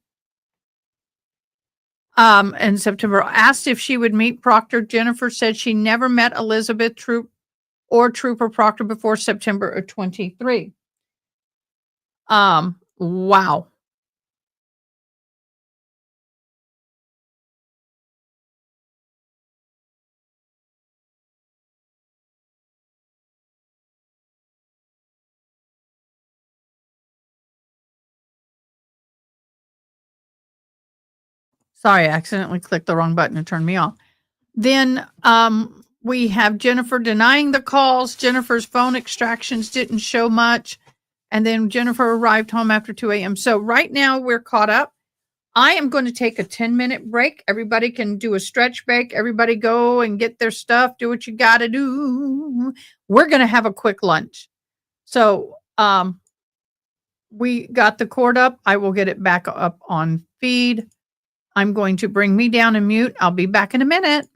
In September, asked if she would meet Proctor. Jennifer said she never met Elizabeth Troop or Trooper Proctor before September of 23. Wow. Sorry, I accidentally clicked the wrong button and turned me off. Then we have Jennifer denying the calls. Jennifer's phone extractions didn't show much. And then Jennifer arrived home after 2 a.m. So right now we're caught up. I am going to take a 10-minute break. Everybody can do a stretch break. Everybody go and get their stuff. Do what you got to do. We're going to have a quick lunch. So we got the cord up. I will get it back up on feed. I'm going to bring me down and mute. I'll be back in a minute.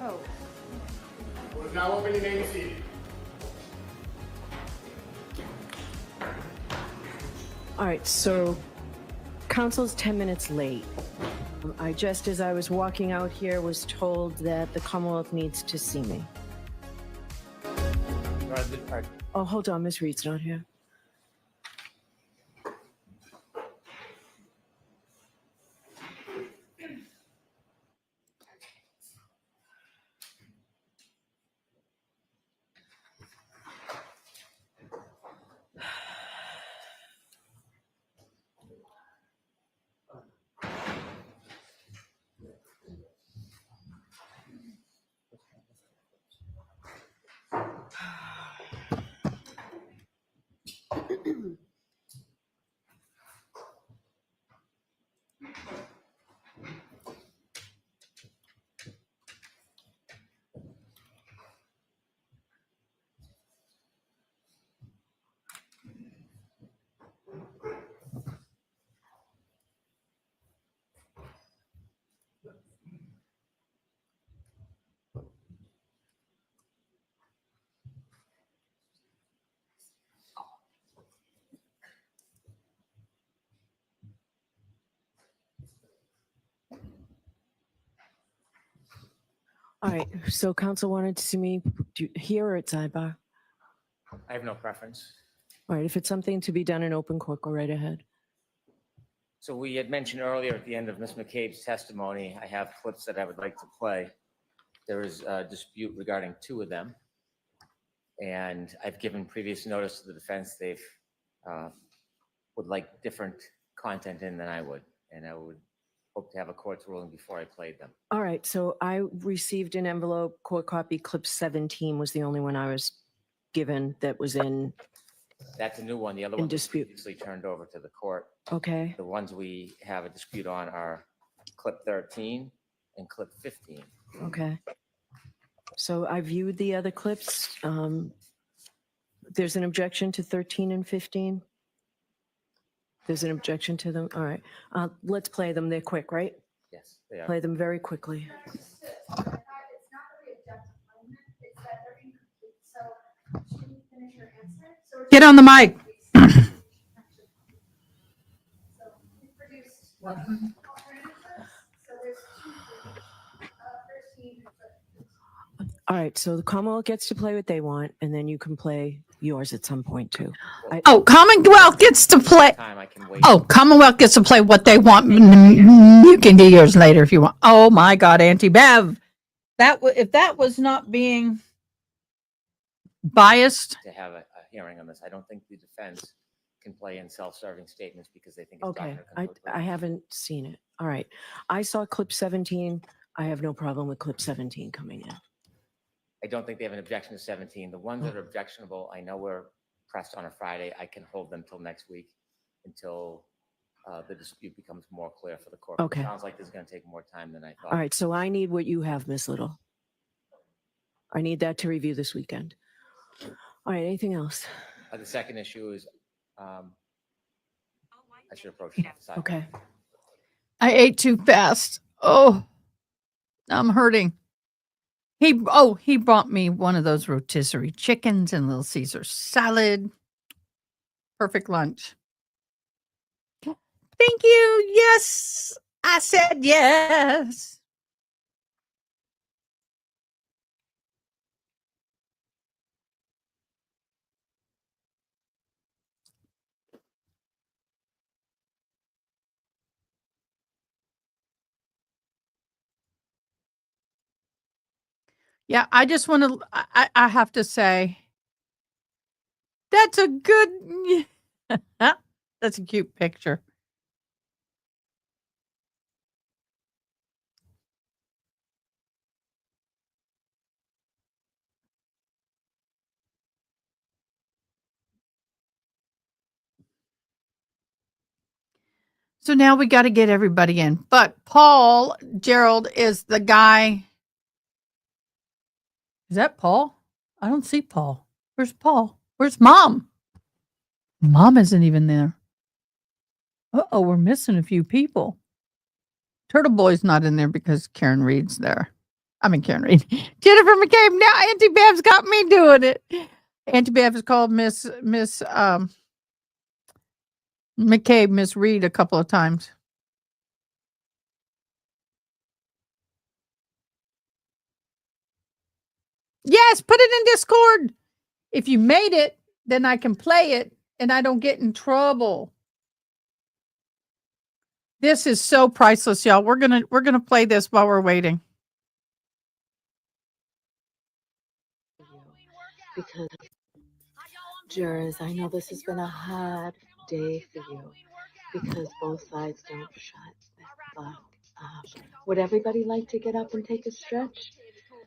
Oh, Court is now open, you may be seated. All right, so council's 10 minutes late. Just as I was walking out here, was told that the Commonwealth needs to see me. Oh, hold on, Miss Reed's not here. All right, so council wanted to see me here or at sidebar? I have no preference. All right, if it's something to be done in open court, go right ahead. So we had mentioned earlier at the end of Ms. McCabe's testimony, I have clips that I would like to play. There is a dispute regarding 2 of them. And I've given previous notice to the defense. They've would like different content in than I would. And I would hope to have a court's ruling before I played them. All right, so I received an envelope, court copy, clip 17 was the only one I was given that was in, That's a new one. The other In one was dispute. previously turned over to the court. okay? The ones we have a dispute on are clip 13 and clip 15. Okay. So I viewed the other clips. There's an objection to 13 and 15? There's an objection to them? All right. Let's play them. They're quick, right? Yes, they are. Play them very quickly. Get on the mic. All right, so the Commonwealth gets to play what they want, and then you can play yours at some point too. Oh, Commonwealth gets to play. Time I can wait. Oh, Commonwealth gets to play what they want. You can do yours later if you want. Oh my God, Auntie Bev. If that was not being biased. To have a hearing on this. I don't think the defense can play in self-serving statements because they think it's Okay, doctrine I conflict. haven't seen it. All right. I saw clip 17. I have no problem with clip 17 coming in. I don't think they have an objection to 17. The ones that are objectionable, I know we're pressed on a Friday. I can hold them till next week until the dispute becomes more clear for the court. Okay. It sounds like this is going to take more time than I thought. All right, so I need what you have, Miss Little. I need that to review this weekend. All right, anything else? The second issue is, I should approach it. Side. Okay. I ate too fast. Oh, I'm hurting. He brought me one of those rotisserie chickens and Little Caesar salad. Perfect lunch. Thank you. Yes, I said yes. Yeah, I just want to, I have to say, that's a good, that's a cute picture. So now we got to get everybody in. But Paul Gerald is the guy. Is that Paul? I don't see Paul. Where's Paul? Where's Mom? Mom isn't even there. Uh-oh, we're missing a few people. Turtle Boy's not in there because Karen Reed's there. I mean, Karen Reed. Jennifer McCabe. Now Auntie Bab's got me doing it. Auntie Bab has called Miss McCabe Miss Reed a couple of times. Yes, put it in Discord. If you made it, then I can play it and I don't get in trouble. This is so priceless, y'all. We're gonna play this while we're waiting. Because jurors, I know this has been a hard day for you because both sides don't shut the fuck up. Would everybody like to get up and take a stretch?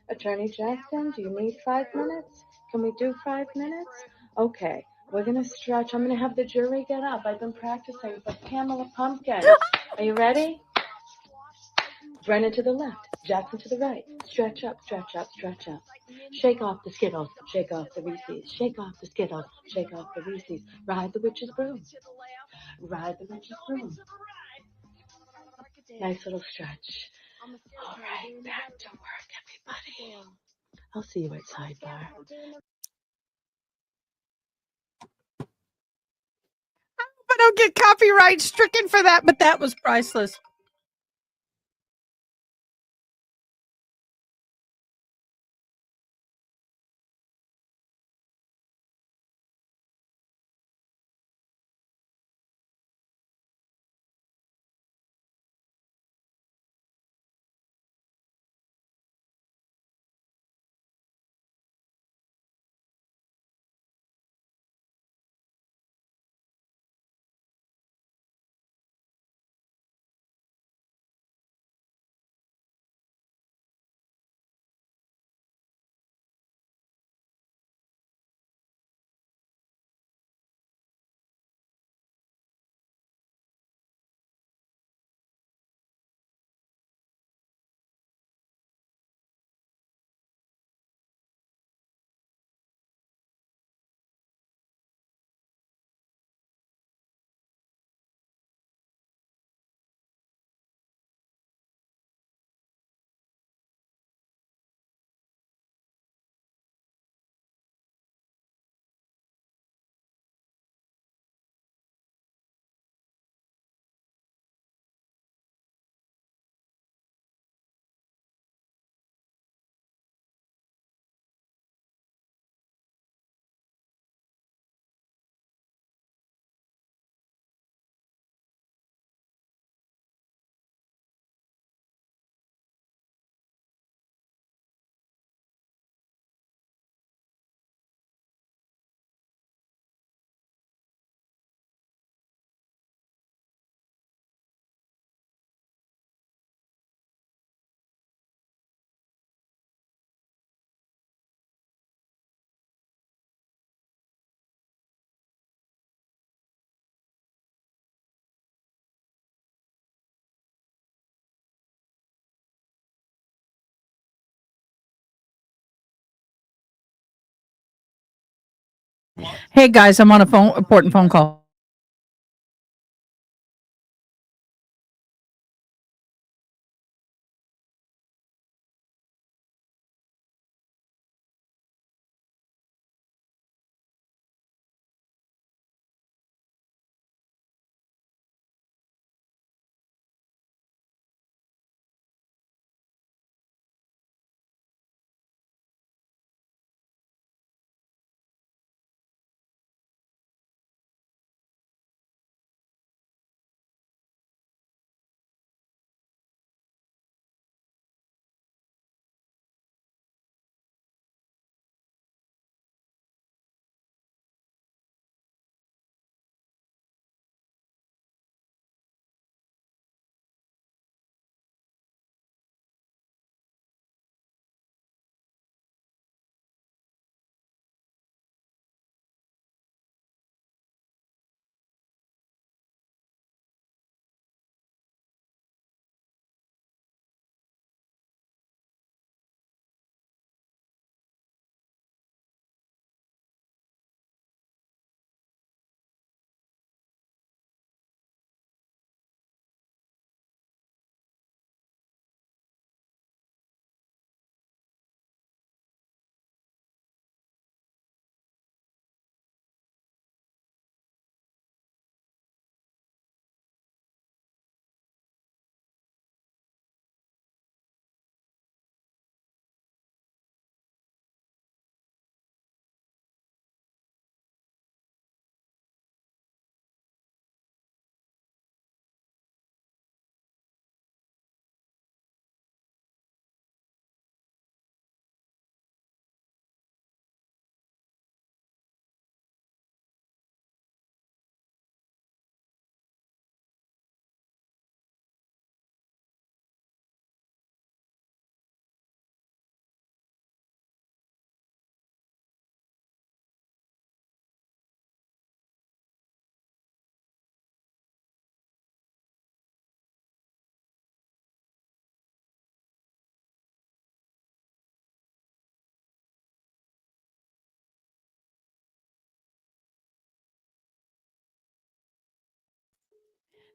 Attorney Jackson, do you need 5 minutes? Can we do 5 minutes? Okay, we're gonna stretch. I'm gonna have the jury get up. I've been practicing for Pamela Pumpkin. Are you ready? Brennan to the left, Jackson to the right. Stretch up, stretch up, stretch up. Shake off the Skittles, shake off the Reese's. Shake off the Skittles, shake off the Reese's. Ride the witch's broom. Ride the witch's broom. Nice little stretch. All right, back to work, everybody. I'll see you at sidebar. I don't get copyright stricken for that, but that was priceless. Hey guys, I'm on a important phone call.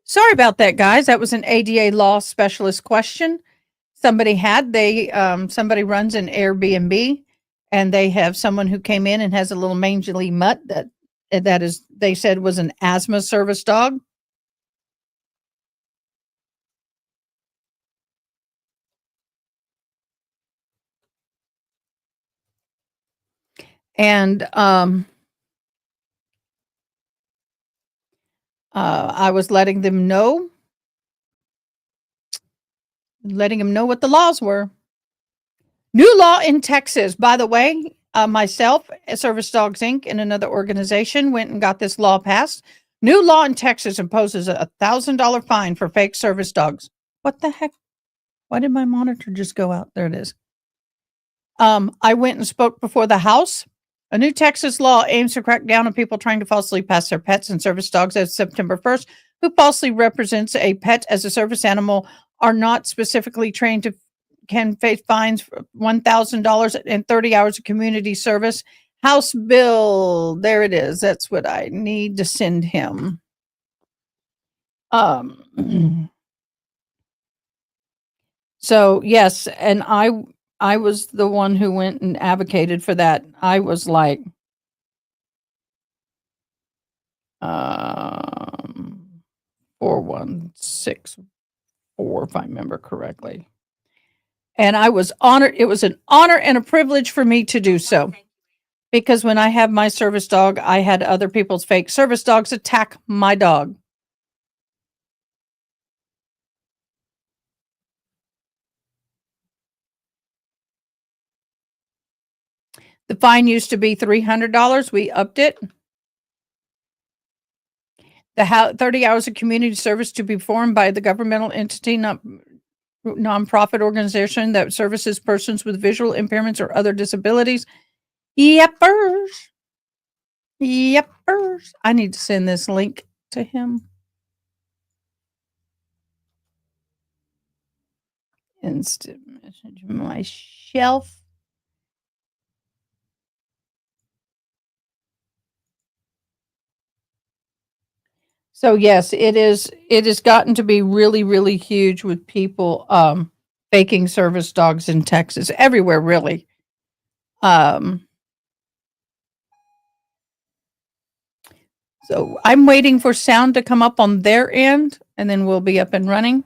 Sorry about that, guys. That was an ADA law specialist question. Somebody runs an Airbnb, and they have someone who came in and has a little mangly mutt that is, they said, was an asthma service dog. And I was letting them know what the laws were. New law in Texas, by the way. Myself, Service Dogs Inc., and another organization went and got this law passed. New law in Texas imposes a $1,000 fine for fake service dogs. What the heck? Why did my monitor just go out? There it is. I went and spoke before the House. A new Texas law aims to crack down on people trying to falsely pass their pets and service dogs as September 1st, who falsely represents a pet as a service animal, are not specifically trained to can face fines for $1,000 and 30 hours of community service. House bill, there it is. That's what I need to send him. So yes, and I was the one who went and advocated for that. I was like, 4164, if I remember correctly. And I was honored. It was an honor and a privilege for me to do so. Because when I have my service dog, I had other people's fake service dogs attack my dog. The fine used to be $300. We upped it. The 30 hours of community service to be performed by the governmental entity, nonprofit organization that services persons with visual impairments or other disabilities. Yepers. Yepers. I need to send this link to him. Instant message myself. So yes, it has gotten to be really, really huge with people faking service dogs in Texas, everywhere really. So I'm waiting for sound to come up on their end, and then we'll be up and running.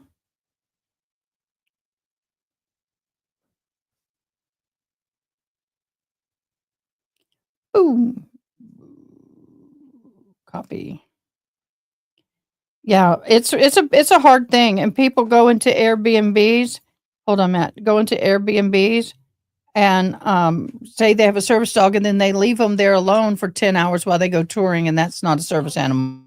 Ooh. Copy. Yeah, it's a hard thing, and people go into Airbnbs. Hold on, Matt. Go into Airbnbs and say they have a service dog, and then they leave them there alone for 10 hours while they go touring, and that's not a service animal.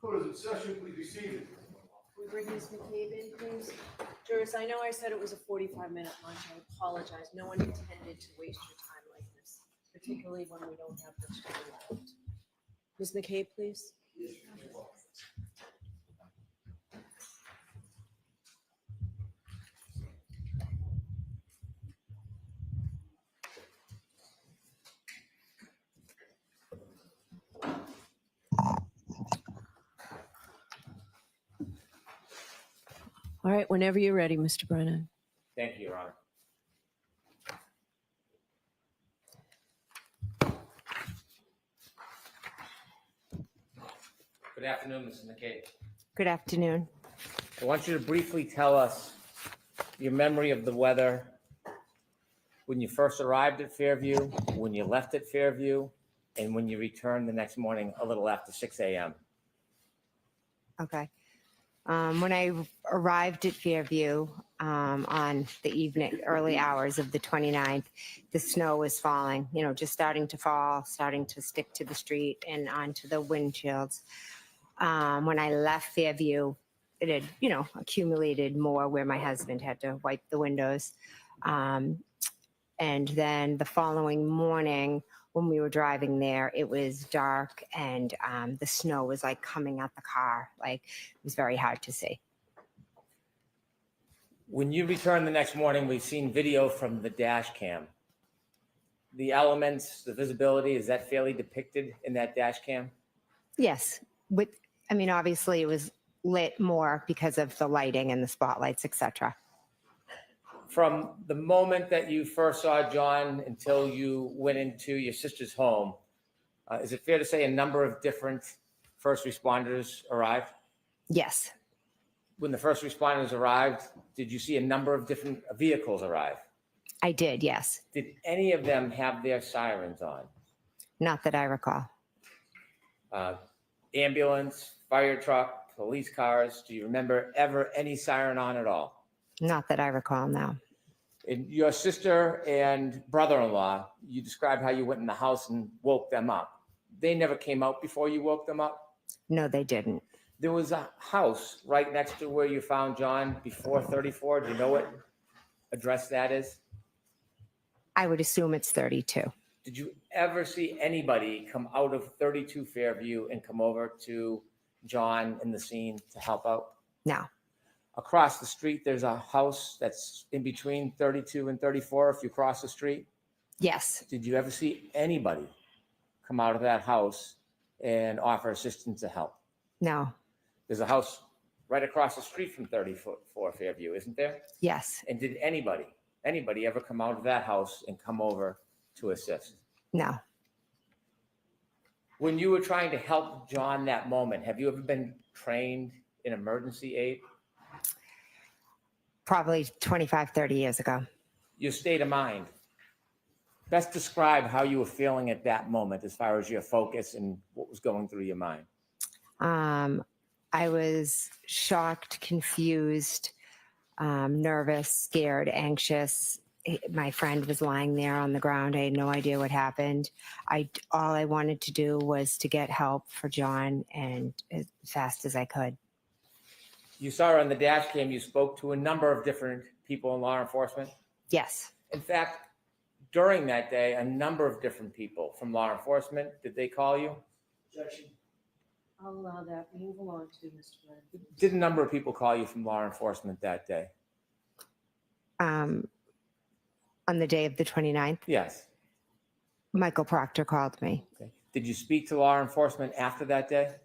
Court is in session, please be seated. We bring Ms. McCabe in, please. Jurors, I know I said it was a 45-minute lunch. I apologize. No one intended to waste your time like this, particularly when we don't have much time left. Ms. McCabe, please. All right, whenever you're ready, Mr. Brennan. Thank you, Your Honor. Good afternoon, Mrs. McCabe. Good afternoon. I want you to briefly tell us your memory of the weather when you first arrived at Fairview, when you left at Fairview, and when you returned the next morning a little after 6 a.m. Okay. When I arrived at Fairview on the early hours of the 29th, the snow was falling, just starting to fall, starting to stick to the street and onto the windshields. When I left Fairview, it had, accumulated more where my husband had to wipe the windows. And then the following morning, when we were driving there, it was dark and the snow was like coming at the car. Like it was very hard to see. When you returned the next morning, we've seen video from the dash cam. The elements, the visibility, is that fairly depicted in that dash cam? Yes. Obviously it was lit more because of the lighting and the spotlights, etc. From the moment that you first saw John until you went into your sister's home, is it fair to say a number of different first responders arrived? Yes. When the first responders arrived, did you see a number of different vehicles arrive? I did, yes. Did any of them have their sirens on? Not that I recall. Ambulance, fire truck, police cars, do you remember ever any siren on at all? Not that I recall now. And your sister and brother-in-law, you described how you went in the house and woke them up. They never came out before you woke them up? No, they didn't. There was a house right next to where you found John before 34. Do you know what address that is? I would assume it's 32. Did you ever see anybody come out of 32 Fairview and come over to John in the scene to help out? No. Across the street, there's a house that's in between 32 and 34 if you cross the street. Yes. Did you ever see anybody come out of that house and offer assistance to help? No. There's a house right across the street from 34 Fairview, isn't there? Yes. And did anybody ever come out of that house and come over to assist? No. When you were trying to help John that moment, have you ever been trained in emergency aid? Probably 25, 30 years ago. Your state of mind. Best describe how you were feeling at that moment as far as your focus and what was going through your mind. I was shocked, confused, nervous, scared, anxious. My friend was lying there on the ground. I had no idea what happened. All I wanted to do was to get help for John and as fast as I could. You saw on the dash cam, you spoke to a number of different people in law enforcement. Yes. In fact, during that day, a number of different people from law enforcement, did they call you? Objection. I'll allow that. Move along to Mr. Brennan. Did a number of people call you from law enforcement that day? On the day of the 29th, Yes. Michael Proctor called me. Okay. Did you speak to law enforcement after that day?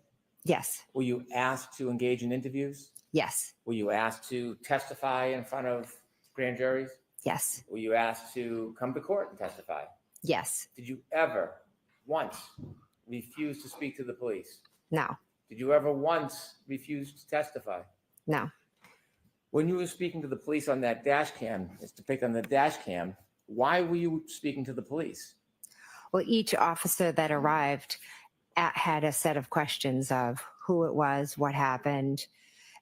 Yes. Were you asked to engage in interviews? Yes. Were you asked to testify in front of grand juries? Yes. Were you asked to come to court and testify? Yes. Did you ever once refuse to speak to the police? No. Did you ever once refuse to testify? No. When you were speaking to the police on that dash cam, it's depicted on the dash cam, why were you speaking to the police? Well, each officer that arrived had a set of questions of who it was, what happened,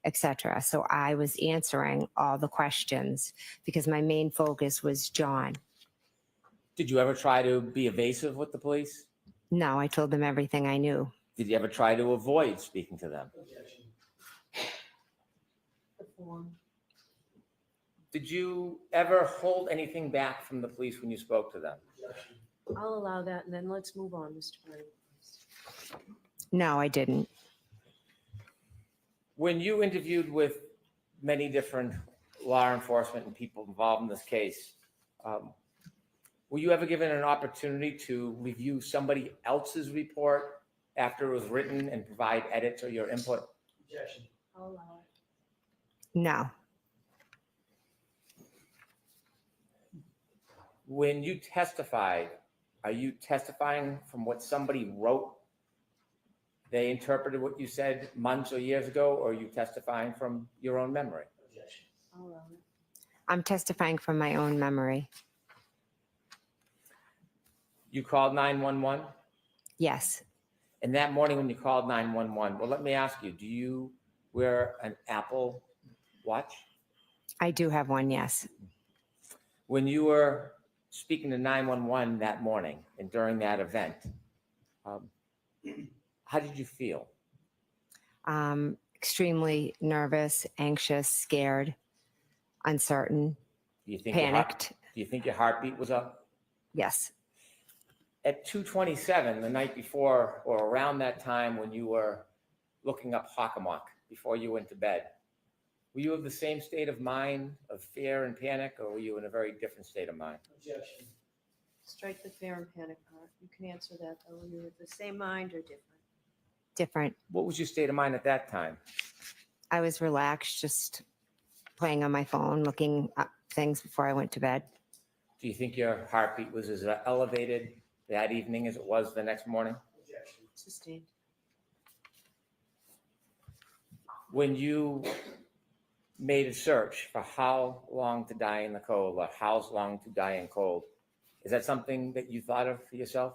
etc. So I was answering all the questions because my main focus was John. Did you ever try to be evasive with the police? No, I told them everything I knew. Did you ever try to avoid speaking to them? Objection. The form. Did you ever hold anything back from the police when you spoke to them? Objection. I'll allow that, and then let's move on, Mr. Brennan. No, I didn't. When you interviewed with many different law enforcement and people involved in this case, were you ever given an opportunity to review somebody else's report after it was written and provide edits or your input? Objection. I'll allow it. No. When you testified, are you testifying from what somebody wrote? They interpreted what you said months or years ago, or are you testifying from your own memory? I'll allow it. I'm testifying from my own memory. You called 911? Yes, And that morning when you called 911, well, let me ask you, do you wear an Apple Watch? I do have one. Yes. When you were speaking to 911 that morning and during that event, how did you feel? Extremely nervous, anxious, scared, uncertain, Do you think panicked. do you think your heartbeat was up? Yes. At 2:27 the night before, or around that time when you were looking up Hockomock before you went to bed, were you of the same state of mind of fear and panic, or were you in a very different state of mind? Strike the fear and panic part. You can answer that though. You're with the same mind or different? Different. What was your state of mind at that time? I was relaxed, just playing on my phone, looking up things before I went to bed. Do you think your heartbeat was as elevated that evening as it was the next morning? Sustained. When you made a search for how long to die in the cold or how long to die in cold, is that something that you thought of for yourself?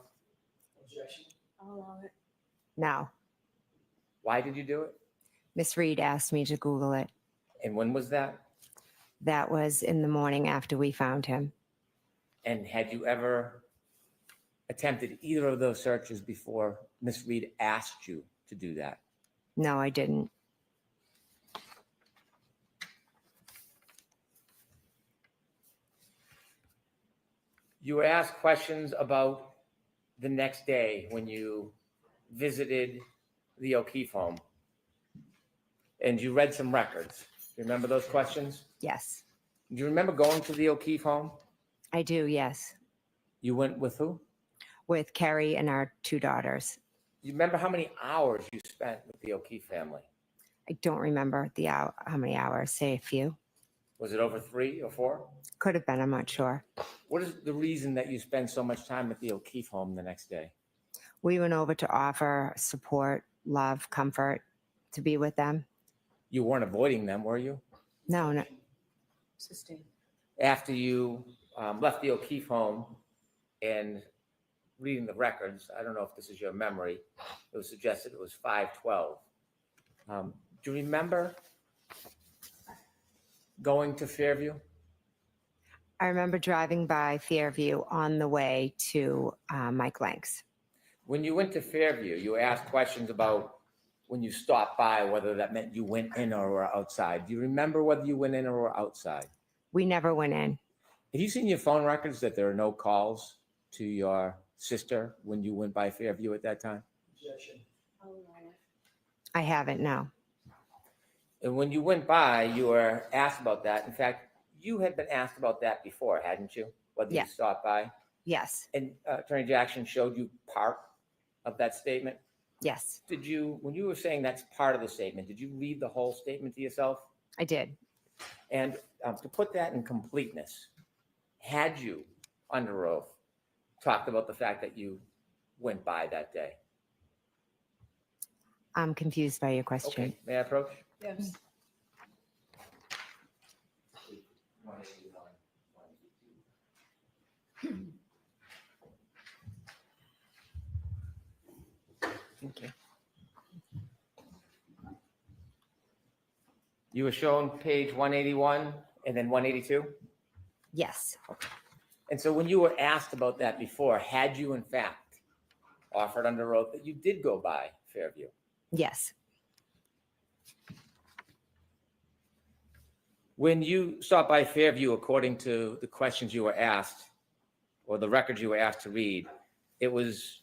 I'll allow it. No. Why did you do it? Miss Reed asked me to Google it. And when was that? That was in the morning after we found him. And had you ever attempted either of those searches before Miss Reed asked you to do that? No, I didn't. You were asked questions about the next day when you visited the O'Keefe home. And you read some records. Do you remember those questions? Yes. Do you remember going to the O'Keefe home? I do, yes. You went with who? With Carrie and our 2 daughters. You remember how many hours you spent with the O'Keefe family? I don't remember how many hours, say a few. Was it over 3 or 4? Could have been, I'm not sure. What is the reason that you spend so much time at the O'Keefe home the next day? We went over to offer support, love, comfort, to be with them. You weren't avoiding them, were you? No. Sustained. After you left the O'Keefe home and reading the records, I don't know if this is your memory, it was suggested it was 5:12. Do you remember going to Fairview? I remember driving by Fairview on the way to Mike Lank's. When you went to Fairview, you asked questions about when you stopped by, whether that meant you went in or were outside. Do you remember whether you went in or were outside? We never went in. Have you seen your phone records that there are no calls to your sister when you went by Fairview at that time? I'll allow it. I haven't, no. And when you went by, you were asked about that. In fact, you had been asked about that before, hadn't you? Whether Yeah. you stopped by. Yes. And Attorney Jackson showed you part of that statement. Yes, Did you, when you were saying that's part of the statement, did you read the whole statement to yourself? I did. And to put that in completeness, had you, under oath, talked about the fact that you went by that day? I'm confused by your question. Okay, may I approach? Yes. Okay. You were shown page 181 and then 182? Yes. And so when you were asked about that before, had you in fact offered under oath that you did go by Fairview? Yes. When you stopped by Fairview, according to the questions you were asked, or the records you were asked to read, it was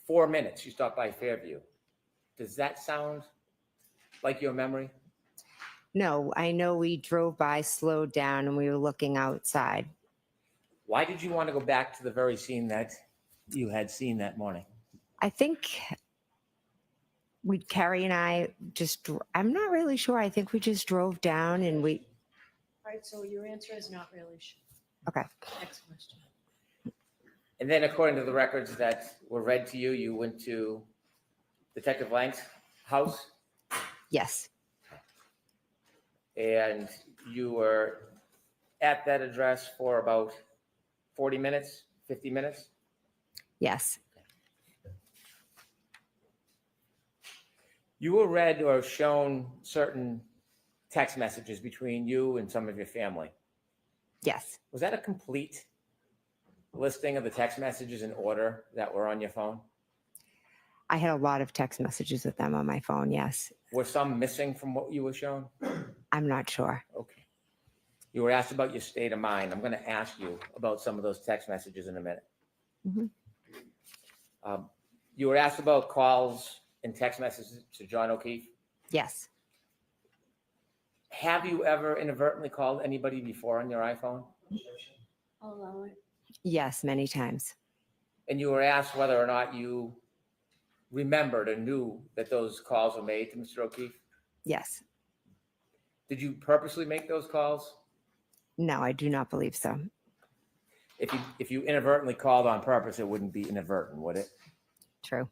4 minutes you stopped by Fairview. Does that sound like your memory? No, I know we drove by, slowed down, and we were looking outside. Why did you want to go back to the very scene that you had seen that morning? I think Carrie and I I'm not really sure. I think we just drove down and All right, so your answer is not really sure. Okay. Next question. And then according to the records that were read to you, you went to Detective Lang's house Yes. and you were at that address for about 40 minutes, 50 minutes? Yes. You were read or shown certain text messages between you and some of your family. Yes. Was that a complete listing of the text messages in order that were on your phone? I had a lot of text messages with them on my phone. Yes. Were some missing from what you were shown? I'm not sure. Okay. You were asked about your state of mind. I'm going to ask you about some of those text messages in a minute. Mhm. You were asked about calls and text messages to John O'Keefe. Yes. Have you ever inadvertently called anybody before on your iPhone? I'll allow it. Yes, many times. And you were asked whether or not you remembered or knew that those calls were made to Mr. O'Keefe? Yes. Did you purposely make those calls? No, I do not believe so. If you inadvertently called on purpose, it wouldn't be inadvertent, would it? True.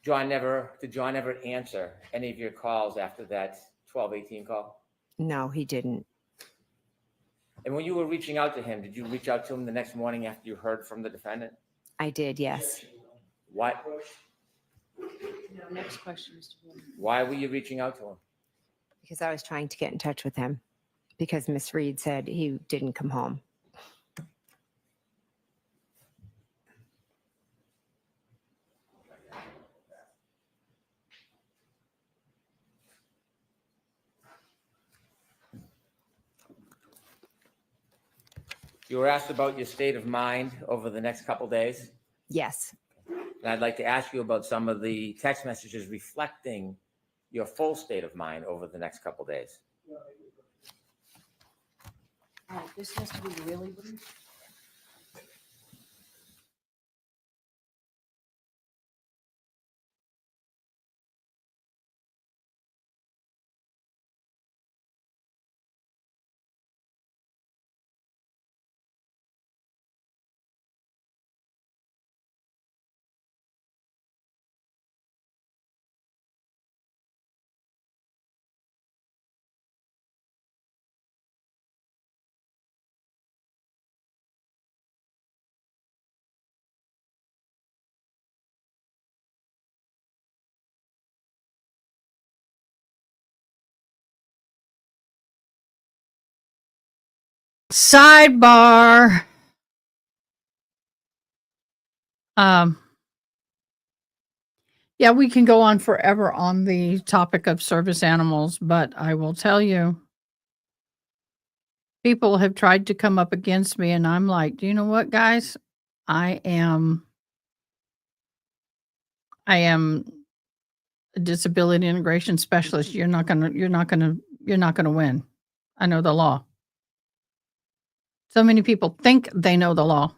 Did John ever answer any of your calls after that 1218 call? No, he didn't. And when you were reaching out to him, did you reach out to him the next morning after you heard from the defendant? I did. Yes. Why, No, next question, Mr. Bloom. why were you reaching out to him? Because I was trying to get in touch with him because Miss Reed said he didn't come home. You were asked about your state of mind over the next couple days. Yes. And I'd like to ask you about some of the text messages reflecting your full state of mind over the next couple days. All right, this has to be really brief. Sidebar. Yeah, we can go on forever on the topic of service animals, but I will tell you, people have tried to come up against me, and I'm like, do you know what, guys? I am a disability integration specialist. You're not gonna win. I know the law. So many people think they know the law.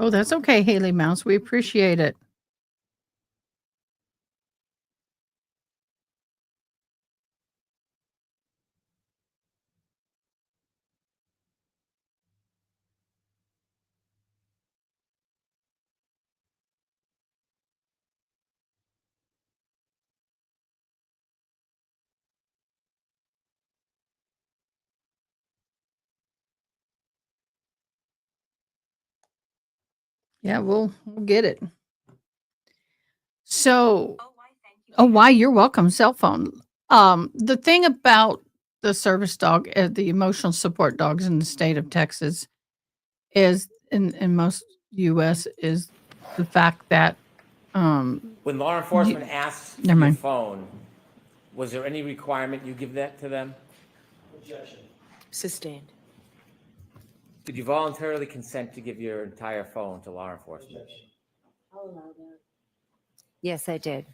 Oh, that's okay, Haley Mouse. We appreciate it. Yeah, we'll get it. So, oh, why? You're welcome. Cell phone. The thing about the service dog, the emotional support dogs in the state of Texas, is in most U.S. is the fact that When law enforcement asks for never your mind. phone, was there any requirement you give that to them? Sustained. Did you voluntarily consent to give your entire phone to law enforcement? I'll allow that. Yes, I did.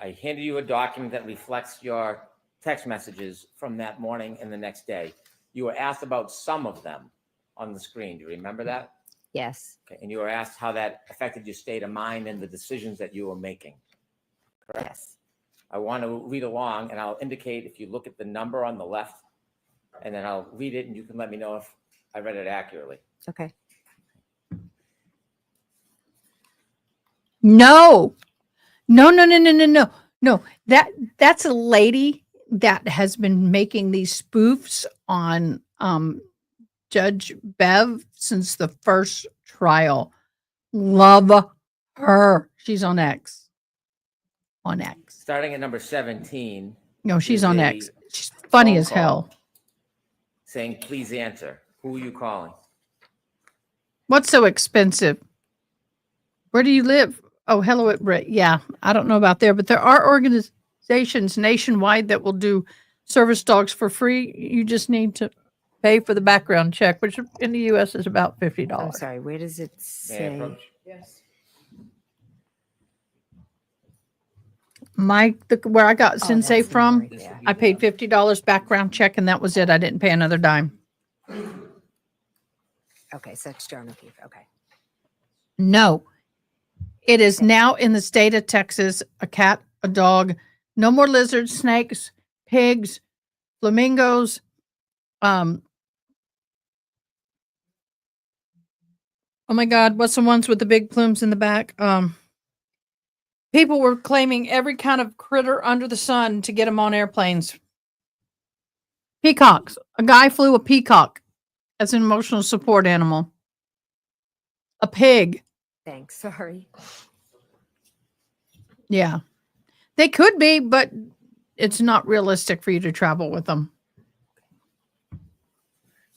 I handed you a document that reflects your text messages from that morning and the next day. You were asked about some of them on the screen. Do you remember that? Yes. Okay. And you were asked how that affected your state of mind and the decisions that you were making. Correct? Yes. I want to read along, and I'll indicate if you look at the number on the left, and then I'll read it, and you can let me know if I read it accurately. Okay. No, no. That's a lady that has been making these spoofs on Judge Bev since the first trial. Love her. She's on X. On X. Starting at number 17. No, she's there's on a X. She's funny phone as hell. call saying, please answer. Who are you calling? What's so expensive? Where do you live? Oh, hello at Brit. Yeah, I don't know about there, but there are organizations nationwide that will do service dogs for free. You just need to pay for the background check, which in the U.S. is about $50. I'm sorry. Where does it May I say? approach? Yes. Where I got Oh, Sensei that's the from, number right This there. would be I the paid number. $50 background check, and that was it. I didn't pay another dime. Okay, so it's Joan O'Keefe. Okay. No, it is now in the state of Texas. A cat, a dog, no more lizards, snakes, pigs, flamingos. Oh my God, what's the ones with the big plumes in the back? People were claiming every kind of critter under the sun to get them on airplanes. Peacocks. A guy flew a peacock as an emotional support animal. A pig. Thanks. Sorry. Yeah. They could be, but it's not realistic for you to travel with them.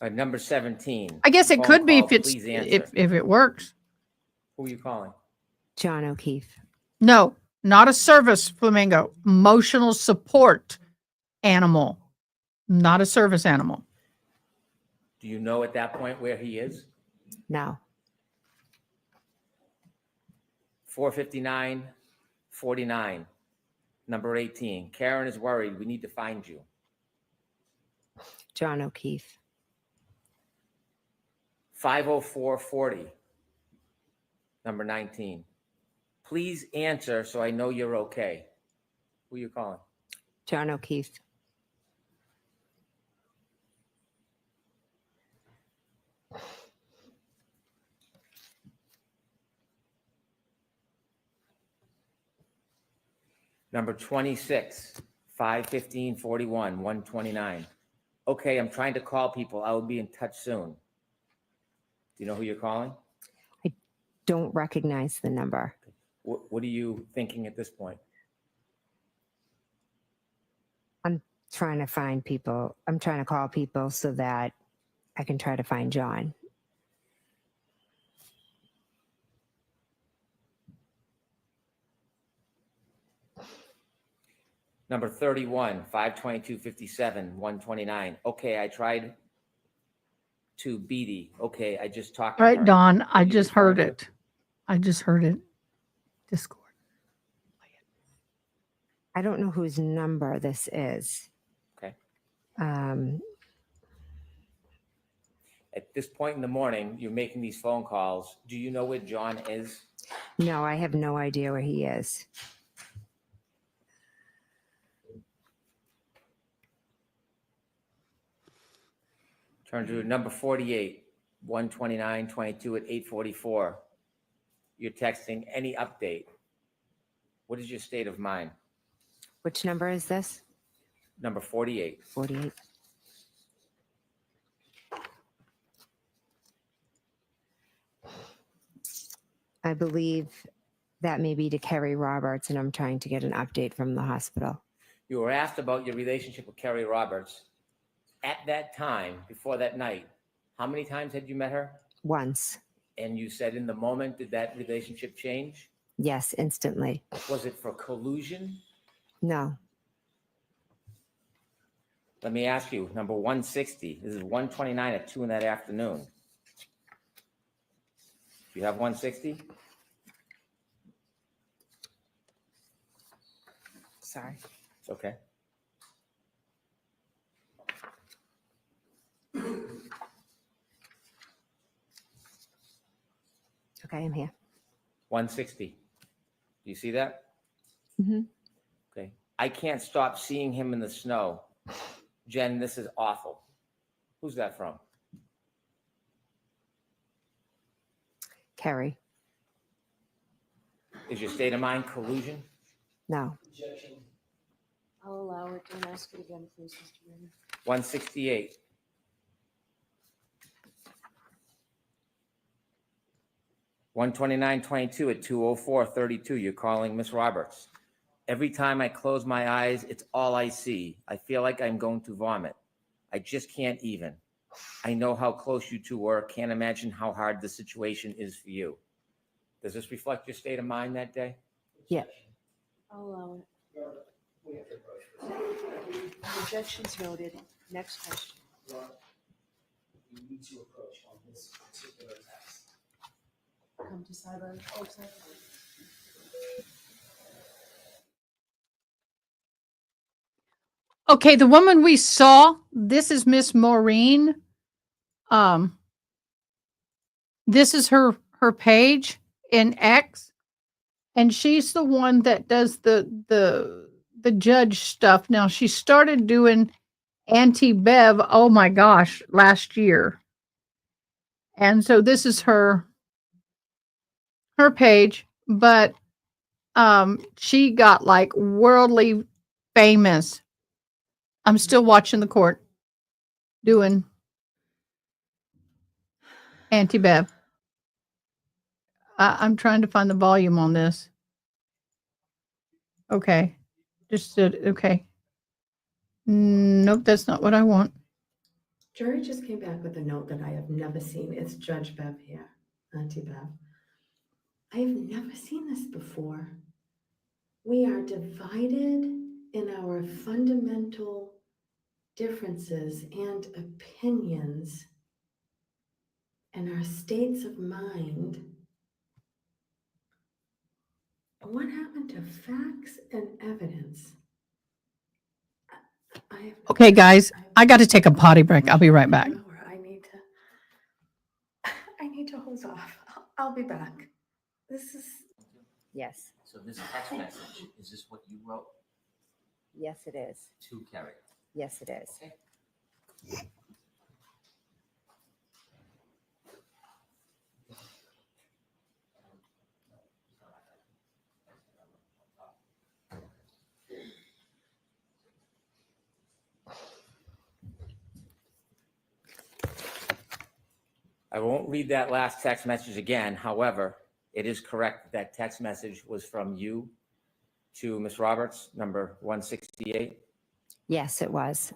Number 17. I guess it phone could be call, if it's please answer. if it works. Who are you calling? John O'Keefe. No, not a service flamingo. Emotional support animal. Not a service animal. Do you know at that point where he is? No. 459-49. Number 18. Karen is worried. We need to find you. John O'Keefe. 504-40. Number 19. Please answer so I know you're okay. Who are you calling? John O'Keefe. Number 26. 515-41. 129. Okay, I'm trying to call people. I will be in touch soon. Do you know who you're calling? Don't recognize the number. What are you thinking at this point? Trying to find people. I'm trying to call people so that I can try to find John. Number 31, 522-57, 129. Okay, I tried to Beatty. Okay, I just talked to All right, her. Dawn, I Will you just heard respond it. I just heard it. Discord. I don't know whose number this is. Okay. Um, At this point in the morning, you're making these phone calls. Do you know where John is? no, I have no idea where he is. Turn to number 48, 129-22 at 8:44. You're texting any update. What is your state of mind? Which number is this? Number 48. 48. I believe that may be to Kerry Roberts, and I'm trying to get an update from the hospital. You were asked about your relationship with Kerry Roberts. At that time, before that night, how many times had you met her? Once. And you said in the moment, did that relationship change? Yes, instantly. Was it for collusion? No. Let me ask you, number 160, this is 129 at 2 in that afternoon. Do you have 160? Sorry. It's okay. Okay, I'm here. 160. Do you see that? Mm-hmm. Okay. I can't stop seeing him in the snow. Jen, this is awful. Who's that from? Kerry. Is your state of mind collusion? No. I'll allow it. Don't ask it again, please, Mr. Mayor. 168. $129.22 at 2:04:32. You're calling Miss Roberts. Every time I close my eyes, it's all I see. I feel like I'm going to vomit. I just can't even. I know how close you two were. Can't imagine how hard the situation is for you. Does this reflect your state of mind that day? Yeah. I'll allow it. Objections noted. Next question. We need to approach on this particular text. Come to sideline. Oh, sideline. Okay, the woman we saw, this is Miss Maureen. This is her page in X, and she's the one that does the judge stuff. Now she started doing anti-bev, oh my gosh, last year. And so this is her page, but she got like worldly famous. I'm still watching the court doing anti-bev. I'm trying to find the volume on this. Okay. Just okay. Nope, that's not what I want. Jury just came back with a note that I have never seen. It's Judge Bev here, Auntie Bev. I have never seen this before. We are divided in our fundamental differences and opinions and our states of mind. What happened to facts and evidence? I have, Okay, guys, I got to take a potty break. I'll be right back. I need to hose off. I'll be back. This is. Yes. So this text message, is this what you wrote Yes, it is. to Kerry? Yes, it is. Okay. I won't read that last text message again. However, it is correct that text message was from you to Ms. Roberts, number 168. Yes, it was.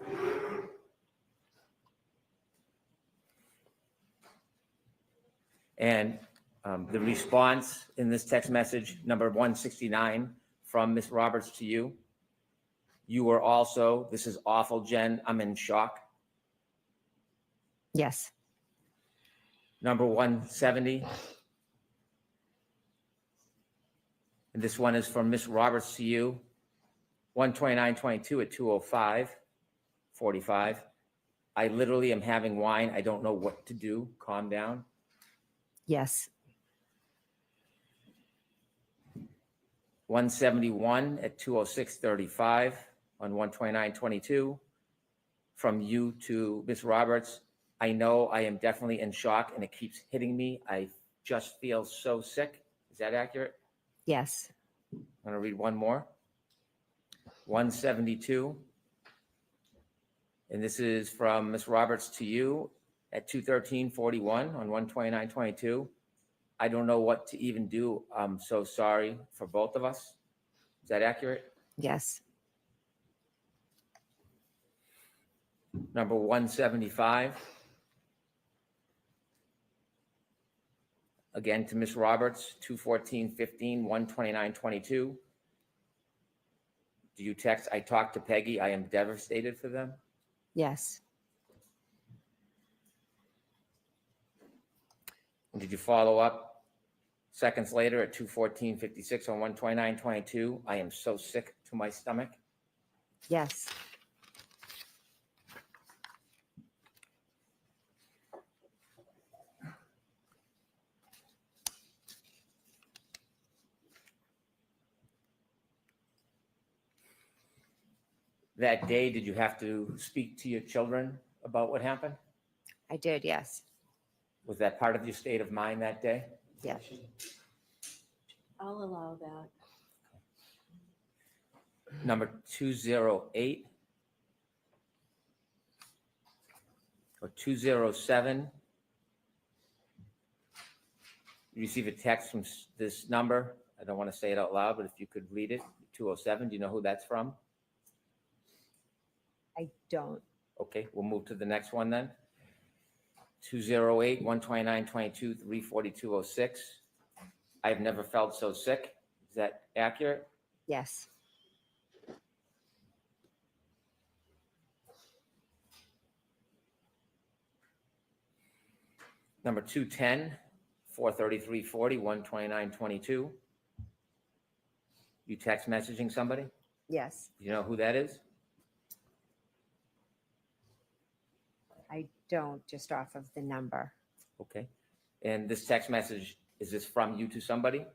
And the response in this text message, number 169, from Ms. Roberts to you, you were also, this is awful, Jen, I'm in shock. Yes. Number 170. And this one is from Ms. Roberts to you, 129.22 at 2:05:45. I literally am having wine. I don't know what to do. Calm down. Yes. 171 at 2:06:35 on 129.22 from you to Ms. Roberts. I know I am definitely in shock and it keeps hitting me. I just feel so sick. Is that accurate? Yes. I'm going to read one more. 172. And this is from Ms. Roberts to you at 2:13:41 on 129.22. I don't know what to even do. I'm so sorry for both of us. Is that accurate? Yes. Number 175. again to Miss Roberts, 2/14/15, 1/29/22. Do you text, I talked to Peggy, I am devastated for them? Yes. And did you follow up seconds later at 2/14/56 on 1/29/22? I am so sick to my stomach. Yes. That day, did you have to speak to your children about what happened? I did. Yes. Was that part of your state of mind that day? Yes. I'll allow that. Number 208 or 207. You receive a text from this number. I don't want to say it out loud, but if you could read it, 207. Do you know who that's from? I don't. Okay, we'll move to the next one then. 208, 129/22, 342:06. I've never felt so sick. Is that accurate? Yes. Number 210, 433:40, 129/22. You text messaging somebody? Yes. Do you know who that is? I don't, just off of the number. Okay. And this text message, is this from you to somebody?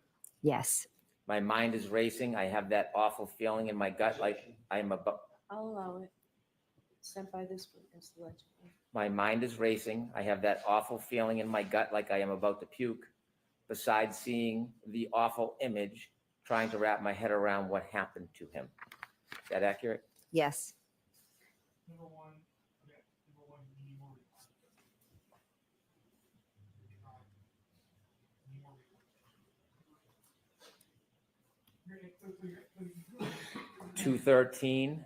Yes. My mind is racing. I have that awful feeling in my gut, like I am about. I'll allow it. Sent by this witness, allegedly. My mind is racing. I have that awful feeling in my gut, like I am about to puke. Besides seeing the awful image, trying to wrap my head around what happened to him. Is that accurate? Yes. Two 213.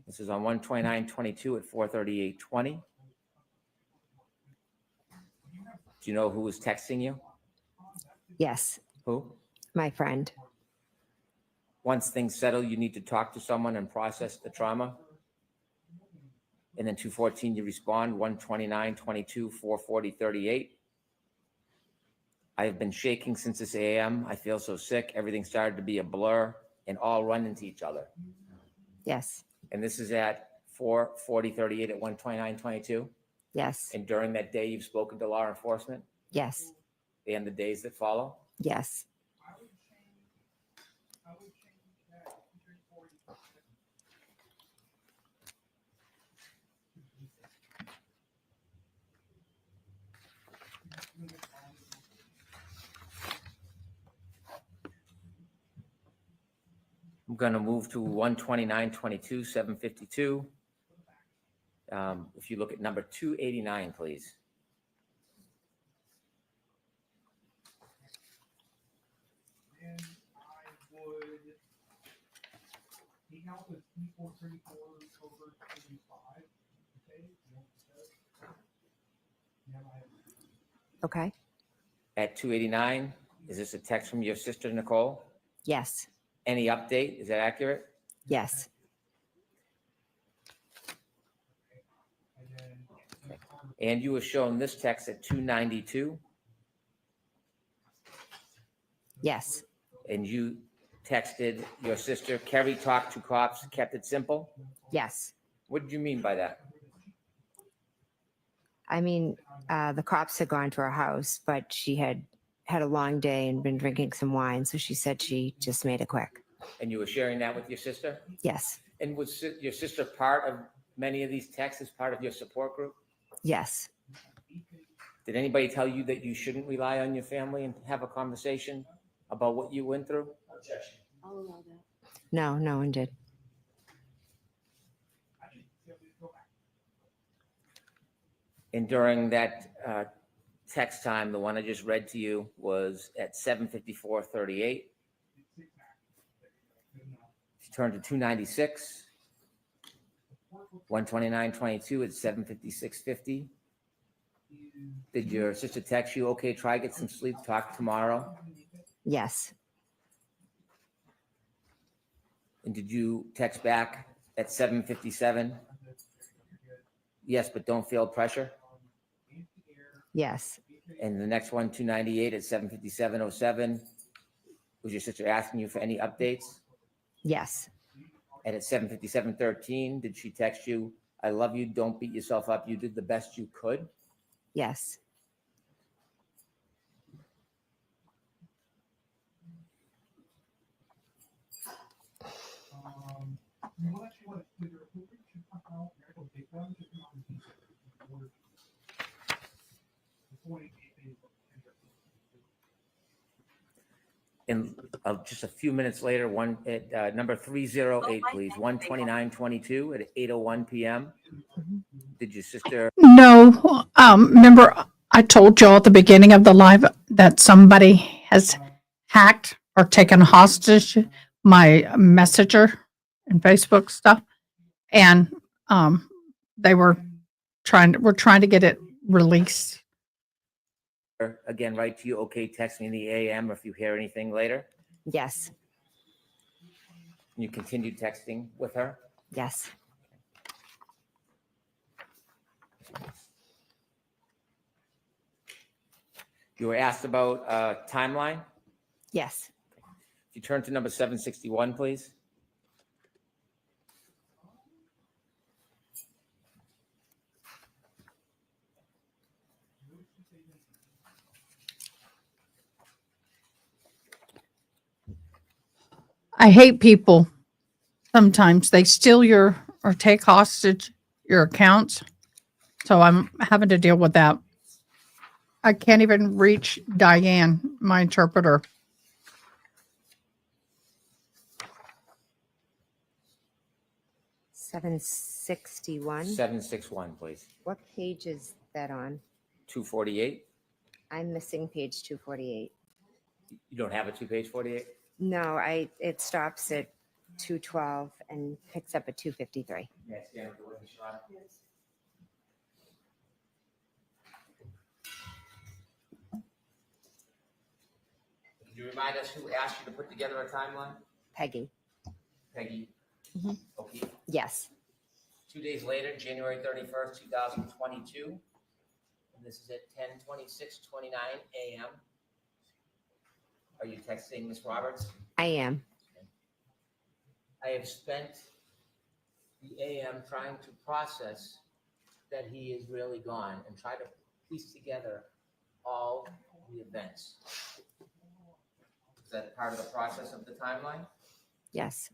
This is on 129/22 at 438:20. Do you know who was texting you? Yes. Who? My friend. Once things settle, you need to talk to someone and process the trauma. And then 214, you respond, 129/22, 440:38. I have been shaking since this AM. I feel so sick. Everything started to be a blur and all run into each other. Yes. And this is at 440:38 at 129/22. Yes. And during that day, you've spoken to law enforcement Yes. and the days that follow. Yes. I'm going to move to 129/22, 752. If you look at number 289, please. And I would take out the 3434 over 35. Okay. Okay. At 289, is this a text from your sister, Nicole? Yes. Any update? Is that accurate? Yes. And you were shown this text at 292, Yes. and you texted your sister, Kerry talked to cops, kept it simple. Yes. What did you mean by that? I mean, the cops had gone to her house, but she had had a long day and been drinking some wine. So she said she just made it quick. And you were sharing that with your sister? Yes. And was your sister part of many of these texts as part of your support group? Yes. Did anybody tell you that you shouldn't rely on your family and have a conversation about what you went through? I'll allow that. No, no one did. And during that text time, the one I just read to you was at 7:54:38. She turned to 296, 129:22 at 7:56:50. Did your sister text you, okay, try get some sleep, talk tomorrow? Yes. And did you text back at 7:57? Yes, but don't feel pressure. Yes. And the next one, 298 at 7:57:07. Was your sister asking you for any updates? Yes. And at 7:57:13, did she text you, I love you, don't beat yourself up, you did the best you could? Yes. And just a few minutes later, one at number 308, please, 129:22 at 8:01 p.m. Did your sister? No, remember I told you all at the beginning of the live that somebody has hacked or taken hostage my messenger and Facebook stuff, and they were we're trying to get it released. Again, write to you, okay, text me in the AM or if you hear anything later. Yes. You continued texting with her. Yes. You were asked about timeline. Yes. If you turn to number 761, please. I hate people. Sometimes they steal your or take hostage your accounts. So I'm having to deal with that. I can't even reach Diane, my interpreter. $761. 761, please. What page is that on? 248. I'm missing page 248. You don't have a 2-page 48? No, it stops at 212 and picks up at 253. Yes, yeah, the witness, Sean. Can you remind us who asked you to put together a timeline? Peggy. Peggy. Mhm. Okay. Yes. 2 days later, January 31st, 2022. And this is at 10:26:29 a.m. Are you texting Ms. Roberts? I am. I have spent the AM trying to process that he is really gone and try to piece together all the events. Is that part of the process of the timeline? Yes.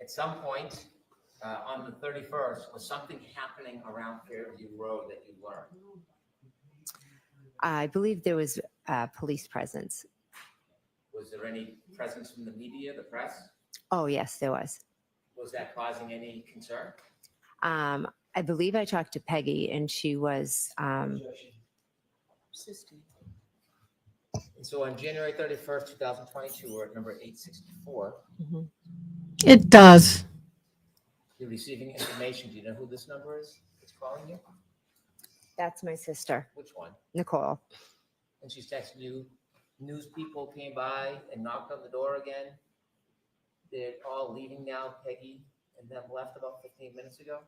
At some point on the 31st, was something happening around Fairview Road that you learned? I believe there was police presence. Was there any presence from the media, the press? Oh, yes, there was. Was that causing any concern? I believe I talked to Peggy and she was, And so on January 31st, 2022, we're at number 864. It does. You're receiving information. Do you know who this number is that's calling you? that's my sister, Which one? Nicole. And she's texting you, news people came by and knocked on the door again. They're all leaving now, Peggy and them left about 15 minutes ago.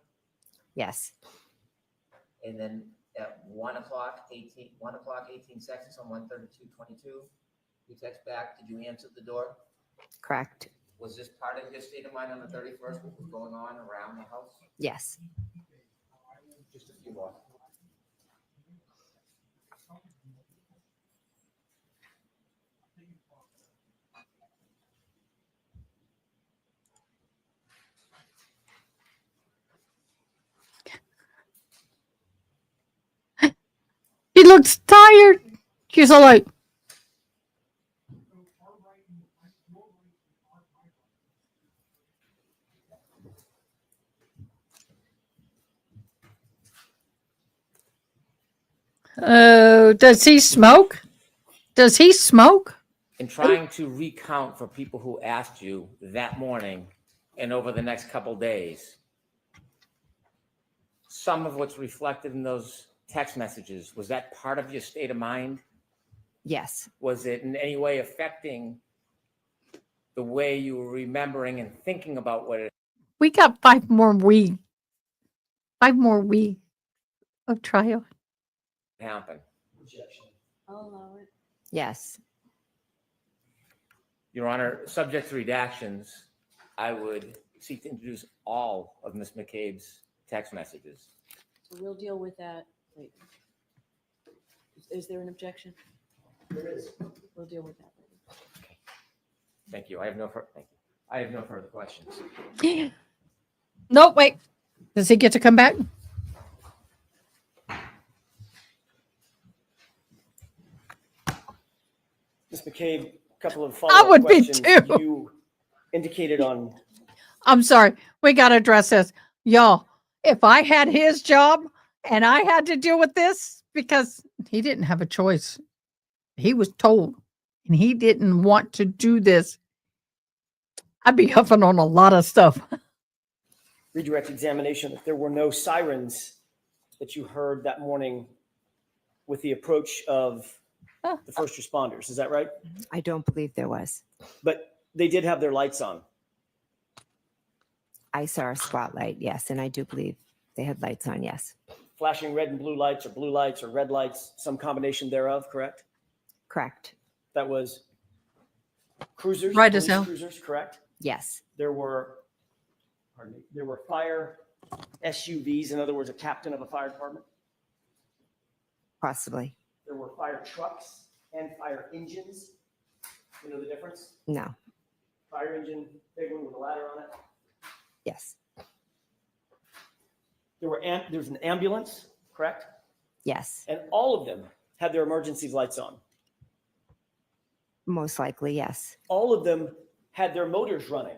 Yes. And then at 1 o'clock, 18 seconds on 1:32:22, you text back, did you answer the door? Correct. Was this part of your state of mind on the 31st, what was going on around the house? Yes. Just a few more. He looks tired. She's all like, Oh, does he smoke? Does he smoke? In trying to recount for people who asked you that morning and over the next couple days, some of what's reflected in those text messages, was that part of your state of mind? Yes. Was it in any way affecting the way you were remembering and thinking about what it We got 5 more weeks of trial. happened? I'll allow it. Yes. Your Honor, subject to redactions, I would seek to introduce all of Ms. McCabe's text messages. So we'll deal with that later. Is there an objection? There is. We'll deal with that later. Thank you. I have no further questions. No, wait. Does he get to come back? Ms. McCabe, a couple of I follow-up would be questions. too. You indicated on, I'm sorry. We got to address this. Y'all, if I had his job and I had to deal with this, because he didn't have a choice, he was told, and he didn't want to do this, I'd be huffing on a lot of stuff. redirect examination, that there were no sirens that you heard that morning with the approach of the first responders. Is that right? I don't believe there was. But they did have their lights on. I saw a spotlight, yes, and I do believe they had lights on, yes. Flashing red and blue lights or red lights, some combination thereof, correct? Correct. That was cruisers, Right as police hell. cruisers, correct? Yes. There were fire SUVs, in other words, a captain of a fire department. Possibly. There were fire trucks and fire engines. You know the difference? No. Fire engine, big one with a ladder on it. Yes. There's an ambulance, correct? Yes. And all of them had their emergency lights on. Most likely, yes. All of them had their motors running.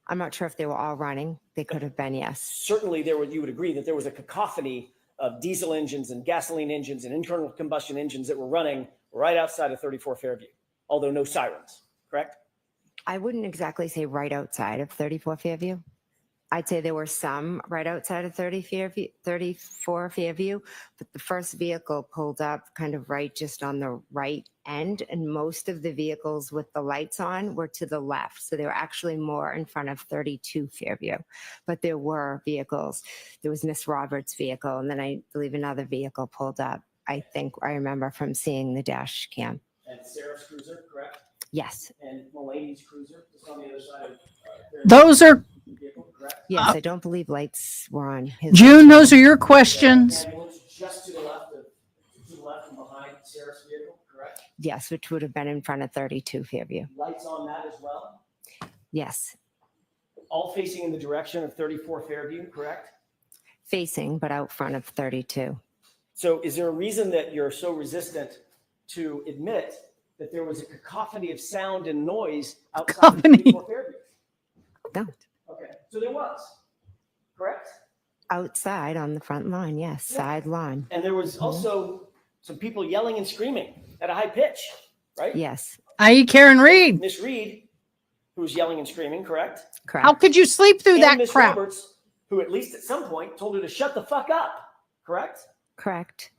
I'm not sure if they were all running. They could have been, yes. Certainly, you would agree that there was a cacophony of diesel engines and gasoline engines and internal combustion engines that were running right outside of 34 Fairview, although no sirens, correct? I wouldn't exactly say right outside of 34 Fairview. I'd say there were some right outside of 34 Fairview, but the first vehicle pulled up kind of right just on the right end, and most of the vehicles with the lights on were to the left. So they were actually more in front of 32 Fairview. But there were vehicles. There was Miss Roberts' vehicle, and then I believe another vehicle pulled up. I think I remember from seeing the dash cam. And Sarah's cruiser, correct? Yes. And Mulaney's cruiser, just on the other side of Those are, vehicle, correct? Yes, I don't believe lights were on. His June, lights were those on. are your questions. Ambulance just to the left and behind Sarah's vehicle, correct? Yes, which would have been in front of 32 Fairview. Lights on that as well. Yes. All facing in the direction of 34 Fairview, correct? Facing, but out front of 32. So is there a reason that you're so resistant to admit that there was a cacophony of sound and noise outside of Cacophony. 34 Fairview? No. Okay, so there was, correct? Outside on the front lawn, yes. Side lawn. And there was also some people yelling and screaming at a high pitch, right? Yes. I.e. Karen Reed. Miss Reed, who was yelling and screaming, correct? Correct. How could you sleep through And that Miss crap? Roberts, who at least at some point told her to shut the fuck up, correct? Correct.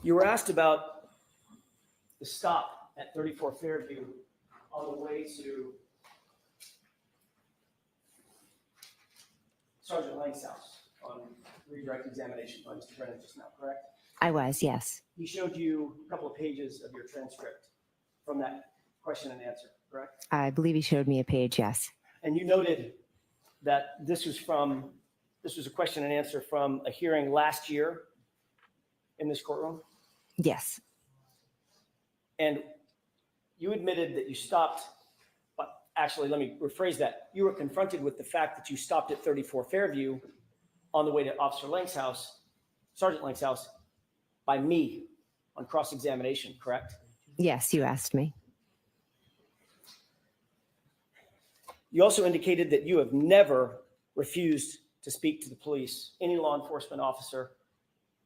You were asked about the stop at 34 Fairview on the way to Sergeant Lang's house on redirect examination by Mr. Brennan just now, correct? I was, yes. He showed you a couple of pages of your transcript from that question and answer, correct? I believe he showed me a page, yes. And you noted that this was a question and answer from a hearing last year in this courtroom. Yes. And you admitted that you stopped, but actually, let me rephrase that. You were confronted with the fact that you stopped at 34 Fairview on the way to Officer Lang's house, Sergeant Lang's house, by me on cross-examination, correct? Yes, you asked me. You also indicated that you have never refused to speak to the police, any law enforcement officer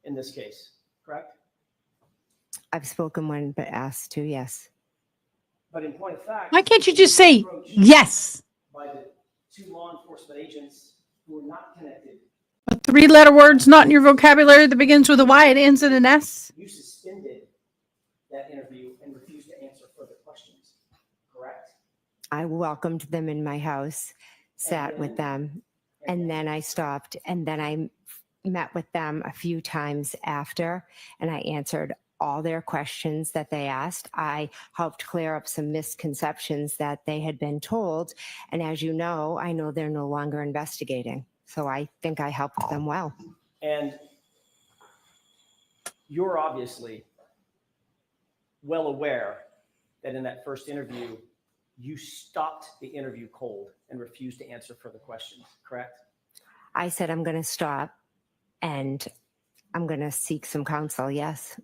in this case, correct? I've spoken when but asked to, yes. But in point of fact, Why can't you just say approached yes? by the two law enforcement agents who were not connected, A three-letter word's not in your vocabulary that begins with a Y and ends in an S? you suspended that interview and refused to answer further questions, correct? I welcomed them in my house, sat with them, and then I stopped. And then I met with them a few times after, and I answered all their questions that they asked. I helped clear up some misconceptions that they had been told. And as you know, I know they're no longer investigating. So I think I helped them well. And you're obviously well aware that in that first interview, you stopped the interview cold and refused to answer further questions, correct? I said, I'm going to stop and I'm going to seek some counsel. Yes.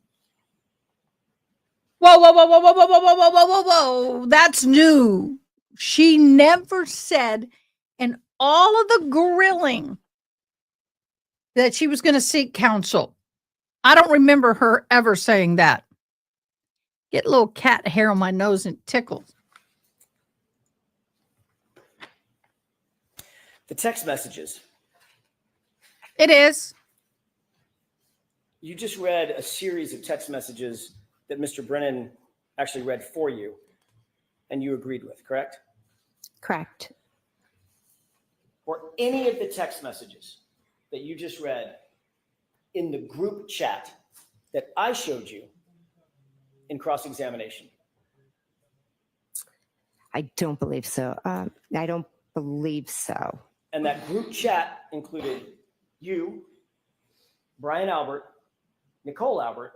Whoa, whoa, whoa, whoa, whoa, whoa, whoa, whoa, whoa, whoa, whoa, whoa. That's new. She never said in all of the grilling that she was going to seek counsel. I don't remember her ever saying that. Get a little cat hair on my nose and tickles. The text messages. It is. You just read a series of text messages that Mr. Brennan actually read for you and you agreed with, correct? Correct. Or any of the text messages that you just read in the group chat that I showed you in cross-examination? I don't believe so. I don't believe so. And that group chat included you, Brian Albert, Nicole Albert,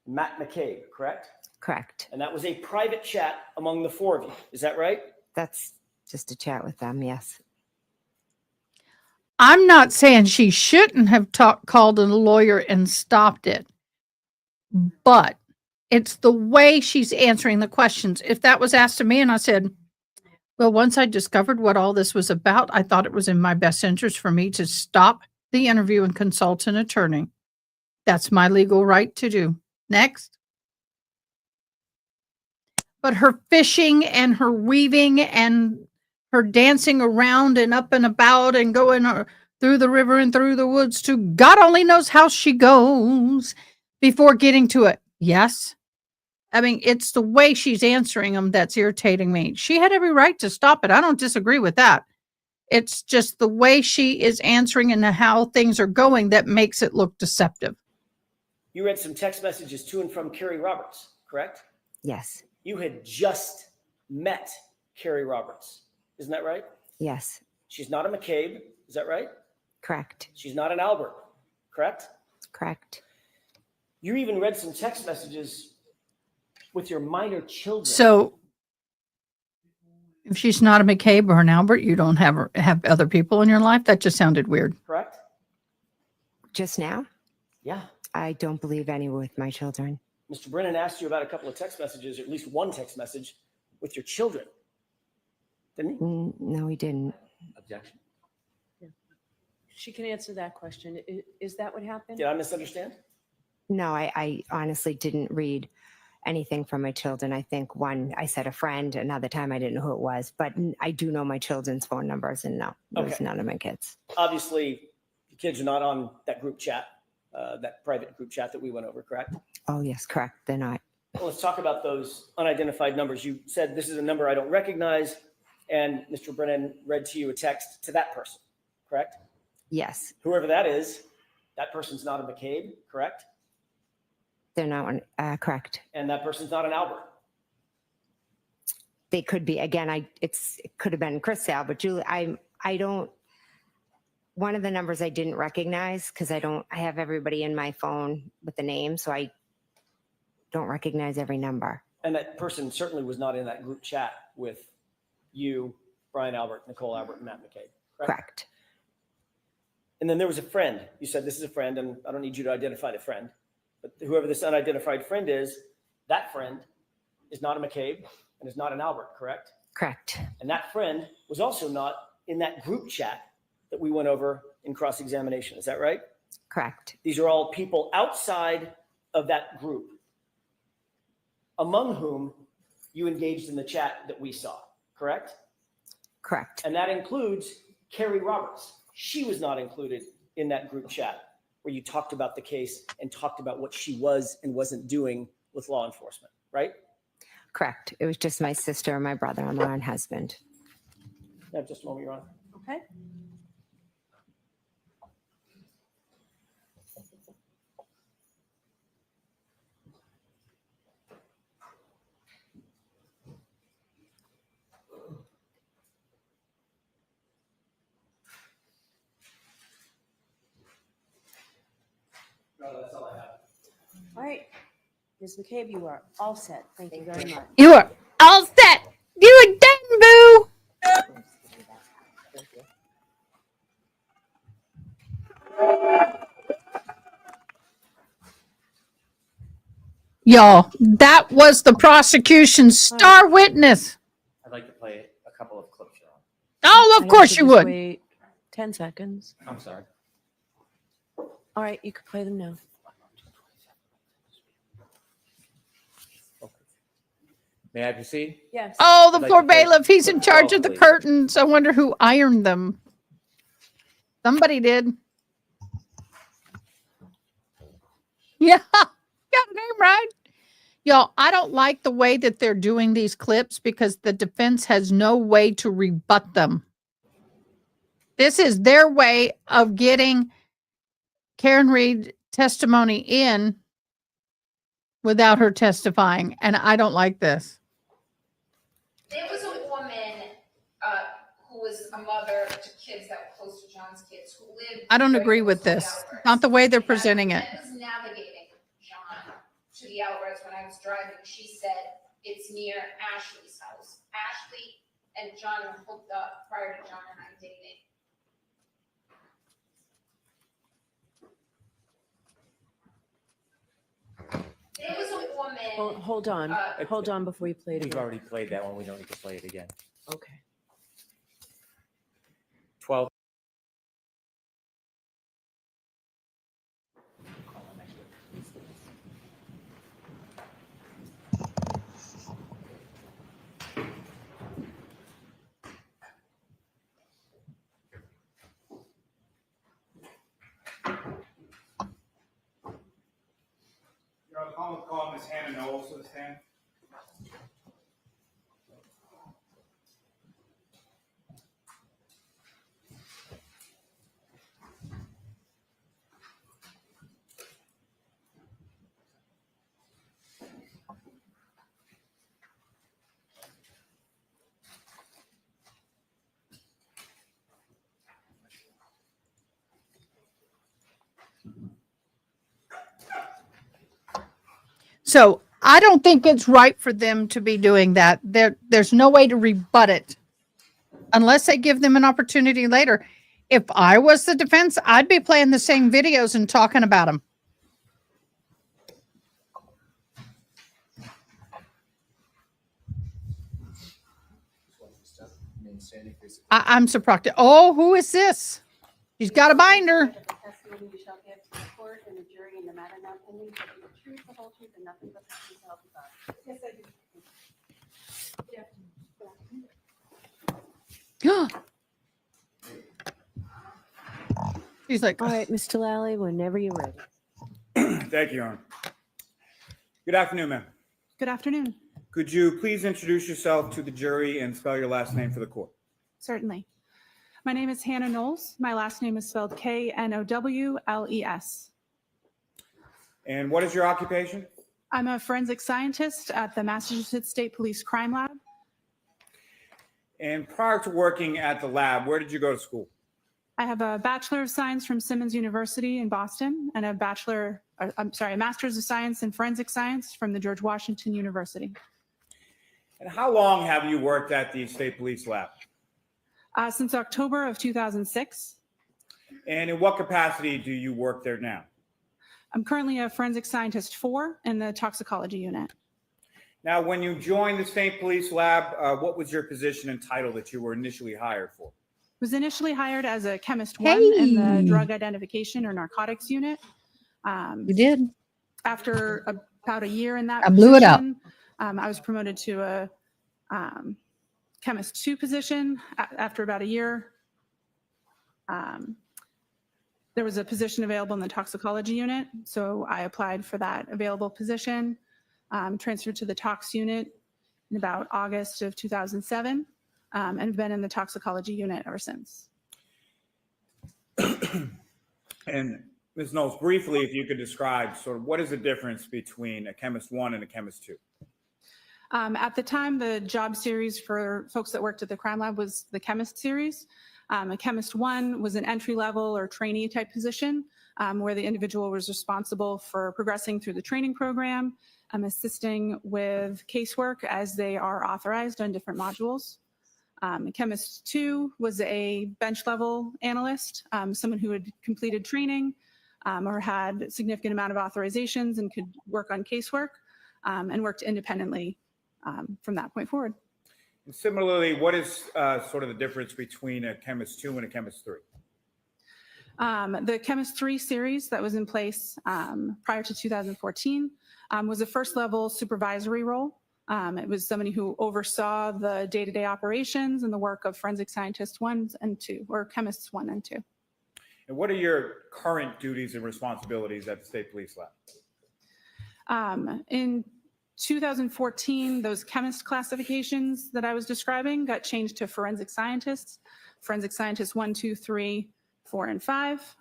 Matt McCabe, correct? Correct. And that was a private chat among the four of you. Is that right? That's just a chat with them. Yes. I'm not saying she shouldn't have called a lawyer and stopped it, but it's the way she's answering the questions. If that was asked to me and I said, well, once I discovered what all this was about, I thought it was in my best interest for me to stop the interview and consult an attorney. That's my legal right to do. Next. But her fishing and her weaving and her dancing around and up and about and going through the river and through the woods to God only knows how she goes before getting to it. Yes. I mean, it's the way she's answering them that's irritating me. She had every right to stop it. I don't disagree with that. It's just the way she is answering and how things are going that makes it look deceptive. You read some text messages to and from Carrie Roberts, correct? Yes. You had just met Carrie Roberts. Isn't that right? Yes. She's not a McCabe. Is that right? Correct. She's not an Albert, correct? Correct. You even read some text messages with your minor children. So if she's not a McCabe or an Albert, you don't have other people in your life? That just sounded weird. Correct? Just now? Yeah. I don't believe any with my children. Mr. Brennan asked you about a couple of text messages, or at least one text message with your children. Didn't he? No, he didn't. Objection. She can answer that question. Is that what happened? Did I misunderstand? No, I honestly didn't read anything from my children. I think one, I said a friend, another time I didn't know who it was, but I do know my children's phone numbers, and no, it was Okay. none of my kids. Obviously, the kids are not on that group chat, that private group chat that we went over, correct? Oh, yes, correct. They're not. Well, let's talk about those unidentified numbers. You said this is a number I don't recognize, and Mr. Brennan read to you a text to that person, correct? Yes, Whoever that is, that person's not a McCabe, correct? they're not correct. And that person's not an Albert. They could be. Again, it could have been Chris Sal, but Julie, I don't. One of the numbers I didn't recognize because I have everybody in my phone with the name, so I don't recognize every number. And that person certainly was not in that group chat with you, Brian Albert, Nicole Albert, and Matt McCabe, correct? Correct. And then there was a friend. You said this is a friend, and I don't need you to identify the friend. But whoever this unidentified friend is, that friend is not a McCabe and is not an Albert, correct? Correct. And that friend was also not in that group chat that we went over in cross-examination. Is that right? Correct. These are all people outside of that group, among whom you engaged in the chat that we saw, correct? Correct. And that includes Carrie Roberts. She was not included in that group chat where you talked about the case and talked about what she was and wasn't doing with law enforcement, right? Correct. It was just my sister, my brother-in-law, and husband. Yeah, just a moment, Your Honor. Okay. No, that's all I have. All right. Ms. McCabe, you are all set. Thank you very much. You are all set. You are done, boo. Y'all, that was the prosecution's star witness. I'd like to play a couple of clips, Your Honor. Oh, I'd of have course to you just would. Wait 10 seconds. I'm sorry. All right, you can play them now. May I proceed? Yes. Oh, the I'd like poor to play bailiff. He's in clip charge 12, of the please. curtains. I wonder who ironed them. Somebody did. Yeah, got the name right. Y'all, I don't like the way that they're doing these clips because the defense has no way to rebut them. This is their way of getting Karen Reed testimony in without her testifying, and I don't like this. There was a woman who was a mother to kids that were close to John's kids who lived. I don't very agree close with to the this. outburst. Not the way they're And presenting it. I was navigating John to the outburst when I was driving. She said it's near Ashley's house. Ashley and John were hooked up prior to John and I dating. There was a woman. Hold on. Hold on before you play it We've again. already played that one. We don't need to play it again. Okay. 12. Your Honor, call Ms. Hannah Knowles to the stand. So I don't think it's right for them to be doing that. There's no way to rebut it unless they give them an opportunity later. If I was the defense, I'd be playing the same videos and talking about them. I'm surprised. Oh, who is this? She's got a binder. The testimony you shall give to the court and the jury in the matter now pending shall be the truth, the whole truth, and nothing but the truth, so help you God. Yes, I do. She's like, All right, Mr. Lally, whenever you're ready. Thank you, Your Honor. Good afternoon, ma'am. Good afternoon. Could you please introduce yourself to the jury and spell your last name for the court? Certainly. My name is Hannah Knowles. My last name is spelled Knowles. And what is your occupation? I'm a forensic scientist at the Massachusetts State Police Crime Lab. And prior to working at the lab, where did you go to school? I have a Bachelor of Science from Simmons University in Boston and a Master's of Science in Forensic Science from the George Washington University. And how long have you worked at the State Police Lab? Since October of 2006. And in what capacity do you work there now? I'm currently a Forensic Scientist 4 in the Toxicology Unit. Now, when you joined the State Police Lab, what was your position and title that you were initially hired for? Was initially hired as a chemist one in the Hey. drug identification or narcotics unit. You did. After about a year in that I blew it out. position, I was promoted to a chemist two position. After about a year, there was a position available in the toxicology unit, so I applied for that available position, transferred to the tox unit in about August of 2007, and have been in the toxicology unit ever since. And Ms. Knowles, briefly, if you could describe sort of what is the difference between a chemist one and a chemist two? At the time, the job series for folks that worked at the crime lab was the chemist series. A chemist one was an entry level or trainee type position where the individual was responsible for progressing through the training program, assisting with casework as they are authorized on different modules. Chemist two was a bench level analyst, someone who had completed training or had a significant amount of authorizations and could work on casework and worked independently from that point forward. And similarly, what is sort of the difference between a chemist two and a chemist three? The chemist 3 series that was in place prior to 2014 was a first level supervisory role. It was somebody who oversaw the day-to-day operations and the work of forensic scientists 1 and 2, or chemists 1 and 2. And what are your current duties and responsibilities at the State Police Lab? In 2014, those chemist classifications that I was describing got changed to forensic scientists. Forensic scientists 1, 2, 3, 4, and 5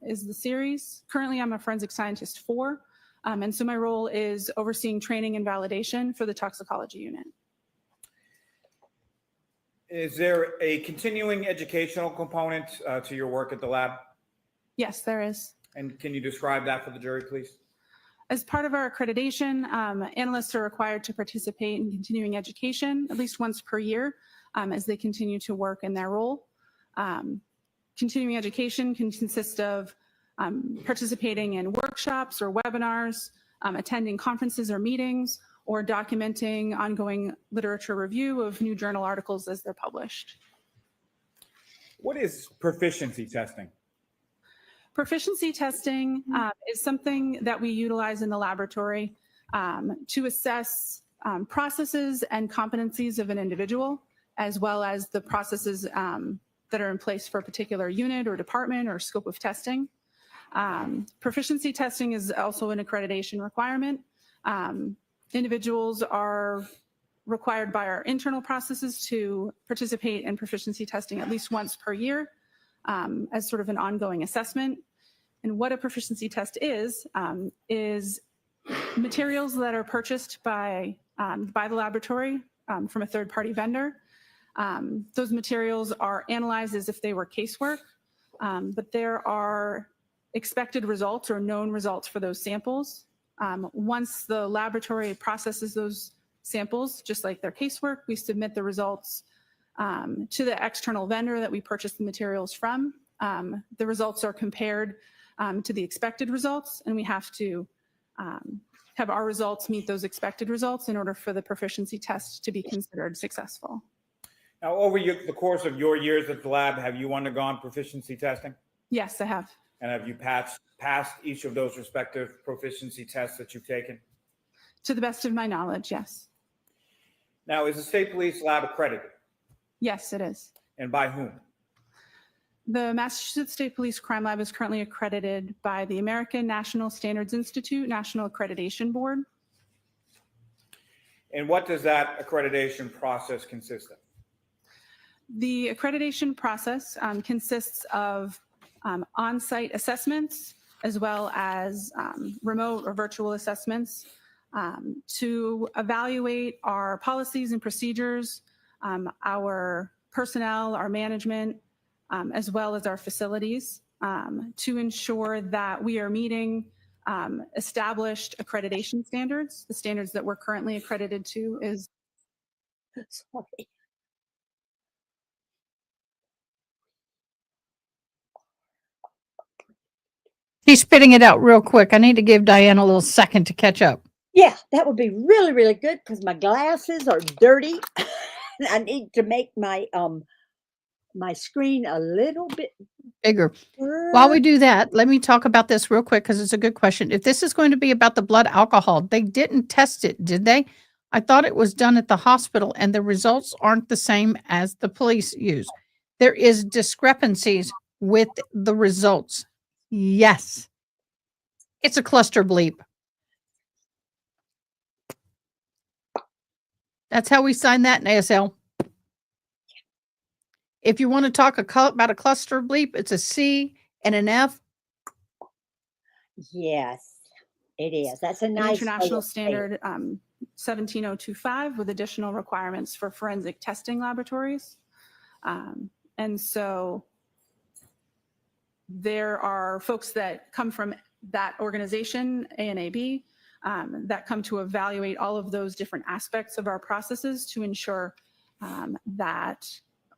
is the series. Currently, I'm a forensic scientist 4. And so my role is overseeing training and validation for the toxicology unit. Is there a continuing educational component to your work at the lab? Yes, there is. And can you describe that for the jury, please? As part of our accreditation, analysts are required to participate in continuing education at least once per year as they continue to work in their role. Continuing education can consist of participating in workshops or webinars, attending conferences or meetings, or documenting ongoing literature review of new journal articles as they're published. What is proficiency testing? Proficiency testing is something that we utilize in the laboratory to assess processes and competencies of an individual, as well as the processes that are in place for a particular unit or department or scope of testing. Proficiency testing is also an accreditation requirement. Individuals are required by our internal processes to participate in proficiency testing at least once per year as sort of an ongoing assessment. And what a proficiency test is materials that are purchased by the laboratory from a third-party vendor. Those materials are analyzed as if they were casework, but there are expected results or known results for those samples. Once the laboratory processes those samples, just like their casework, we submit the results to the external vendor that we purchased the materials from. The results are compared to the expected results, and we have to have our results meet those expected results in order for the proficiency test to be considered successful. Now, over the course of your years at the lab, have you undergone proficiency testing? Yes, I have. And have you passed each of those respective proficiency tests that you've taken? To the best of my knowledge, yes. Now, is the State Police Lab accredited? Yes, it is. And by whom? The Massachusetts State Police Crime Lab is currently accredited by the American National Standards Institute National Accreditation Board. And what does that accreditation process consist of? The accreditation process consists of on-site assessments as well as remote or virtual assessments to evaluate our policies and procedures, our personnel, our management, as well as our facilities to ensure that we are meeting established accreditation standards. The standards that we're currently accredited to is. Sorry. He's spitting it out real quick. I need to give Diane a little second to catch up. Yeah, that would be really, really good because my glasses are dirty. And I need to make my screen a little bit Bigger. While we do that, let me talk about this real quick because it's a good question. If this is going to be about the blood alcohol, they didn't test it, did they? I thought it was done at the hospital and the results aren't the same as the police use. There is discrepancies with the results. Yes. It's a cluster bleep. That's how we sign that in ASL. If you want to talk about a cluster bleep, it's a C and an F. Yes, it is. That's a An nice way international of saying it. standard 17025 with additional requirements for forensic testing laboratories. And so there are folks that come from that organization, ANAB, that come to evaluate all of those different aspects of our processes to ensure that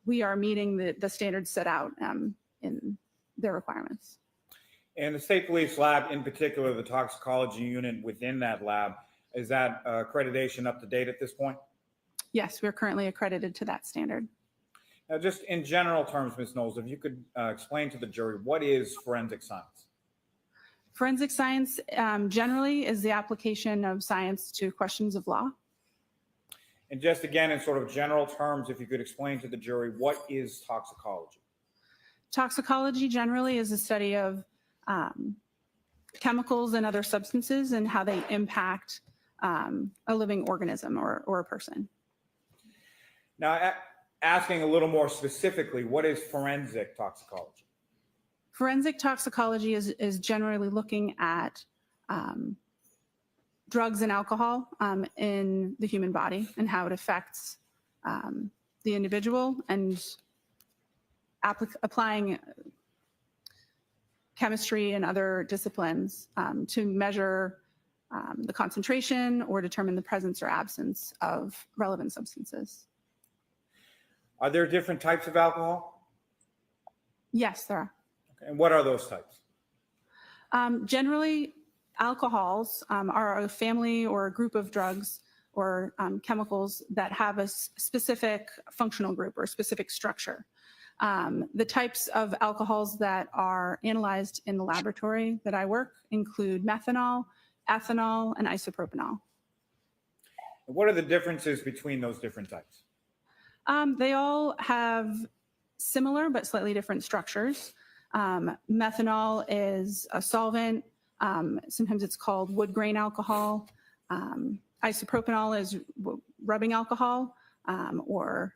we are meeting the standards set out in their requirements. And the state police lab, in particular, the toxicology unit within that lab, is that accreditation up to date at this point? Yes, we're currently accredited to that standard. Now, just in general terms, Ms. Knowles, if you could explain to the jury, what is forensic science? Forensic science generally is the application of science to questions of law. And just again, in sort of general terms, if you could explain to the jury, what is toxicology? Toxicology generally is a study of chemicals and other substances and how they impact a living organism or a person. Now, asking a little more specifically, what is forensic toxicology? Forensic toxicology is generally looking at drugs and alcohol in the human body and how it affects the individual and applying chemistry and other disciplines to measure the concentration or determine the presence or absence of relevant substances. Are there different types of alcohol? Yes, there are. Okay. And what are those types? Generally, alcohols are a family or a group of drugs or chemicals that have a specific functional group or specific structure. The types of alcohols that are analyzed in the laboratory that I work include methanol, ethanol, and isopropanol. What are the differences between those different types? They all have similar but slightly different structures. Methanol is a solvent. Sometimes it's called wood grain alcohol. Isopropanol is rubbing alcohol or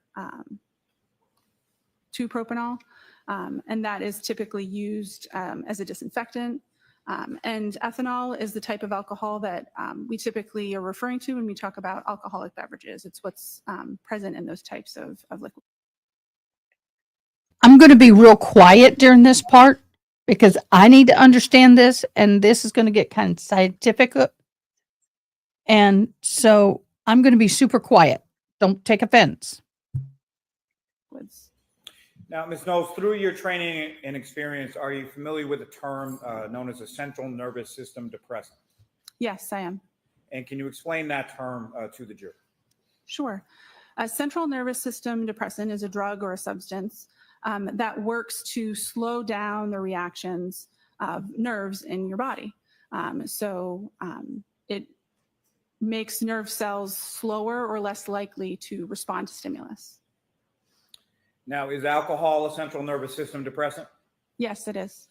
2-propanol, and that is typically used as a disinfectant. And ethanol is the type of alcohol that we typically are referring to when we talk about alcoholic beverages. It's what's present in those types of liquids. I'm going to be real quiet during this part because I need to understand this, and this is going to get kind of scientific. And so I'm going to be super quiet. Don't take offense. Now, Ms. Knowles, through your training and experience, are you familiar with a term known as a central nervous system depressant? Yes, I am. And can you explain that term to the jury? Sure. A central nervous system depressant is a drug or a substance that works to slow down the reactions of nerves in your body. It makes nerve cells slower or less likely to respond to stimulus. Now, is alcohol a central nervous system depressant? Yes, it is.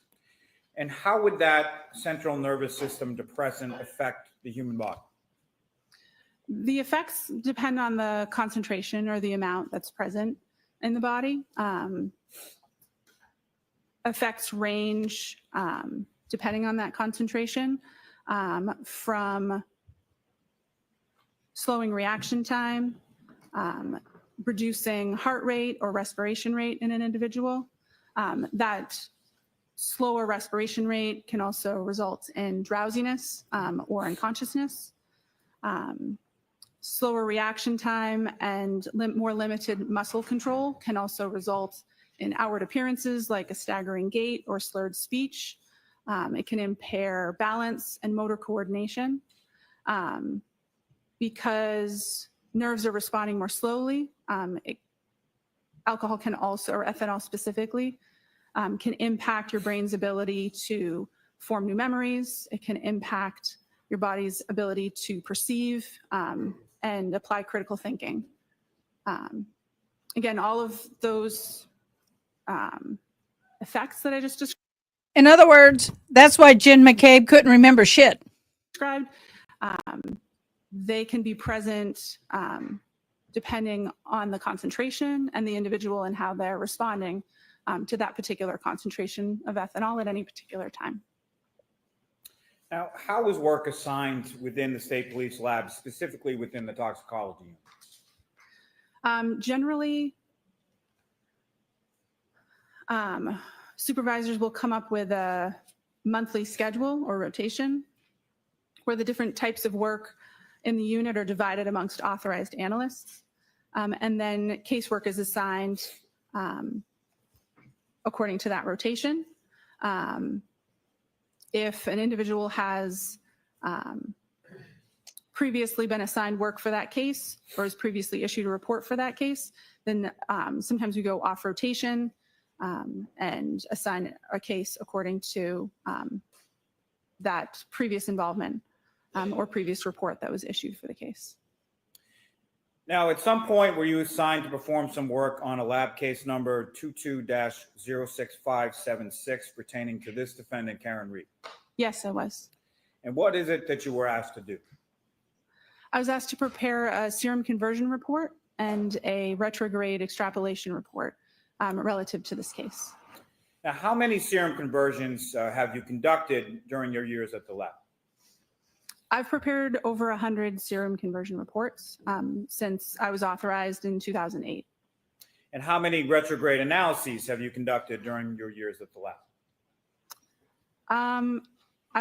And how would that central nervous system depressant affect the human body? The effects depend on the concentration or the amount that's present in the body. Effects range, depending on that concentration, from slowing reaction time, reducing heart rate or respiration rate in an individual. That slower respiration rate can also result in drowsiness or unconsciousness. Slower reaction time and more limited muscle control can also result in outward appearances like a staggering gait or slurred speech. It can impair balance and motor coordination. because nerves are responding more slowly. Alcohol can also, or ethanol specifically, can impact your brain's ability to form new memories. It can impact your body's ability to perceive and apply critical thinking. Again, all of those effects that I just In other words, that's why Jen McCabe couldn't remember shit. described, they can be present depending on the concentration and the individual and how they're responding to that particular concentration of ethanol at any particular time. Now, how was work assigned within the state police lab, specifically within the toxicology unit? Generally, supervisors will come up with a monthly schedule or rotation where the different types of work in the unit are divided amongst authorized analysts. And then casework is assigned according to that rotation. If an individual has previously been assigned work for that case or has previously issued a report for that case, then sometimes we go off rotation and assign a case according to that previous involvement or previous report that was issued for the case. Now, at some point, were you assigned to perform some work on a lab case number 22-06576 pertaining to this defendant, Karen Reed? Yes, I was. And what is it that you were asked to do? I was asked to prepare a serum conversion report and a retrograde extrapolation report relative to this case. Now, how many serum conversions have you conducted during your years at the lab? I've prepared over 100 serum conversion reports since I was authorized in 2008. And how many retrograde analyses have you conducted during your years at the lab? I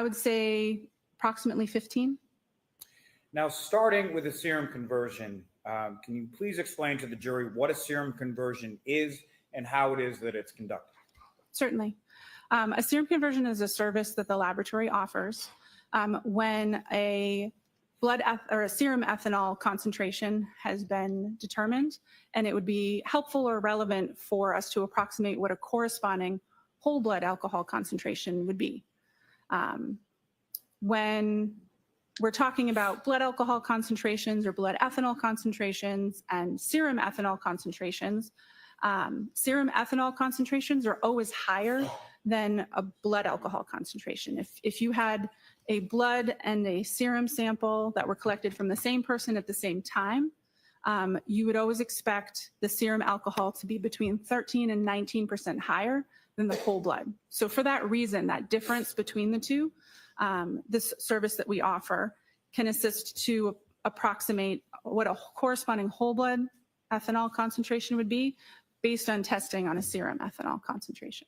would say approximately 15. Now, starting with a serum conversion, can you please explain to the jury what a serum conversion is and how it is that it's conducted? Certainly. A serum conversion is a service that the laboratory offers when a or a serum ethanol concentration has been determined, and it would be helpful or relevant for us to approximate what a corresponding whole blood alcohol concentration would be. When we're talking about blood alcohol concentrations or blood ethanol concentrations and serum ethanol concentrations, serum ethanol concentrations are always higher than a blood alcohol concentration. If you had a blood and a serum sample that were collected from the same person at the same time, you would always expect the serum alcohol to be between 13 and 19% higher than the whole blood. So for that reason, that difference between the two, this service that we offer can assist to approximate what a corresponding whole blood ethanol concentration would be based on testing on a serum ethanol concentration.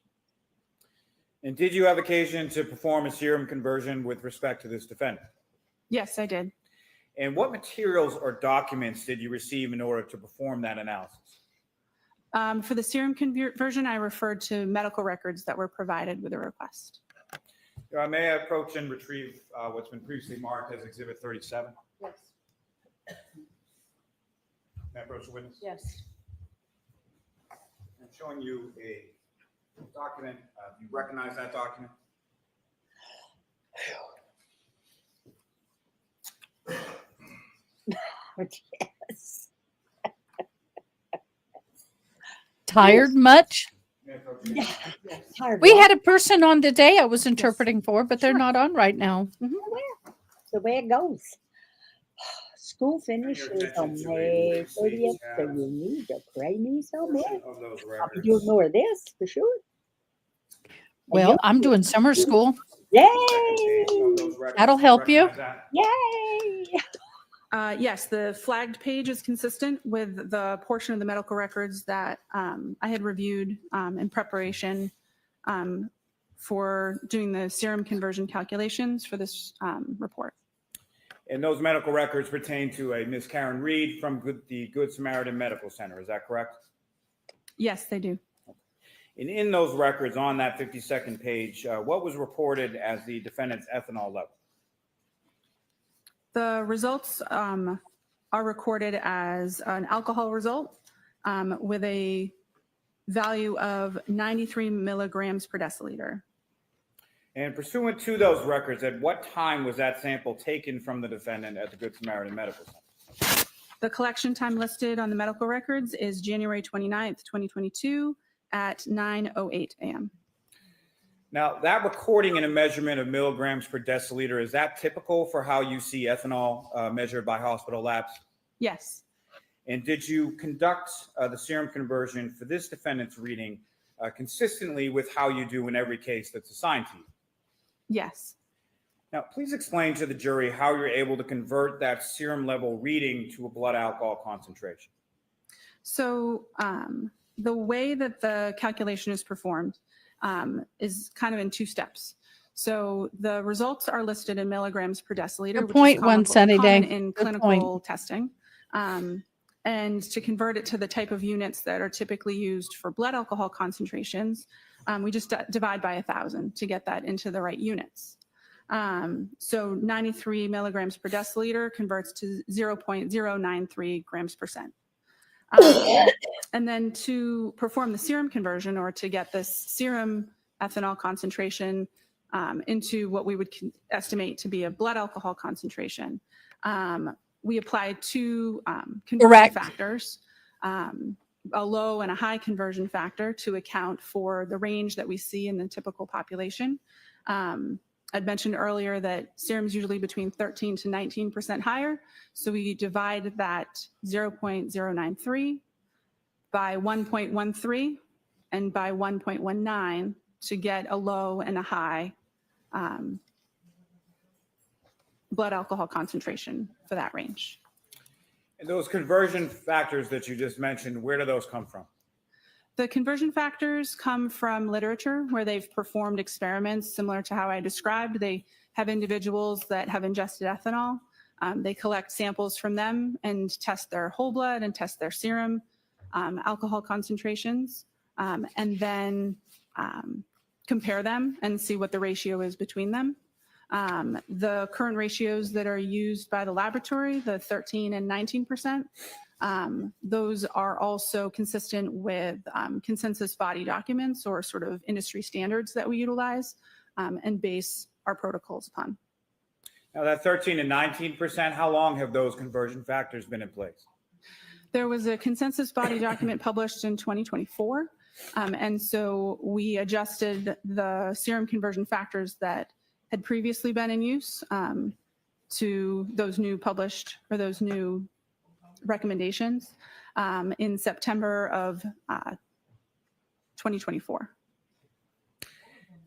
And did you have occasion to perform a serum conversion with respect to this defendant? Yes, I did. And what materials or documents did you receive in order to perform that analysis? For the serum conversion, I referred to medical records that were provided with a request. May I approach and retrieve what's been previously marked as Exhibit 37? Yes. May I approach the witness? Yes. I'm showing you a document. Do you recognize that document? Yes. Tired much? May I approach the witness? Tired We what? had a person on today I was interpreting for, but they're not on right now. Well, the way it goes. School finishes on attention to May a 30th, so receipt, you need to pray me some more. Of those I'll be records. doing more of this for sure. Well, I'm doing summer school. Yay! Of those records. That'll help you. Recognize that? Yay! Yes, the flagged page is consistent with the portion of the medical records that I had reviewed in preparation for doing the serum conversion calculations for this report. And those medical records pertain to a Miss Karen Reed from the Good Samaritan Medical Center. Is that correct? Yes, they do. And in those records on that 52nd page, what was reported as the defendant's ethanol level? The results are recorded as an alcohol result with a value of 93 milligrams per deciliter. And pursuant to those records, at what time was that sample taken from the defendant at the Good Samaritan Medical Center? The collection time listed on the medical records is January 29th, 2022 at 9:08 a.m. Now, that recording and a measurement of milligrams per deciliter, is that typical for how you see ethanol measured by hospital labs? Yes. And did you conduct the serum conversion for this defendant's reading consistently with how you do in every case that's assigned to you? Yes. Now, please explain to the jury how you're able to convert that serum level reading to a blood alcohol concentration. So the way that the calculation is performed is kind of in two steps. So the results are listed in milligrams per deciliter, Good which point, is one sunny common day. in Good clinical point. testing. And to convert it to the type of units that are typically used for blood alcohol concentrations, we just divide by 1,000 to get that into the right units. So 93 milligrams per deciliter converts to 0.093 grams per cent. And then to perform the serum conversion, or to get this serum ethanol concentration into what we would estimate to be a blood alcohol concentration, we apply two conversion Correct. factors, a low and a high conversion factor, to account for the range that we see in the typical population. I'd mentioned earlier that serum is usually between 13 to 19% higher. So we divide that 0.093 by 1.13 and by 1.19 to get a low and a high blood alcohol concentration for that range. And those conversion factors that you just mentioned, where do those come from? The conversion factors come from literature where they've performed experiments similar to how I described. They have individuals that have ingested ethanol. They collect samples from them and test their whole blood and test their serum alcohol concentrations, and then compare them and see what the ratio is between them. The current ratios that are used by the laboratory, the 13 and 19%, those are also consistent with consensus body documents, or sort of industry standards that we utilize and base our protocols upon. Now, that 13 and 19%, how long have those conversion factors been in place? There was a consensus body document published in 2024. And so we adjusted the serum conversion factors that had previously been in use to those new published, or those new recommendations in September of 2024.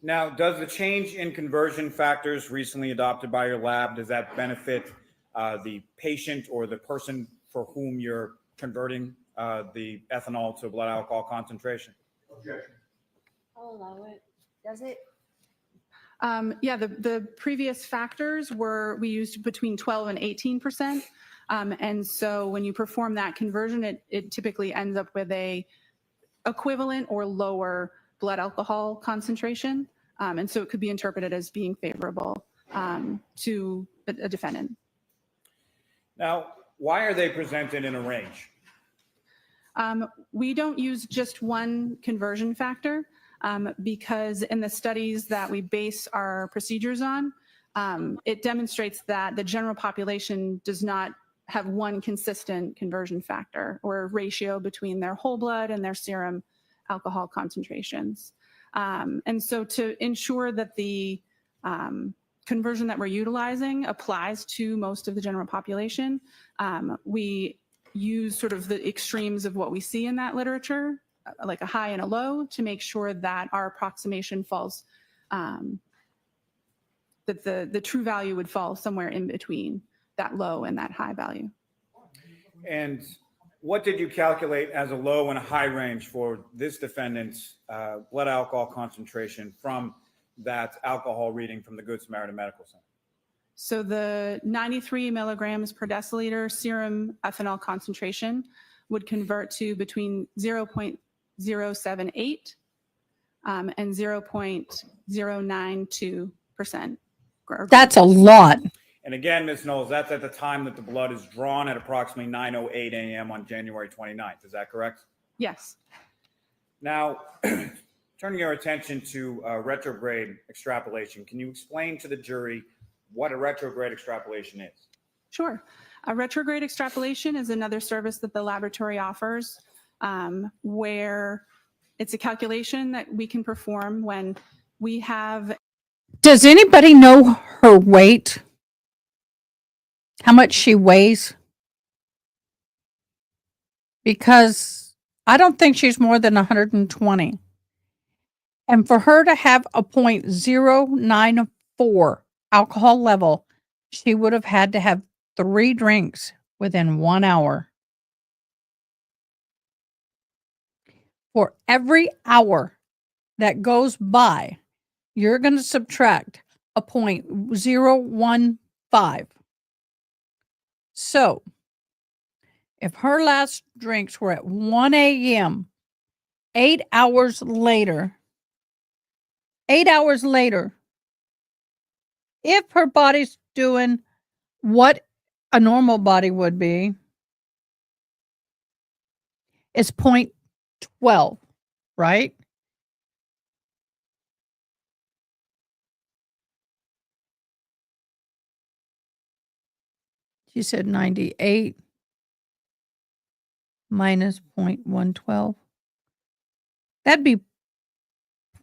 Now, does the change in conversion factors recently adopted by your lab, does that benefit the patient or the person for whom you're converting the ethanol to blood alcohol concentration? Objection. I'll allow it. Does it? Yeah, the previous factors we used between 12 and 18%. And so when you perform that conversion, it typically ends up with a equivalent or lower blood alcohol concentration. And so it could be interpreted as being favorable to a defendant. Now, why are they presented in a range? We don't use just one conversion factor because in the studies that we base our procedures on, it demonstrates that the general population does not have one consistent conversion factor or ratio between their whole blood and their serum alcohol concentrations. And so to ensure that the conversion that we're utilizing applies to most of the general population, we use sort of the extremes of what we see in that literature, like a high and a low, to make sure that our approximation falls, that the true value would fall somewhere in between that low and that high value. And what did you calculate as a low and a high range for this defendant's blood alcohol concentration from that alcohol reading from the Good Samaritan Medical Center? So the 93 milligrams per deciliter serum ethanol concentration would convert to between 0.078 and 0.092%. That's a lot. And again, Ms. Knowles, that's at the time that the blood is drawn at approximately 9:08 a.m. on January 29th. Is that correct? Yes. Now, turning your attention to retrograde extrapolation, can you explain to the jury what a retrograde extrapolation is? Sure. A retrograde extrapolation is another service that the laboratory offers, where it's a calculation that we can perform when we have. Does anybody know her weight? How much she weighs? Because I don't think she's more than 120. And for her to have a 0.094 alcohol level, she would have had to have 3 drinks within 1 hour. For every hour that goes by, you're going to subtract a 0.015. So, if her last drinks were at 1 a.m., 8 hours later, if her body's doing what a normal body would be, it's 0.12, right? She said 98 minus 0.112. That'd be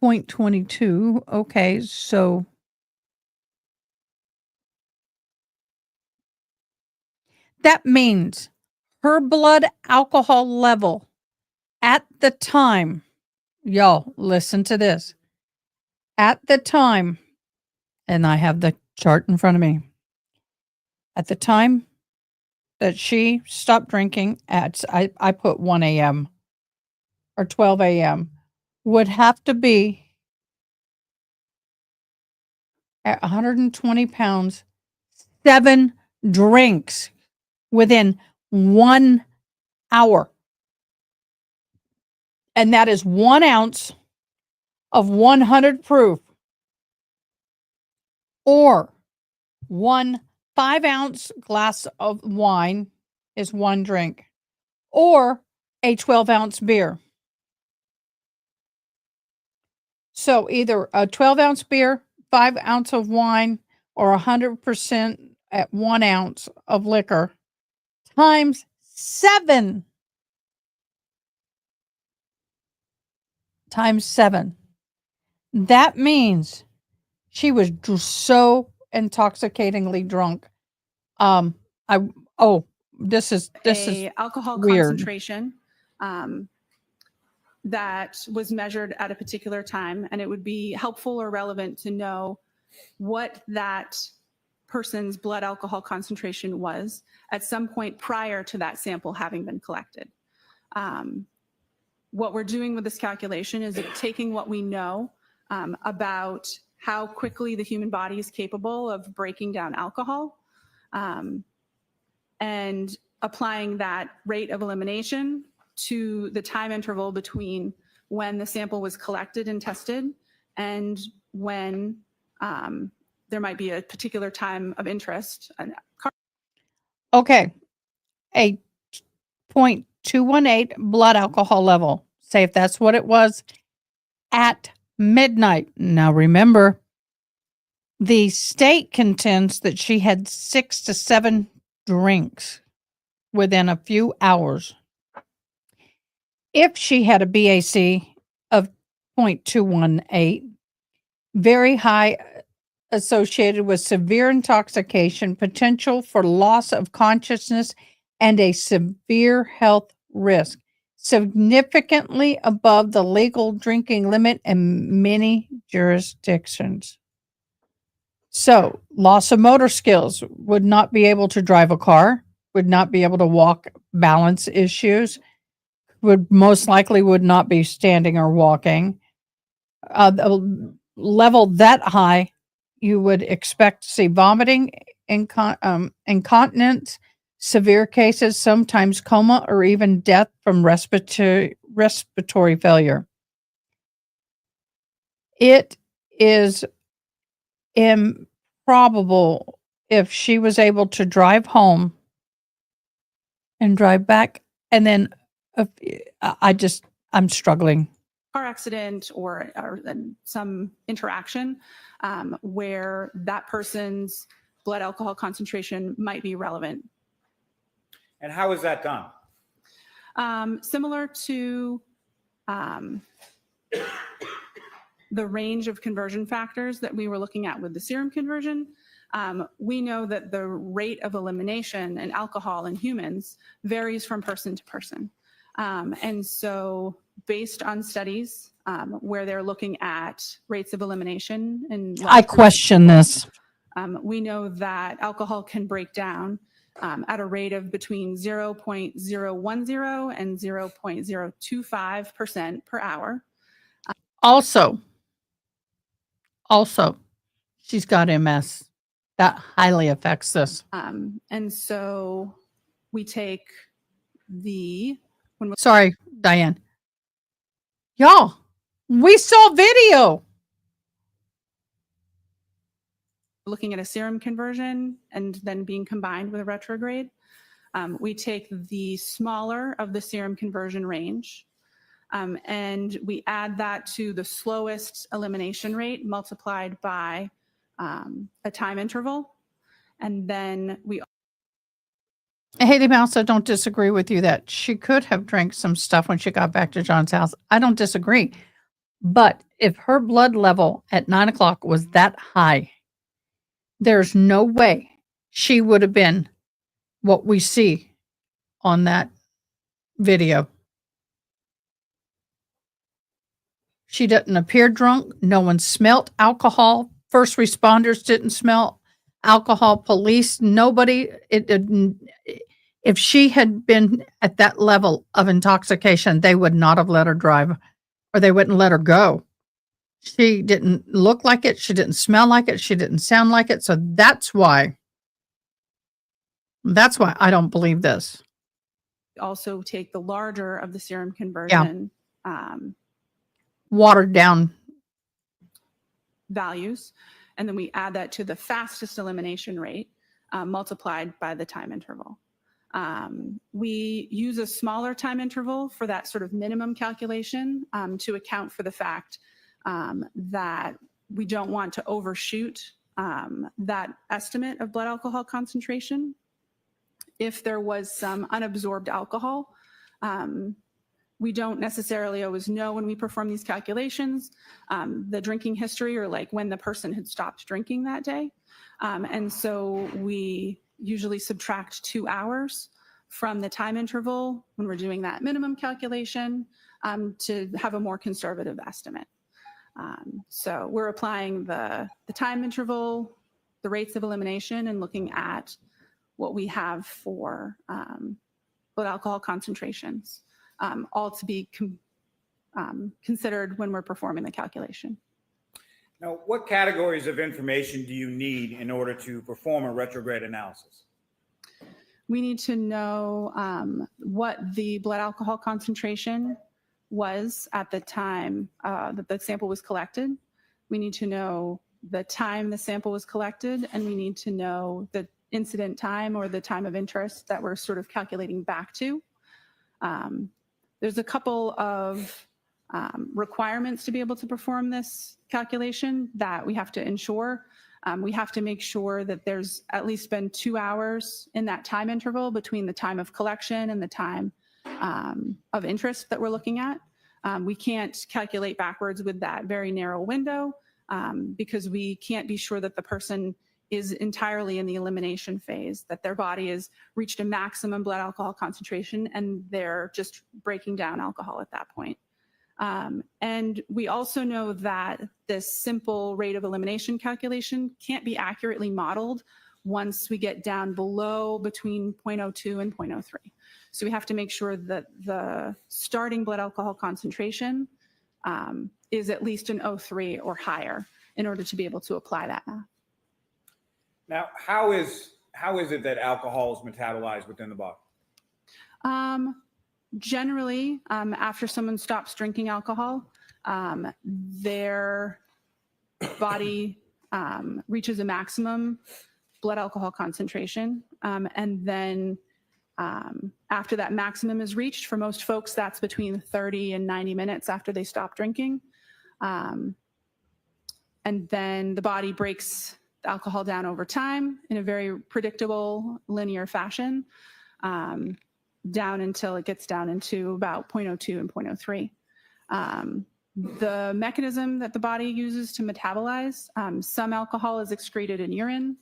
0.22. Okay, so that means her blood alcohol level at the time, y'all, listen to this. At the time, and I have the chart in front of me, at the time that she stopped drinking at, I put 1 a.m. or 12 a.m., would have to be at 120 pounds, 7 drinks within 1 hour. And that is 1 ounce of 100 proof, or 1 5-ounce glass of wine is 1 drink, or a 12-ounce beer. So either a 12-ounce beer, 5 ounce of wine, or 100% at 1 ounce of liquor times 7. Times 7. That means she was so intoxicatingly drunk. This is alcohol weird. Concentration that was measured at a particular time, and it would be helpful or relevant to know what that person's blood alcohol concentration was at some point prior to that sample having been collected. What we're doing with this calculation is taking what we know about how quickly the human body is capable of breaking down alcohol, and applying that rate of elimination to the time interval between when the sample was collected and tested and when there might be a particular time of interest. Okay. A 0.218 blood alcohol level. Say if that's what it was at midnight. Now remember, the state contends that she had 6 to 7 drinks within a few hours. If she had a BAC of 0.218, very high, associated with severe intoxication, potential for loss of consciousness, and a severe health risk, significantly above the legal drinking limit in many jurisdictions. So, loss of motor skills, would not be able to drive a car, would not be able to walk, balance issues, would most likely would not be standing or walking. The level that high, you would expect to see vomiting, incontinence, severe cases, sometimes coma, or even death from respiratory failure. It is improbable if she was able to drive home and drive back, and then I'm struggling. Car accident or some interaction where that person's blood alcohol concentration might be relevant. And how is that done? Similar to the range of conversion factors that we were looking at with the serum conversion, we know that the rate of elimination in alcohol in humans varies from person to person. And so based on studies where they're looking at rates of elimination in I question this. we know that alcohol can break down at a rate of between 0.010 and 0.025% per hour. Also, she's got MS. That highly affects this. And so we take Sorry, Diane. Y'all, we saw video. looking at a serum conversion and then being combined with a retrograde, we take the smaller of the serum conversion range and we add that to the slowest elimination rate multiplied by a time interval. And then Haley Mouse, don't disagree with you that she could have drank some stuff when she got back to John's house. I don't disagree. But if her blood level at 9 o'clock was that high, there's no way she would have been what we see on that video. She didn't appear drunk. No one smelt alcohol. First responders didn't smell alcohol. Police, nobody. If she had been at that level of intoxication, they would not have let her drive, or they wouldn't let her go. She didn't look like it. She didn't smell like it. She didn't sound like it. So that's why I don't believe this. also take the larger of the serum conversion Watered down values, and then we add that to the fastest elimination rate multiplied by the time interval. We use a smaller time interval for that sort of minimum calculation to account for the fact that we don't want to overshoot that estimate of blood alcohol concentration. If there was some unabsorbed alcohol, we don't necessarily always know when we perform these calculations, the drinking history or like when the person had stopped drinking that day. And so we usually subtract 2 hours from the time interval when we're doing that minimum calculation to have a more conservative estimate. So we're applying the time interval, the rates of elimination, and looking at what we have for blood alcohol concentrations, all to be considered when we're performing the calculation. Now, what categories of information do you need in order to perform a retrograde analysis? We need to know what the blood alcohol concentration was at the time that the sample was collected. We need to know the time the sample was collected, and we need to know the incident time or the time of interest that we're sort of calculating back to. There's a couple of requirements to be able to perform this calculation that we have to ensure. We have to make sure that there's at least been 2 hours in that time interval between the time of collection and the time of interest that we're looking at. We can't calculate backwards with that very narrow window because we can't be sure that the person is entirely in the elimination phase, that their body has reached a maximum blood alcohol concentration and they're just breaking down alcohol at that point. And we also know that this simple rate of elimination calculation can't be accurately modeled once we get down below between 0.02 and 0.03. So we have to make sure that the starting blood alcohol concentration is at least an 0.03 or higher in order to be able to apply that math. Now, how is it that alcohol is metabolized within the body? Generally, after someone stops drinking alcohol, their body reaches a maximum blood alcohol concentration. And then after that maximum is reached, for most folks, that's between 30 and 90 minutes after they stop drinking. And then the body breaks the alcohol down over time in a very predictable linear fashion, down until it gets down into about 0.02 and 0.03. The mechanism that the body uses to metabolize, some alcohol is excreted in urine,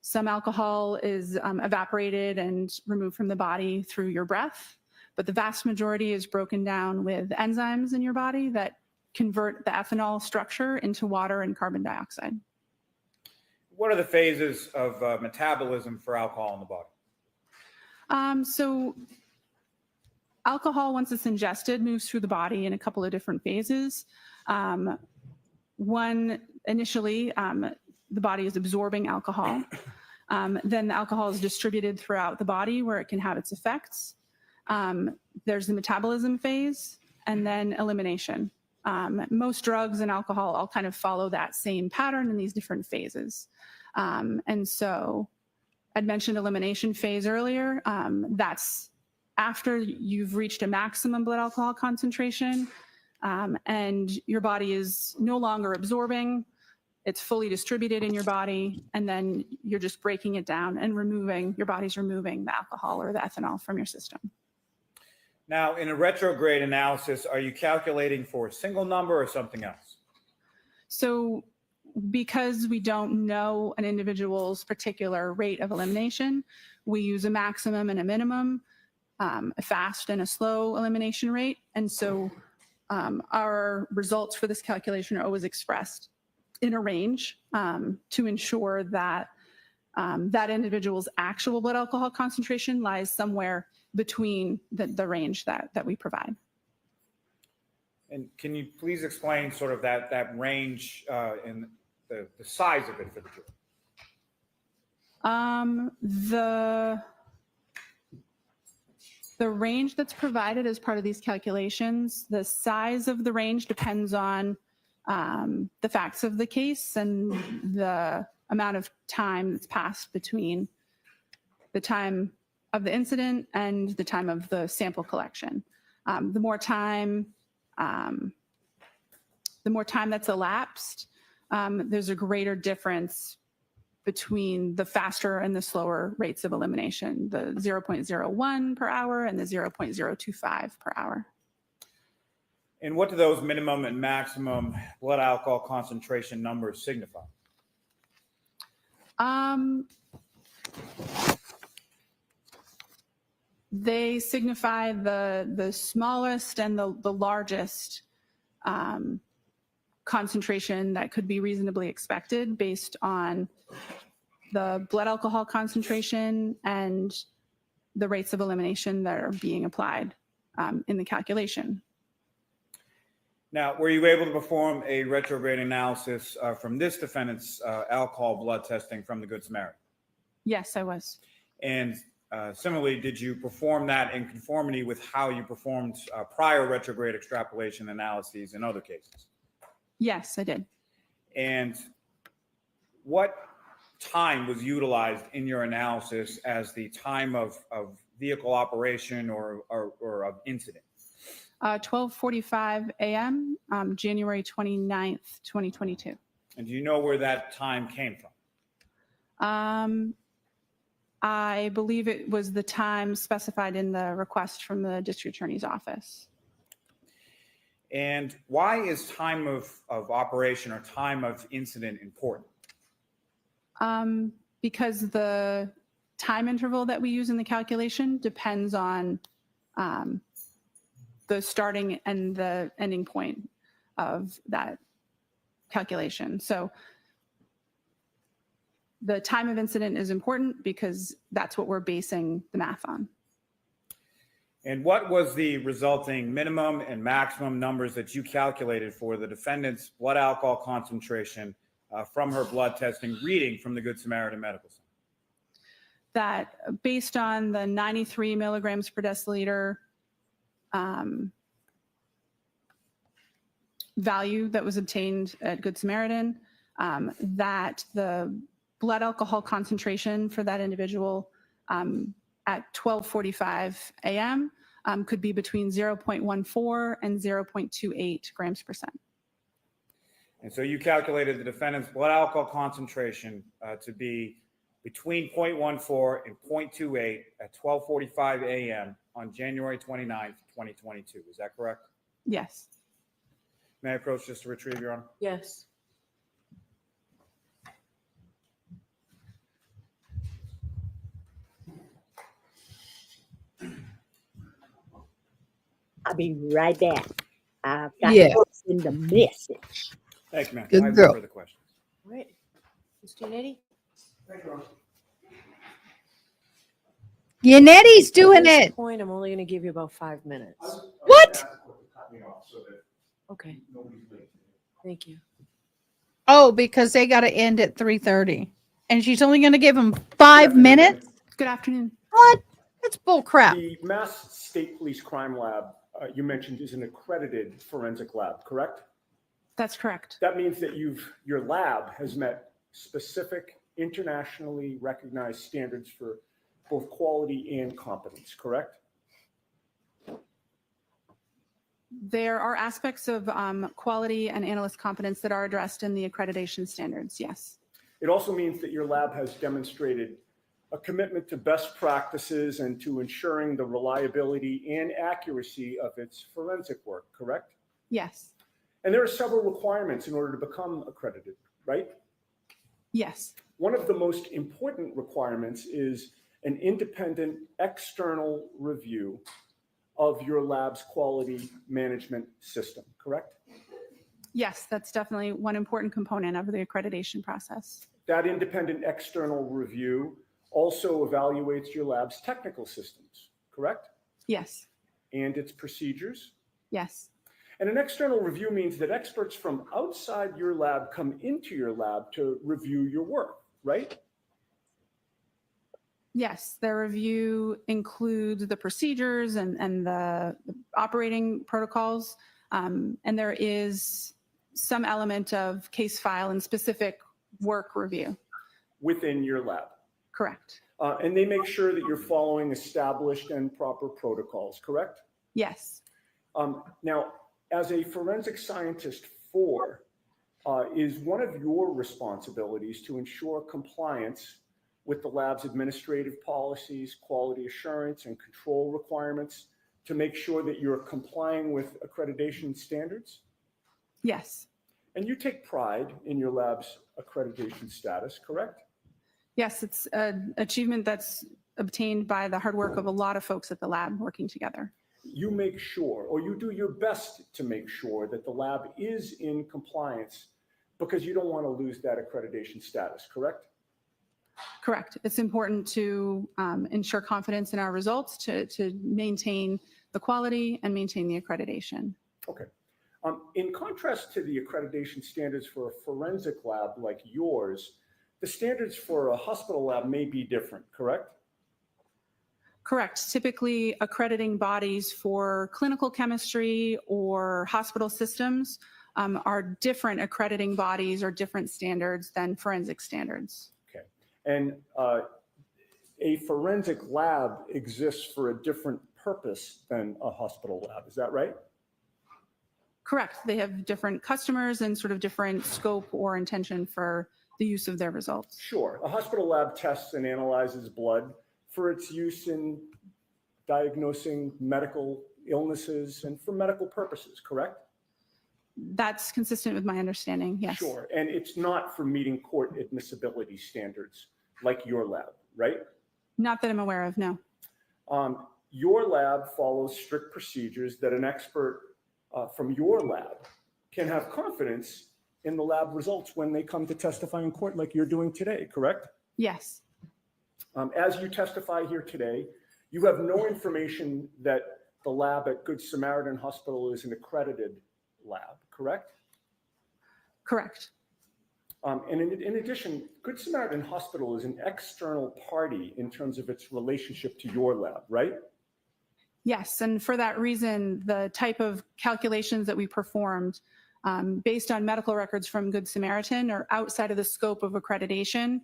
some alcohol is evaporated and removed from the body through your breath, but the vast majority is broken down with enzymes in your body that convert the ethanol structure into water and carbon dioxide. What are the phases of metabolism for alcohol in the body? So alcohol, once it's ingested, moves through the body in a couple of different phases. One, initially, the body is absorbing alcohol. Then the alcohol is distributed throughout the body where it can have its effects. There's the metabolism phase and then elimination. Most drugs and alcohol all kind of follow that same pattern in these different phases. And so I'd mentioned elimination phase earlier. That's after you've reached a maximum blood alcohol concentration and your body is no longer absorbing, it's fully distributed in your body, and then you're just breaking it down and your body's removing the alcohol or the ethanol from your system. Now, in a retrograde analysis, are you calculating for a single number or something else? So because we don't know an individual's particular rate of elimination, we use a maximum and a minimum, a fast and a slow elimination rate. And so our results for this calculation are always expressed in a range to ensure that that individual's actual blood alcohol concentration lies somewhere between the range that we provide. And can you please explain sort of that range and the size of it for the jury? The range that's provided as part of these calculations, the size of the range depends on the facts of the case and the amount of time that's passed between the time of the incident and the time of the sample collection. The more time that's elapsed, there's a greater difference between the faster and the slower rates of elimination, the 0.01 per hour and the 0.025 per hour. And what do those minimum and maximum blood alcohol concentration numbers signify? They signify the smallest and the largest concentration that could be reasonably expected based on the blood alcohol concentration and the rates of elimination that are being applied in the calculation. Now, were you able to perform a retrograde analysis from this defendant's alcohol blood testing from the Good Samaritan? Yes, I was. And similarly, did you perform that in conformity with how you performed prior retrograde extrapolation analyses in other cases? Yes, I did. And what time was utilized in your analysis as the time of vehicle operation or of incident? 12:45 a.m., January 29th, 2022. And do you know where that time came from? I believe it was the time specified in the request from the district attorney's office. And why is time of operation or time of incident important? Because the time interval that we use in the calculation depends on the starting and the ending point of that calculation. So the time of incident is important because that's what we're basing the math on. And what was the resulting minimum and maximum numbers that you calculated for the defendant's blood alcohol concentration from her blood testing reading from the Good Samaritan Medical Center? That based on the 93 milligrams per deciliter value that was obtained at Good Samaritan, that the blood alcohol concentration for that individual at 12:45 a.m. Could be between 0.14 and 0.28 grams per cent. And so you calculated the defendant's blood alcohol concentration to be between 0.14 and 0.28 at 12:45 a.m. on January 29th, 2022. Is that correct? Yes. May I approach just to retrieve, Your Honor? Yes. I'll be right back. I've got Yeah. to send a message. Thank you, ma'am. Good I have girl. no further questions. All right. Mr. Nettie? Yanetti's doing At this it. point, I'm only going to give you about 5 minutes. What? Okay. Thank you. Oh, because they got to end at 3:30. And she's only going to give them 5 minutes? Good afternoon. What? That's bull crap. The Mass State Police Crime Lab you mentioned is an accredited forensic lab, correct? That's correct. That means that your lab has met specific internationally recognized standards for both quality and competence, correct? There are aspects of quality and analyst competence that are addressed in the accreditation standards, yes. It also means that your lab has demonstrated a commitment to best practices and to ensuring the reliability and accuracy of its forensic work, correct? Yes. And there are several requirements in order to become accredited, right? Yes. One of the most important requirements is an independent external review of your lab's quality management system, correct? Yes, that's definitely one important component of the accreditation process. That independent external review also evaluates your lab's technical systems, correct? Yes. And its procedures. Yes. And an external review means that experts from outside your lab come into your lab to review your work, right? Yes, the review includes the procedures and the operating protocols. And there is some element of case file and specific work review. Within your lab. Correct. And they make sure that you're following established and proper protocols, correct? Yes. Now, as a forensic scientist 4, is one of your responsibilities to ensure compliance with the lab's administrative policies, quality assurance, and control requirements to make sure that you're complying with accreditation standards? Yes. And you take pride in your lab's accreditation status, correct? Yes, it's an achievement that's obtained by the hard work of a lot of folks at the lab working together. You make sure, or you do your best to make sure that the lab is in compliance because you don't want to lose that accreditation status, correct? Correct. It's important to ensure confidence in our results, to maintain the quality and maintain the accreditation. Okay. In contrast to the accreditation standards for a forensic lab like yours, the standards for a hospital lab may be different, correct? Correct. Typically, accrediting bodies for clinical chemistry or hospital systems are different accrediting bodies or different standards than forensic standards. Okay. And a forensic lab exists for a different purpose than a hospital lab. Is that right? Correct. They have different customers and sort of different scope or intention for the use of their results. Sure. A hospital lab tests and analyzes blood for its use in diagnosing medical illnesses and for medical purposes, correct? That's consistent with my understanding, yes. Sure. And it's not for meeting court admissibility standards like your lab, right? Not that I'm aware of, no. Your lab follows strict procedures that an expert from your lab can have confidence in the lab results when they come to testify in court like you're doing today, correct? Yes. As you testify here today, you have no information that the lab at Good Samaritan Hospital is an accredited lab, correct? Correct. And in addition, Good Samaritan Hospital is an external party in terms of its relationship to your lab, right? Yes, and for that reason, the type of calculations that we performed based on medical records from Good Samaritan are outside of the scope of accreditation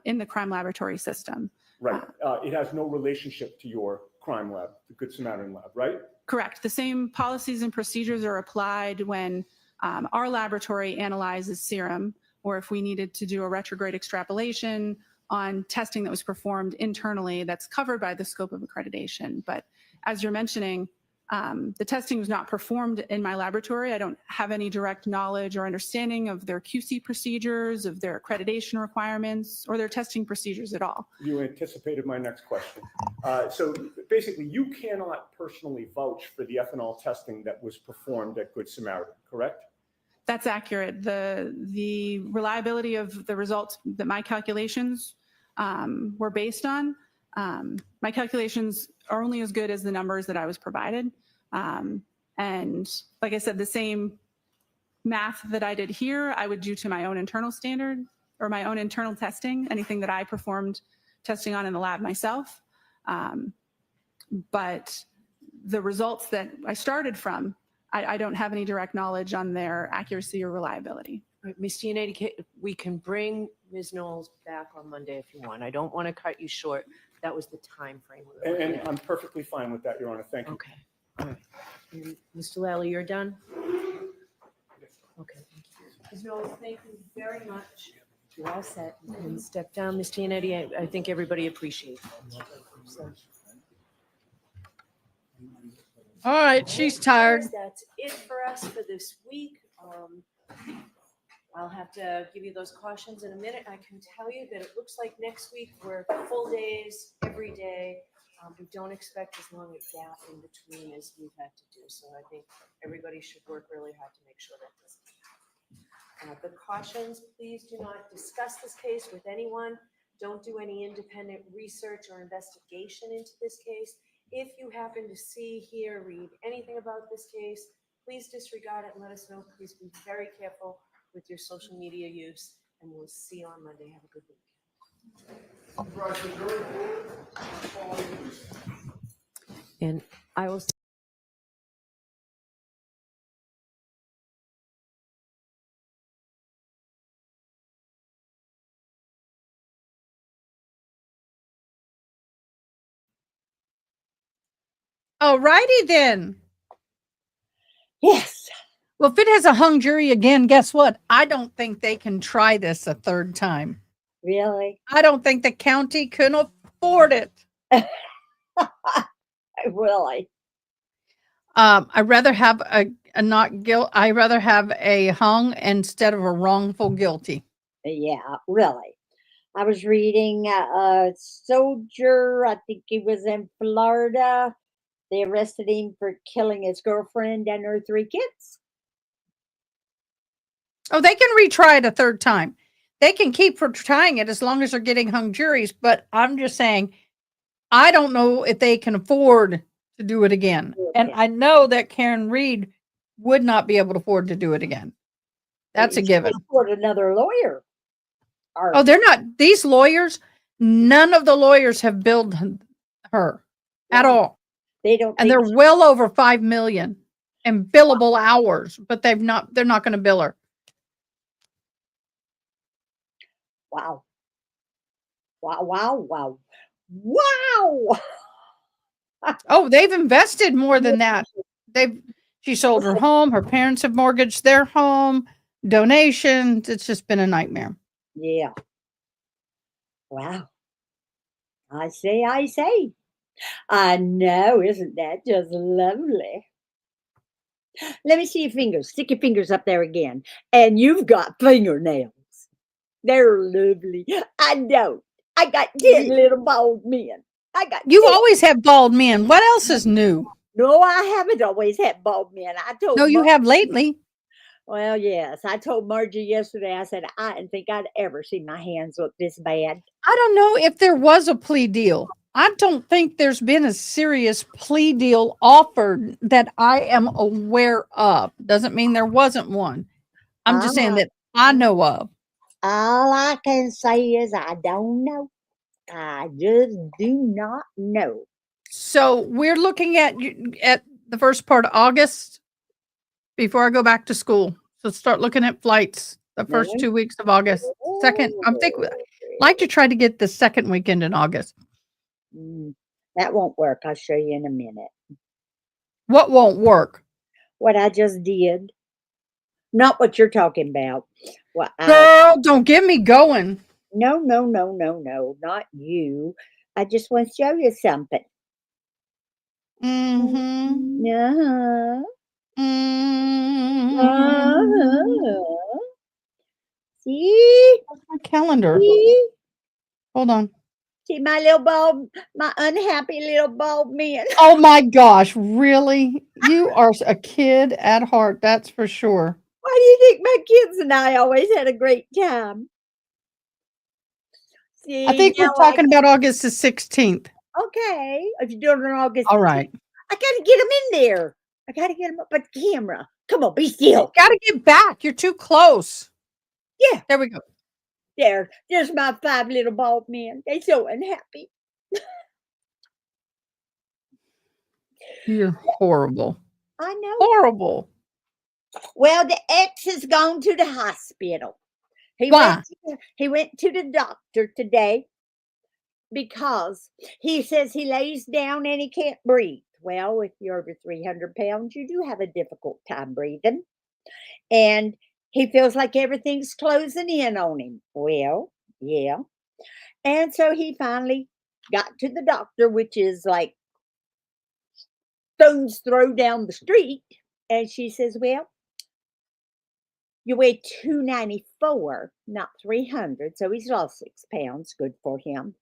in the crime laboratory system. Right. It has no relationship to your crime lab, the Good Samaritan lab, right? Correct. The same policies and procedures are applied when our laboratory analyzes serum, or if we needed to do a retrograde extrapolation on testing that was performed internally that's covered by the scope of accreditation. But as you're mentioning, the testing was not performed in my laboratory. I don't have any direct knowledge or understanding of their QC procedures, of their accreditation requirements, or their testing procedures at all. You anticipated my next question. So basically, you cannot personally vouch for the ethanol testing that was performed at Good Samaritan, correct? That's accurate. The reliability of the results that my calculations were based on, my calculations are only as good as the numbers that I was provided. And like I said, the same math that I did here, I would do to my own internal standard or my own internal testing, anything that I performed testing on in the lab myself. But the results that I started from, I don't have any direct knowledge on their accuracy or reliability. Right, Ms. Giannetti, we can bring Ms. Knowles back on Monday if you want. I don't want to cut you short. That was the time frame. we were looking And at. I'm perfectly fine with that, Your Honor. Thank you. Okay. All right. And Mr. Lally, you're done? Okay. Ms. Knowles, thank you very much. You're all set. You can step down. Ms. Giannetti, I think everybody appreciates it. So, All right, she's tired. that's it for us for this week. I'll have to give you those cautions in a minute. I can tell you that it looks like next week we're full days every day. We don't expect as long a gap in between as we've had to do. So I think everybody should work really hard to make sure that doesn't happen. The cautions, please do not discuss this case with anyone. Don't do any independent research or investigation into this case. If you happen to see, hear, read anything about this case, please disregard it and let us know. Please be very careful with your social media use, and we'll see you on Monday. Have a good week. And I will. All righty then. Yes. Well, if it has a hung jury again, guess what? I don't think they can try this a third time. Really? I don't think the county can afford it. Really? I'd rather have a not guilt. I'd rather have a hung instead of a wrongful guilty. Yeah, really. I was reading a soldier, I think he was in Florida. They arrested him for killing his girlfriend and her 3 kids. Oh, they can retry it a third time. They can keep trying it as long as they're getting hung juries. But I'm just saying, I don't know if they can afford to do it again. And I know that Karen Reed would not be able to afford to do it again. That's a given. Afford another lawyer. Oh, they're not. These lawyers, none of the lawyers have billed her at all. They don't. And they're well over 5 million in billable hours, but they're not going to bill her. Wow. Wow, wow, wow. Wow. Oh, they've invested more than that. She sold her home. Her parents have mortgaged their home, donations. It's just been a nightmare. Yeah. Wow. I say. I know, isn't that just lovely? Let me see your fingers. Stick your fingers up there again. And you've got fingernails. They're lovely. I know. I got 10 little bald men. You always have bald men. What else is new? No, I haven't always had bald men. No, you have lately. Well, yes. I told Margie yesterday, I said, I didn't think I'd ever see my hands look this bad. I don't know if there was a plea deal. I don't think there's been a serious plea deal offered that I am aware of. Doesn't mean there wasn't one. I'm just saying that I know of. All I can say is I don't know. I just do not know. So we're looking at the first part of August. before I go back to school. So start looking at flights the first No. 2 weeks of August. Second, like to try to get the second weekend in August. That won't work. I'll show you in a minute. What won't work? What I just did. Not what you're talking about. What Girl, don't get me going. No, not you. I just want to show you something. Mm-hmm. Uh-huh. Mm-hmm. Uh-huh. See? Where's my calendar? See? Hold on. See my little bald, my unhappy little bald man. Oh my gosh, really? You are a kid at heart, that's for sure. Why do you think my kids and I always had a great time? See, I think we're now talking about August the 16th. okay, if you're doing it on August All the right. 10th, I gotta get them in there. I gotta get them up on camera. Come on, be still. Gotta get back. You're too close. Yeah. There we go. There's my 5 little bald men. They so unhappy. You're horrible. I know. Horrible. Well, the ex has gone to the hospital. Why? He went to the doctor today because he says he lays down and he can't breathe. Well, if you're over 300 pounds, you do have a difficult time breathing. And he feels like everything's closing in on him. Well, yeah. And so he finally got to the doctor, which is like stone's throw down the street. And she says, well, you weigh 294, not 300. So he's lost 6 pounds. Good for him.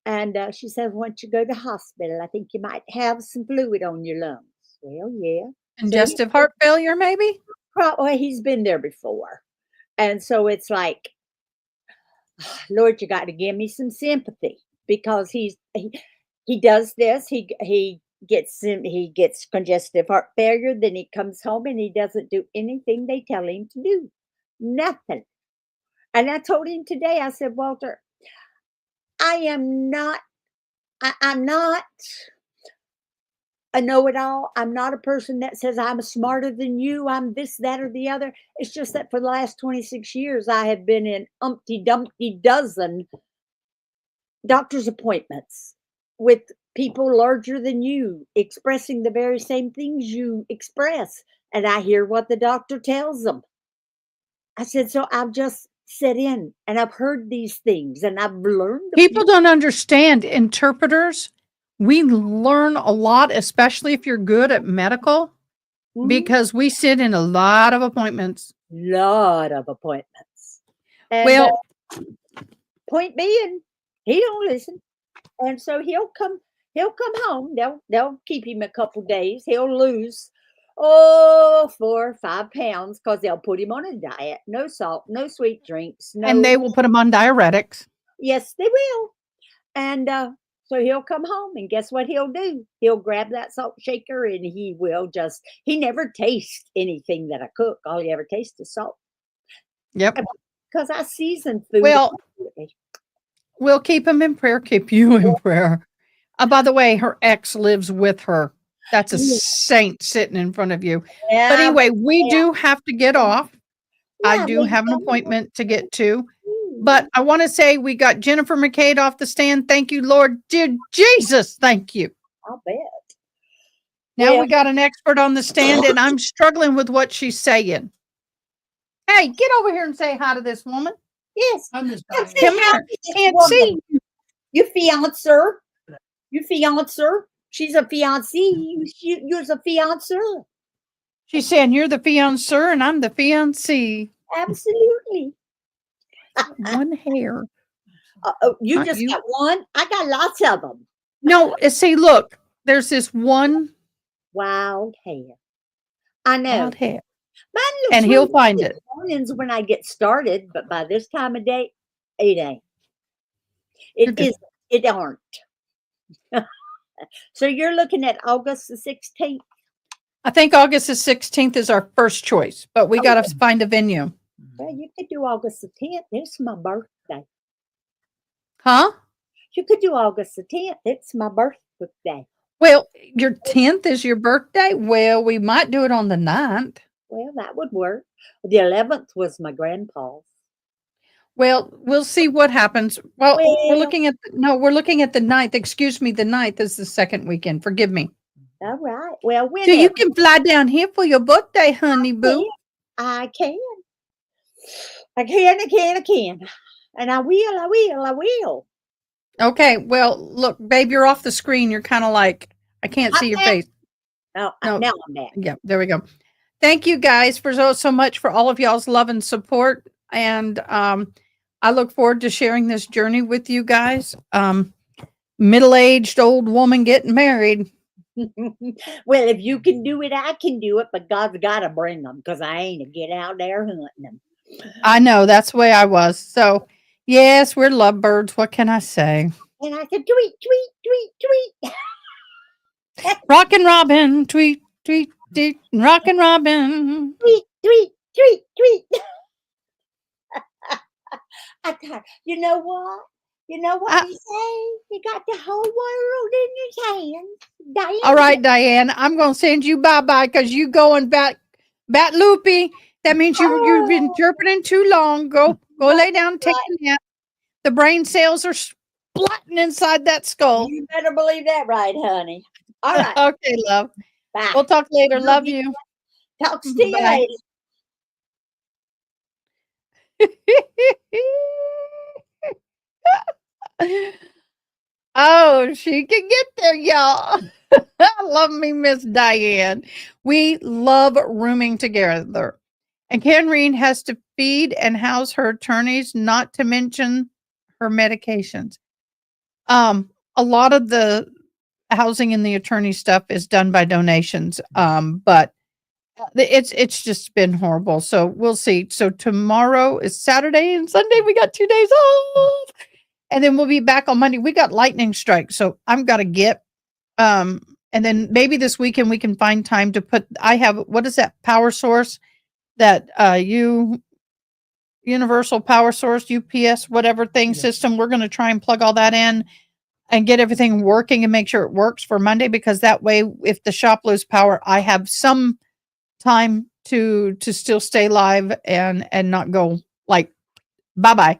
And she said, once you go to the hospital, I think you might have some fluid on your lungs. Well, yeah. Congestive heart failure, maybe? Well, he's been there before. And so it's like, Lord, you got to give me some sympathy because he does this. He gets congestive heart failure. Then he comes home and he doesn't do anything they tell him to do. Nothing. And I told him today, I said, Walter, I'm not a know-it-all. I'm not a person that says I'm smarter than you. I'm this, that, or the other. It's just that for the last 26 years, I have been in umpty-dumpty dozen doctor's appointments with people larger than you, expressing the very same things you express. And I hear what the doctor tells them. I said, so I've just sat in and I've heard these things and I've learned. People don't understand interpreters. We learn a lot, especially if you're good at medical, because we sit in a lot of appointments. Lot of appointments. And, well, point being, he don't listen, and so he'll come home. They'll keep him a couple days. He'll lose 4 or 5 pounds because they'll put him on a diet. No salt, no sweet drinks, and they will put him on diuretics. Yes, they will. And so he'll come home, and guess what he'll do? He'll grab that salt shaker, and he never tastes anything that I cook. All he ever tastes is salt. Yep. Because I season food. Well, we'll keep him in prayer, keep you in prayer. By the way, her ex lives with her. That's a saint sitting in front of you. Yeah, but anyway, we do have to get off. Yeah, I do have an appointment to get to. But I want to say we got Jennifer McCabe off the stand. Thank you, Lord. Dear Jesus, thank you. I'll bet. Now we got an expert on the stand, and I'm struggling with what she's saying. Hey, get over here and say hi to this woman. Yes. Come here. Can't see. Your fiancé. Your fiancé. She's a fiancée. You're a fiancé. She's saying you're the fiancé and I'm the fiancée. Absolutely. One hair. You just got one? I got lots of them. No, see, look, there's this one wild hair. I know. Wild hair. Mine looks And he'll find it. Mornings when I get started, but by this time of day, it ain't. It aren't. So you're looking at August the 16th? I think August the 16th is our first choice, but we got to find a venue. Well, you could do August the 10th. It's my birthday. Huh? You could do August the 10th. It's my birthday. Well, your 10th is your birthday? Well, we might do it on the 9th. Well, that would work. The 11th was my grandpa's. Well, we'll see what happens. Well, we're Well, looking at we're looking at the 9th. Excuse me, the 9th is the second weekend. Forgive me. all right. Well, So you whenever. can fly down here for your birthday, honey boo. I can. I can. And I will. Okay, well, look, babe, you're off the screen. You're kind of like, I can't see your face. Oh, No. now I'm back. Yeah, there we go. Thank you guys for so much for all of y'all's love and support. And I look forward to sharing this journey with you guys. Middle-aged old woman getting married. Well, if you can do it, I can do it, but God's got to bring them because I ain't to get out there hunting them. I know, that's the way I was. So, yes, we're lovebirds. What can I say? And I said, tweet, tweet, tweet, tweet. Rockin' Robin, tweet, tweet, tweet, Rockin' Robin. Tweet, tweet, tweet, tweet. I thought, you know what? You know what you say? You got the whole world in your hands. Diane. All right, Diane, I'm going to send you bye-bye because you going bat loopy. That means you've been chirping too long. Go lay down and take a nap. The brain cells are splatting inside that skull. You better believe that, right, honey? All right. Okay, love. Bye. We'll talk later. Love you. Talk to you Bye. later. Oh, she can get there, y'all. I love me, Miss Diane. We love rooming together. And Karen has to feed and house her attorneys, not to mention her medications. A lot of the housing and the attorney stuff is done by donations. But it's just been horrible. So we'll see. So tomorrow is Saturday and Sunday. We got 2 days off. And then we'll be back on Monday. We got lightning strike. So I'm got to get, and then maybe this weekend we can find time to put, I have, what is that power source that, universal power source, UPS, whatever thing system. We're going to try and plug all that in and get everything working and make sure it works for Monday, because that way, if the shop loses power, I have some time to still stay live and not go like, bye-bye.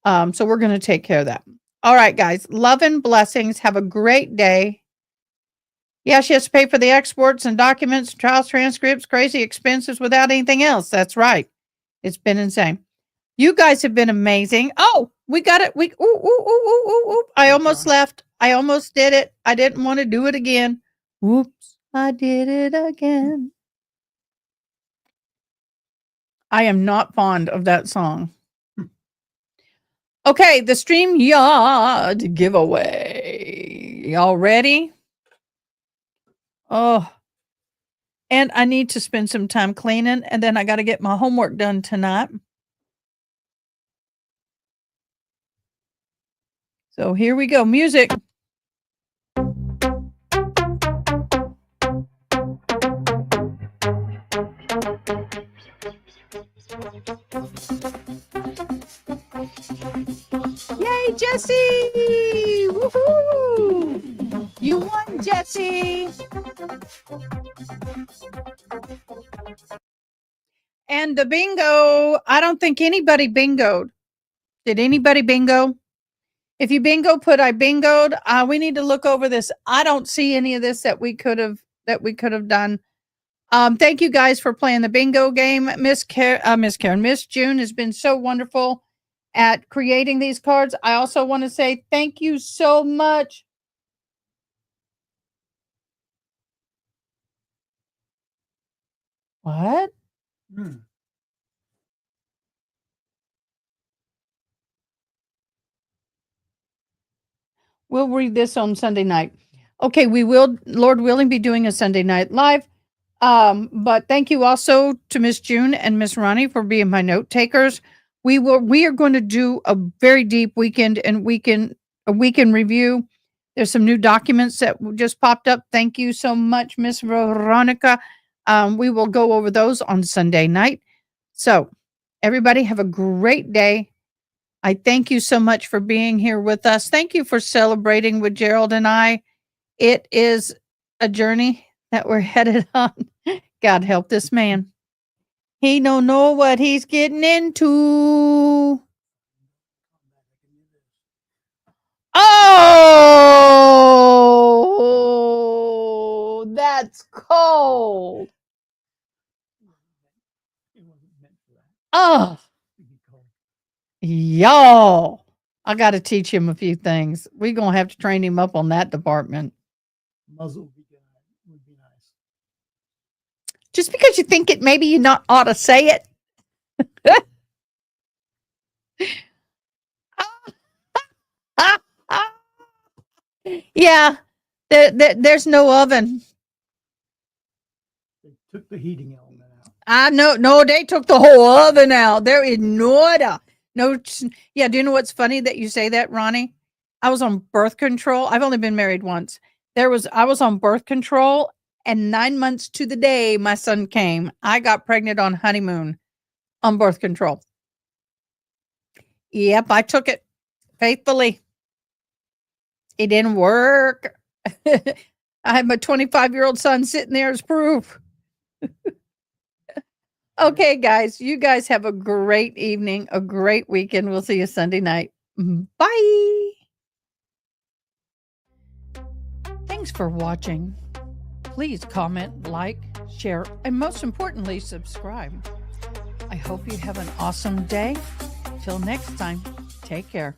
So we're going to take care of that. All right, guys, love and blessings. Have a great day. Yeah, she has to pay for the exports and documents, trials, transcripts, crazy expenses without anything else. That's right. It's been insane. You guys have been amazing. Oh, we got it. I almost left. I almost did it. I didn't want to do it again. Whoops, I did it again. I am not fond of that song. Okay, the StreamYard giveaway. Y'all ready? Oh, and I need to spend some time cleaning, and then I got to get my homework done tonight. So here we go. Music. Yay, Jesse! Woohoo! You won, Jesse! And the bingo, I don't think anybody bingoed. Did anybody bingo? If you bingo, put I bingoed. We need to look over this. I don't see any of this that we could have done. Thank you guys for playing the bingo game. Miss June has been so wonderful at creating these cards. I also want to say thank you so much. What? We'll read this on Sunday night. Okay, we will, Lord willing, be doing a Sunday night live. But thank you also to Miss June and Miss Ronnie for being my note takers. We are going to do a very deep weekend review. There's some new documents that just popped up. Thank you so much, Miss Veronica. We will go over those on Sunday night. So everybody have a great day. I thank you so much for being here with us. Thank you for celebrating with Gerald and I. It is a journey that we're headed on. God help this man. He don't know what he's getting into. Oh, that's cold. Oh, y'all. I got to teach him a few things. We're going to have to train him up on that department. Muzzle would be nice. Just because you think it, maybe you not ought to say it. Yeah, there's no oven. They took the heating element out. I know. No, they took the whole oven out. There is no. Yeah, do you know what's funny that you say that, Ronnie? I was on birth control. I've only been married once. I was on birth control, and 9 months to the day my son came. I got pregnant on honeymoon on birth control. Yep, I took it faithfully. It didn't work. I had my 25-year-old son sitting there as proof. Okay, guys, you guys have a great evening, a great weekend. We'll see you Sunday night. Bye. Thanks for watching. Please comment, like, share, and most importantly, subscribe. I hope you have an awesome day. Till next time, take care.